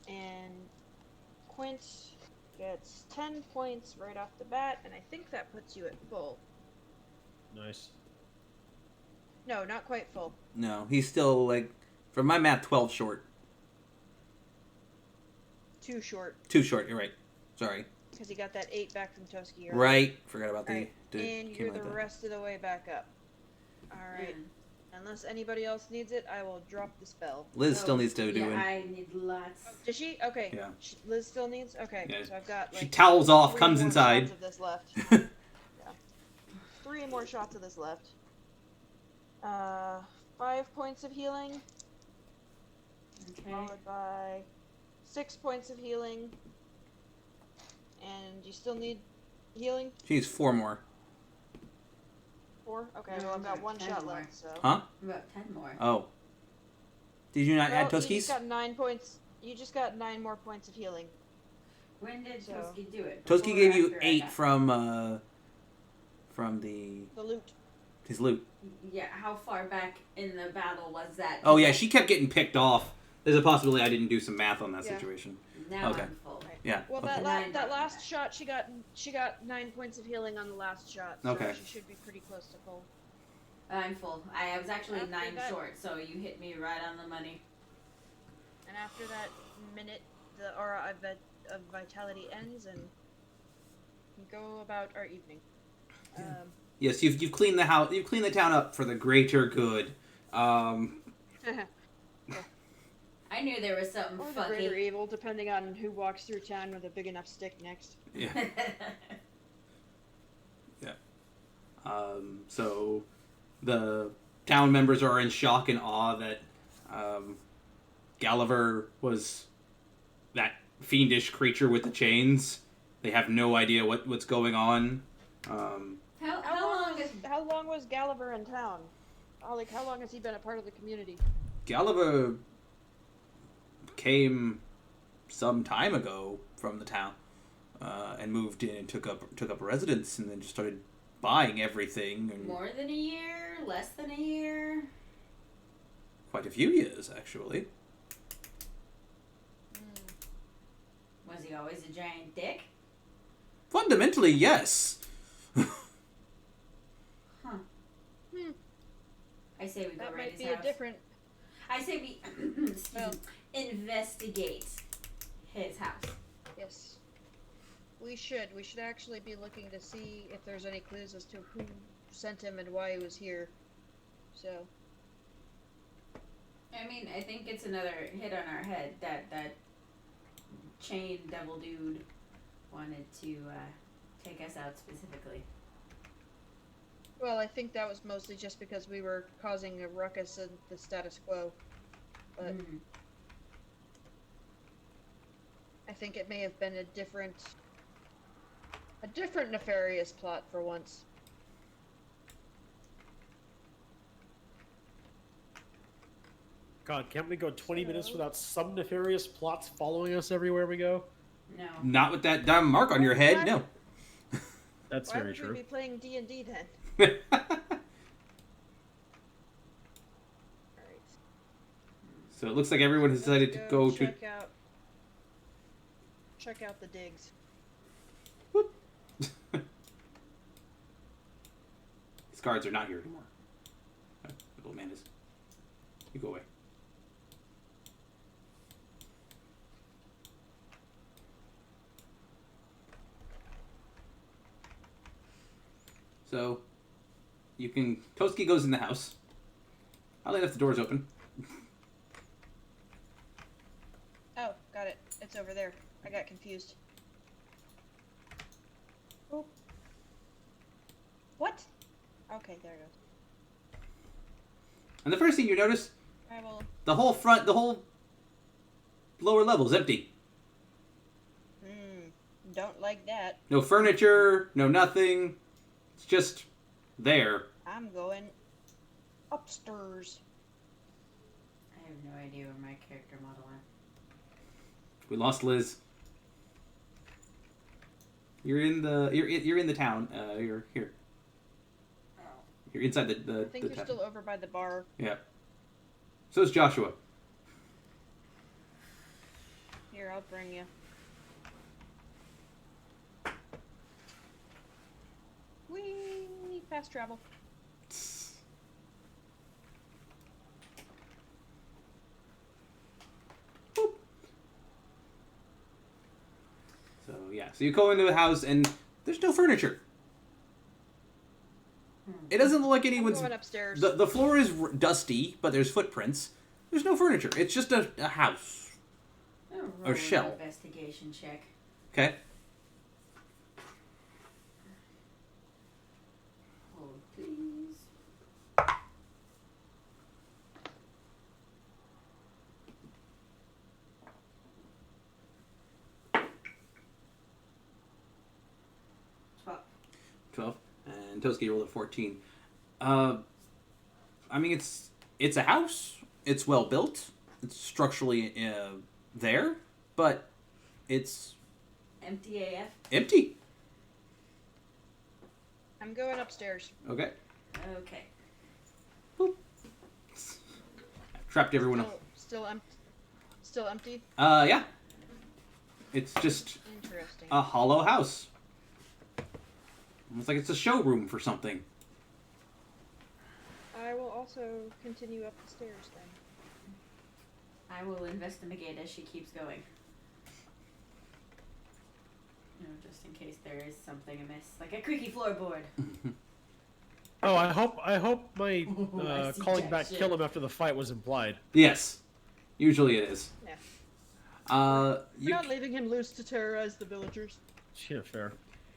And Quint gets 10 points right off the bat, and I think that puts you at full. Nice. No, not quite full. No, he's still like, from my math, 12 short. Too short, Too short. You're right. Sorry. because he got that 8 back from Toski. Right. Forgot about the. Alright, the and came you're like the that. rest of the way back up. Alright. Unless anybody else needs it, I will drop the spell. Liz still needs to do Yeah, it. I need lots. Does she? Okay. Yeah. Liz still needs? Okay. Yeah. So I've got like She towels off, 3 comes more inside. shots of this left. Yeah. 3 more shots of this left. 5 points of healing. Okay. Followed by 6 points of healing. And you still need healing? She needs 4 more. 4? Okay, well I've got 1 10 shot more. left, so. Huh? About 10 more. Oh. Did you not add Well, you Toski's? just got 9 points. You just got 9 more points of healing. When did So- Toski do it? Toski Before or gave you after I 8 got- from the The loot. his loot. Yeah, how far back in the battle was that? Oh yeah, she kept getting picked off. There's a possibility I didn't do some math on that Yeah. situation. Now Okay. I'm full. Yeah. Well, okay. that Nine that more. last shot, she got 9 points of healing on the last shot. So Okay. she should be pretty close to full. I'm full. I was actually After 9 that- short, so you hit me right on the money. And after that minute, the aura of vitality ends, and we go about our evening. Yes, you've cleaned the house. You've cleaned the town up for the greater good. I knew there was something Or the greater funky. evil, depending on who walks through town with a big enough stick next. Yeah. So the town members are in shock and awe that Gulliver was that fiendish creature with the chains. They have no idea what's going on. How long was Gulliver in town? How long has he been a part of the community? Gulliver came some time ago from the town and moved in and took up residence, and then just started buying everything. And More than a year? Less than a year? quite a few years, actually. Was he always a giant dick? Fundamentally, yes. I say we go That right might his be a house. different. I say we Well, investigate his house. yes. We should. We should actually be looking to see if there's any clues as to who sent him and why he was here. So. I mean, I think it's another hit on our head that chain devil dude wanted to take us out specifically. Well, I think that was mostly just because we were causing a ruckus in the status quo. But Mm. I think it may have been a different nefarious plot for once. God, can't we go 20 minutes without some nefarious plots following us everywhere we go? No. Not with that damn mark on your head, no. That's Why very would true. we be playing D&D then? Alright. So it looks like everyone has decided to go to... Check out the digs. These guards are not here anymore. Little man is... You go away. So, you can... Toski goes in the house. I left the doors open. Oh, got it. It's over there. I got confused. Oh. What? Okay, there it goes. And the first thing you notice, I will. the whole lower level is empty. Don't like that. No furniture, no nothing. It's just there. I'm going upstairs. I have no idea where my character model went. We lost Liz. You're in the town. You're here. You're inside the I think the you're town. still over by the bar. Yeah. So is Joshua. Here, I'll bring you. Whee! Fast travel. So yeah. So you go into the house and there's no furniture. It doesn't look like I'm anyone's... going upstairs. The floor is dusty, but there's footprints. There's no furniture. It's just a house. Roll Or shell. An investigation check. Okay. Hold, please. Twelve. 12. And Toski rolled a 14. I mean, it's a house. It's well built. It's structurally there, but it's Empty AF. empty. I'm going upstairs. Okay. Okay. Trapped everyone up. Still empty. Still empty. Yeah. It's just Interesting. a hollow house. Almost like it's a showroom for something. I will also continue up the stairs then. I will investigate as she keeps going. You know, just in case there is something amiss, like a creaky floorboard. Oh, I hope my I see calling jack back shit. kill him after the fight was implied. Yes. Usually it is. Yeah. We're You, not leaving him loose to terrorize the villagers. Yeah, fair.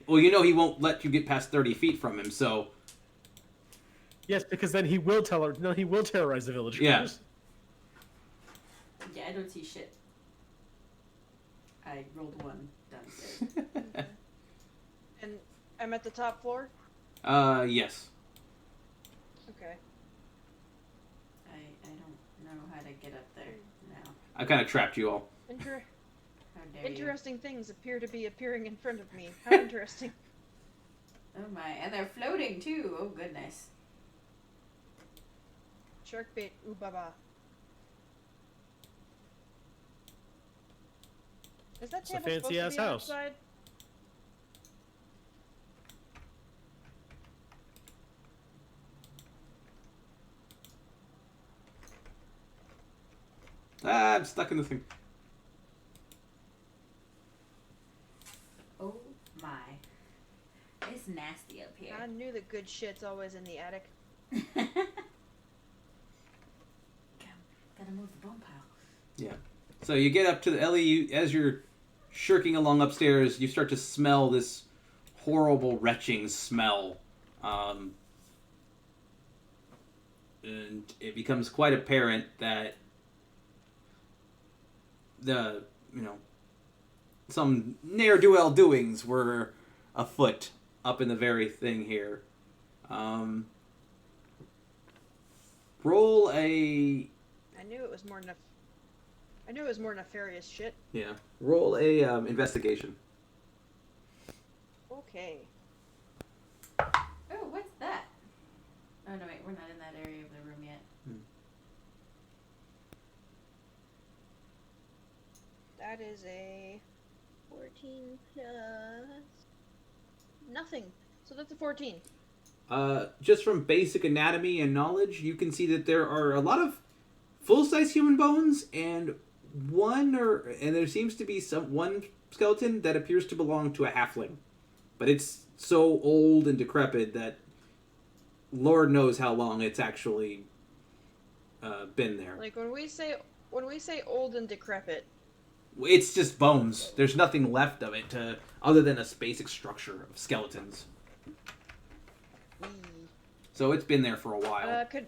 well, you know he won't let you get past 30 feet from him, so... Yes, because then he will he will terrorize the villagers. Yeah. Yeah, I don't see shit. I rolled 1 downstairs. And I'm at the top floor? Yes. Okay. I don't know how to get up there now. I kind of trapped you all. How dare you? Interesting things appear to be appearing in front of me. How interesting. Oh my, and they're floating too. Oh goodness. Shark bait, ooh baba. Is that It's a table supposed to fancy-ass be house. outside? Ah, I'm stuck in the thing. Oh my. It's nasty up here. I knew the good shit's always in the attic. Come, gotta move the bone pile. Yeah. So you get up to the Ellie, as you're shirking along upstairs, you start to smell this horrible retching smell. And it becomes quite apparent that some ne'er-do-well doings were afoot up in the very thing here. Roll a... I knew it was more nefarious shit. Yeah. Roll a investigation. Okay. Oh, what's that? Oh no, wait, we're not in that area of the room yet. That is a 14 plus nothing. So that's a 14. Just from basic anatomy and knowledge, you can see that there are a lot of full-size human bones and there seems to be one skeleton that appears to belong to a halfling, but it's so old and decrepit that Lord knows how long it's actually been there. Like when we say old and decrepit, It's just bones. There's nothing left of it other than a basic structure of skeletons. So it's been there for a while. could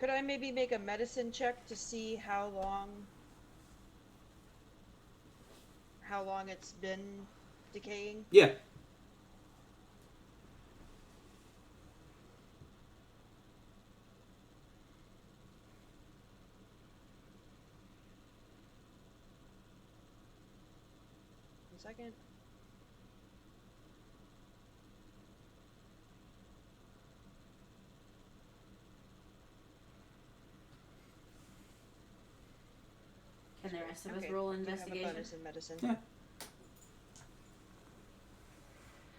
I maybe make a medicine check to see how long it's been decaying? Yeah. One second. Can the rest of us Okay, roll do have a investigation? bonus in medicine. Yeah.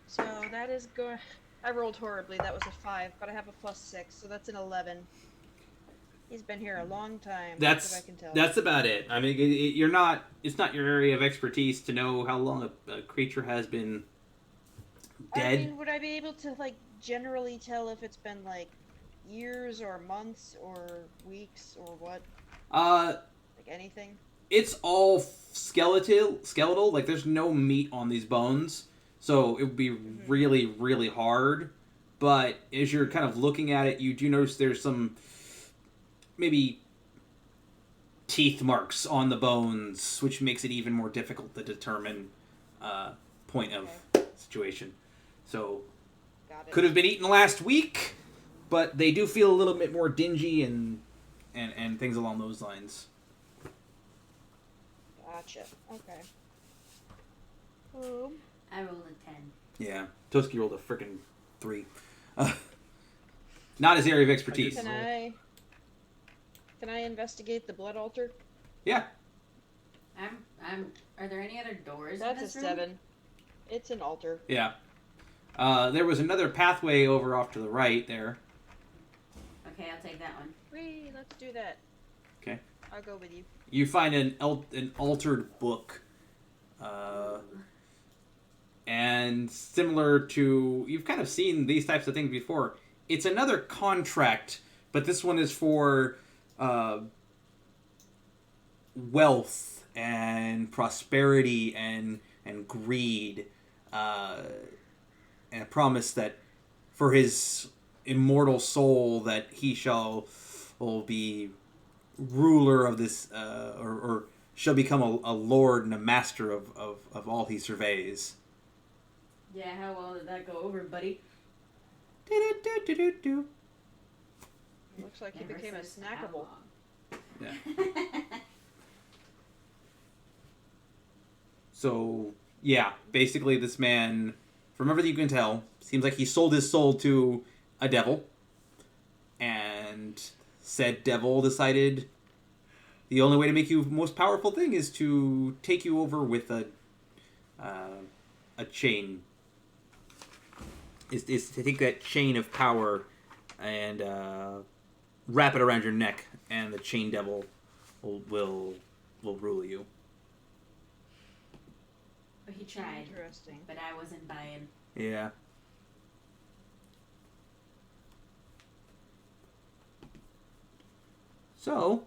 So that is going. I rolled horribly. That was a 5, but I have a +6, so that's an 11. He's been here a long time. That's what I can tell. That's about it. I mean, you're not. It's not your area of expertise to know how long a creature has been dead. I mean, would I be able to generally tell if it's been like years or months or weeks or what? Like anything? It's all skeletal. Like there's no meat on these bones, so it would be really, really hard. But as you're kind of looking at it, you do notice there's some maybe teeth marks on the bones, which makes it even more difficult to determine point of situation. So Got it. could have been eaten last week, but they do feel a little bit more dingy and things along those lines. Gotcha. Okay. I rolled a 10. Yeah, Toski rolled a frickin' 3. Not his area of expertise. Can I investigate the blood altar? Yeah. Are there any other doors That's in this a room? 7. It's an altar. Yeah. There was another pathway over off to the right there. Okay, I'll take that one. Whee, let's do that. Okay. I'll go with you. You find an altered book. And similar to... You've kind of seen these types of things before. It's another contract, but this one is for wealth and prosperity and greed. And a promise that for his immortal soul that he will be ruler of this, or shall become a lord and a master of all he surveys. Yeah, how well did that go over, buddy? Do-do-do-do-do-do. Looks like he Never became a says how snackable. long. Yeah. So, yeah, basically this man, from everything you can tell, seems like he sold his soul to a devil. And said devil decided the only way to make you most powerful thing is to take you over with a chain. Is to take that chain of power and wrap it around your neck, and the chain devil will rule you. But he tried. Interesting. But I wasn't buying. Yeah. So,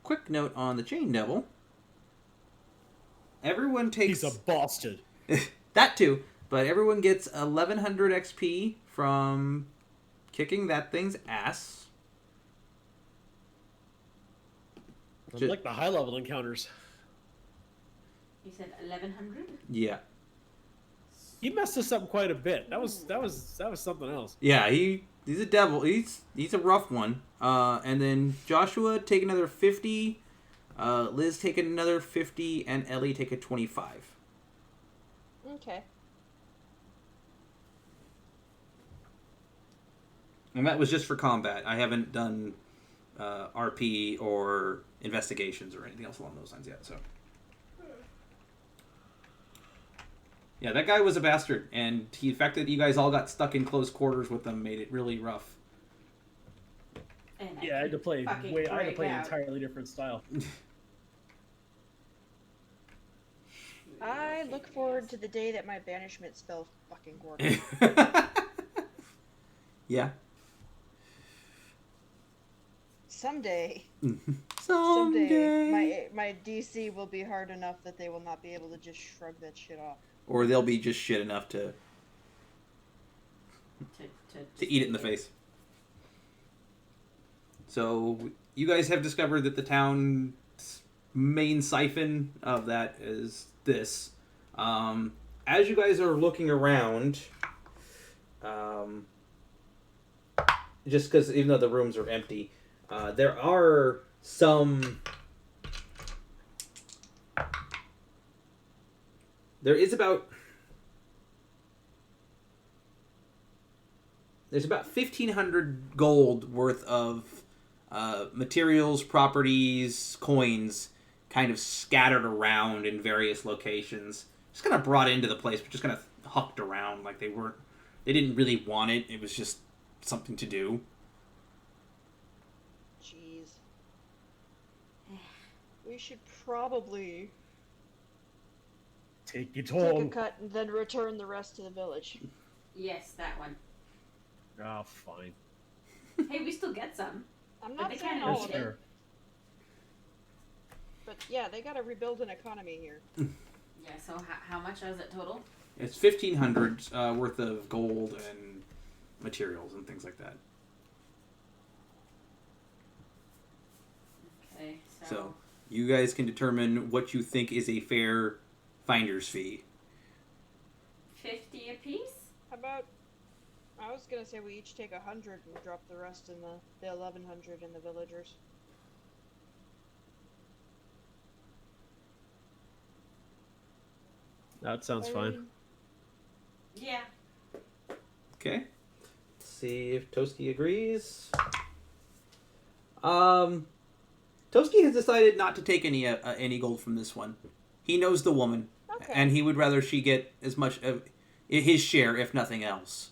quick note on the chain devil. Everyone takes... He's a bastard. That too. But everyone gets 1100 XP from kicking that thing's ass. I like the high level encounters. You said 1100? Yeah. He messed us up quite a bit. That was something else. Yeah, he's a devil. He's a rough one. And then Joshua take another 50, Liz take another 50, and Ellie take a 25. Okay. And that was just for combat. I haven't done RP or investigations or anything else along those lines yet. So, yeah, that guy was a bastard, and the fact that you guys all got stuck in close quarters with them made it really rough. And Yeah, I had to play fucking I had to break play an out. entirely different style. I look forward to the day that my banishment spell fucking works. Yeah. Someday, Someday. my DC will be hard enough that they will not be able to just shrug that shit off. Or they'll be just shit enough to eat it in the face. So, you guys have discovered that the town's main siphon of that is this. As you guys are looking around, just because even though the rooms are empty, there are some... There's about 1,500 gold worth of materials, properties, coins kind of scattered around in various locations. Just kind of brought into the place, but just kind of hucked around like they didn't really want it. It was just something to do. Jeez. We should probably Take it Take a home. cut and then return the rest to the village. Yes, that one. Oh, fine. Hey, we still get some. I'm But not they saying kinda all Yes, of need it, sir. but yeah, they gotta rebuild an economy here. Yeah, so how much was it total? It's 1,500 worth of gold and materials and things like that. Okay, So you guys can determine what you think is a fair finder's fee. 50 apiece? How about? I was gonna say we each take 100 and drop the rest in the 1,100 in the villagers. That sounds fine. Yeah. Okay. Let's see if Toski agrees. Toski has decided not to take any gold from this one. He knows the woman, Okay. and he would rather she get as much of his share, if nothing else.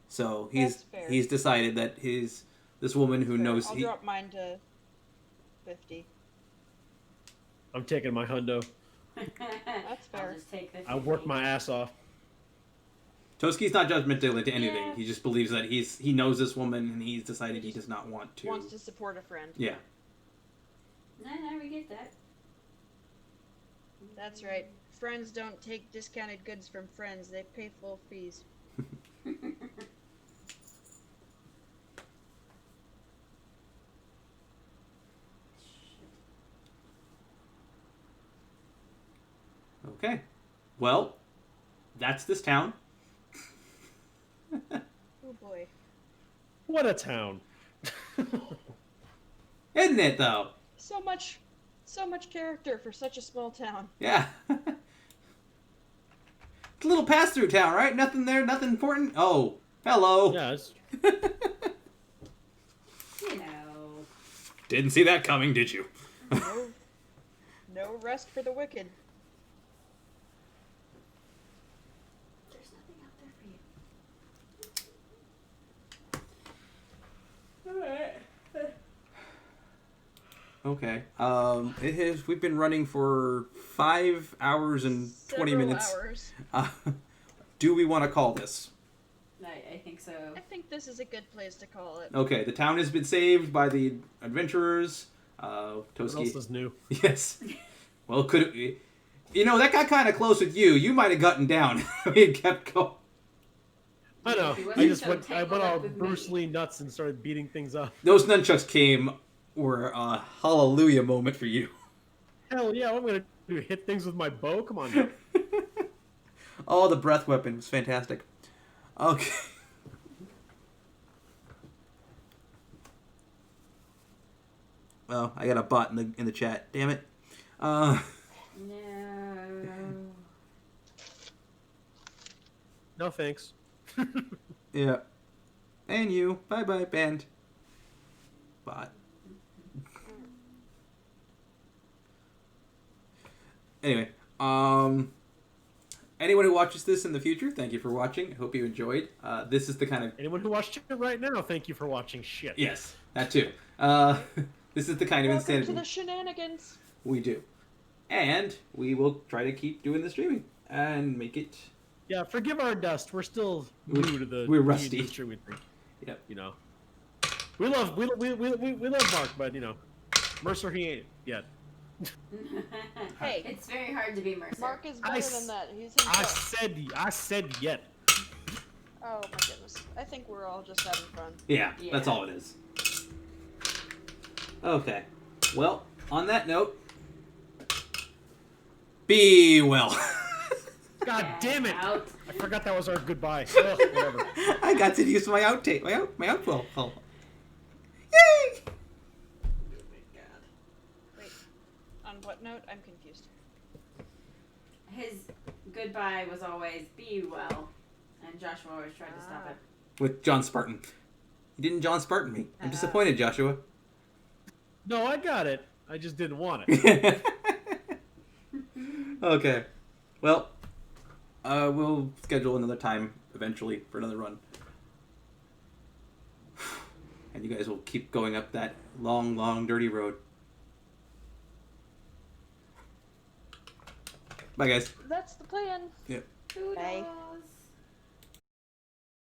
So That's fair. he's decided that this woman who Fair. knows I'll drop mine to 50. I'm taking my hundo. That's I'll fair. just take the I worked 50. my ass off. Toski's not judgmental to anything. Yeah. He just believes that he knows this woman, and he's decided he does not want to. Wants to support a friend. Yeah. No, we get that. That's right. Friends don't take discounted goods from friends. They pay full fees. Okay. Well, that's this town. Oh boy. What a town. Isn't it, though? So much character for such a small town. Yeah. It's a little pass-through town, right? Nothing there, nothing important. Oh, hello. Yeah, it's, You know. Didn't see that coming, did you? No rest for the wicked. There's nothing out there for you. Okay. We've been running for 5 hours and 20 Several minutes. hours. Do we want to call this? I think so. I think this is a good place to call it. Okay, the town has been saved by the adventurers. what else Toski. is new? Yes. Well, could it, that got kind of close with you. You might have gotten down. We had kept going. I know. He I wasn't just so went tangled all up with Bruce me. Lee nuts and started beating things up. Those nunchucks were a hallelujah moment for you. Hell yeah, what am I gonna do? Hit things with my bow? Come on now. Oh, the breath weapon was fantastic. Okay. Well, I got a bot in the chat. Damn it. No. No thanks. Yeah. And you. Bye bye, band. Bot. Anyway, anyone who watches this in the future, thank you for watching. I hope you enjoyed. This is the kind of Anyone who watched it right now, thank you for watching shit. yes, that too. This is the kind of Welcome to insanity the shenanigans. we do, and we will try to keep doing the streaming and make it. Yeah, forgive our dust. We're still new to the we're rusty. industry, we think. Yep. You know. We love Mark, but Mercer he ain't yet. Hey. It's very hard to be Mercer. Mark is I better s- than that. He's I himself. said yet. Oh my goodness. I think we're all just having fun. Yeah, that's Yeah. all it is. Okay. Well, on that note, be well. God damn it! Out. I forgot that was our goodbye. Ugh, whatever. I got to use my outtake, my outflow. Oh. Yay! Wait. On what note? I'm confused. His goodbye was always be well, and Joshua always tried to stop it. With John Spartan. You didn't John Spartan me. I'm disappointed, Joshua. No, I got it. I just didn't want it. Okay. Well, we'll schedule another time eventually for another run. And you guys will keep going up that long, long, dirty road. Bye. Bye, guys. That's the plan. Kudos. Bye.